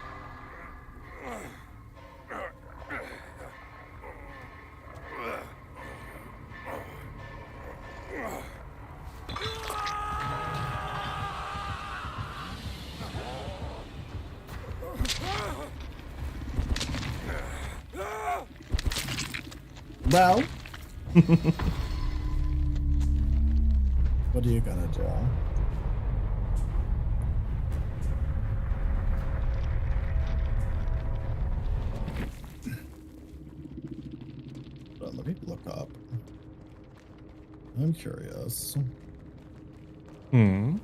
Speaker 15: Well, what are you gonna do? Let me look up. I'm curious.
Speaker 1: Hmm.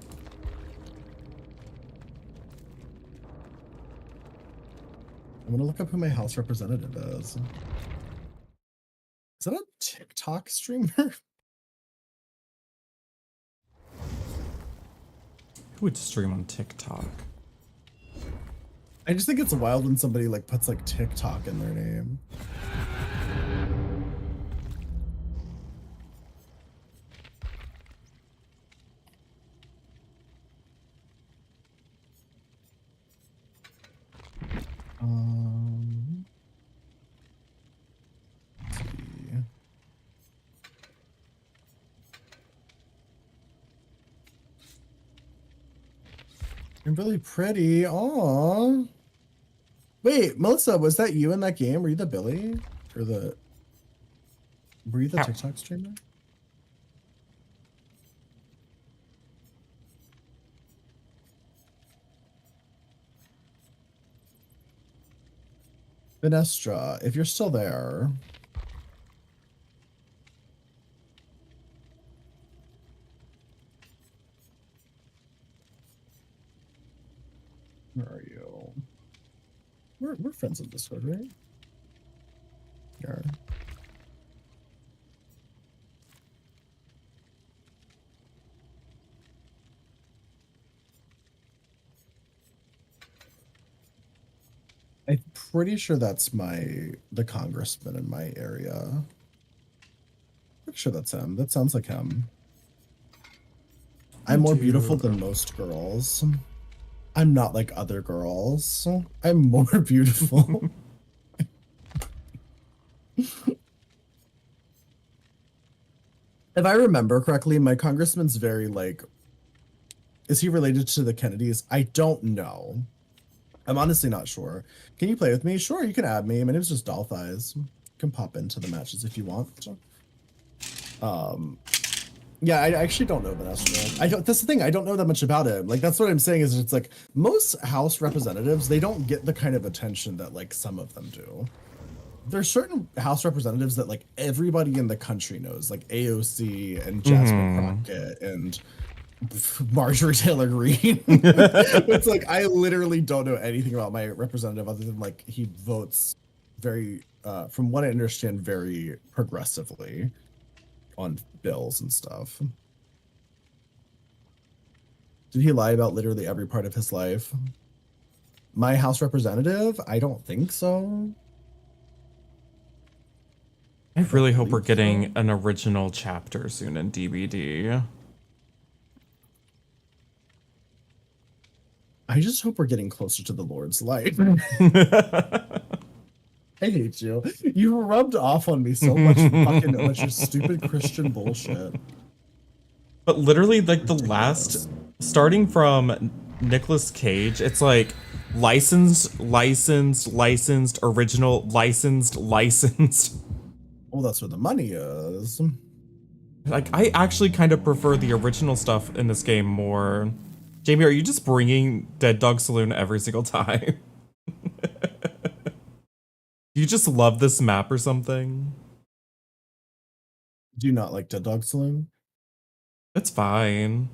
Speaker 15: I'm gonna look up who my House representative is. Is that a TikTok streamer?
Speaker 1: Who would stream on TikTok?
Speaker 15: I just think it's wild when somebody like puts like TikTok in their name. Let's see. You're really pretty. Aww. Wait, Melissa, was that you in that game? Were you the Billy? Or the... Were you the TikTok streamer? Venestra, if you're still there. Where are you? We're friends on Discord, right? Yeah. I'm pretty sure that's the congressman in my area. Pretty sure that's him. That sounds like him. I'm more beautiful than most girls. I'm not like other girls. I'm more beautiful. If I remember correctly, my congressman's very like, is he related to the Kennedys? I don't know. I'm honestly not sure. Can you play with me? Sure, you can add me. My name's just Doll Thighs. You can pop into the matches if you want. Yeah, I actually don't know Vanessa. That's the thing. I don't know that much about him. Like, that's what I'm saying is it's like most House representatives, they don't get the kind of attention that like some of them do. There's certain House representatives that like everybody in the country knows, like AOC and Jasmine Crockett and Marjorie Taylor Greene. It's like I literally don't know anything about my representative other than like he votes very, from what I understand, very progressively on bills and stuff. Did he lie about literally every part of his life? My House representative? I don't think so.
Speaker 1: I really hope we're getting an original chapter soon in DBD.
Speaker 15: I just hope we're getting closer to the Lord's light. I hate you. You rubbed off on me so much fucking with your stupid Christian bullshit.
Speaker 1: But literally, like the last, starting from Nicolas Cage, it's like licensed, original, licensed.
Speaker 15: Well, that's where the money is.
Speaker 1: Like, I actually kind of prefer the original stuff in this game more. Jamie, are you just bringing Dead Dog Saloon every single time? Do you just love this map or something?
Speaker 15: Do you not like Dead Dog Saloon?
Speaker 1: It's fine.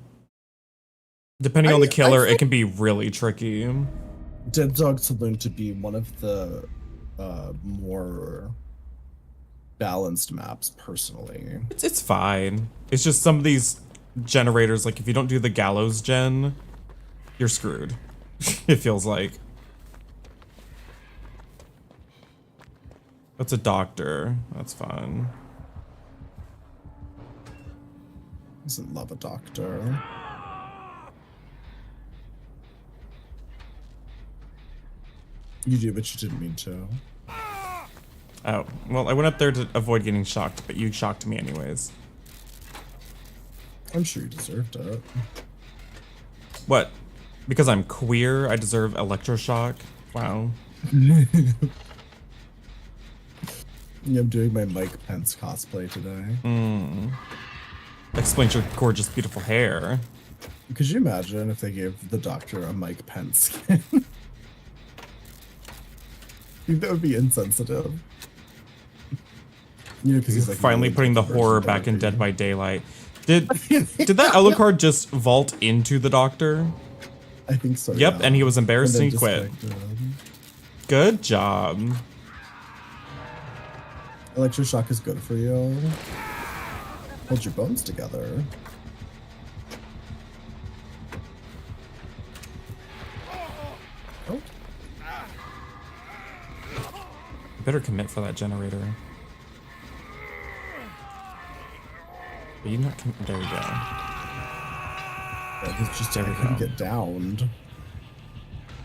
Speaker 1: Depending on the killer,
Speaker 15: I
Speaker 1: it can be really tricky.
Speaker 15: Dead Dog Saloon to be one of the more balanced maps, personally.
Speaker 1: It's fine. It's just some of these generators, like if you don't do the gallows gen, you're screwed. It feels like. That's a doctor. That's fun.
Speaker 15: Doesn't love a doctor. You do, but you didn't mean to.
Speaker 1: Oh, well, I went up there to avoid getting shocked, but you shocked me anyways.
Speaker 15: I'm sure you deserved it.
Speaker 1: What? Because I'm queer, I deserve electroshock? Wow.
Speaker 15: Yeah, I'm doing my Mike Pence cosplay today.
Speaker 1: Explains your gorgeous, beautiful hair.
Speaker 15: Could you imagine if they gave the doctor a Mike Pence skin? I think that would be insensitive. You know, because he's like
Speaker 1: finally
Speaker 15: really
Speaker 1: putting the
Speaker 15: different
Speaker 1: horror
Speaker 15: version
Speaker 1: back in
Speaker 15: of
Speaker 1: Dead by Daylight. Did that Alucard just vault into the doctor?
Speaker 15: I think so.
Speaker 1: Yep,
Speaker 15: yeah.
Speaker 1: and he was embarrassed and,
Speaker 15: then
Speaker 1: he quit.
Speaker 15: disconnected.
Speaker 1: Good job.
Speaker 15: Electroshock is good for you. Hold your bones together. Oh.
Speaker 1: Better commit for that generator. Are you not there we go.
Speaker 15: Yeah, he's just
Speaker 1: There we
Speaker 15: gonna
Speaker 1: go.
Speaker 15: get downed.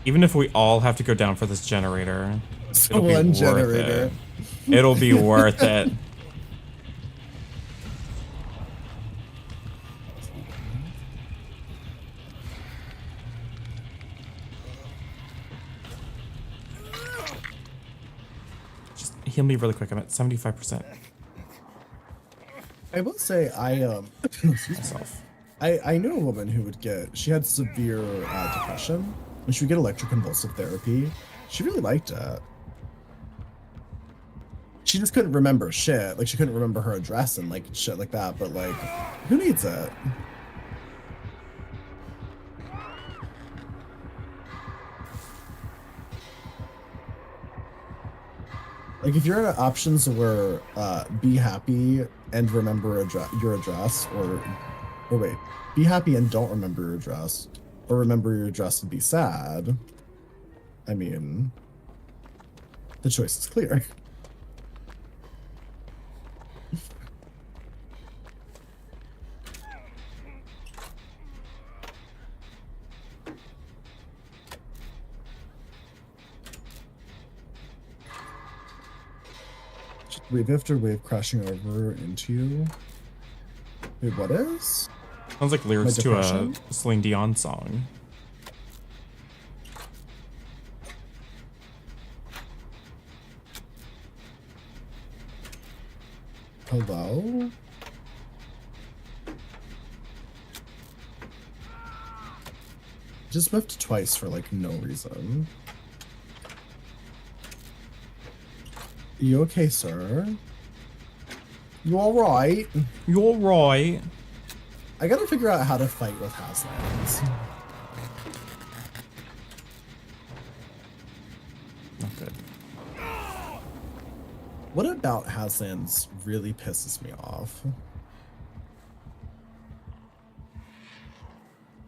Speaker 1: Even if we all have to go down for this generator,
Speaker 15: So
Speaker 1: it'll be
Speaker 15: one
Speaker 1: worth
Speaker 15: generator.
Speaker 1: it. It'll be worth it. Just heal me really quick. I'm at 75%.
Speaker 15: I will say excuse
Speaker 1: myself.
Speaker 15: I knew a woman who would get, she had severe depression, and she would get electroconvulsive therapy. She really liked it. She just couldn't remember shit. Like, she couldn't remember her address and, like, shit like that, but, like, who needs it? Like, if you're in options where be happy and remember your address, or wait, be happy and don't remember your address, or remember your address and be sad, I mean, the choice is clear. Wave after wave crashing over into you. Wait, what is?
Speaker 1: Sounds like lyrics
Speaker 15: My
Speaker 1: to
Speaker 15: depression?
Speaker 1: a Celine Dion song.
Speaker 15: Hello? Just whiffed twice for like no reason. You okay, sir? You alright?
Speaker 1: You alright?
Speaker 15: I gotta figure out how to fight with Haslands.
Speaker 1: Not good.
Speaker 15: What about Haslands really pisses me off?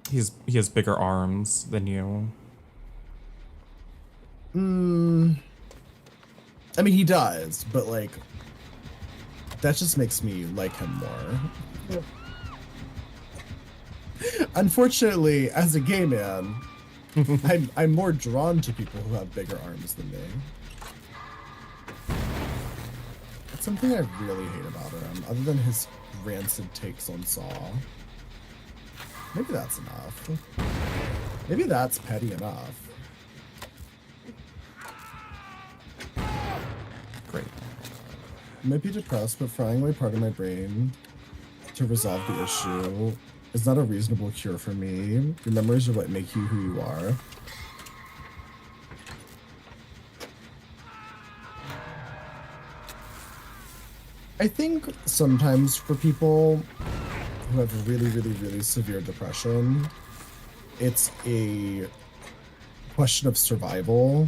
Speaker 1: He has bigger arms than you.
Speaker 15: I mean, he does, but like, that just makes me like him more. Unfortunately, as a gay man, I'm more drawn to people who have bigger arms than me. That's something I really hate about him, other than his rancid takes on Saw. Maybe that's enough. Maybe that's petty enough.
Speaker 1: Great.
Speaker 15: I might be depressed, but frying away part of my brain to resolve the issue is not a reasonable cure for me. Your memories are what make you who you are. I think sometimes for people who have really, really, really severe depression, it's a question of survival.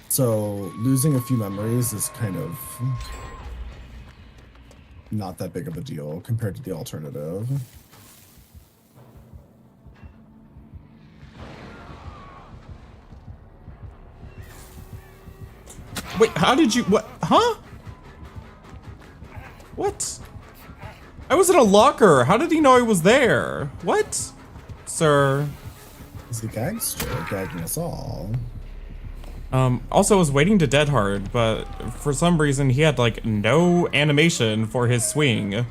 Speaker 15: So losing a few memories is kind of not that big of a deal compared to the alternative.
Speaker 1: Wait, how did you, what, huh? What? I was in a locker. How did he know I was there? What? Sir.
Speaker 15: He's the gangster, gagging us all.
Speaker 1: Also I was waiting to dead hard, but for some reason he had like no animation for his swing.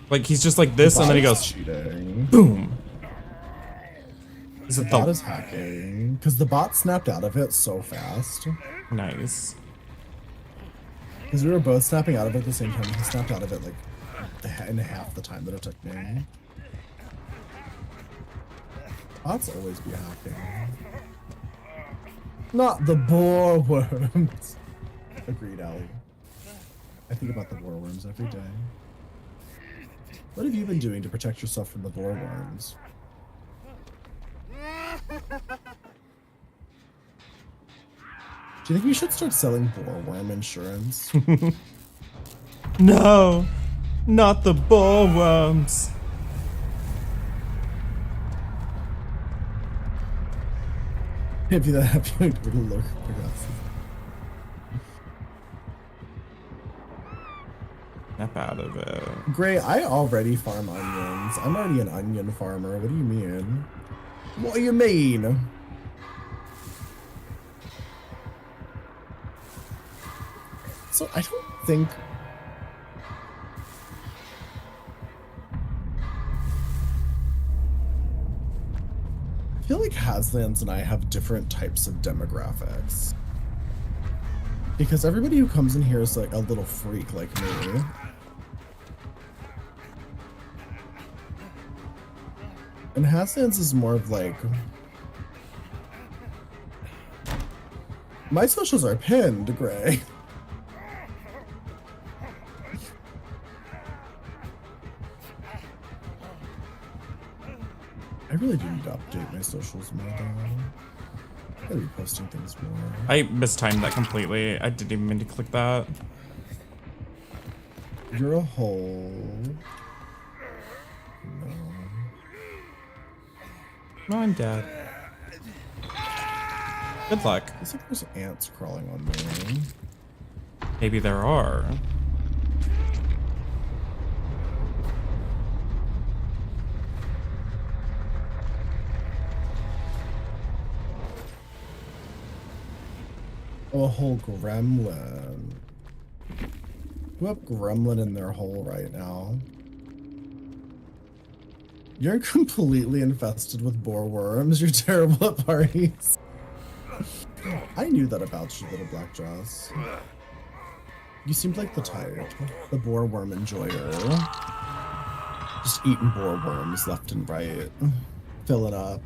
Speaker 1: Like he's just like this and then he goes
Speaker 15: cheating.
Speaker 1: Boom. Is
Speaker 15: The
Speaker 1: it
Speaker 15: bot is hacking because the bot snapped out of it so fast.
Speaker 1: Nice.
Speaker 15: Because we were both snapping out of it at the same time. He snapped out of it like in half the time that it took me. Bots always be hacking. Not the boar worms. Agreed, Allie. I think about the boar worms every day. What have you been doing to protect yourself from the boar worms? Do you think we should start selling boar worm insurance?
Speaker 1: No, not the boar worms.
Speaker 15: Maybe that happy would look progressive.
Speaker 1: Snap out of it.
Speaker 15: Gray, I already farm onions. I'm already an onion farmer. What do you mean? What do you mean? So I don't think... I feel like Haslands and I have different types of demographics. Because everybody who comes in here is like a little freak like me. And Haslands is more of like... My socials are pinned, Gray. I really do need to update my socials more though. I gotta be posting things more.
Speaker 1: I mistimed that completely. I didn't even mean to click that.
Speaker 15: You're a hole. No.
Speaker 1: No, I'm dead. Good luck.
Speaker 15: Looks like there's ants crawling on me.
Speaker 1: Maybe there are.
Speaker 15: Oh, a whole gremlin. Who have gremlin in their hole right now? You're completely infested with boar worms. You're terrible at parties. I knew that about you, little black jaws. You seemed like the type, the boar worm enjoyer. Just eating boar worms left and right. Fill it up.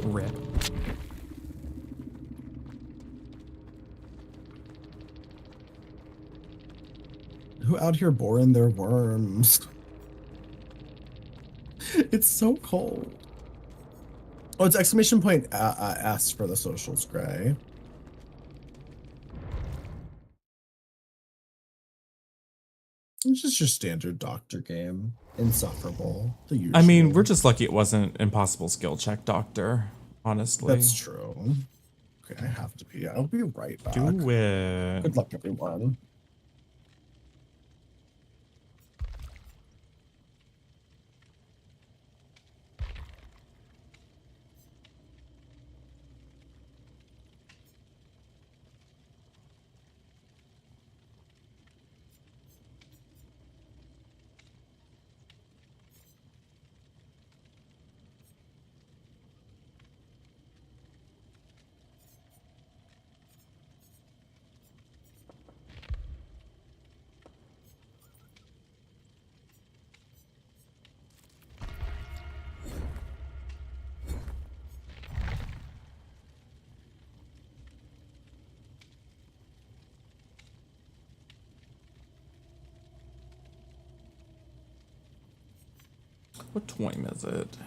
Speaker 1: Rip.
Speaker 15: Who out here boring their worms? It's so cold. Oh, it's exclamation point S for the socials, Gray. It's just your standard doctor game. Insufferable. The usual.
Speaker 1: I mean, we're just lucky it wasn't impossible skill check, Doctor. Honestly.
Speaker 15: That's true. Okay, I have to pee. I'll be right back.
Speaker 1: Do it.
Speaker 15: Good luck, everyone.
Speaker 1: What time is it?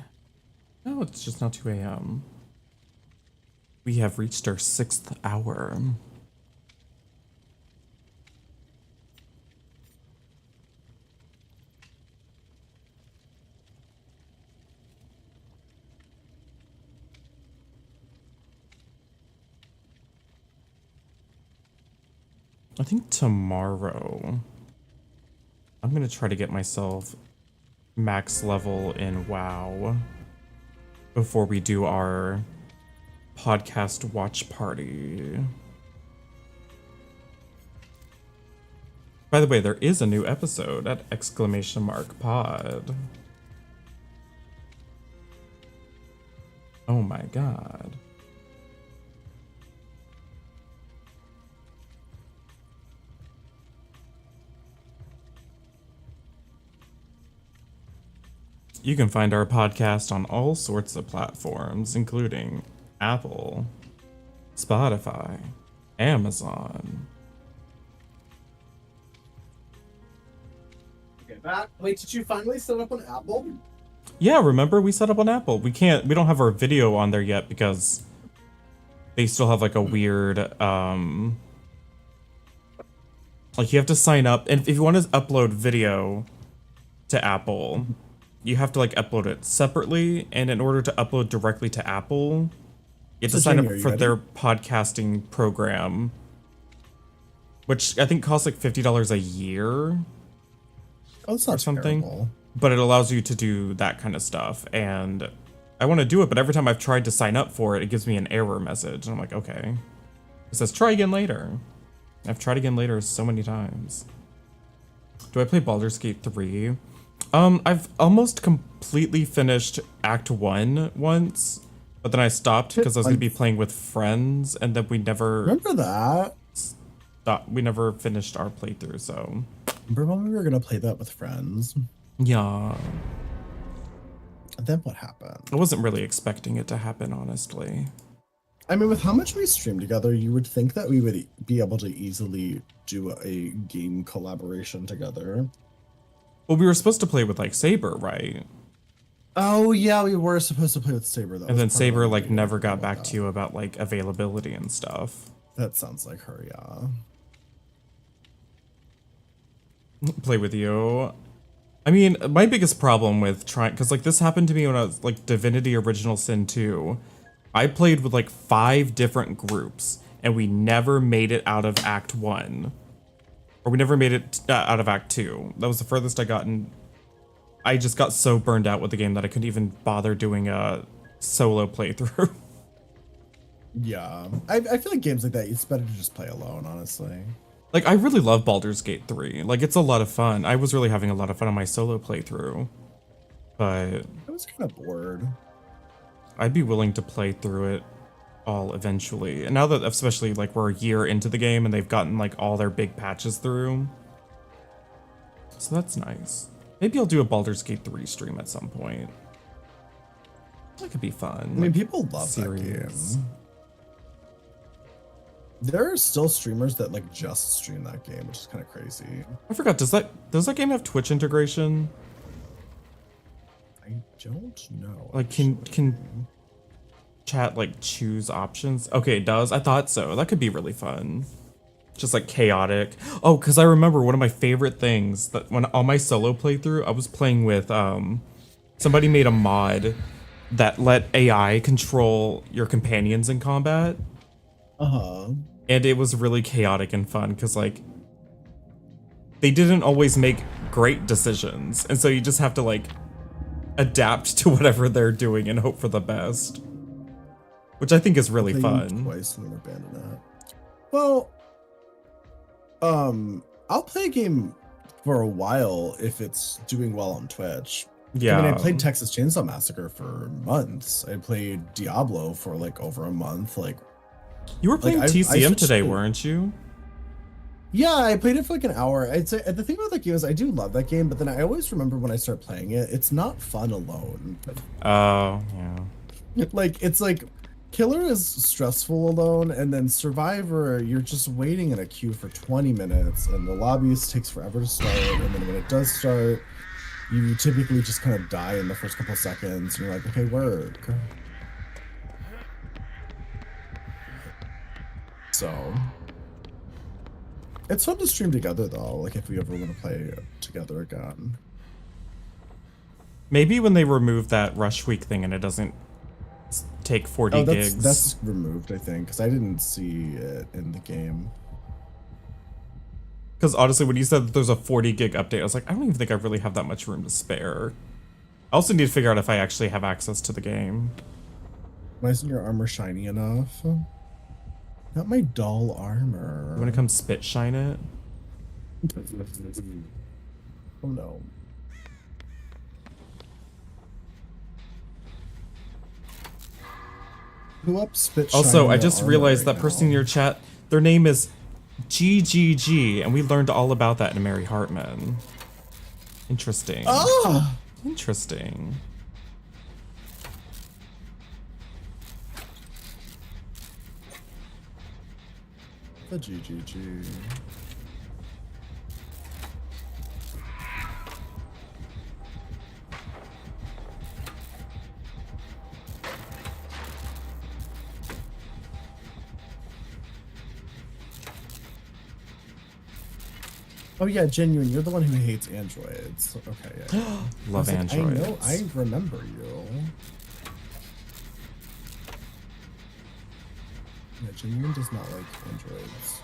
Speaker 1: Oh, it's just now 2 a.m. We have reached our 6th hour. I think tomorrow I'm gonna try to get myself max level in WoW before we do our podcast watch party. By the way, there is a new episode at !pod. Oh my god. You can find our podcast on all sorts of platforms, including Apple, Spotify, Amazon.
Speaker 15: Okay, back. Wait, did you finally set up on Apple?
Speaker 1: Yeah, remember we set up on Apple. We don't have our video on there yet because they still have like a weird, like you have to sign up. And if you want to upload video to Apple, you have to like upload it separately. And in order to upload directly to Apple, you have to sign up for their podcasting program, which I think costs like $50 a year.
Speaker 15: Oh, it's not
Speaker 1: or something.
Speaker 15: terrible.
Speaker 1: But it allows you to do that kind of stuff. And I want to do it, but every time I've tried to sign up for it, it gives me an error message. And I'm like, okay. It says try again later. I've tried again later so many times. Do I play Baldur's Gate 3? I've almost completely finished Act 1 once, but then I stopped because I was going to be playing with friends, and then we never...
Speaker 15: Remember that?
Speaker 1: We never finished our playthrough, so...
Speaker 15: Remember when we were going to play that with friends?
Speaker 1: Yeah.
Speaker 15: And then what happened?
Speaker 1: I wasn't really expecting it to happen, honestly.
Speaker 15: I mean, with how much we stream together, you would think that we would be able to easily do a game collaboration together.
Speaker 1: Well, we were supposed to play with, like, Saber, right?
Speaker 15: Oh, yeah, we were supposed to play with Saber, though.
Speaker 1: And then Saber, like, never got back to you about, like, availability and stuff.
Speaker 15: That sounds like her, yeah.
Speaker 1: Play with you. I mean, my biggest problem with trying... Because, like, this happened to me when I was, like, Divinity Original Sin 2. I played with, like, 5 different groups, and we never made it out of Act 1. Or we never made it out of Act 2. That was the furthest I got, and I just got so burned out with the game that I couldn't even bother doing a solo playthrough.
Speaker 15: Yeah. I feel like games like that, it's better to just play alone, honestly.
Speaker 1: Like, I really love Baldur's Gate 3. Like, it's a lot of fun. I was really having a lot of fun on my solo playthrough. But...
Speaker 15: I was kind of bored.
Speaker 1: I'd be willing to play through it all eventually. And now that, especially, like, we're a year into the game and they've gotten, like, all their big patches through. So that's nice. Maybe I'll do a Baldur's Gate 3 stream at some point. That could be fun.
Speaker 15: I mean, people love that game. There are still streamers that, like, just stream that game, which is kind of crazy.
Speaker 1: I forgot, does that game have Twitch integration?
Speaker 15: I don't know.
Speaker 1: Like, can chat, like, choose options? Okay, it does. I thought so. That could be really fun. Just, like, chaotic. Oh, because I remember one of my favorite things that when on my solo playthrough, I was playing with, somebody made a mod that let AI control your companions in combat.
Speaker 15: Uh-huh.
Speaker 1: And it was really chaotic and fun, because, like, they didn't always make great decisions. And so you just have to, like, adapt to whatever they're doing and hope for the best. Which I think is really fun.
Speaker 15: Twice and then abandon that. Well, I'll play a game for a while if it's doing well on Twitch.
Speaker 1: Yeah.
Speaker 15: I mean, I played Texas Chainsaw Massacre for months. I played Diablo for like over a month. Like,
Speaker 1: you were playing TCM today, weren't you?
Speaker 15: Yeah, I played it for like an hour. I'd say the thing about that game is I do love that game, but then I always remember when I start playing it, it's not fun alone.
Speaker 1: Oh, yeah.
Speaker 15: Like, it's like Killer is stressful alone, and then Survivor, you're just waiting in a queue for 20 minutes, and the lobbyist takes forever to start, and then when it does start, you typically just kind of die in the first couple seconds, and you're like, okay, work. So it's fun to stream together though, like if we ever want to play together again.
Speaker 1: Maybe when they remove that rush week thing and it doesn't take 40 gigs.
Speaker 15: That's removed, I think, because I didn't see it in the game.
Speaker 1: Because honestly, when you said that there's a 40 gig update, I was like, I don't even think I really have that much room to spare. I also need to figure out if I actually have access to the game.
Speaker 15: Why isn't your armor shiny enough? Not my dull armor.
Speaker 1: You want to come spit shine it?
Speaker 15: Oh no. Who up spit shine
Speaker 1: Also, I
Speaker 15: your
Speaker 1: just
Speaker 15: armor
Speaker 1: realized
Speaker 15: right
Speaker 1: that person
Speaker 15: now?
Speaker 1: in your chat, their name is GGG, and we learned all about that in Mary Hartman. Interesting.
Speaker 15: Oh!
Speaker 1: Interesting.
Speaker 15: The GGG. Oh yeah, Genuine, you're the one who hates androids. Okay, yeah.
Speaker 1: Love androids.
Speaker 15: I know, I remember you. Yeah, Genuine does not like androids.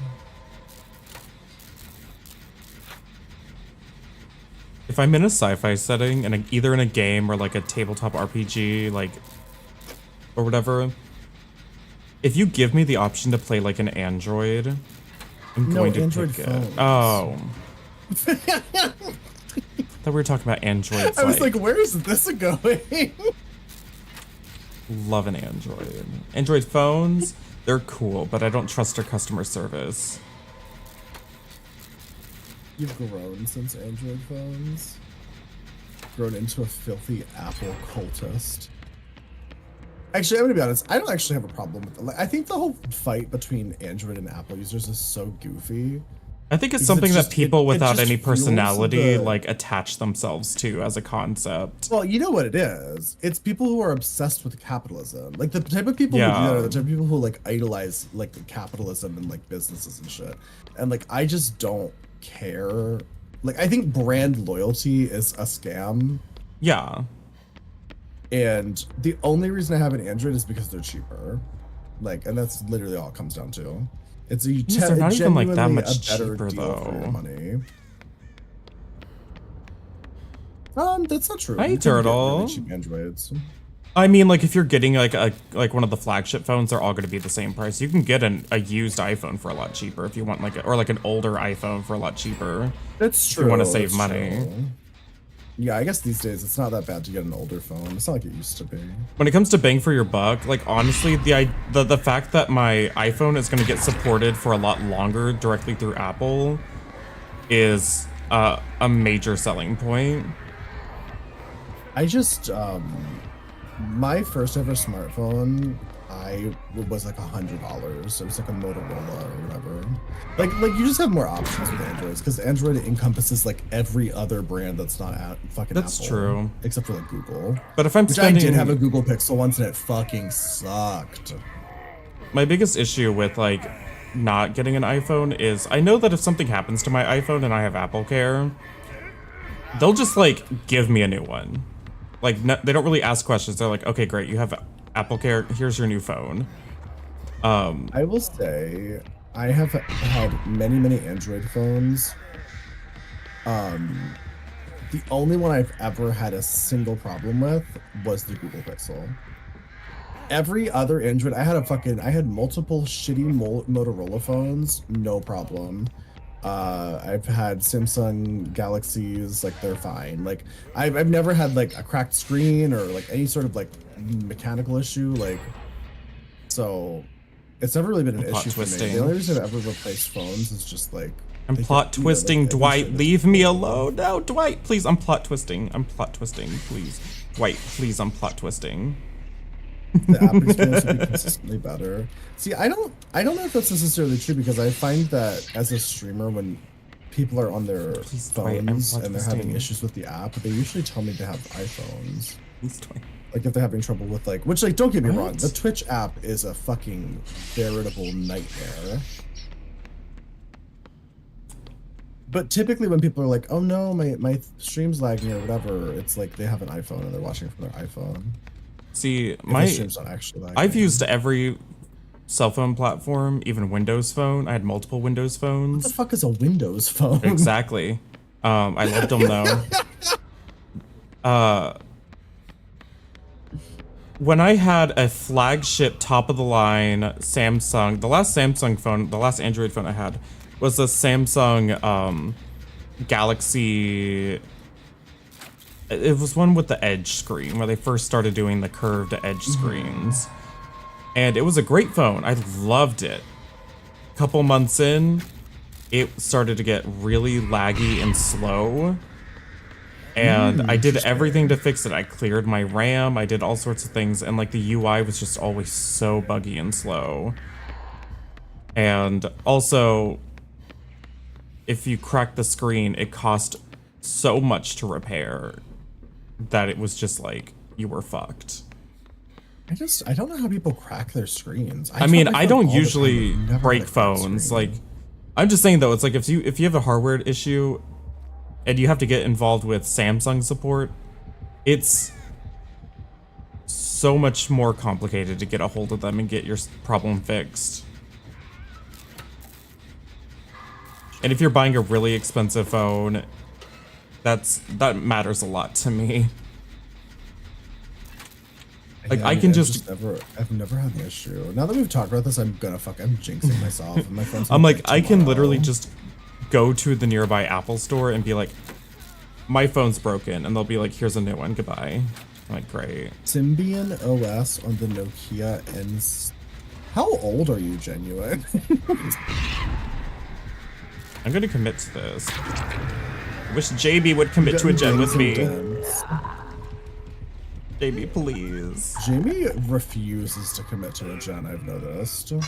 Speaker 1: If I'm in a sci-fi setting, and either in a game or like a tabletop RPG, like, or whatever, if you give me the option to play like an android, I'm going to
Speaker 15: Android
Speaker 1: pick
Speaker 15: phones.
Speaker 1: it. Oh. I thought we were talking about androids.
Speaker 15: I was like, where is this going?
Speaker 1: Love an android. Android phones, they're cool, but I don't trust their customer service.
Speaker 15: You've grown since Android phones. Grown into a filthy Apple cultist. Actually, I'm gonna be honest. I don't actually have a problem with it. I think the whole fight between Android and Apple users is so goofy.
Speaker 1: I think it's
Speaker 15: Because
Speaker 1: something
Speaker 15: just-
Speaker 1: that people
Speaker 15: it
Speaker 1: without
Speaker 15: just
Speaker 1: any
Speaker 15: fuels
Speaker 1: personality
Speaker 15: the-
Speaker 1: like attach themselves to as a concept.
Speaker 15: Well, you know what it is. It's people who are obsessed with capitalism. Like the type of people who do that are the type of people who like idolize like capitalism and like businesses and shit. And like I just don't care. Like I think brand loyalty is a scam.
Speaker 1: Yeah.
Speaker 15: And the only reason I have an Android is because they're cheaper. Like, and that's literally all it comes down to. It's a
Speaker 1: Yes, they're not even like that
Speaker 15: genuinely
Speaker 1: much
Speaker 15: a better
Speaker 1: cheaper
Speaker 15: deal for your
Speaker 1: though.
Speaker 15: money. That's not true.
Speaker 1: Hi,
Speaker 15: You can get
Speaker 1: Turtle.
Speaker 15: really cheap Androids.
Speaker 1: I mean, like if you're getting like one of the flagship phones, they're all going to be the same price. You can get a used iPhone for a lot cheaper if you want or like an older iPhone for a lot cheaper.
Speaker 15: That's
Speaker 1: if
Speaker 15: true.
Speaker 1: you want to save
Speaker 15: that's
Speaker 1: money.
Speaker 15: true. Yeah, I guess these days it's not that bad to get an older phone. It's not like it used to be.
Speaker 1: When it comes to bang for your buck, like honestly, the fact that my iPhone is going to get supported for a lot longer directly through Apple is a major selling point.
Speaker 15: I just my first ever smartphone, was like $100. It was like a Motorola or whatever. Like you just have more options with Androids because Android encompasses like every other brand that's not fucking
Speaker 1: That's
Speaker 15: Apple.
Speaker 1: true.
Speaker 15: Except for like Google.
Speaker 1: But if I'm
Speaker 15: Which
Speaker 1: spending,
Speaker 15: I did have a Google Pixel once and it fucking sucked.
Speaker 1: My biggest issue with like not getting an iPhone is I know that if something happens to my iPhone and I have Apple Care, they'll just like give me a new one. Like they don't really ask questions. They're like, okay, great, you have Apple Care. Here's your new phone.
Speaker 15: I will say I have had many Android phones. The only one I've ever had a single problem with was the Google Pixel. Every other Android, I had multiple shitty Motorola phones, no problem. I've had Samsung Galaxies, like they're fine. Like I've never had like a cracked screen or like any sort of like mechanical issue. Like, so it's never really been an issue for me. The only reason I've ever replaced phones is just like
Speaker 1: I'm plot twisting, Dwight. Leave me alone. No, Dwight, please. I'm plot twisting. I'm plot twisting, please. Dwight, please. I'm plot twisting.
Speaker 15: The app experience would be consistently better. See, I don't know if that's necessarily true because I find that as a streamer, when people are on their
Speaker 1: wait, I'm
Speaker 15: phones and they're having
Speaker 1: twisting.
Speaker 15: issues with the app, they usually tell me to have iPhones.
Speaker 1: Please toy.
Speaker 15: Like if they're having trouble with like, which like, don't get me
Speaker 1: What?
Speaker 15: wrong, the Twitch app is a fucking veritable nightmare. But typically when people are like, oh no, my stream's lagging or whatever, it's like they have an iPhone and they're watching from their iPhone.
Speaker 1: See,
Speaker 15: If
Speaker 1: my
Speaker 15: the stream's not actually lagging.
Speaker 1: I've used every cell phone platform, even Windows Phone. I had multiple Windows phones.
Speaker 15: What the fuck is a Windows phone?
Speaker 1: Exactly. I loved them though. When I had a flagship top of the line Samsung, the last Samsung phone, the last Android phone I had was the Samsung Galaxy. It was one with the edge screen where they first started doing the curved edge screens. And it was a great phone. I loved it. Couple months in, it started to get really laggy and slow. And I did everything to fix it. I cleared my RAM, I did all sorts of things, and like the UI was just always so buggy and slow. And also, if you crack the screen, it cost so much to repair that it was just like, you were fucked.
Speaker 15: I don't know how people crack their screens.
Speaker 1: I mean, I don't usually break phones. Like, I'm just saying though, it's like if you have a hardware issue and you have to get involved with Samsung support, it's so much more complicated to get a hold of them and get your problem fixed. And if you're buying a really expensive phone, that matters a lot to me. Like,
Speaker 15: Yeah,
Speaker 1: I can
Speaker 15: I've never had an issue. Now that we've talked about this, I'm jinxing myself. And my phone's
Speaker 1: I'm like,
Speaker 15: gonna
Speaker 1: I
Speaker 15: break
Speaker 1: can
Speaker 15: tomorrow.
Speaker 1: literally just go to the nearby Apple store and be like, my phone's broken, and they'll be like, here's a new one, goodbye. I'm like, great.
Speaker 15: Symbian OS on the Nokia N. How old are you, Genuine?
Speaker 1: I'm gonna commit to this. I wish JB would commit to a gen with me. JB, please.
Speaker 15: Jamie refuses to commit to a gen, I've noticed. Oh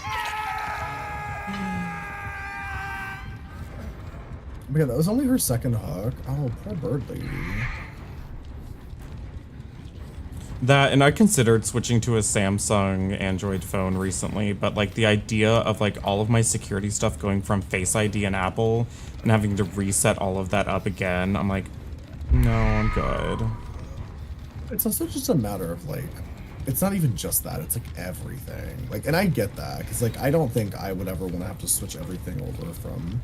Speaker 15: my god, that was only her second hook. Oh, poor bird lady.
Speaker 1: That, and I considered switching to a Samsung Android phone recently, but like the idea of like all of my security stuff going from Face ID and Apple and having to reset all of that up again, I'm like, no, I'm good.
Speaker 15: It's also just a matter of like, it's not even just that, it's like everything. Like, and I get that, because like, I don't think I would ever want to have to switch everything over from,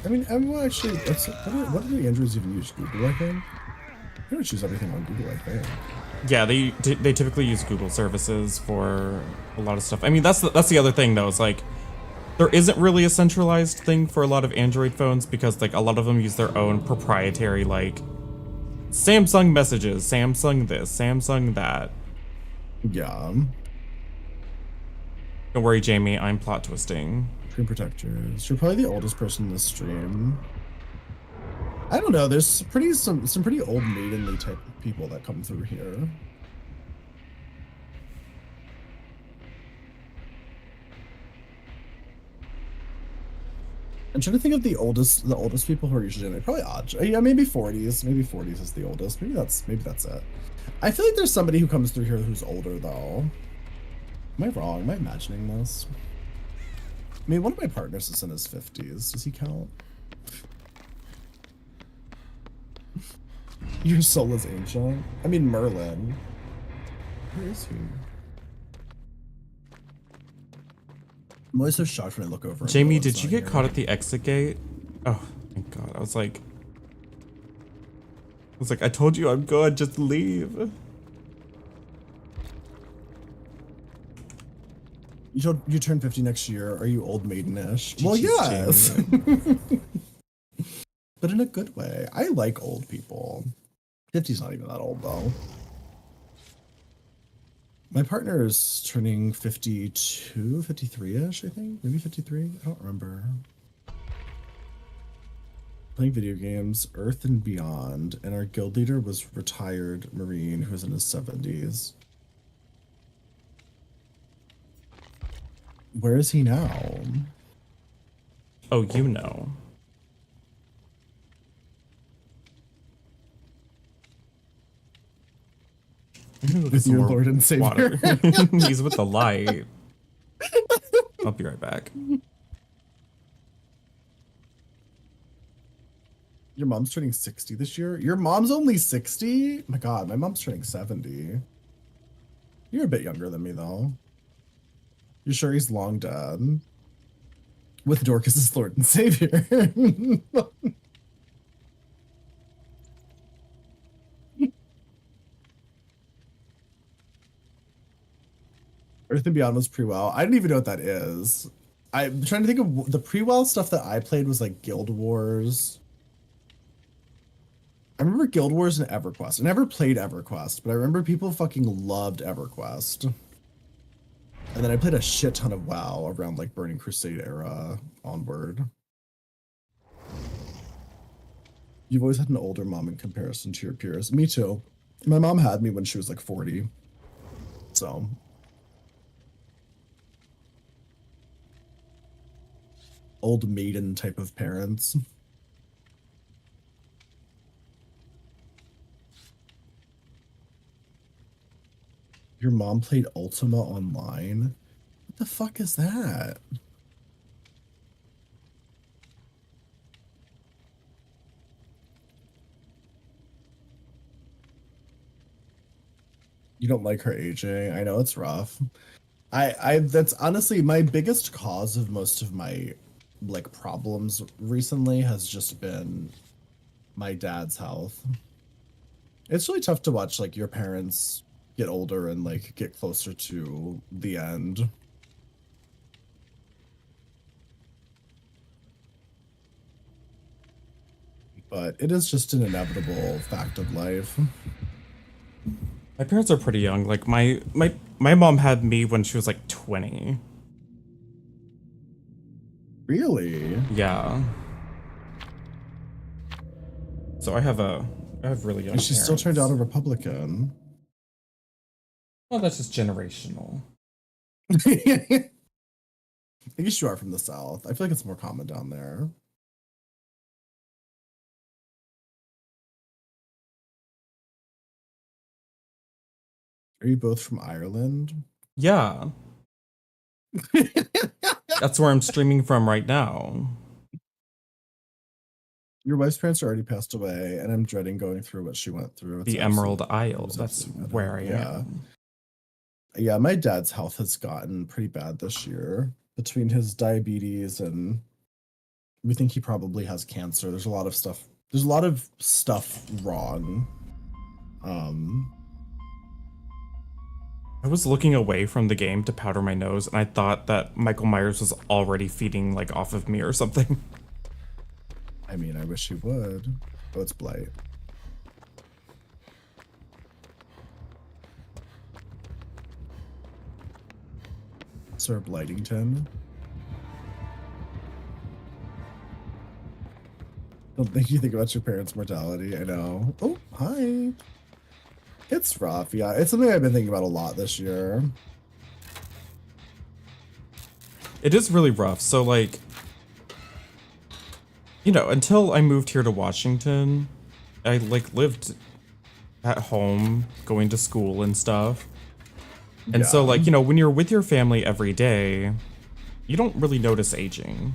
Speaker 15: I mean, well, actually, what do the Androids even use? Google, I think? They don't choose everything on Google, I think.
Speaker 1: Yeah, they typically use Google services for a lot of stuff. I mean, that's the other thing though. It's like there isn't really a centralized thing for a lot of Android phones because like a lot of them use their own proprietary like Samsung messages, Samsung this, Samsung that.
Speaker 15: Yeah.
Speaker 1: Don't worry, Jamie. I'm plot twisting.
Speaker 15: Screen protectors. You're probably the oldest person in the stream. I don't know. There's some pretty old maidenly type of people that come through here. I'm trying to think of the oldest people who are usually in it. Probably odd. Yeah, maybe 40s. Maybe 40s is the oldest. Maybe that's it. I feel like there's somebody who comes through here who's older though. Am I wrong? Am I imagining this? I mean, one of my partners is in his 50s. Does he count? Your soul is ancient. I mean, Merlin. Where is he? I'm always so shocked when I look over.
Speaker 1: Jamie, did you get caught at the exit gate? Oh, thank God. I was like, I told you I'm good. Just leave.
Speaker 15: You turn 50 next year. Are you old maidenish? Well,
Speaker 1: Jeez,
Speaker 15: yes. But in a good way. I like old people. 50's not even that old, though. My partner is turning 52, 53-ish, I think. Maybe 53? I don't remember. Playing video games, Earth and Beyond, and our guild leader was retired Marine who was in his 70s. Where is he now?
Speaker 1: Oh, you know.
Speaker 15: With your Lord and Savior.
Speaker 1: He's with the light. I'll be right back.
Speaker 15: Your mom's turning 60 this year? Your mom's only 60? My god, my mom's turning 70. You're a bit younger than me, though. You sure he's long dead? With Dorcas as Lord and Savior. Earth and Beyond was pre-WoW. I don't even know what that is. I'm trying to think of the pre-WoW stuff that I played was like Guild Wars. I remember Guild Wars and EverQuest. I never played EverQuest, but I remember people fucking loved EverQuest. And then I played a shit ton of WoW around like Burning Crusade era onward. You've always had an older mom in comparison to your peers. Me too. My mom had me when she was like 40. So. Old maiden type of parents. Your mom played Ultima Online? What the fuck is that? You don't like her aging? I know it's rough. I that's honestly my biggest cause of most of my like problems recently has just been my dad's health. It's really tough to watch like your parents get older and like get closer to the end. But it is just an inevitable fact of life.
Speaker 1: My parents are pretty young. Like my mom had me when she was like 20.
Speaker 15: Really?
Speaker 1: Yeah. So I have really young
Speaker 15: And she
Speaker 1: parents.
Speaker 15: still turned out a Republican.
Speaker 1: Well, that's just generational.
Speaker 15: I guess you are from the South. I feel like it's more common down there. Are you both from Ireland?
Speaker 1: Yeah. That's where I'm streaming from right now.
Speaker 15: Your wife's parents already passed away, and I'm dreading going through what she went through. It's
Speaker 1: The Emerald Isle. That's where I am.
Speaker 15: Yeah, my dad's health has gotten pretty bad this year. Between his diabetes and we think he probably has cancer. There's a lot of stuff. There's a lot of stuff wrong.
Speaker 1: I was looking away from the game to powder my nose, and I thought that Michael Myers was already feeding like off of me or something.
Speaker 15: I mean, I wish he would. Oh, it's Blight. Sir Blightington. Don't think you think about your parents' mortality. I know. Oh, hi. It's rough. Yeah, it's something I've been thinking about a lot this year.
Speaker 1: It is really rough. So like, you know, until I moved here to Washington, I like lived at home, going to school and stuff. And so like, you know, when you're with your family every day, you don't really notice aging.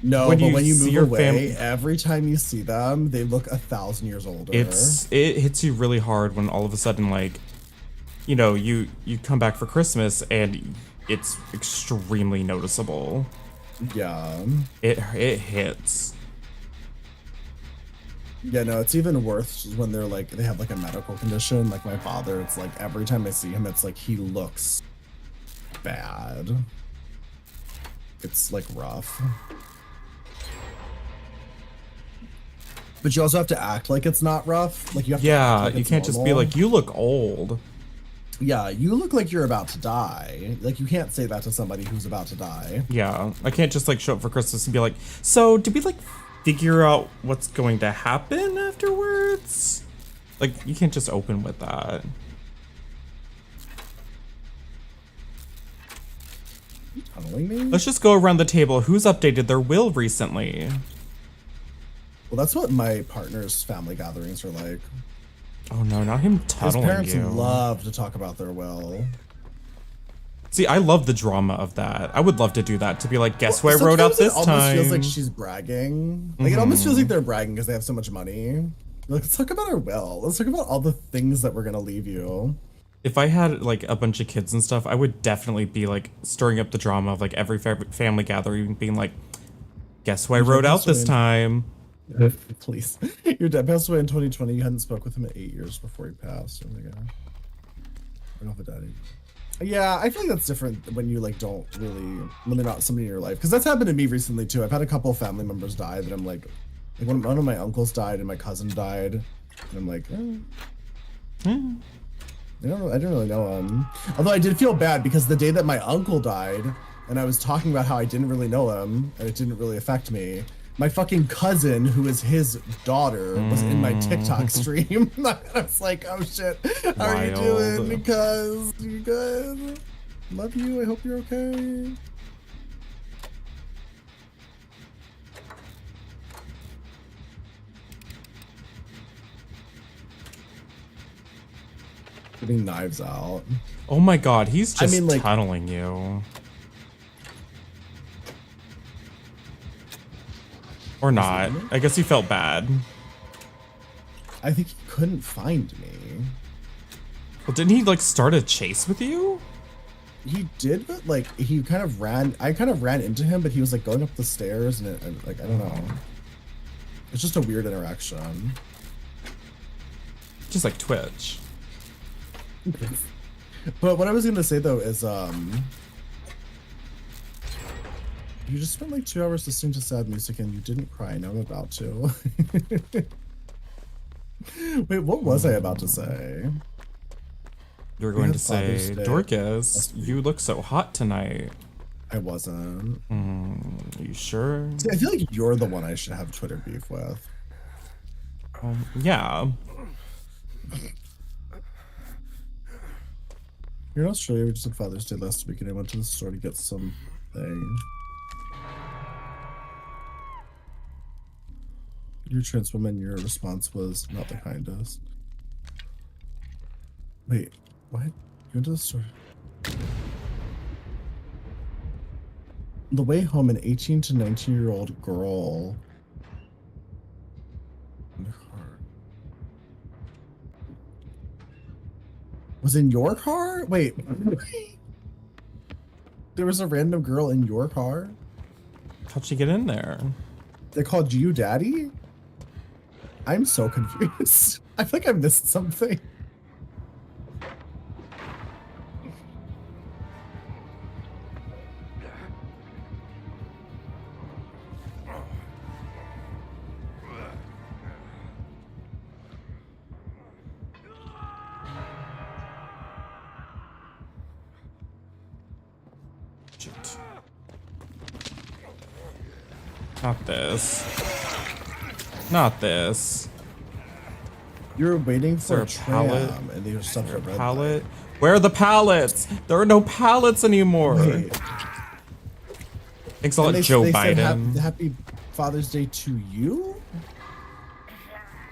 Speaker 15: No, but when you move away, every time you see them, they look 1,000 years older.
Speaker 1: It hits you really hard when all of a sudden, like, you know, you come back for Christmas and it's extremely noticeable.
Speaker 15: Yeah.
Speaker 1: It hits.
Speaker 15: Yeah, no, it's even worse when they're like, they have like a medical condition. Like my father, it's like every time I see him, it's like he looks bad. It's like rough. But you also have to act like it's not rough. Like you have to act like
Speaker 1: you can't just be like, you look old.
Speaker 15: Yeah, you look like you're about to die. Like you can't say that to somebody who's about to die.
Speaker 1: Yeah, I can't just like show up for Christmas and be like, so did we like figure out what's going to happen afterwards? Like you can't just open with that.
Speaker 15: tunneling me?
Speaker 1: Let's just go around the table. Who's updated their will recently?
Speaker 15: Well, that's what my partner's family gatherings are like.
Speaker 1: Oh no, not him tunneling you.
Speaker 15: His parents love to talk about their will.
Speaker 1: See, I love the drama of that. I would love to do that, to be like, guess who I wrote out this time?
Speaker 15: It almost feels like she's bragging. Like, it almost feels like they're bragging because they have so much money. Like, let's talk about our will. Let's talk about all the things that we're gonna leave you.
Speaker 1: If I had, like, a bunch of kids and stuff, I would definitely be, like, stirring up the drama of, like, every family gathering, being like, guess who I wrote out this time?
Speaker 15: Please. Your dad passed away in 2020. You hadn't spoke with him in 8 years before he passed. Oh my god. I don't have a daddy. Yeah, I feel like that's different when you like don't really when they're not somebody in your life, because that's happened to me recently too. I've had a couple of family members die that I'm like one of my uncles died and my cousin died, and I'm like, I don't really know him. Although I did feel bad because the day that my uncle died, and I was talking about how I didn't really know him and it didn't really affect me, my fucking cousin, who is his daughter, was in my TikTok stream. I was like, oh shit, how are you doing? Because you good? Love you, I hope you're okay. Getting knives out.
Speaker 1: Oh my god, he's just tunneling you. Or not. I guess he felt bad.
Speaker 15: I think he couldn't find me.
Speaker 1: Well, didn't he like start a chase with you?
Speaker 15: He did, but like he kind of ran. I kind of ran into him, but he was like going up the stairs, and like I don't know. It's just a weird interaction.
Speaker 1: Just like Twitch.
Speaker 15: But what I was gonna say though is you just spent like 2 hours listening to sad music and you didn't cry. Now I'm about to. Wait, what was I about to say?
Speaker 1: You were going to say, Dorcas, you look so hot tonight.
Speaker 15: I wasn't.
Speaker 1: Are you sure?
Speaker 15: See, I feel like you're the one I should have Twitter beef with.
Speaker 1: Yeah.
Speaker 15: You're in Australia. We just had Father's Day last week and I went to the store to get something. You're a trans woman, your response was not the kindest. Wait, what? You went to the store? On the way home, an 18 to 19-year-old girl in her car. Was in your car? Wait. There was a random girl in your car?
Speaker 1: How'd she get in there?
Speaker 15: They called you daddy? I'm so confused. I feel like I missed something.
Speaker 1: Shit. Not this. Not this.
Speaker 15: You're waiting for a
Speaker 1: pallet,
Speaker 15: and there's stuff for red
Speaker 1: pallet. Where are the pallets? There are no pallets anymore.
Speaker 15: Wait.
Speaker 1: Thanks a lot, Joe Biden.
Speaker 15: Said happy Father's Day to you?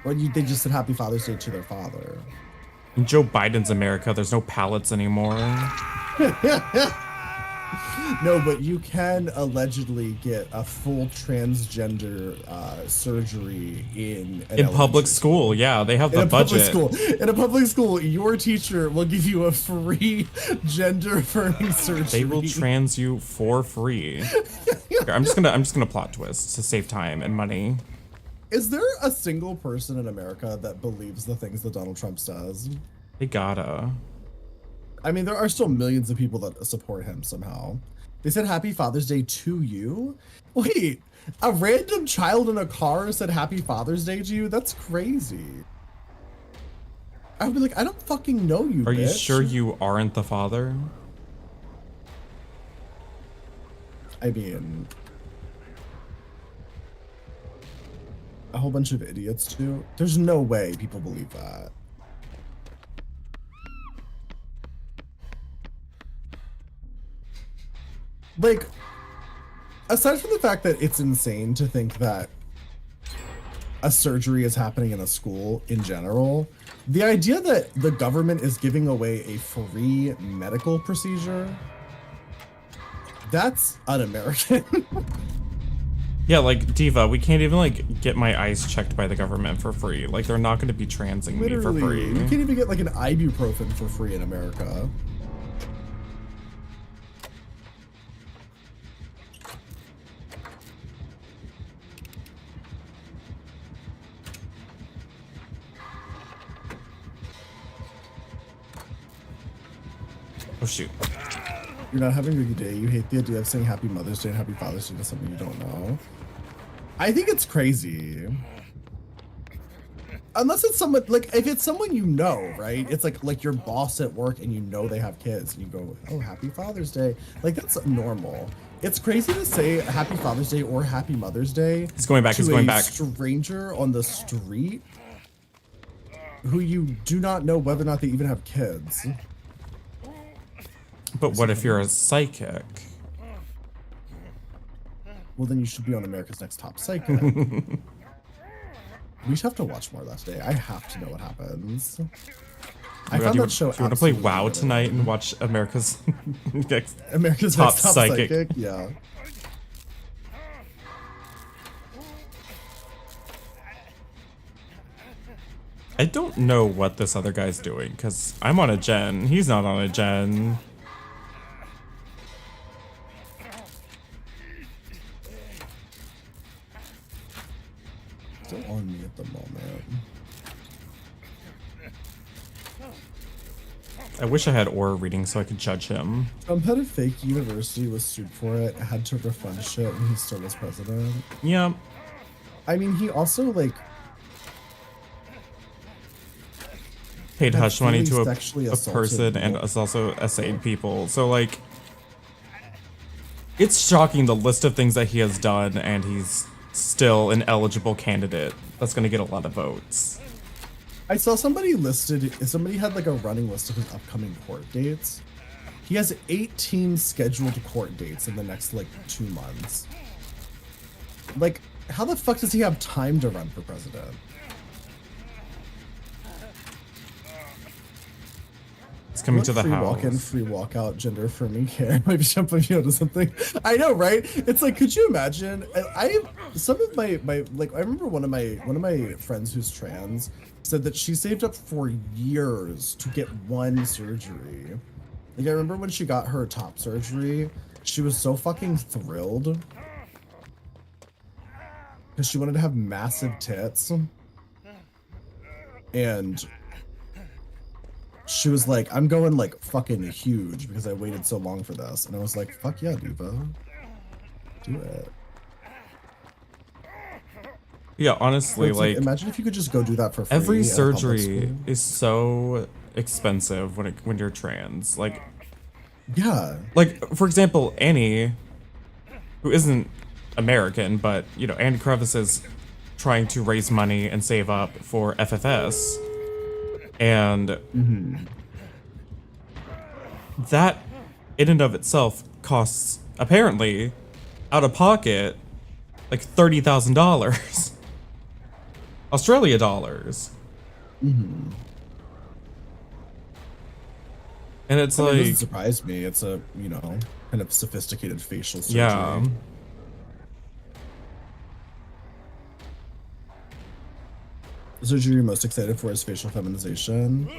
Speaker 15: Or they just said Happy Father's Day to their father?
Speaker 1: In Joe Biden's America, there's no pallets anymore.
Speaker 15: No, but you can allegedly get a full transgender surgery in
Speaker 1: public school. Yeah, they have the budget.
Speaker 15: In a public school, your teacher will give you a free gender affirming surgery.
Speaker 1: They will trans you for free. Here, I'm just gonna plot twist to save time and money.
Speaker 15: Is there a single person in America that believes the things that Donald Trump says?
Speaker 1: They gotta.
Speaker 15: I mean, there are still millions of people that support him somehow. They said Happy Father's Day to you? Wait, a random child in a car said Happy Father's Day to you? That's crazy. I would be like, I don't fucking know you,
Speaker 1: Are
Speaker 15: bitch.
Speaker 1: you sure you aren't the father?
Speaker 15: I mean, a whole bunch of idiots too. There's no way people believe that. like, aside from the fact that it's insane to think that a surgery is happening in a school in general, the idea that the government is giving away a free medical procedure, that's un-American.
Speaker 1: Yeah, like, Diva, we can't even, like, get my eyes checked by the government for free. Like, they're not going to be transing me for free.
Speaker 15: You can't even get, like, an ibuprofen for free in America.
Speaker 1: Oh, shoot.
Speaker 15: You're not having a good day. You hate the idea of saying Happy Mother's Day and Happy Father's Day to someone you don't know. I think it's crazy. Unless it's someone, like, if it's someone you know, right? It's like your boss at work and you know they have kids. And you go, oh, Happy Father's Day. Like, that's normal. It's crazy to say Happy Father's Day or Happy Mother's Day.
Speaker 1: He's going back. He's going back.
Speaker 15: Stranger on the street who you do not know whether or not they even have kids.
Speaker 1: But what if you're a psychic?
Speaker 15: Well, then you should be on America's Next Top Psychic. We should have to watch more last day. I have to know what happens. I found that show.
Speaker 1: Do you want to play WoW tonight and watch America's Next
Speaker 15: America's
Speaker 1: Top
Speaker 15: Next Top
Speaker 1: Psychic?
Speaker 15: Yeah.
Speaker 1: I don't know what this other guy's doing because I'm on a gen. He's not on a gen.
Speaker 15: Still on me at the moment.
Speaker 1: I wish I had aura reading so I could judge him.
Speaker 15: Trump had a fake university, was sued for it, had to refund shit, and he still was president.
Speaker 1: Yeah.
Speaker 15: I mean, he also, like,
Speaker 1: paid hush money to a person
Speaker 15: people.
Speaker 1: and has also essayed people. So, like, it's shocking the list of things that he has done, and he's still an eligible candidate that's going to get a lot of votes.
Speaker 15: I saw somebody had like a running list of his upcoming court dates. He has 18 scheduled court dates in the next like 2 months. Like, how the fuck does he have time to run for president?
Speaker 1: It's coming to the
Speaker 15: free
Speaker 1: house.
Speaker 15: Walk-in, free walkout, gender affirming care. Maybe jumping you to something. I know, right? It's like, could you imagine? Some of my like, I remember one of my friends who's trans said that she saved up for years to get one surgery. Like, I remember when she got her top surgery, she was so fucking thrilled because she wanted to have massive tits, and she was like, I'm going like fucking huge because I waited so long for this. And I was like, fuck yeah, Diva. Do it.
Speaker 1: Yeah, honestly, like,
Speaker 15: imagine if you could just go do that for free.
Speaker 1: Every surgery is so expensive when you're trans. Like,
Speaker 15: yeah.
Speaker 1: Like, for example, Annie, who isn't American, but, you know, Annie Crevice is trying to raise money and save up for FFS. And that, in and of itself, costs, apparently, out of pocket, like $30,000. Australia dollars. And it's
Speaker 15: I mean,
Speaker 1: like,
Speaker 15: it doesn't surprise me. It's a, you know, kind of sophisticated facial surgery.
Speaker 1: yeah.
Speaker 15: The surgery you're most excited for is facial feminization.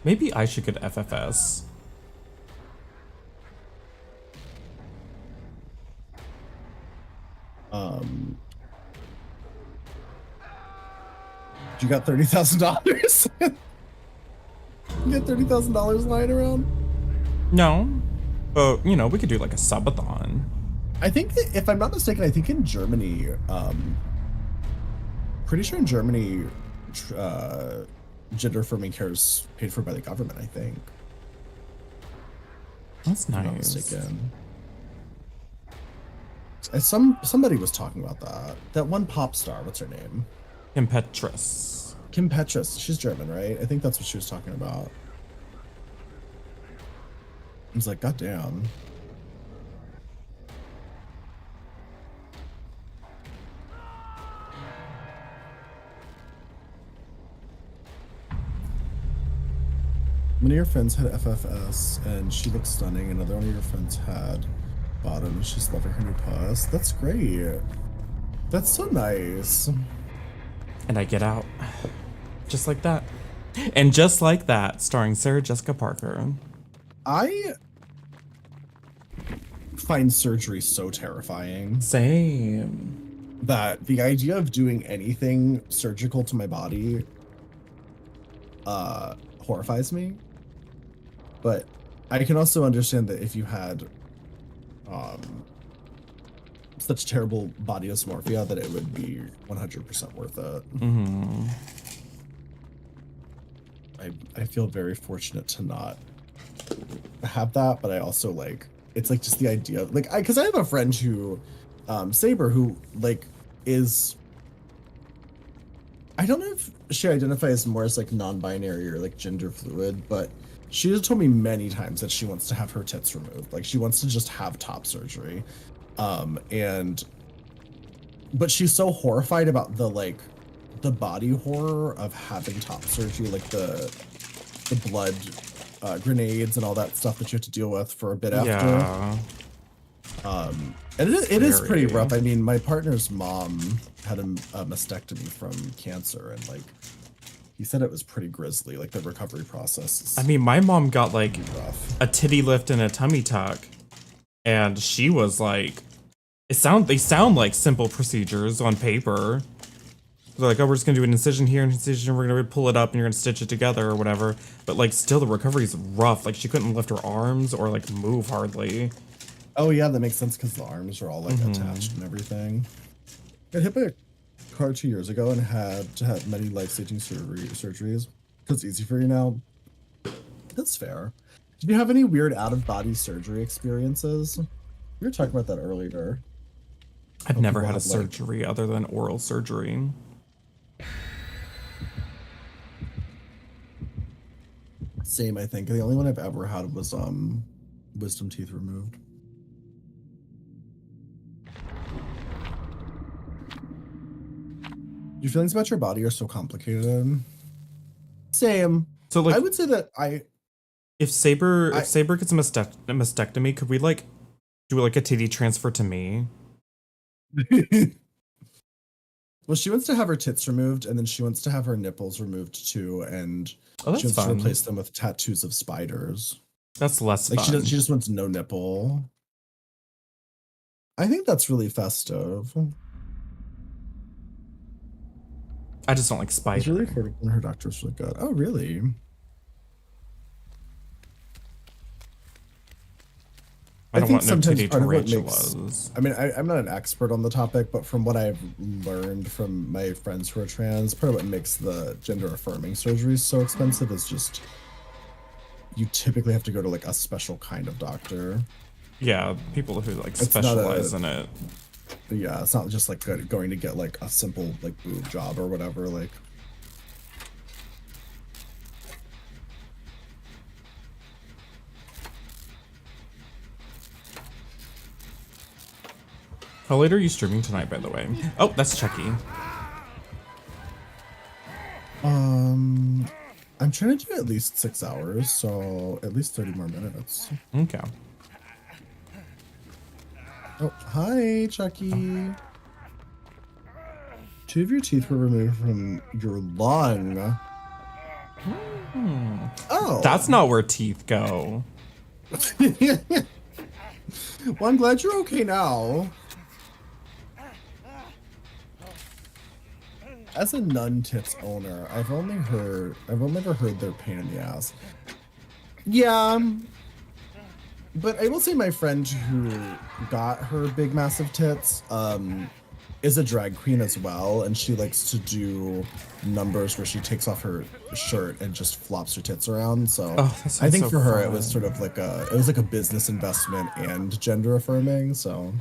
Speaker 1: Maybe I should get FFS.
Speaker 15: You got $30,000? You got $30,000 lying around?
Speaker 1: No. But, you know, we could do like a subathon.
Speaker 15: I think that, if I'm not mistaken, I think in Germany, pretty sure in Germany, gender affirming care is paid for by the government, I think.
Speaker 1: That's
Speaker 15: If I'm not
Speaker 1: nice.
Speaker 15: mistaken. Somebody was talking about that. That one pop star, what's her name?
Speaker 1: Kim Petras.
Speaker 15: Kim Petras. She's German, right? I think that's what she was talking about. I was like, God damn. One of your friends had FFS and she looked stunning. Another one of your friends had bottom and she's loving her new puss. That's great. That's so nice.
Speaker 1: And I get out. Just like that. And just like that, starring Sarah Jessica Parker.
Speaker 15: I find surgery so terrifying.
Speaker 1: Same.
Speaker 15: That the idea of doing anything surgical to my body horrifies me. But I can also understand that if you had such terrible body dysmorphia that it would be 100% worth it.
Speaker 1: Mm-hmm.
Speaker 15: I feel very fortunate to not have that, but I also like, it's like just the idea of like, because I have a friend who, Saber, who like is, I don't know if she identifies more as like non-binary or like gender fluid, but she has told me many times that she wants to have her tits removed. Like she wants to just have top surgery. But she's so horrified about the like the body horror of having top surgery, like the blood grenades and all that stuff that you have to deal with for a bit after.
Speaker 1: Yeah.
Speaker 15: And it is pretty rough. I mean, my partner's mom had a mastectomy from cancer, and like he said it was pretty grisly, like the recovery process.
Speaker 1: I mean, my mom got like a titty lift and a tummy tuck, and she was like, they sound like simple procedures on paper. They're like, oh, we're just gonna do an incision here, an incision, we're gonna pull it up, and you're gonna stitch it together or whatever. But like, still, the recovery is rough. Like, she couldn't lift her arms or like move hardly.
Speaker 15: Oh yeah, that makes sense because the arms are all like attached and everything. I hit by a car 2 years ago and had to have many life-saving surgeries because it's easy for you now. That's fair. Did you have any weird out-of-body surgery experiences? We were talking about that earlier.
Speaker 1: I've never had a surgery other than oral surgery.
Speaker 15: Same, I think. The only one I've ever had was wisdom teeth removed. Your feelings about your body are so complicated. Same.
Speaker 1: So like,
Speaker 15: I would say that
Speaker 1: if Saber gets a mastectomy, could we like do like a titty transfer to me?
Speaker 15: Well, she wants to have her tits removed, and then she wants to have her nipples removed too, and she wants
Speaker 1: fun.
Speaker 15: to replace them with tattoos of spiders.
Speaker 1: That's less
Speaker 15: like
Speaker 1: fun.
Speaker 15: She just wants no nipple. I think that's really festive.
Speaker 1: I just don't like spiders.
Speaker 15: It's really affordable, and her doctor's really good. Oh, really?
Speaker 1: I don't
Speaker 15: think
Speaker 1: want no
Speaker 15: sometimes
Speaker 1: titty
Speaker 15: part of what
Speaker 1: tarantulas.
Speaker 15: I mean, I'm not an expert on the topic, but from what I've learned from my friends who are trans, part of what makes the gender affirming surgeries so expensive is just you typically have to go to like a special kind of doctor.
Speaker 1: Yeah, people who like specialize in it.
Speaker 15: Yeah, it's not just like going to get like a simple like boob job or whatever. Like,
Speaker 1: how late are you streaming tonight, by the way? Oh, that's Chucky.
Speaker 15: I'm trying to do at least 6 hours, so at least 30 more minutes.
Speaker 1: Okay.
Speaker 15: Oh, hi, Chucky. 2 of your teeth were removed from your lung. Oh.
Speaker 1: That's not where teeth go.
Speaker 15: Well, I'm glad you're okay now. As a nun tits owner, I've only ever heard they're pain in the ass. Yeah. But I will say my friend who got her big massive tits is a drag queen as well, and she likes to do numbers where she takes off her shirt and just flops her tits around. So I think for her it was sort of like a business investment and gender affirming, so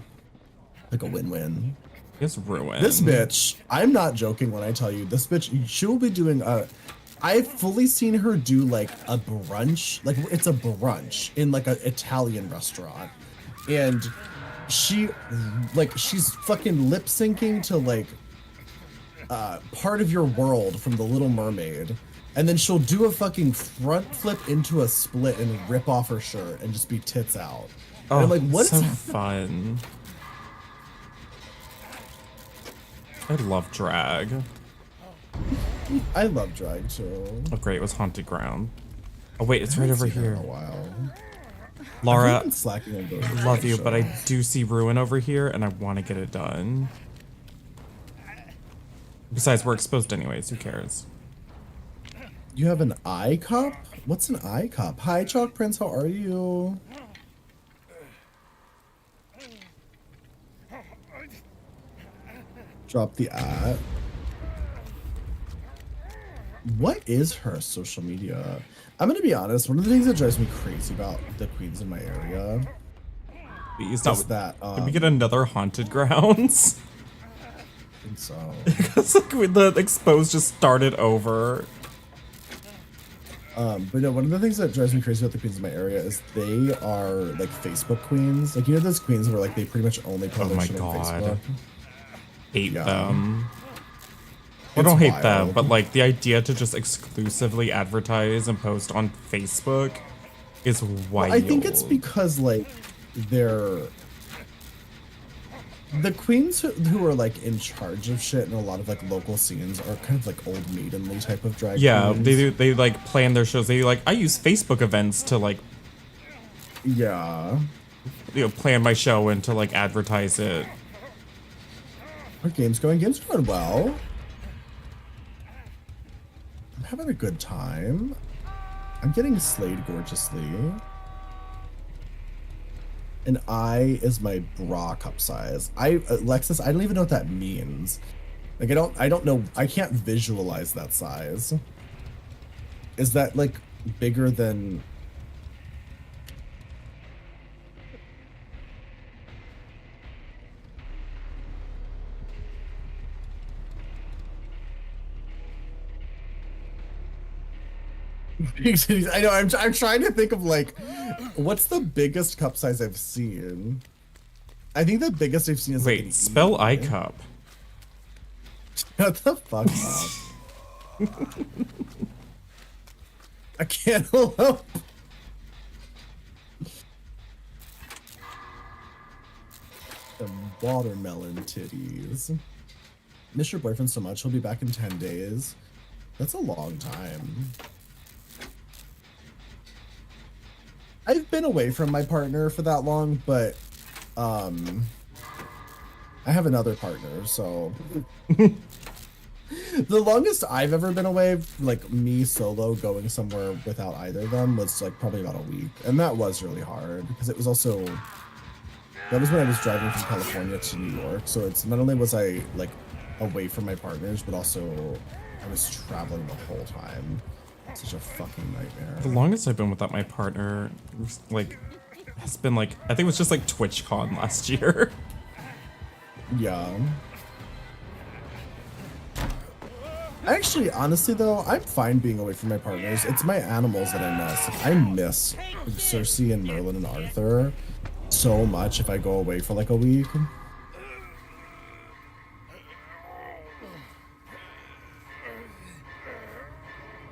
Speaker 15: like a win-win.
Speaker 1: It's ruined.
Speaker 15: This bitch, I'm not joking when I tell you, this bitch, she will be doing I've fully seen her do like a brunch, like it's a brunch in like an Italian restaurant, and she's fucking lip syncing to like Part of Your World from The Little Mermaid, And then she'll do a fucking front flip into a split and rip off her shirt and just be tits out.
Speaker 1: Oh,
Speaker 15: And I'm like, what
Speaker 1: so
Speaker 15: is
Speaker 1: fun. I love drag.
Speaker 15: I love drag too.
Speaker 1: Oh great, it was Haunted Ground. Oh wait, it's right over here.
Speaker 15: In a while.
Speaker 1: Laura,
Speaker 15: been slacking on those
Speaker 1: love you, but I
Speaker 15: shows.
Speaker 1: do see Ruin over here, and I want to get it done. Besides, we're exposed anyways. Who cares?
Speaker 15: You have an eye cup? What's an eye cup? Hi, Chalk Prince. How are you? Drop the ad. What is her social media? I'm gonna be honest. One of the things that drives me crazy about the queens in my area
Speaker 1: Please,
Speaker 15: is that
Speaker 1: Can we get another Haunted Grounds?
Speaker 15: I think so.
Speaker 1: Because like, the exposed just started over.
Speaker 15: But no, one of the things that drives me crazy about the queens in my area is they are like Facebook queens. Like, you know those queens where like they pretty much only put their shit on Facebook.
Speaker 1: Hate
Speaker 15: Yeah.
Speaker 1: them. I
Speaker 15: It's
Speaker 1: don't hate
Speaker 15: wild.
Speaker 1: them, but like the idea to just exclusively advertise and post on Facebook is wild.
Speaker 15: Well, I think it's because like they're the queens who are like in charge of shit in a lot of like local scenes are kind of like old maidenly type of drag queens.
Speaker 1: they do. They like plan their shows. They like I use Facebook events to like
Speaker 15: Yeah.
Speaker 1: Plan my show and to like advertise it.
Speaker 15: Our game's going well. I'm having a good time. I'm getting slayed gorgeously. An I is my bra cup size. Alexis, I don't even know what that means. Like I don't know. I can't visualize that size. Is that like bigger than? Big titties. I know. I'm trying to think of like, what's the biggest cup size I've seen? I think the biggest I've seen is
Speaker 1: Wait,
Speaker 15: like
Speaker 1: spell I cup.
Speaker 15: Shut the fuck up. I can't help. The watermelon titties. Miss your boyfriend so much. He'll be back in 10 days. That's a long time. I've been away from my partner for that long, but I have another partner, so the longest I've ever been away, like me solo going somewhere without either of them, was like probably about a week, and that was really hard because it was also that was when I was driving from California to New York, so it's not only was I like away from my partners, but also I was traveling the whole time. Such a fucking nightmare.
Speaker 1: The longest I've been without my partner, like, has been like I think it was just like TwitchCon last year.
Speaker 15: Yeah. Actually, honestly though, I'm fine being away from my partners. It's my animals that I miss. I miss Cersei and Merlin and Arthur so much if I go away for like a week.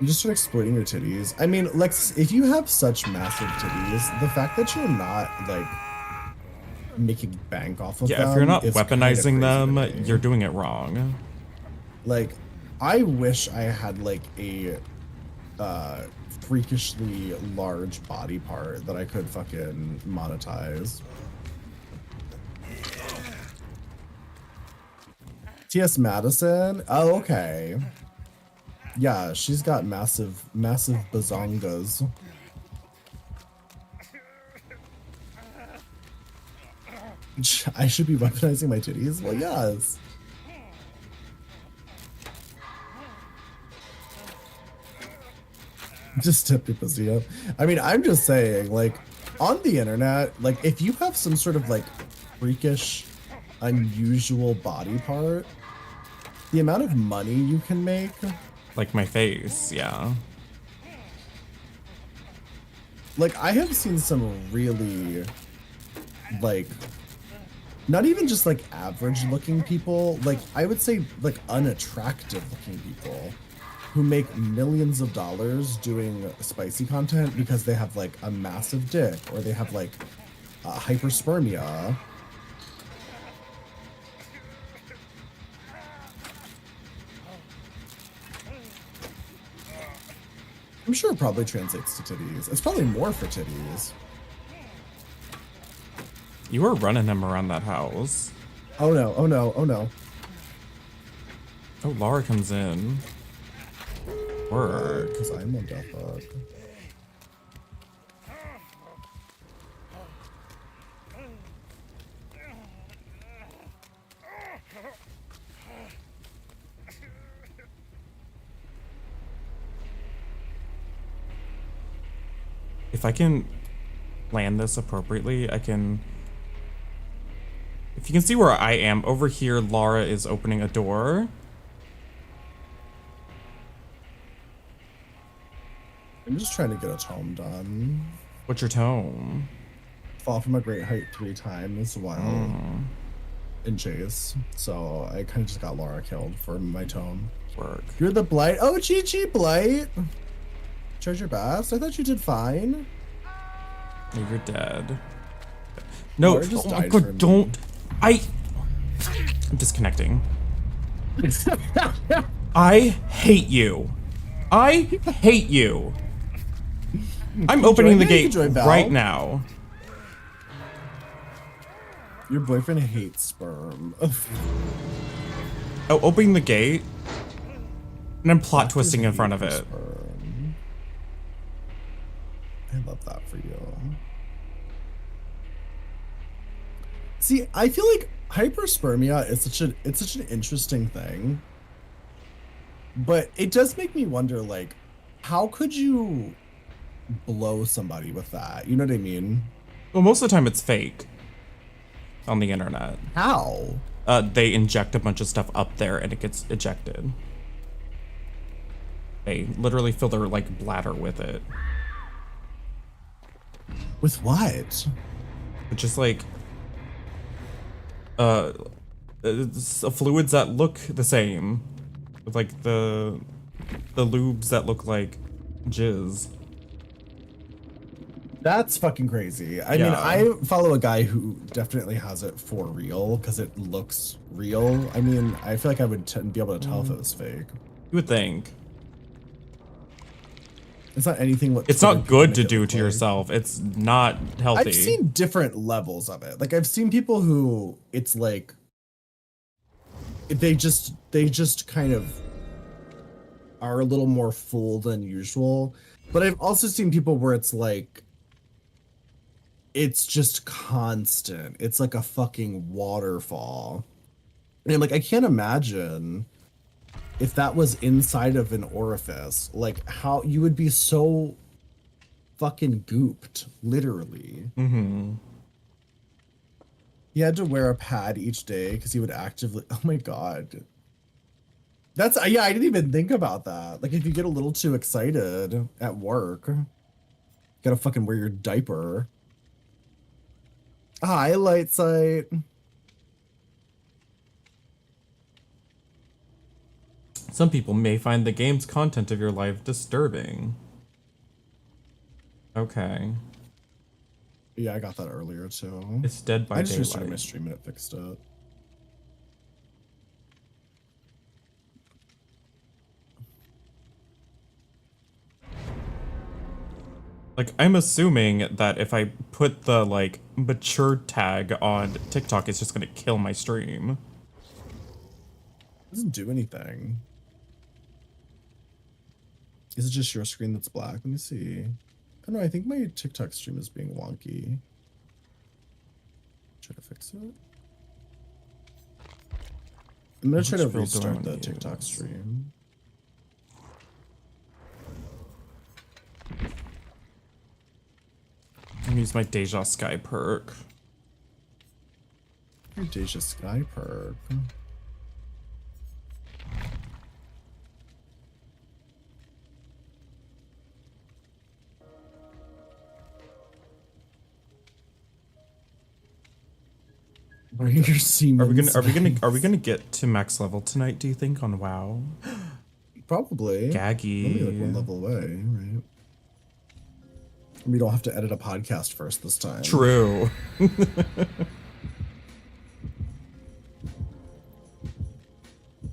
Speaker 15: You just start exploiting your titties. I mean, Lex, if you have such massive titties, the fact that you're not like making bank off of them,
Speaker 1: Yeah, if you're not
Speaker 15: is
Speaker 1: weaponizing
Speaker 15: kind of
Speaker 1: them, you're doing it wrong.
Speaker 15: Like, I wish I had like a freakishly large body part that I could fucking monetize. T.S. Madison? Oh, okay. Yeah, she's got massive bazongas. I should be weaponizing my titties? Well, yes. Just tip your pussy up. I mean, I'm just saying, like, on the internet, like, if you have some sort of, like, freakish, unusual body part, the amount of money you can make...
Speaker 1: Like my face, yeah.
Speaker 15: Like, I have seen some really, like, not even just, like, average-looking people, like, I would say, like, unattractive-looking people who make millions of dollars doing spicy content because they have like a massive dick or they have like hyperspermia. I'm sure it probably translates to titties. It's probably more for titties.
Speaker 1: You were running him around that house.
Speaker 15: Oh no, oh no, oh no.
Speaker 1: Oh, Laura comes in. Work.
Speaker 15: Because I'm a death bug.
Speaker 1: If I can land this appropriately, I can... If you can see where I am, over here, Laura is opening a door.
Speaker 15: I'm just trying to get a tome done.
Speaker 1: What's your tome?
Speaker 15: Fall from a great height 3 times while in chase. So I kind of just got Laura killed for my tome.
Speaker 1: Work.
Speaker 15: You're the Blight. Oh, Chi-Chi Blight. Tried your best. I thought you did fine.
Speaker 1: Oh, you're dead. No,
Speaker 15: just
Speaker 1: oh my
Speaker 15: died
Speaker 1: god,
Speaker 15: for me.
Speaker 1: don't. I'm disconnecting. I hate you. I hate you. I'm opening the gate right now.
Speaker 15: Your boyfriend hates sperm.
Speaker 1: Oh, opening the gate. And I'm plot twisting in front of it.
Speaker 15: Sperm. I love that for you. See, I feel like hyperspermia is such an interesting thing. But it does make me wonder, like, how could you blow somebody with that? You know what I mean?
Speaker 1: Well, most of the time it's fake on the internet.
Speaker 15: How?
Speaker 1: They inject a bunch of stuff up there and it gets ejected. They literally fill their, like, bladder with it.
Speaker 15: With what?
Speaker 1: Just like fluids that look the same, with like the lubes that look like jizz.
Speaker 15: That's fucking crazy. I mean, I follow a guy who definitely has it for real because it looks real. I mean, I feel like I would be able to tell if it was fake.
Speaker 1: You would think.
Speaker 15: It's not anything.
Speaker 1: It's not good to do to yourself. It's not healthy.
Speaker 15: I've seen different levels of it. Like I've seen people who it's like they just kind of are a little more full than usual. But I've also seen people where it's like it's just constant. It's like a fucking waterfall. And I'm like, I can't imagine if that was inside of an orifice, like how you would be so fucking gooped, literally.
Speaker 1: Mm-hmm.
Speaker 15: He had to wear a pad each day because he would actively, oh my God. That's, yeah, I didn't even think about that. Like if you get a little too excited at work, you gotta fucking wear your diaper. Hi, Light Sight.
Speaker 1: Some people may find the game's content of your life disturbing. Okay.
Speaker 15: Yeah, I got that earlier too.
Speaker 1: It's Dead by
Speaker 15: I just
Speaker 1: Daylight.
Speaker 15: restarted my stream and it fixed it.
Speaker 1: Like, I'm assuming that if I put the, like, mature tag on TikTok, it's just gonna kill my stream.
Speaker 15: It doesn't do anything. Is it just your screen that's black? Let me see. I don't know, I think my TikTok stream is being wonky. Try to fix it. I'm gonna try to restart the TikTok stream.
Speaker 1: I'm gonna use my Deja Sky perk.
Speaker 15: Your Deja Sky perk. Are we gonna get to max level tonight, do you think, on WoW? Probably.
Speaker 1: Gaggy.
Speaker 15: Only like one level away, right? We don't have to edit a podcast first this time.
Speaker 1: True.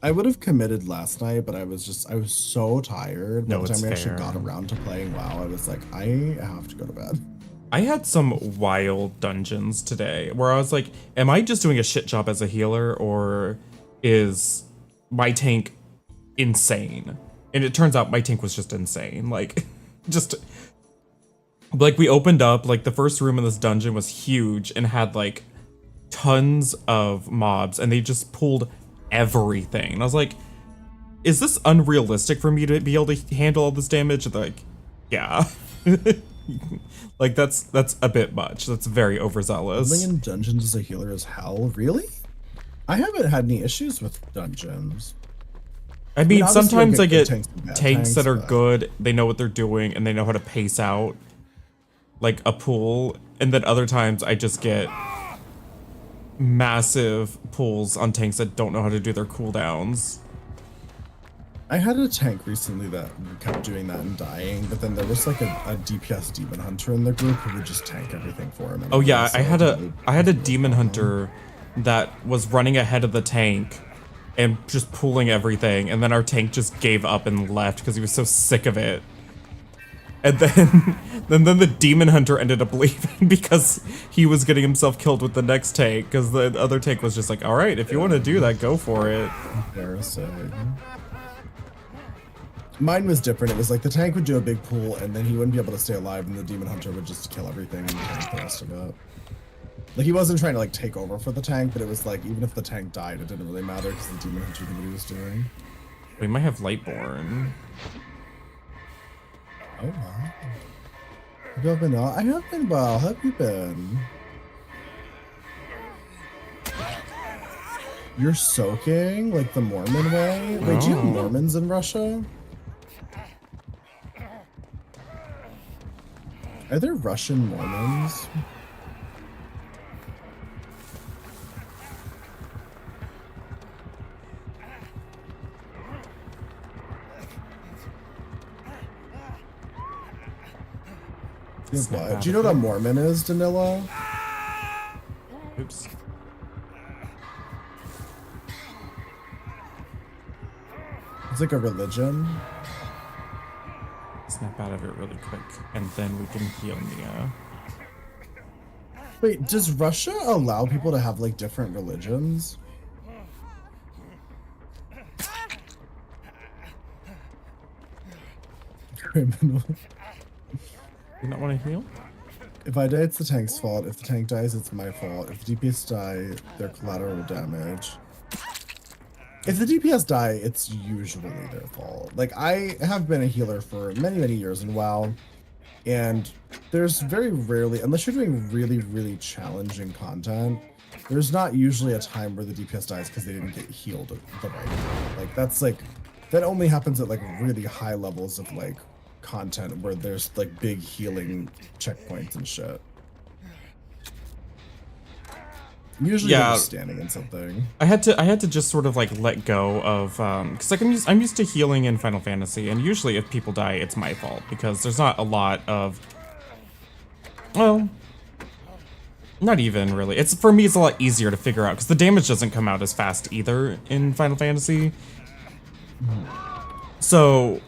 Speaker 15: I would have committed last night, but I was so tired. By
Speaker 1: No,
Speaker 15: the time
Speaker 1: it's
Speaker 15: we actually
Speaker 1: fair.
Speaker 15: got around to playing WoW, I was like, I have to go to bed.
Speaker 1: I had some wild dungeons today where I was like, am I just doing a shit job as a healer, or is my tank insane? And it turns out my tank was just insane. Like, just like we opened up, like the first room in this dungeon was huge and had like tons of mobs, and they just pulled everything. And I was like, is this unrealistic for me to be able to handle all this damage? And like, yeah. Like that's a bit much. That's very overzealous.
Speaker 15: Living in dungeons as a healer is hell. Really? I haven't had any issues with dungeons.
Speaker 1: I mean,
Speaker 15: obviously
Speaker 1: sometimes
Speaker 15: you'll
Speaker 1: I
Speaker 15: get
Speaker 1: get
Speaker 15: good tanks and bad
Speaker 1: tanks that are
Speaker 15: but-
Speaker 1: good. They know what they're doing and they know how to pace out like a pool. And then other times I just get massive pulls on tanks that don't know how to do their cooldowns.
Speaker 15: I had a tank recently that kept doing that and dying, but then there was like a DPS demon hunter in the group who would just tank everything for him. And
Speaker 1: Oh yeah,
Speaker 15: so
Speaker 1: I had a demon hunter that was running ahead of the tank and just pulling everything, and then our tank just gave up and left because he was so sick of it. And then then the demon hunter ended up leaving because he was getting himself killed with the next tank, because the other tank was just like, all right, if you want to do that, go for it.
Speaker 15: Embarrassing. Mine was different. It was like the tank would do a big pool and then he wouldn't be able to stay alive, and the demon hunter would just kill everything and tank the rest of it. Like he wasn't trying to like take over for the tank, but it was like even if the tank died, it didn't really matter because the demon hunter knew what he was doing.
Speaker 1: We might have Lightborn.
Speaker 15: Oh wow. Have you been well? I have been well. How have you been? You're soaking like the Mormon way? Wait, do you have Mormons in Russia? Are there Russian Mormons? What? Do you know what a Mormon is, Danilo?
Speaker 1: Oops.
Speaker 15: It's like a religion.
Speaker 1: Snap out of it really quick, and then we can heal Nia.
Speaker 15: Wait, does Russia allow people to have like different religions? Criminal.
Speaker 1: You not want to heal?
Speaker 15: If I die, it's the tank's fault. If the tank dies, it's my fault. If the DPS die, they're collateral damage. If the DPS die, it's usually their fault. Like, I have been a healer for many, many years in WoW, and there's very rarely, unless you're doing really, really challenging content, there's not usually a time where the DPS dies because they didn't get healed the right way. Like, that's like, that only happens at like really high levels of like content where there's like big healing checkpoints and shit. Usually
Speaker 1: Yeah.
Speaker 15: they're just standing in something.
Speaker 1: I had to just sort of like let go of because like I'm used to healing in Final Fantasy, and usually if people die, it's my fault because there's not a lot of, well, not even really. It's for me, it's a lot easier to figure out because the damage doesn't come out as fast either in Final Fantasy. So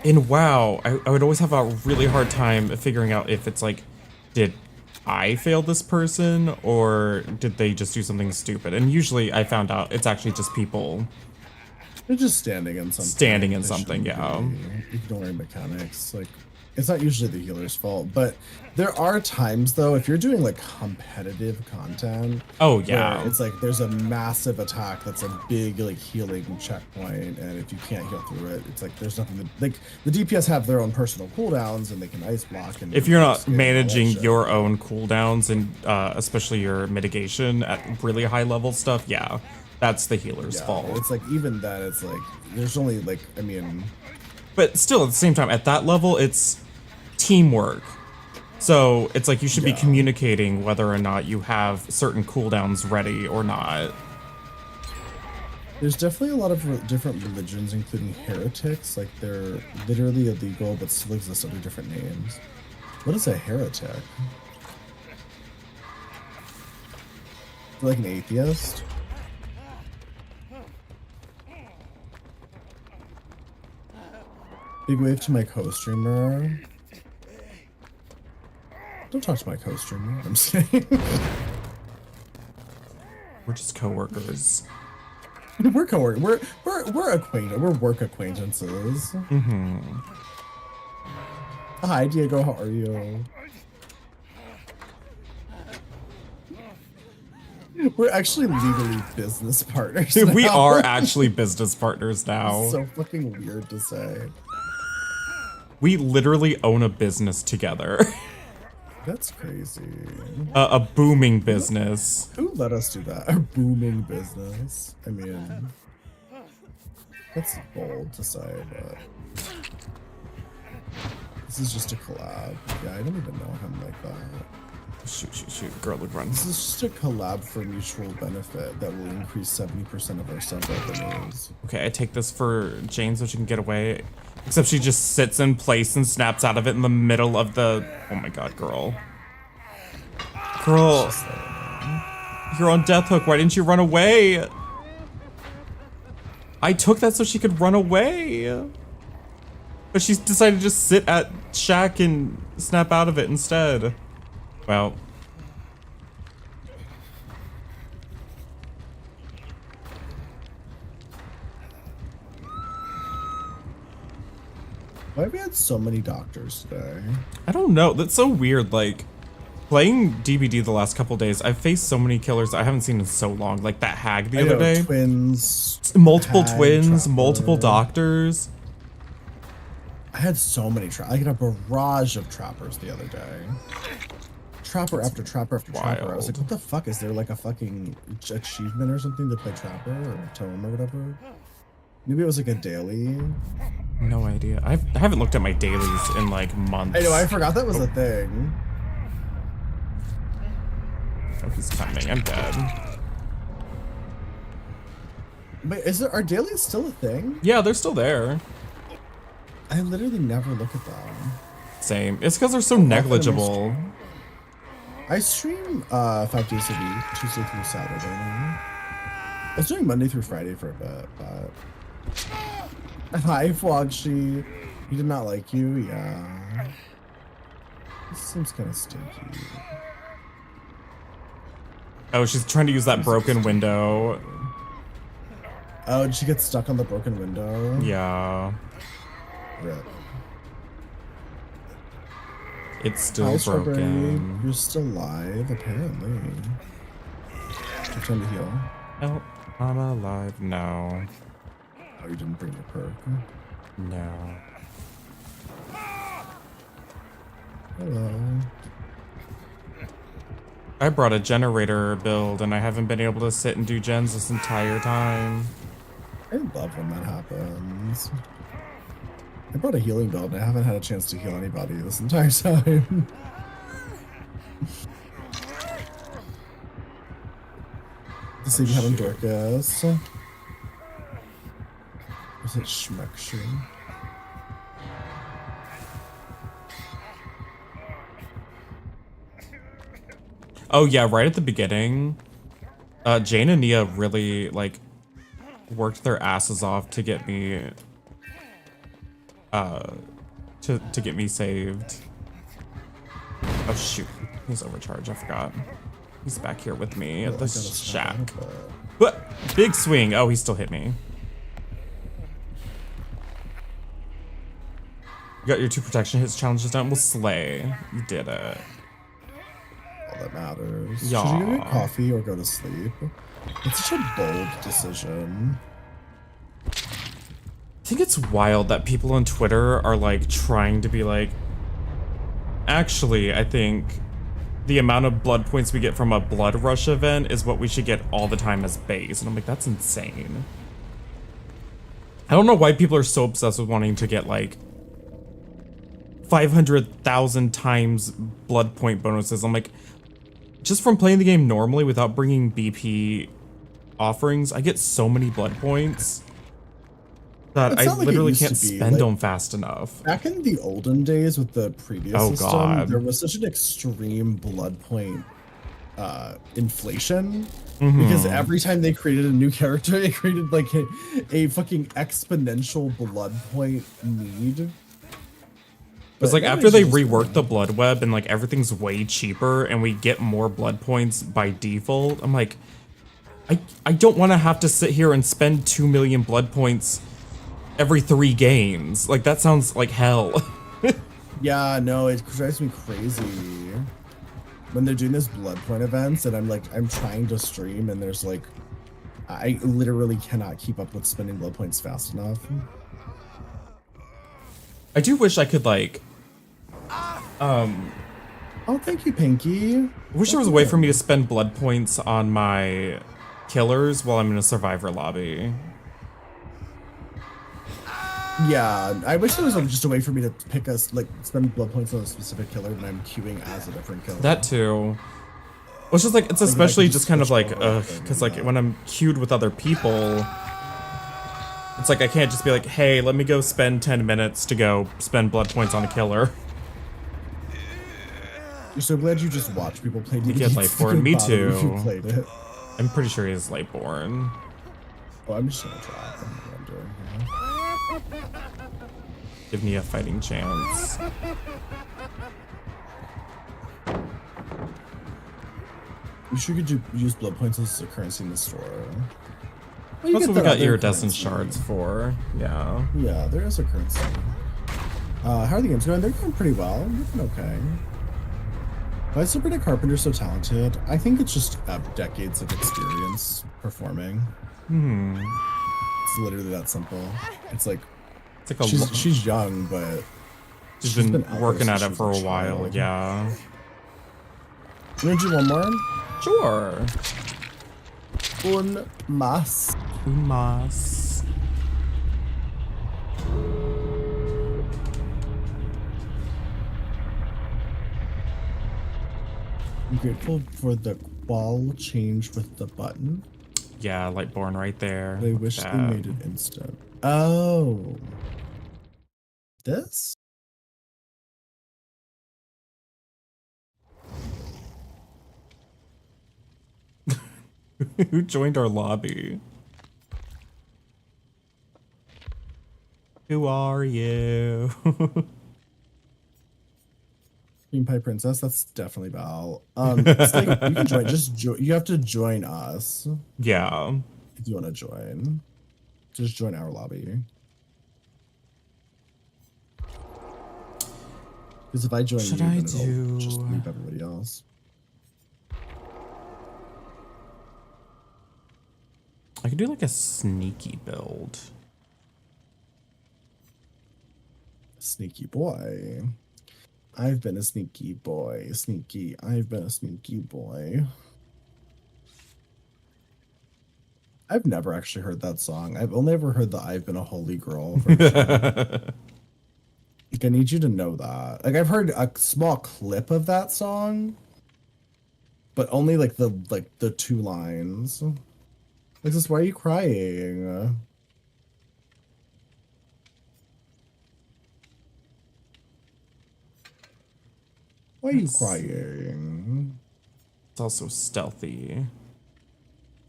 Speaker 1: in WoW, I would always have a really hard time figuring out if it's like, did I fail this person or did they just do something stupid? And usually I found out it's actually just people.
Speaker 15: They're just standing in something.
Speaker 1: Standing in
Speaker 15: They
Speaker 1: something,
Speaker 15: shouldn't
Speaker 1: yeah.
Speaker 15: be ignoring mechanics. Like, it's not usually the healer's fault, but there are times though, if you're doing like competitive content.
Speaker 1: Oh, yeah.
Speaker 15: where it's like there's a massive attack that's a big like healing checkpoint, and if you can't heal through it, it's like there's nothing to, like the DPS have their own personal cooldowns and they can ice block. And
Speaker 1: If you're not
Speaker 15: and all that
Speaker 1: managing
Speaker 15: shit.
Speaker 1: your own cooldowns and especially your mitigation at really high level stuff, yeah, that's the healer's fault.
Speaker 15: It's like even then, it's like there's only like, I mean,
Speaker 1: But still, at the same time, at that level, it's teamwork. So it's like you should be communicating whether or not you have certain cooldowns ready or not.
Speaker 15: There's definitely a lot of different religions, including heretics. Like they're literally illegal, but still exist under different names. What is a heretic? Like an atheist? Big wave to my co-streamer. Don't talk to my co-streamer. I'm just kidding.
Speaker 1: We're just co-workers.
Speaker 15: We're co-workers. We're acquainted. We're work acquaintances.
Speaker 1: Mm-hmm.
Speaker 15: Hi, Diego. How are you? We're actually legally business partners.
Speaker 1: We
Speaker 15: now.
Speaker 1: are actually business partners now.
Speaker 15: It's so fucking weird to say.
Speaker 1: We literally own a business together.
Speaker 15: That's crazy.
Speaker 1: A booming business.
Speaker 15: Who let us do that? A booming business. I mean, that's bold to say, but this is just a collab. Yeah, I don't even know him like that.
Speaker 1: Shoot. Girl, look, run.
Speaker 15: This is just a collab for mutual benefit that will increase 70% of our sub revenues.
Speaker 1: Okay, I take this for Jane so she can get away. Except she just sits in place and snaps out of it in the middle of the... Oh my god, girl. Girl. You're on death hook. Why didn't you run away? I took that so she could run away. But she decided to just sit at Shack and snap out of it instead. Well...
Speaker 15: Why have we had so many doctors today?
Speaker 1: I don't know. That's so weird. Like, playing DBD the last couple days, I've faced so many killers I haven't seen in so long. Like that hag the other day.
Speaker 15: Twins.
Speaker 1: Multiple
Speaker 15: hag,
Speaker 1: twins,
Speaker 15: trapper.
Speaker 1: multiple doctors.
Speaker 15: I had so many I had a barrage of trappers the other day. Trapper after trapper after trapper. I was like, what the fuck? Is there like a fucking achievement or something to play trapper or tome or whatever? Maybe it was like a daily.
Speaker 1: No idea. I haven't looked at my dailies in like months.
Speaker 15: I know, I forgot that was a thing.
Speaker 1: Oh, he's coming. I'm dead.
Speaker 15: But are dailies still a thing?
Speaker 1: Yeah, they're still there.
Speaker 15: I literally never look at them.
Speaker 1: Same. It's because they're so negligible.
Speaker 15: I stream 5 days a week, Tuesday through Saturday now. I was doing Monday through Friday for a bit, but... Hi, Flogshi. He did not like you? Yeah. This seems kind of stinky.
Speaker 1: Oh, she's trying to use that broken window.
Speaker 15: Oh, did she get stuck on the broken window?
Speaker 1: Yeah.
Speaker 15: Rip.
Speaker 1: It's still
Speaker 15: Hi, Strawberry.
Speaker 1: broken.
Speaker 15: You're still alive, apparently. You're trying to heal.
Speaker 1: Oh, I'm alive now.
Speaker 15: Oh, you didn't bring your perk?
Speaker 1: No.
Speaker 15: Hello.
Speaker 1: I brought a generator build and I haven't been able to sit and do gens this entire time.
Speaker 15: I love when that happens. I brought a healing build and I haven't had a chance to heal anybody this entire time. To see if you having Dorcas. Was it Schmeckshire?
Speaker 1: Oh yeah, right at the beginning, Jane and Nia really like worked their asses off to get me to get me saved. Oh shoot, he's overcharged, I forgot. He's back here with me at the shack. What? Big swing. Oh, he still hit me. You got your 2 protection hits challenges done. We'll slay. You did it.
Speaker 15: All that matters.
Speaker 1: Yeah.
Speaker 15: Should you get coffee or go to sleep? It's such a bold decision.
Speaker 1: I think it's wild that people on Twitter are like trying to be like, actually, I think the amount of blood points we get from a blood rush event is what we should get all the time as base. And I'm like, that's insane. I don't know why people are so obsessed with wanting to get like 500,000 times blood point bonuses. I'm like, just from playing the game normally without bringing BP offerings, I get so many blood points that
Speaker 15: It's
Speaker 1: I
Speaker 15: not like it
Speaker 1: literally
Speaker 15: used to
Speaker 1: can't
Speaker 15: be,
Speaker 1: spend
Speaker 15: like-
Speaker 1: them fast enough.
Speaker 15: Back in the olden days with the previous
Speaker 1: Oh,
Speaker 15: system,
Speaker 1: God.
Speaker 15: there was such an extreme blood point inflation.
Speaker 1: Mhm.
Speaker 15: Because every time they created a new character, it created like a fucking exponential blood point need.
Speaker 1: Because
Speaker 15: But
Speaker 1: like
Speaker 15: nowadays
Speaker 1: after they
Speaker 15: you just
Speaker 1: reworked the blood web and like everything's way cheaper and we get more blood points by default, I'm like, I don't want to have to sit here and spend 2 million blood points every 3 games. Like that sounds like hell.
Speaker 15: Yeah, no, it drives me crazy when they're doing this blood point events and I'm trying to stream and there's like I literally cannot keep up with spending blood points fast enough.
Speaker 1: I do wish I could like
Speaker 15: Oh, thank you, Pinky.
Speaker 1: I wish there was a way for me to spend blood points on my killers while I'm in a survivor lobby.
Speaker 15: Yeah, I wish there was like just a way for me to pick us like spend blood points on a specific killer when I'm queuing as a different killer.
Speaker 1: That too. Well, it's just like, it's
Speaker 15: Like, if I
Speaker 1: especially
Speaker 15: could
Speaker 1: just kind of
Speaker 15: switch
Speaker 1: like,
Speaker 15: over
Speaker 1: because like when I'm queued with other people, it's like I can't just be like, hey, let me go spend 10 minutes to go spend blood points on a killer.
Speaker 15: You're so glad you just watch people play
Speaker 1: You
Speaker 15: DBD.
Speaker 1: get Lightborn, me
Speaker 15: If you
Speaker 1: too.
Speaker 15: played it.
Speaker 1: I'm pretty sure he is Lightborn.
Speaker 15: Oh, I'm just gonna drop. I'm wondering.
Speaker 1: Give me a fighting chance.
Speaker 15: You sure could use blood points as a currency in the store. Well,
Speaker 1: That's what we
Speaker 15: that
Speaker 1: got
Speaker 15: other
Speaker 1: iridescent
Speaker 15: currency.
Speaker 1: shards for. Yeah.
Speaker 15: Yeah, there is a currency. How are the games going? They're going pretty well. They're doing okay. Why is Sabrina Carpenter so talented? I think it's just decades of experience performing. It's literally that simple. It's like
Speaker 1: It's like a
Speaker 15: she's young, but
Speaker 1: she's been
Speaker 15: out
Speaker 1: working
Speaker 15: there
Speaker 1: at
Speaker 15: since
Speaker 1: it
Speaker 15: she
Speaker 1: for
Speaker 15: was
Speaker 1: a while.
Speaker 15: child.
Speaker 1: Yeah.
Speaker 15: You want to do one more?
Speaker 1: Sure.
Speaker 15: Un mas.
Speaker 1: Un mas.
Speaker 15: I'm grateful for the qual change with the button.
Speaker 1: Yeah, Lightborn right there.
Speaker 15: They
Speaker 1: Look
Speaker 15: wish
Speaker 1: at
Speaker 15: they
Speaker 1: that.
Speaker 15: made it instant. Oh. This?
Speaker 1: Who joined our lobby? Who are you?
Speaker 15: Cream Pie Princess, that's definitely Val. It's like, you can join, you have to join us
Speaker 1: Yeah.
Speaker 15: if you want to join. Just join our lobby. Because if I join
Speaker 1: Should
Speaker 15: you,
Speaker 1: I
Speaker 15: then it'll just
Speaker 1: do-
Speaker 15: leave everybody else.
Speaker 1: I could do like a sneaky build.
Speaker 15: Sneaky boy. I've been a sneaky boy. Sneaky. I've been a sneaky boy. I've never actually heard that song. I've only ever heard the I've Been a Holy Girl version. Like, I need you to know that. Like, I've heard a small clip of that song, but only like the 2 lines. Like, this, why are you crying? Why are you crying?
Speaker 1: It's also stealthy.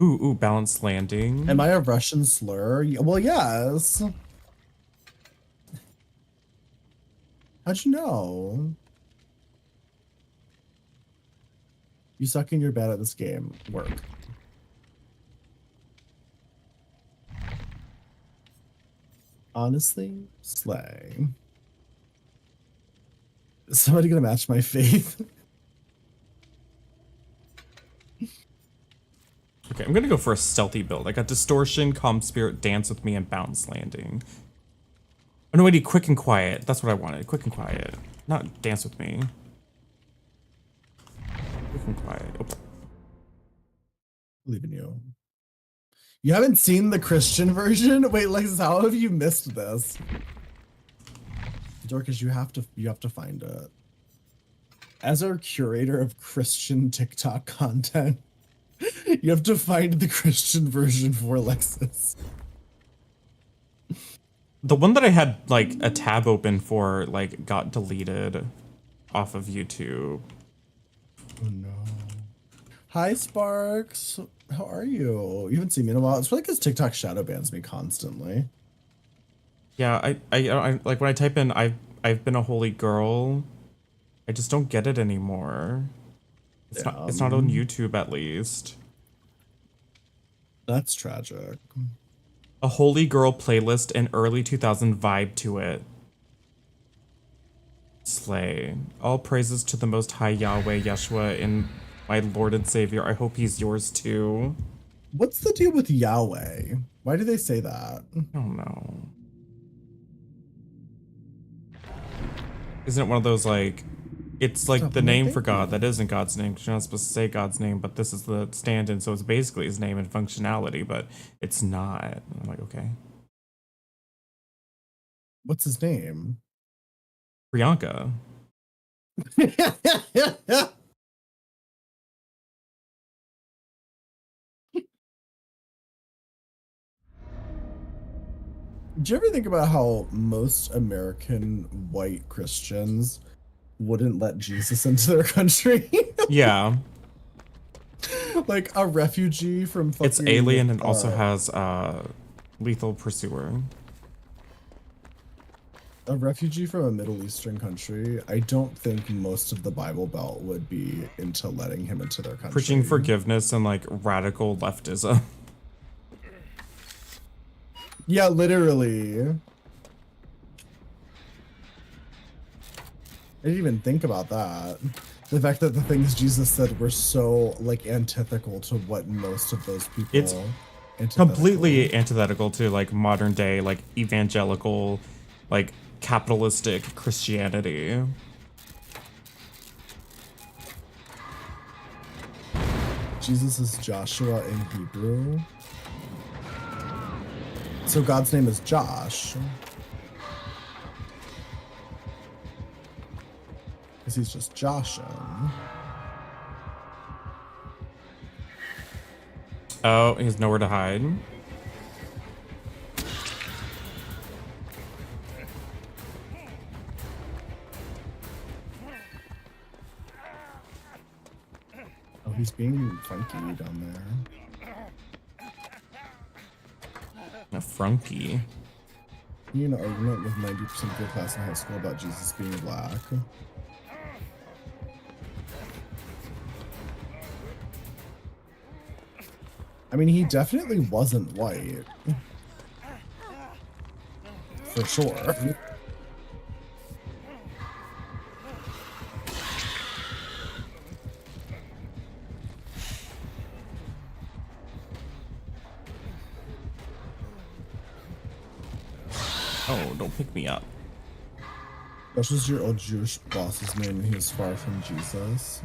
Speaker 1: Ooh, balanced landing.
Speaker 15: Am I a Russian slur? Well, yes. How'd you know? You suck and you're bad at this game. Work. Honestly, slay. Is somebody gonna match my faith?
Speaker 1: Okay, I'm gonna go for a stealthy build. I got Distortion, Calm Spirit, Dance with Me, and Bounce Landing. Oh no, I need Quick and Quiet. That's what I wanted. Quick and Quiet. Not Dance with Me. Quick and Quiet. Oh.
Speaker 15: Believe in you. You haven't seen the Christian version? Wait, Lex, how have you missed this? Dorcas, you have to find it. As our curator of Christian TikTok content, You have to find the Christian version for Lexus.
Speaker 1: The one that I had like a tab open for like got deleted off of YouTube.
Speaker 15: Oh no. Hi Sparks. How are you? You haven't seen me in a while. It's probably because TikTok shadow bans me constantly.
Speaker 1: Yeah, I like when I type in I've been a holy girl, I just don't get it anymore. It's not on YouTube at least.
Speaker 15: That's tragic.
Speaker 1: A holy girl playlist and early 2000 vibe to it. Slay. All praises to the Most High Yahweh Yeshua and my Lord and Savior. I hope he's yours too.
Speaker 15: What's the deal with Yahweh? Why do they say that?
Speaker 1: I don't know. Isn't it one of those like, it's like the name for God that isn't God's name, because you're not supposed to say God's name, but this is the stand-in, so it's basically his name and functionality, but it's not. I'm like, okay.
Speaker 15: What's his name?
Speaker 1: Priyanka.
Speaker 15: Do you ever think about how most American white Christians wouldn't let Jesus into their country?
Speaker 1: Yeah.
Speaker 15: Like a refugee from fucking...
Speaker 1: It's Alien and also has Lethal Pursuer.
Speaker 15: A refugee from a Middle Eastern country, I don't think most of the Bible Belt would be into letting him into their country.
Speaker 1: Preaching forgiveness and like radical leftism.
Speaker 15: Yeah, literally. I didn't even think about that. The fact that the things Jesus said were so like antithetical to what most of those people.
Speaker 1: It's completely antithetical to like modern day, like evangelical, like capitalistic Christianity.
Speaker 15: Jesus is Joshua in Hebrew. So God's name is Josh. Because he's just Joshin.
Speaker 1: Oh, he has nowhere to hide.
Speaker 15: Oh, he's being funky down there.
Speaker 1: A frunky.
Speaker 15: You know, argument with 90% of your class in high school about Jesus being black. I mean, he definitely wasn't white. For sure.
Speaker 1: Oh, don't pick me up.
Speaker 15: What was your old Jewish boss's name when he was far from Jesus?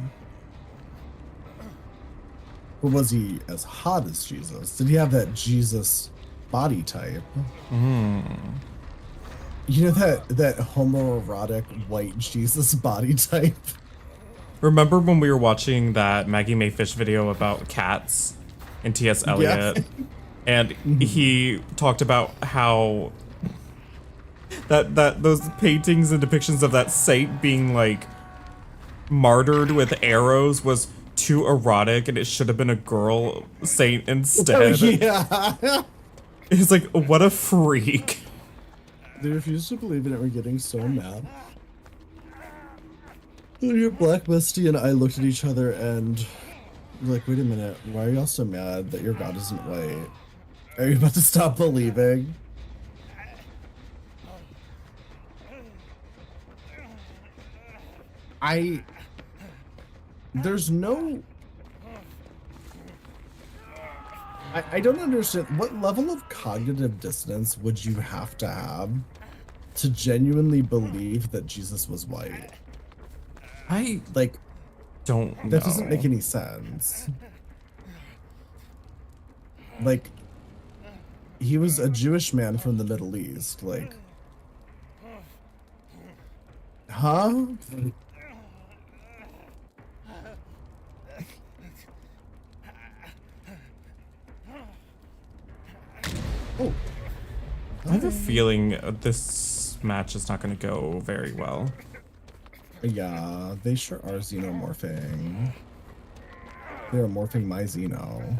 Speaker 15: Or was he as hot as Jesus? Did he have that Jesus body type? You know that homoerotic white Jesus body type?
Speaker 1: Remember when we were watching that Maggie May Fish video about cats and T.S. Eliot?
Speaker 15: Yeah.
Speaker 1: And he talked about how that those paintings and depictions of that saint being like martyred with arrows was too erotic and it should have been a girl saint instead.
Speaker 15: Oh, yeah.
Speaker 1: It's like, what a freak.
Speaker 15: They refuse to believe in it. We're getting so mad. Your Black Misty and I looked at each other and we're like, wait a minute, why are y'all so mad that your God isn't white? Are you about to stop believing? There's no... I don't understand. What level of cognitive dissonance would you have to genuinely believe that Jesus was white?
Speaker 1: I
Speaker 15: like
Speaker 1: don't know.
Speaker 15: That doesn't make any sense. Like, he was a Jewish man from the Middle East, like... Huh?
Speaker 1: I have a feeling this match is not going to go very well.
Speaker 15: Yeah, they sure are xenomorphing. They are morphing my Xeno.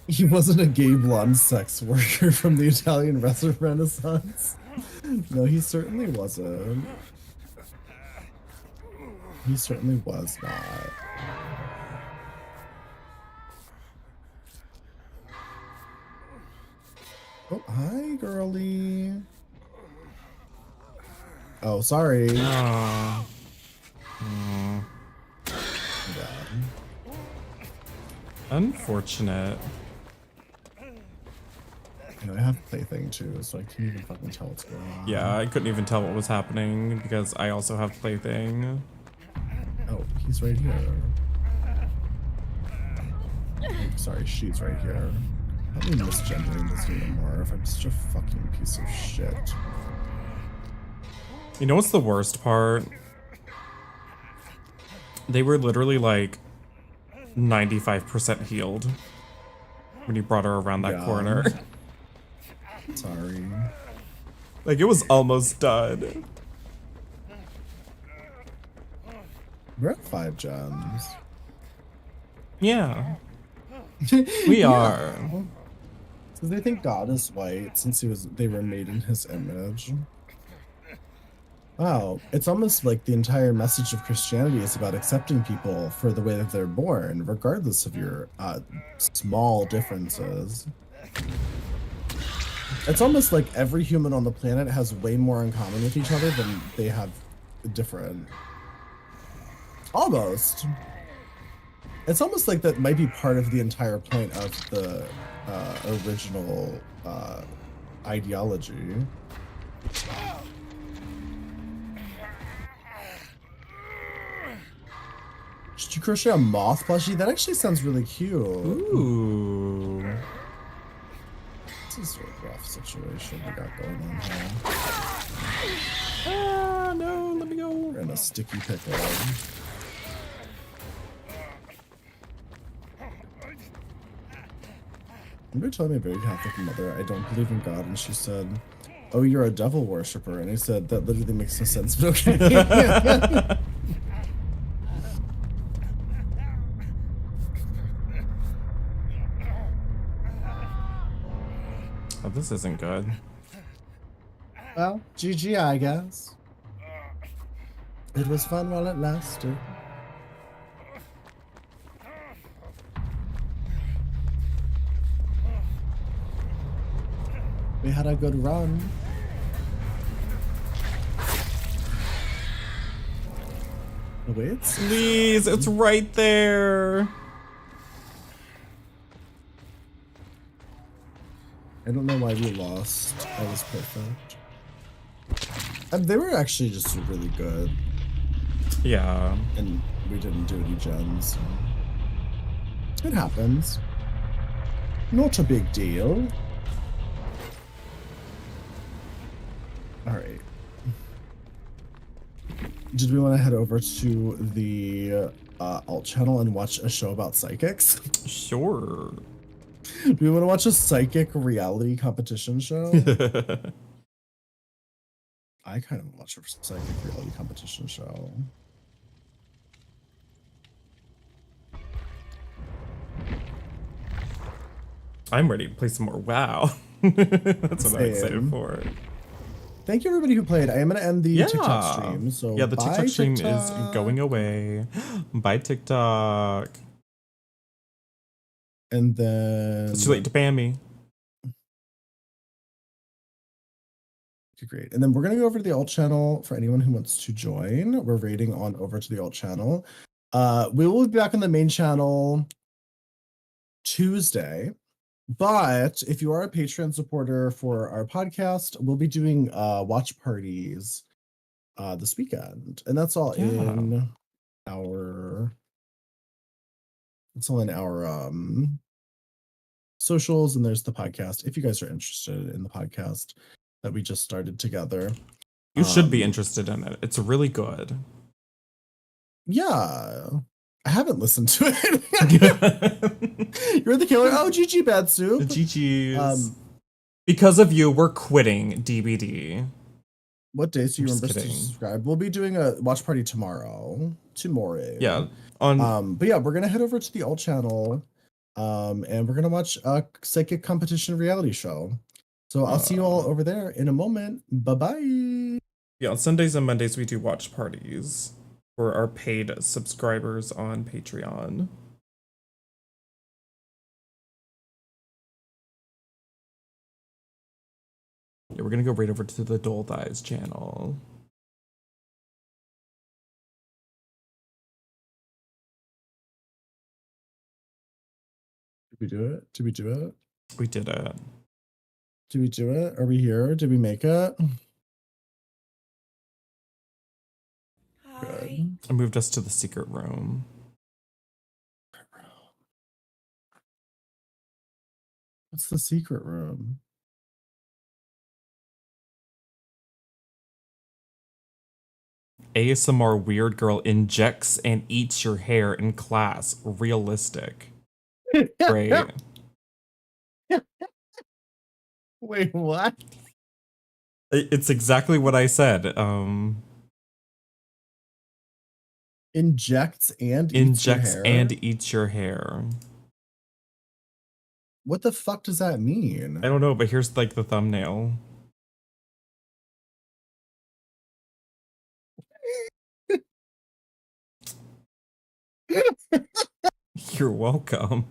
Speaker 15: He wasn't a gay blonde sex worker from the Italian Renaissance. No, he certainly wasn't. He certainly was not. Oh, hi, girly. Oh, sorry.
Speaker 1: Oh. Unfortunate.
Speaker 15: You know, I have Plaything too, so I can't even fucking tell what's going on.
Speaker 1: Yeah, I couldn't even tell what was happening because I also have Plaything.
Speaker 15: Oh, he's right here. Oh, sorry, she's right here. I'm not misgendering this xenomorph. I'm such a fucking piece of shit.
Speaker 1: You know what's the worst part? They were literally like 95% healed when you brought her around that corner.
Speaker 15: Sorry.
Speaker 1: Like, it was almost done.
Speaker 15: We're at 5 gems.
Speaker 1: Yeah. We are.
Speaker 15: So they think God is white since they were made in his image. Wow, it's almost like the entire message of Christianity is about accepting people for the way that they're born, regardless of your small differences. It's almost like every human on the planet has way more in common with each other than they have different. Almost. It's almost like that might be part of the entire point of the original ideology. Should you crochet a moth plushie? That actually sounds really cute.
Speaker 1: Ooh.
Speaker 15: This is a rough situation we got going on here.
Speaker 1: Ah, no, let me go.
Speaker 15: We're in a sticky pickle. Remember telling my very Catholic mother I don't believe in God, and she said, "Oh, you're a devil worshiper," and I said, "That literally makes no sense, but okay."
Speaker 1: Oh, this isn't good.
Speaker 15: Well, GG, I guess. It was fun while it lasted. We had a good run. Oh, wait,
Speaker 1: Please, it's right there.
Speaker 15: I don't know why we lost. That was perfect. They were actually just really good.
Speaker 1: Yeah.
Speaker 15: And we didn't do any gems. So. It happens. Not a big deal. Alright. Did we want to head over to the alt channel and watch a show about psychics?
Speaker 1: Sure.
Speaker 15: Do we want to watch a psychic reality competition show? I kind of want to watch a psychic reality competition show.
Speaker 1: I'm ready to play some more WoW. That's what I'm excited for.
Speaker 15: Thank you everybody who played. I am going to end the TikTok stream. So
Speaker 1: yeah, the TikTok stream
Speaker 15: TikTok.
Speaker 1: is going away. Bye, TikTok.
Speaker 15: And then...
Speaker 1: It's too late to ban me.
Speaker 15: Okay, great. And then we're going to go over to the alt channel for anyone who wants to join. We're raiding on over to the alt channel. We will be back on the main channel Tuesday. But if you are a Patreon supporter for our podcast, we'll be doing watch parties this weekend. And that's all in our... It's all in our socials, and there's the podcast. If you guys are interested in the podcast that we just started together,
Speaker 1: you should be interested in it. It's really good.
Speaker 15: Yeah, I haven't listened to it. You're the killer. Oh, GG Bad Soup.
Speaker 1: GG's. Because of you, we're quitting DBD.
Speaker 15: What days do you
Speaker 1: Just
Speaker 15: remember to
Speaker 1: kidding.
Speaker 15: subscribe? We'll be doing a watch party tomorrow.
Speaker 1: Yeah.
Speaker 15: But yeah, we're gonna head over to the alt channel. And we're gonna watch a psychic competition reality show. So I'll see you all over there in a moment. Bye-bye.
Speaker 1: Yeah, on Sundays and Mondays we do watch parties for our paid subscribers on Patreon. Yeah, we're gonna go right over to the Dole Thighs channel.
Speaker 15: Did we do it? Did we do it?
Speaker 1: We did it.
Speaker 15: Did we do it? Are we here? Did we make it? Good.
Speaker 1: I moved us to the secret room.
Speaker 15: What's the secret room?
Speaker 1: ASMR weird girl injects and eats your hair in class. Realistic. Great.
Speaker 15: Wait, what?
Speaker 1: It's exactly what I said.
Speaker 15: Injects and
Speaker 1: Injects
Speaker 15: eats your hair?
Speaker 1: and eats your hair.
Speaker 15: What the fuck does that mean?
Speaker 1: I don't know, but here's like the thumbnail. You're welcome.